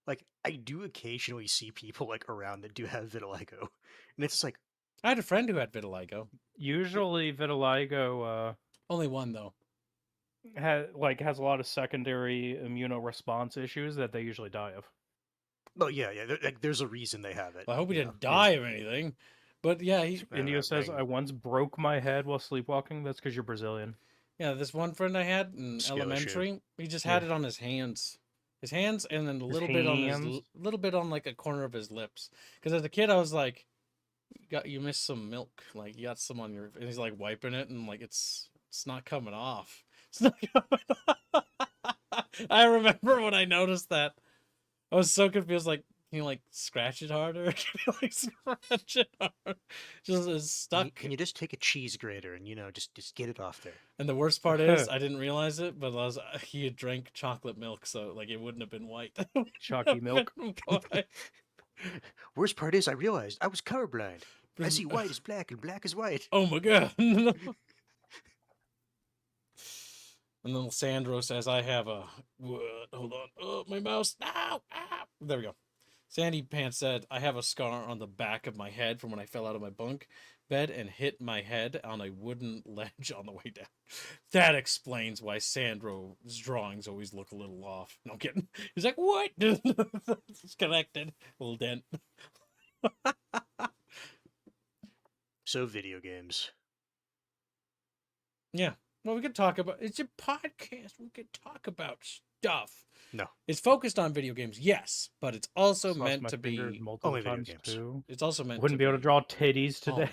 Like, I do occasionally see people like around that do have vitiligo, and it's like, I had a friend who had vitiligo. Usually vitiligo Only one though. has a lot of secondary immunoresponse issues that they usually die of. oh yeah, there's a reason they have it. Well, I hope he you didn't know, die of anything. But yeah, he. India says, dang. I once broke my head while sleepwalking. That's because you're Brazilian. Yeah, this one friend I had in Skill issue. elementary, he just had it on his hands. His hands, and then a His little bit on hands? little bit on like a corner of his lips. Because as a kid, I was like, you missed some milk. Like you got some on your," and he's like wiping it, and like it's not coming off. It's not coming off. I remember when I noticed that. I was so confused. Like, can you like scratch it harder? Can you like scratch it harder? Just it's stuck. Can you just take a cheese grater and just get it off there? And the worst part is, I didn't realize it, but he had drank chocolate milk, so like it wouldn't have been white. Chalky milk. Worst part is, I realized I was colorblind. I see white as black and black as white. Oh my god! And then Sandro says, "I have a what? Hold on. Oh, my mouse! No! Ah! There we go." Sandy Pants said, "I have a scar on the back of my head from when I fell out of my bunk bed and hit my head on a wooden ledge on the way down." That explains why Sandro's drawings always look a little off. No I'm kidding. He's like, "What?" It's connected. A little dent. So video games. Yeah. Well, we could talk about. It's a podcast. We could talk about stuff. No. It's focused on video games, yes, but it's also Just lost meant my to fingers be. multiple Only video times games. too. It's also meant. Wouldn't to be able to draw titties today.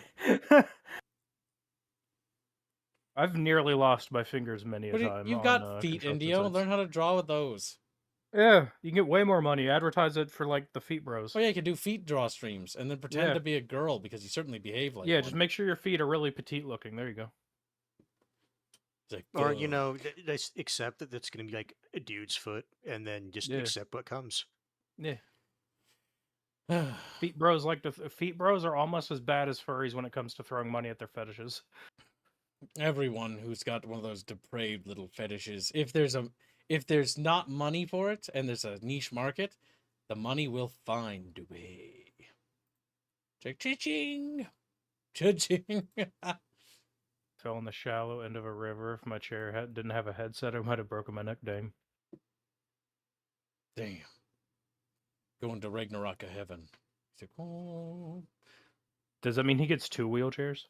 I've nearly lost my fingers many a But time. you've on, got feet, construction Indio. sites. Learn how to draw with those. Yeah, you can get way more money. Advertise it for like the feet bros. Oh yeah, you could do feet draw streams and then pretend Yeah. to be a girl because you certainly behave like yeah, one. just make sure your feet are really petite looking. There you go. It's like, Or, "Go." just accept that that's going to be like a dude's foot and then just Yeah. accept what comes. Yeah, feet bros like to. Feet bros are almost as bad as furries when it comes to throwing money at their fetishes. Everyone who's got one of those depraved little fetishes, if there's not money for it and there's a niche market, the money will find a way. Cha-ching, cha-ching. Fell in the shallow end of a river. If my chair didn't have a headset, I might have broken my neck. Dang. Damn. Going to Ragnarok of heaven. He's like, oh. Does that mean he gets 2 wheelchairs?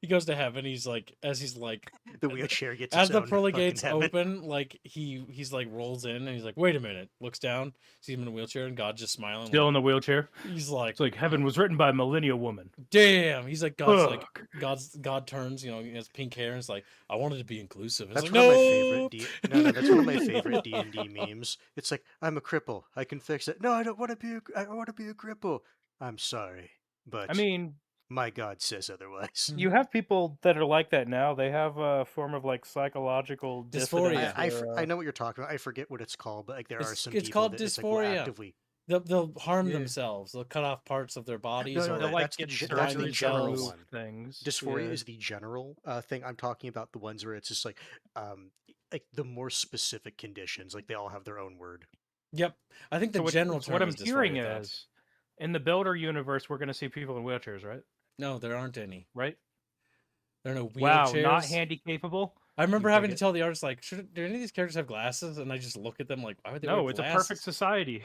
He goes to heaven. He's like, The wheelchair gets as its the own pearly fucking gates heaven. open, like he's like rolls in and he's like, wait a minute, looks down, sees him in a wheelchair, and God's just smiling. Still in the wheelchair. He's like, It's like heaven was written by a millennial woman. damn. He's like, God's like, Fuck. God turns, he has pink hair, and it's like, I wanted to be inclusive. It's That's like, one of my no. favorite. No, that's one of my favorite D&D memes. It's like, I'm a cripple. I can fix it. No, I don't want to be. I want to be a cripple. I'm sorry, but I mean, my God says otherwise. you have people that are like that now. They have a form of like psychological Dysphoria. dissonance I know what you're talking about. I forget what it's called, but like there are some It's people called that it's like will dysphoria. actively. They'll harm Yeah. themselves. They'll cut off parts of their bodies. no, or They'll that- like that's the get ge- blind that's the surgery to general themselves. remove one. things. Dysphoria Yeah. is the general thing. I'm talking about the ones where it's just like the more specific conditions. Like they all have their own word. Yep. I think the So general term what I'm is dysphoria hearing thought. is, in the Builder universe, we're going to see people in wheelchairs, right? No, there aren't any. Right? There are no wheelchairs. Wow, not handy capable. I remember dig having to it? tell the artist, like, do any of these characters have glasses? And I just look at them like, why would they No, wear it's a glasses? perfect society.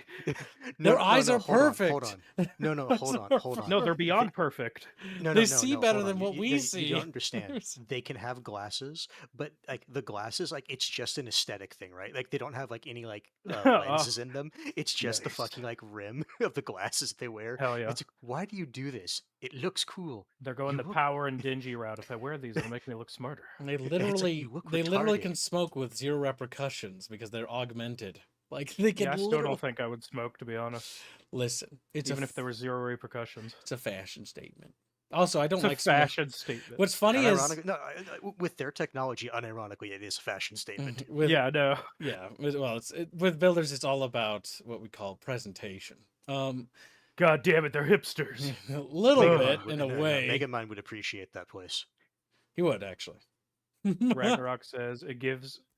Their eyes are hold on, perfect. hold on. No, Eyes hold on, are hold on. No, they're perfect. beyond perfect. No, They no, no, see no. better Hold than on. what we You see. don't understand. They can have glasses, but like the glasses, like it's just an aesthetic thing, right? Like they don't have like any like lenses in them. It's just the Nice. fucking like rim of the glasses they wear. Hell yeah. It's like, why do you do this? It looks cool. They're going You the look- power and dingy route. If I wear these, it'll make me look smarter. And they it's like, literally, you look they literally can retarded. smoke with 0 repercussions because they're augmented. Like they can Yeah, I still literally don't think I would smoke, to be honest. listen. It's Even a if there were 0 repercussions. it's a fashion statement. Also, I don't It's a like smoke. fashion statement. What's funny is Unironically, no, with their technology, unironically, it is a fashion statement. with Yeah, no. yeah. Well, with builders, it's all about what we call presentation. God damn it, they're hipsters. A little Ugh. bit in a No, way. Megamind would appreciate that place. He would actually. Ragnarok says,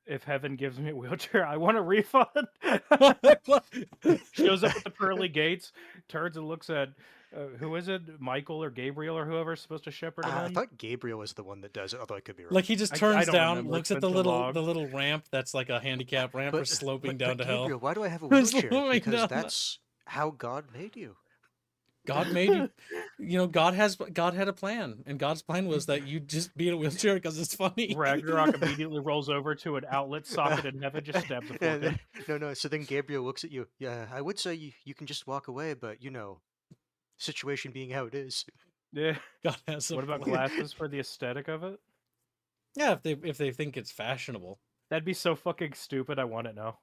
if heaven gives me a wheelchair, I want a refund. Shows up at the pearly gates, turns and looks at, who is it? Michael or Gabriel or whoever's supposed to shepherd him I in? thought Gabriel was the one that does it, although I could be wrong. Like he just I turns don't down, remember. looks It's at the been too long. little ramp that's like a handicap ramp for sloping down to Gabriel, hell. why do I have a It's wheelchair? slowing Because down. that's how God made you. God made you. You know, God had a plan, and God's plan was that you just be in a wheelchair because it's funny. Ragnarok immediately rolls over to an outlet socket in heaven, just stabs a fork in. No. So then Gabriel looks at you. Yeah, I would say you can just walk away, but you know, situation being how it is. Yeah. God has a What about plan. glasses for the aesthetic of it? Yeah, if they think it's fashionable. That'd be so fucking stupid. I want it now.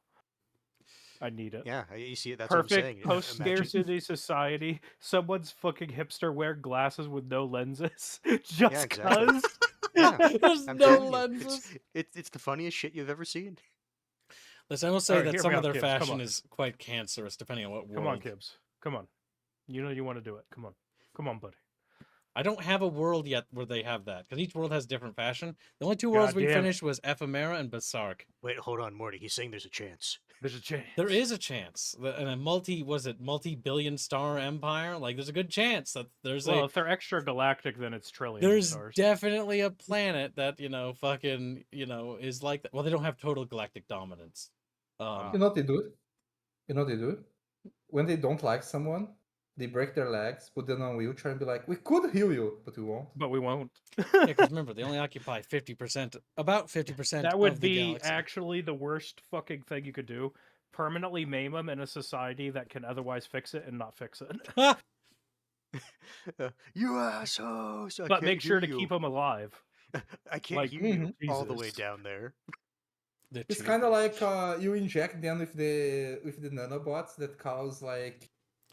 I need it. Yeah, you see it. That's what I'm saying. Perfect post Imagine- scarcity society. Someone's fucking hipster wearing glasses with no lenses, just Yeah, exactly. cause. Yeah, There's I'm no telling you, lenses. It's the funniest shit you've ever seen. Listen, I will say Alright, that hear some me of out, their kids, come fashion on. is quite cancerous, depending on what world. Come on, Kibbs. Come on. You know you want to do it. Come on. Come on, buddy. I don't have a world yet where they have that because each world has different fashion. The only 2 worlds we Goddamn. finished was Ephemera and Berserk. Wait, hold on, Morty. He's saying there's a chance. There's a chance. There is a chance, and a multi-billion star empire. Like, there's a good chance that there's Well, if they're extra galactic, then it's trillions of there's stars. definitely a planet that fucking is like that. Well, they don't have total galactic dominance. You know what they do? You know what they do? When they don't like someone, they break their legs, put them on a wheelchair, and be like, "We could heal you, but we won't." But we won't. Yeah, because remember, they only occupy 50%, about 50%. That would of the be galaxy. actually the worst fucking thing you could do. Permanently maim them in a society that can otherwise fix it and not fix it. You assholes! I But can't make sure to hear keep you. them alive. I can't Like, hear you all the way Jesus. down there. The It's two- kind of like you inject them with the nanobots that cause like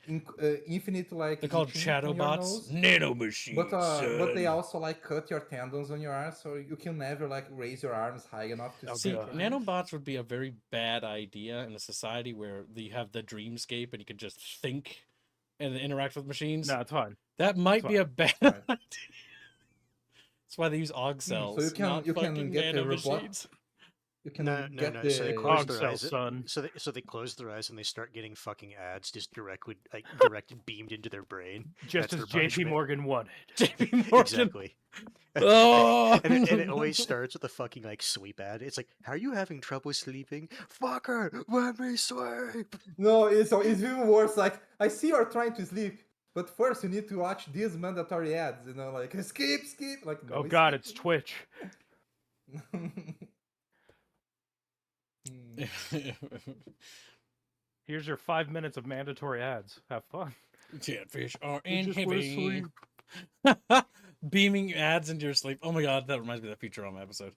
infinite like. They're called itching on your Shadowbots, nose. nano machines. But they also like cut your tendons on your arms, so you can never like raise your arms high enough to Oh, See, God. nanobots would be a very bad idea in a society where you have the dreamscape and you can just think and interact with machines. No, it's fine. That might it's be a bad Right. idea. That's why they use AUG cells. so you can not you can fucking get the nano robot. machines. You can No. get So they the close Hog their cell, eyes. son. So they close their eyes and they start getting fucking ads just directed beamed into their brain. Just That's as their JP punishment. Morgan wanted. JP Morgan. Exactly. Oh, And it always starts with a fucking like sleep ad. It's like, "Are you having trouble sleeping? Fucker, let me sleep." No, it's even worse. Like, I see you're trying to sleep, but first you need to watch these mandatory ads. You know, like skip. Like, no, Oh god, skip. it's Twitch. Here's your 5 minutes of mandatory ads. Have fun. Chatfish are We just wanna inhibiting. Beaming ads into your sleep. Oh my god, that reminds me of that Futurama episode.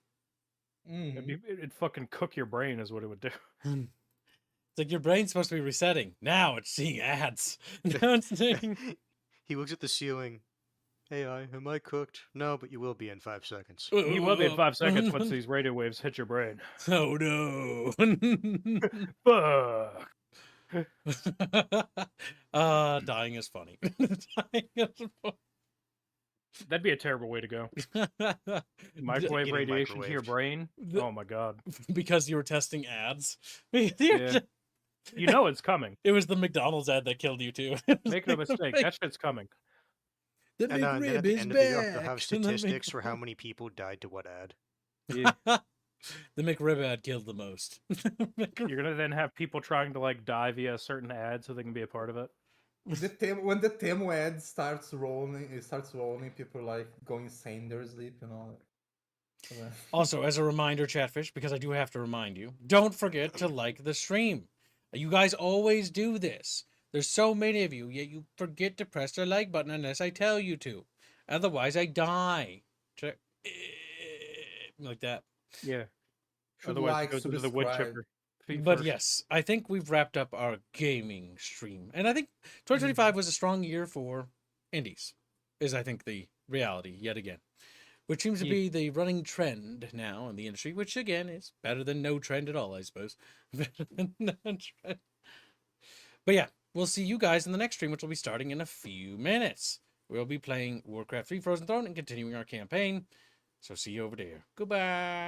Mhm. It'd fucking cook your brain is what it would do. It's like your brain's supposed to be resetting. Now it's seeing ads. Now it's seeing... He looks at the ceiling. AI, am I cooked? No, but you will be in 5 seconds. You will be in 5 seconds once these radio waves hit your brain. Oh no. Fuck. Dying is funny. Dying is funny. That'd be a terrible way to go. Microwave Getting radiation to your microwaved. brain. The- Oh my god. Because you were testing ads. Yeah. You know it's coming. It was the McDonald's ad that killed you too. Make no mistake, that shit's coming. The And then at McRib the is end of the year, back. they'll have And the statistics for McRib- how many people died to what ad. Yeah. The McRib ad killed the most. You're gonna then have people trying to like die via a certain ad so they can be a part of it. When the Temu ad starts rolling, people like go insane in their sleep, you know. Also, as a reminder, Chatfish, because I do have to remind you, don't forget to like the stream. You guys always do this. There's so many of you, yet you forget to press the like button unless I tell you to. Otherwise, I die. Like that. Yeah. Should Otherwise, like, it goes into the wood subscribe. chipper. Feet But first. yes, I think we've wrapped up our gaming stream. And I think 2025 was a strong year for indies, is I think the reality yet again. Which seems to Ye- be the running trend now in the industry, which again is better than no trend at all, I suppose. Better than no trend. But yeah, we'll see you guys in the next stream, which will be starting in a few minutes. We'll be playing Warcraft 3 Frozen Throne and continuing our campaign. So see you over there. Goodbye.